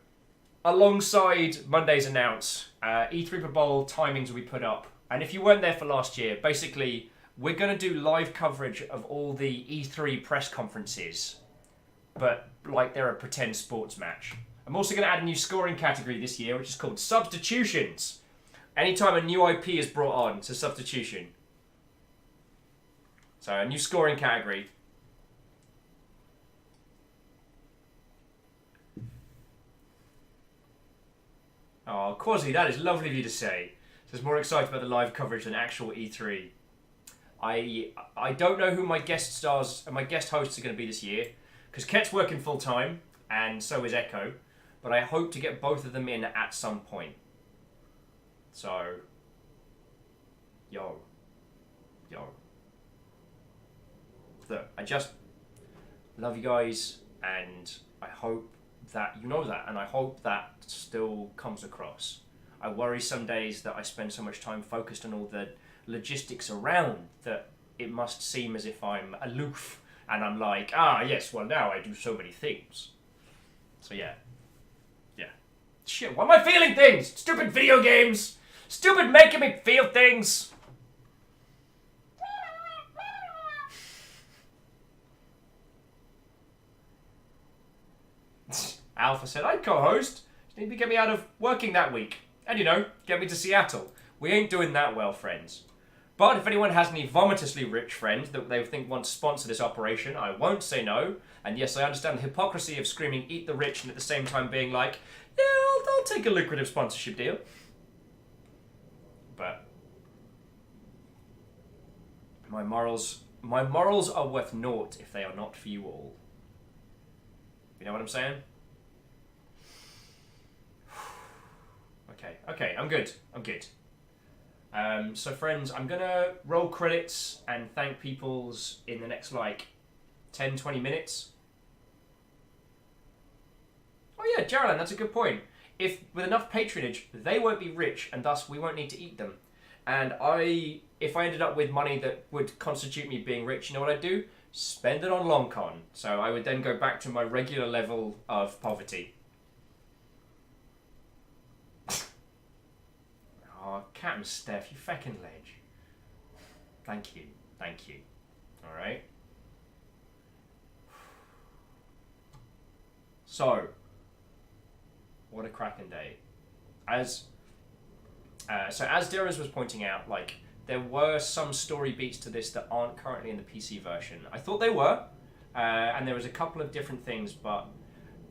alongside Monday's announce, E3 per Bowl timings will be put up. And if you weren't there for last year, basically, we're going to do live coverage of all the E3 press conferences. But like they're a pretend sports match. I'm also going to add a new scoring category this year, which is called substitutions. Anytime a new IP is brought on, it's a substitution. So, a new scoring category. Oh, Quasi, that is lovely of you to say. So, it's more excited about the live coverage than actual E3. I don't know who my guest stars and my guest hosts are going to be this year, because Ket's working full time, and so is Echo. But I hope to get both of them in at some point. So, yo. Look, I just love you guys, and I hope that you know that, and I hope that still comes across. I worry some days that I spend so much time focused on all the logistics around that it must seem as if I'm aloof, and I'm like, yes, well now I do so many things. So yeah. Shit, why am I feeling things? Stupid video games! Stupid making me feel things! Alpha said, I'd co-host. Just need to get me out of working that week. And, get me to Seattle. We ain't doing that well, friends. But if anyone has any vomitously rich friends that they think want to sponsor this operation, I won't say no. And yes, I understand the hypocrisy of screaming, eat the rich, and at the same time being like, yeah, I'll take a lucrative sponsorship deal. But my morals are worth naught if they are not for you all. You know what I'm saying? Okay, I'm good. So friends, I'm gonna roll credits and thank peoples in the next 10-20 minutes. Oh yeah, Geraldine, that's a good point. If with enough patronage, they won't be rich and thus we won't need to eat them. And if I ended up with money that would constitute me being rich, you know what I'd do? Spend it on long con. So I would then go back to my regular level of poverty. Oh, Captain Steph, you feckin' ledge. Thank you. Alright. So, what a cracking day. As Diraz was pointing out, there were some story beats to this that aren't currently in the PC version. I thought they were, and there was a couple of different things, but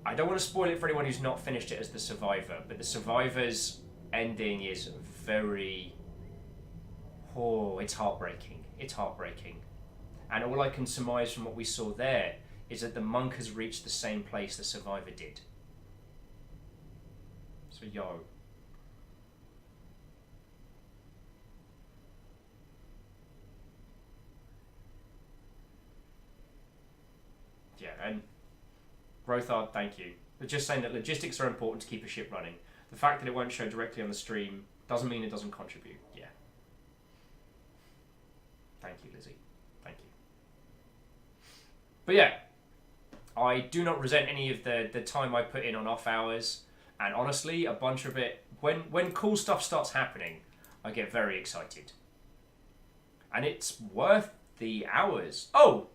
I don't want to spoil it for anyone who's not finished it as the Survivor, but the Survivor's ending is it's heartbreaking. And all I can surmise from what we saw there is that the monk has reached the same place the Survivor did. So yo. Yeah, and Rothard, thank you. But just saying that logistics are important to keep a ship running. The fact that it won't show directly on the stream doesn't mean it doesn't contribute. Yeah. Thank you, Lizzie. Thank you. But yeah, I do not resent any of the time I put in on off hours. And honestly, a bunch of it, when cool stuff starts happening, I get very excited. And it's worth the hours. Oh!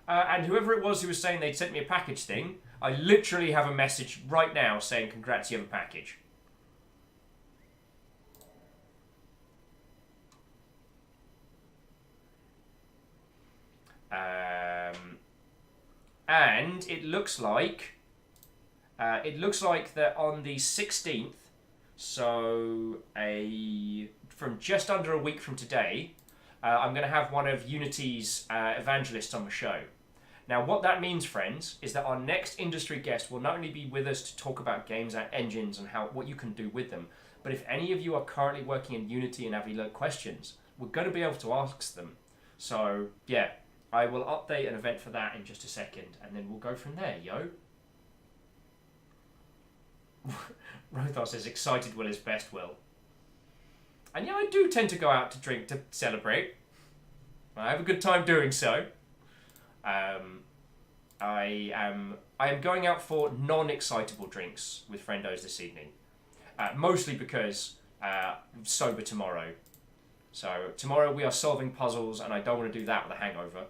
And whoever it was who was saying they'd sent me a package thing, I literally have a message right now saying, congrats, you have a package. And it looks like that on the 16th, so from just under a week from today, I'm going to have one of Unity's evangelists on the show. Now, what that means, friends, is that our next industry guest will not only be with us to talk about games and engines and what you can do with them, but if any of you are currently working in Unity and have any questions, we're going to be able to ask them. So, yeah, I will update an event for that in just a second, and then we'll go from there, yo. Rothar says, excited will is best will. And yeah, I do tend to go out to drink to celebrate. I have a good time doing so. I am going out for non-excitable drinks with friendos this evening. Mostly because I'm sober tomorrow. So tomorrow we are solving puzzles and I don't want to do that with a hangover.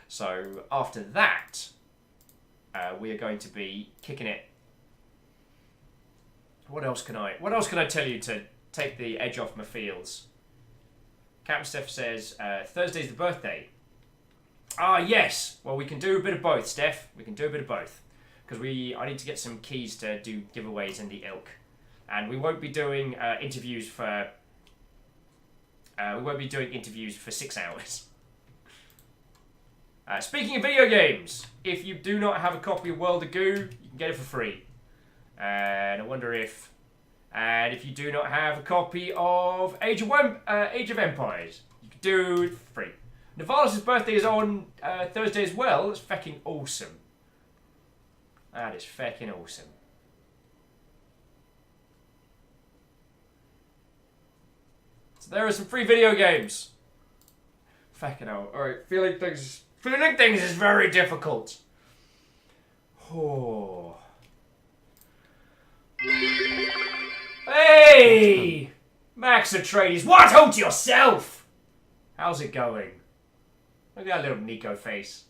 So after that, we are going to be kicking it. What else can I tell you to take the edge off my feels? Captain Steph says, Thursday's the birthday. Ah, yes. Well, we can do a bit of both, Steph. We can do a bit of both. Because I need to get some keys to do giveaways in the ilk. And we won't be doing interviews for... we won't be doing interviews for 6 hours. Speaking of video games, if you do not have a copy of World of Goo, you can get it for free. And I wonder if... And if you do not have a copy of Age of Empires, you can do it for free. Navalis' birthday is on Thursday as well. That's fecking awesome. That is fecking awesome. So there are some free video games. Fecking hell. Alright, feeling things is very difficult. Oh. Hey! Max Atreides, what? Hold yourself! How's it going? Look at that little Nico face.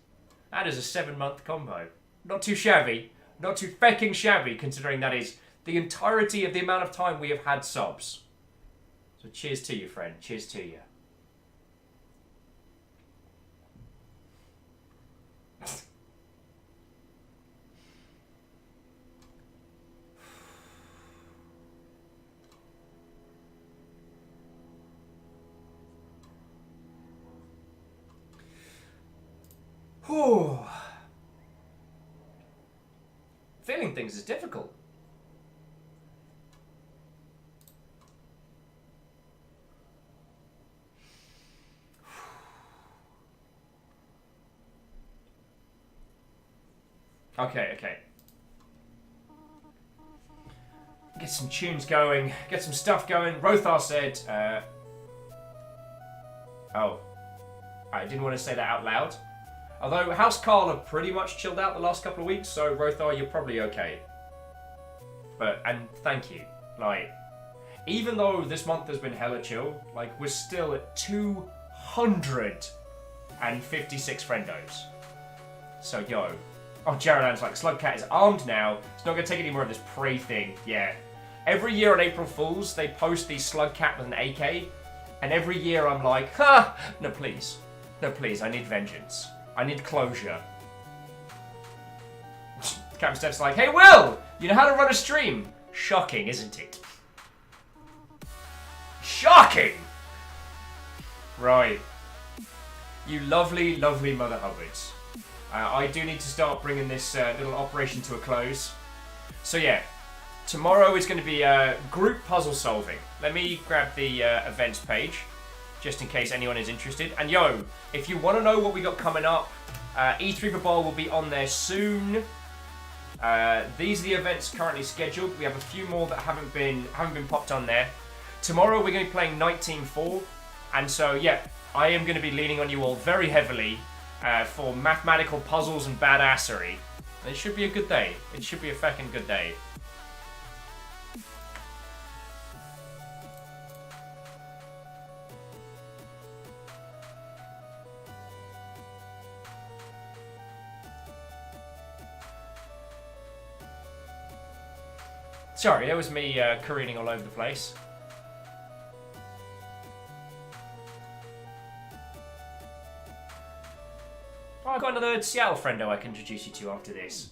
That is a 7-month combo. Not too shabby. Not too fecking shabby, considering that is the entirety of the amount of time we have had subs. So cheers to you, friend. Cheers to you. Whew. Feeling things is difficult. Okay. Get some tunes going. Get some stuff going. Rothar said, oh. I didn't want to say that out loud. Although House Carl have pretty much chilled out the last couple of weeks, so Rothar, you're probably okay. And thank you. Like, even though this month has been hella chill, like, we're still at 256 friendos. So, yo. Oh, Gerald's like, Slugcat is armed now. It's not going to take any more of this prey thing. Yeah. Every year on April Fools, they post the Slugcat with an AK. And every year I'm like, ha! No, please. No, please. I need vengeance. I need closure. Captain Steph's like, hey, Will! You know how to run a stream? Shocking, isn't it? Shocking! Right. You lovely, lovely Mother Hubbards. I do need to start bringing this little operation to a close. So yeah, tomorrow is going to be group puzzle solving. Let me grab the events page, just in case anyone is interested. And yo, if you want to know what we got coming up, E3 for Bowl will be on there soon. These are the events currently scheduled. We have a few more that haven't been popped on there. Tomorrow we're going to be playing Night Team 4, and so yeah, I am going to be leaning on you all very heavily for mathematical puzzles and badassery. And it should be a good day. It should be a feckin' good day. Sorry, that was me careening all over the place. Oh, I've got another Seattle friendo I can introduce you to after this.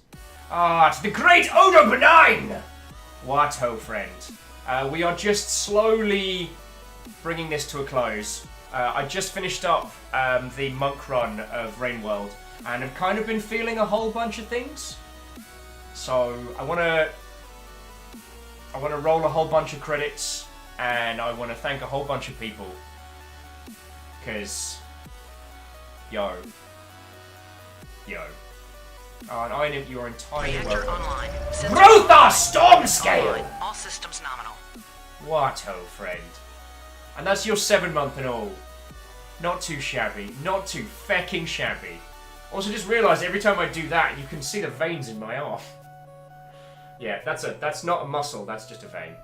Ah, it's the great Odo Benign! What ho, friend. We are just slowly bringing this to a close. I just finished up the monk run of Rainworld, and I've kind of been feeling a whole bunch of things. So I want to roll a whole bunch of credits, and I want to thank a whole bunch of people. Because, yo. And I know you're entirely Re-enter welcome. online. Growthar Storm Scale! Online. All systems nominal. What ho, friend. And that's your 7-month and all. Not too shabby. Not too fecking shabby. Also, just realised every time I do that, you can see the veins in my arm. Yeah, that's not a muscle, that's just a vein.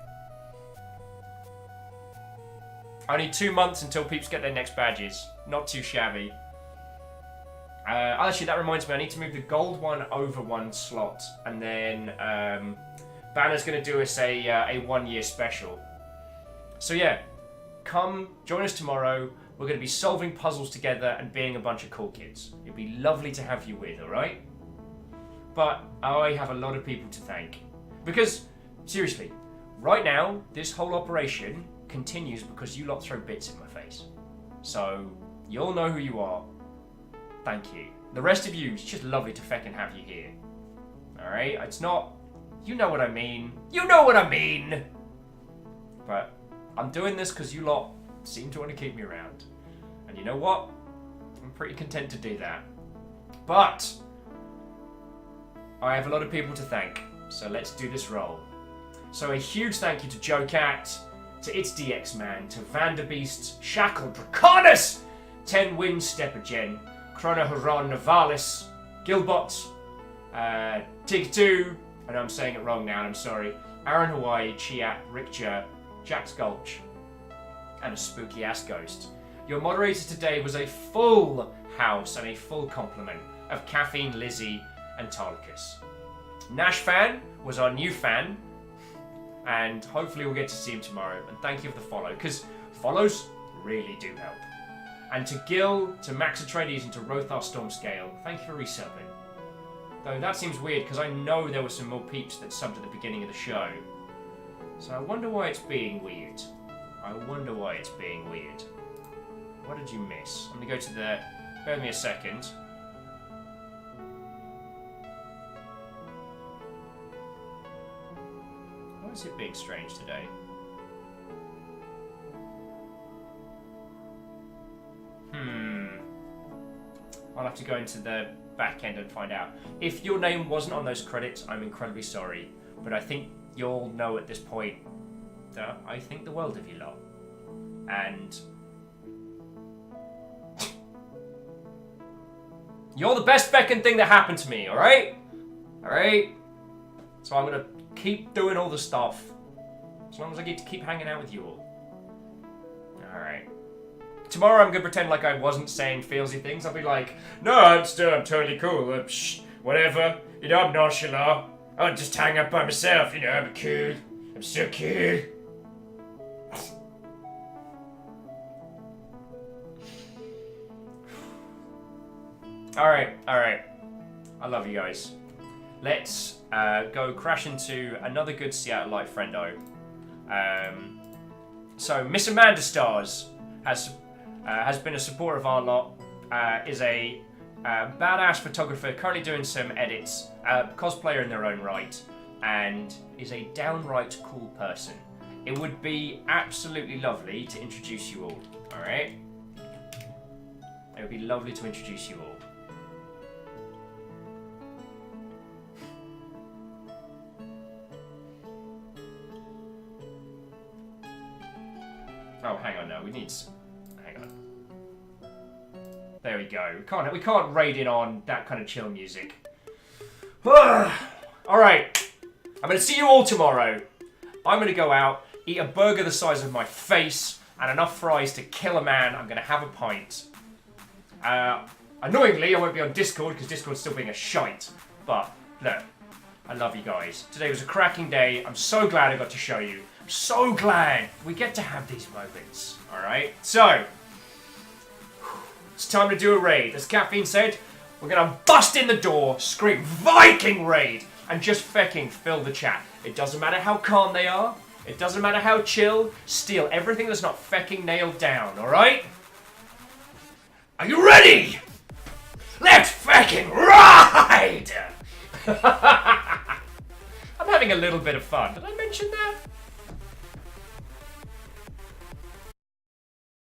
Only 2 months until peeps get their next badges. Not too shabby. Actually, that reminds me, I need to move the gold one over 1 slot, and then Banner's going to do us a 1-year special. So yeah, come join us tomorrow. We're going to be solving puzzles together and being a bunch of cool kids. It'd be lovely to have you with, alright? But I have a lot of people to thank. Because, seriously, right now, this whole operation continues because you lot throw bits in my face. So, you'll know who you are. Thank you. The rest of you, it's just lovely to feckin' have you here. Alright? It's not... You know what I mean. You know what I mean! But I'm doing this because you lot seem to want to keep me around. And you know what? I'm pretty content to do that. But I have a lot of people to thank. So let's do this roll. So a huge thank you to Joe Cat, to It's DX Man, to Vanderbeast, Shackle, Draconis, 10 Wins, Steppergen, Chrono Haron, Navalis, Gilbot, Tig2, I know I'm saying it wrong now, I'm sorry, Aaron Hawaii, Chiat, Rickja, Jack's Gulch, and a spooky ass ghost. Your moderator today was a full house and a full complement of Caffeine, Lizzie, and Tarlicus. Nash Fan was our new fan, and hopefully we'll get to see him tomorrow. And thank you for the follow, because follows really do help. And to Gil, to Max Atreides, and to Rothar Stormscale, thank you for resubbing. Though that seems weird, because I know there were some more peeps that subbed at the beginning of the show. So I wonder why it's being weird. I wonder why it's being weird. What did you miss? I'm going to go to the... Bear with me a second. Why is it being strange today? I'll have to go into the back end and find out. If your name wasn't on those credits, I'm incredibly sorry. But I think you'll know at this point that I think the world of you lot. And you're the best feckin' thing that happened to me, alright? Alright? So I'm gonna keep doing all the stuff. As long as I get to keep hanging out with you all. Alright. Tomorrow I'm gonna pretend like I wasn't saying feelsy things. I'll be like, no, I'm totally cool. Whatever. You know, I'm nonchalant. I'll just hang out by myself. You know, I'm cool. I'm so cool. Alright. I love you guys. Let's go crash into another good Seattle Light friendo. So, Miss Amanda Stars has been a supporter of our lot, is a badass photographer, currently doing some edits, cosplayer in their own right, and is a downright cool person. It would be absolutely lovely to introduce you all, alright? It would be lovely to introduce you all. Oh, hang on now. We need. Hang on. There we go. We can't raid in on that kind of chill music. All right. I'm gonna see you all tomorrow. I'm gonna go out, eat a burger the size of my face, and enough fries to kill a man. I'm gonna have a pint. Annoyingly, I won't be on Discord because Discord's still being a shite. But look, I love you guys. Today was a cracking day. I'm so glad I got to show you. I'm so glad we get to have these moments. Alright? So, it's time to do a raid. As Caffeine said, we're gonna bust in the door, scream Viking raid, and just fecking fill the chat. It doesn't matter how calm they are. It doesn't matter how chill. Steal everything that's not fecking nailed down, alright? Are you ready? Let's fecking ride! I'm having a little bit of fun. Did I mention that?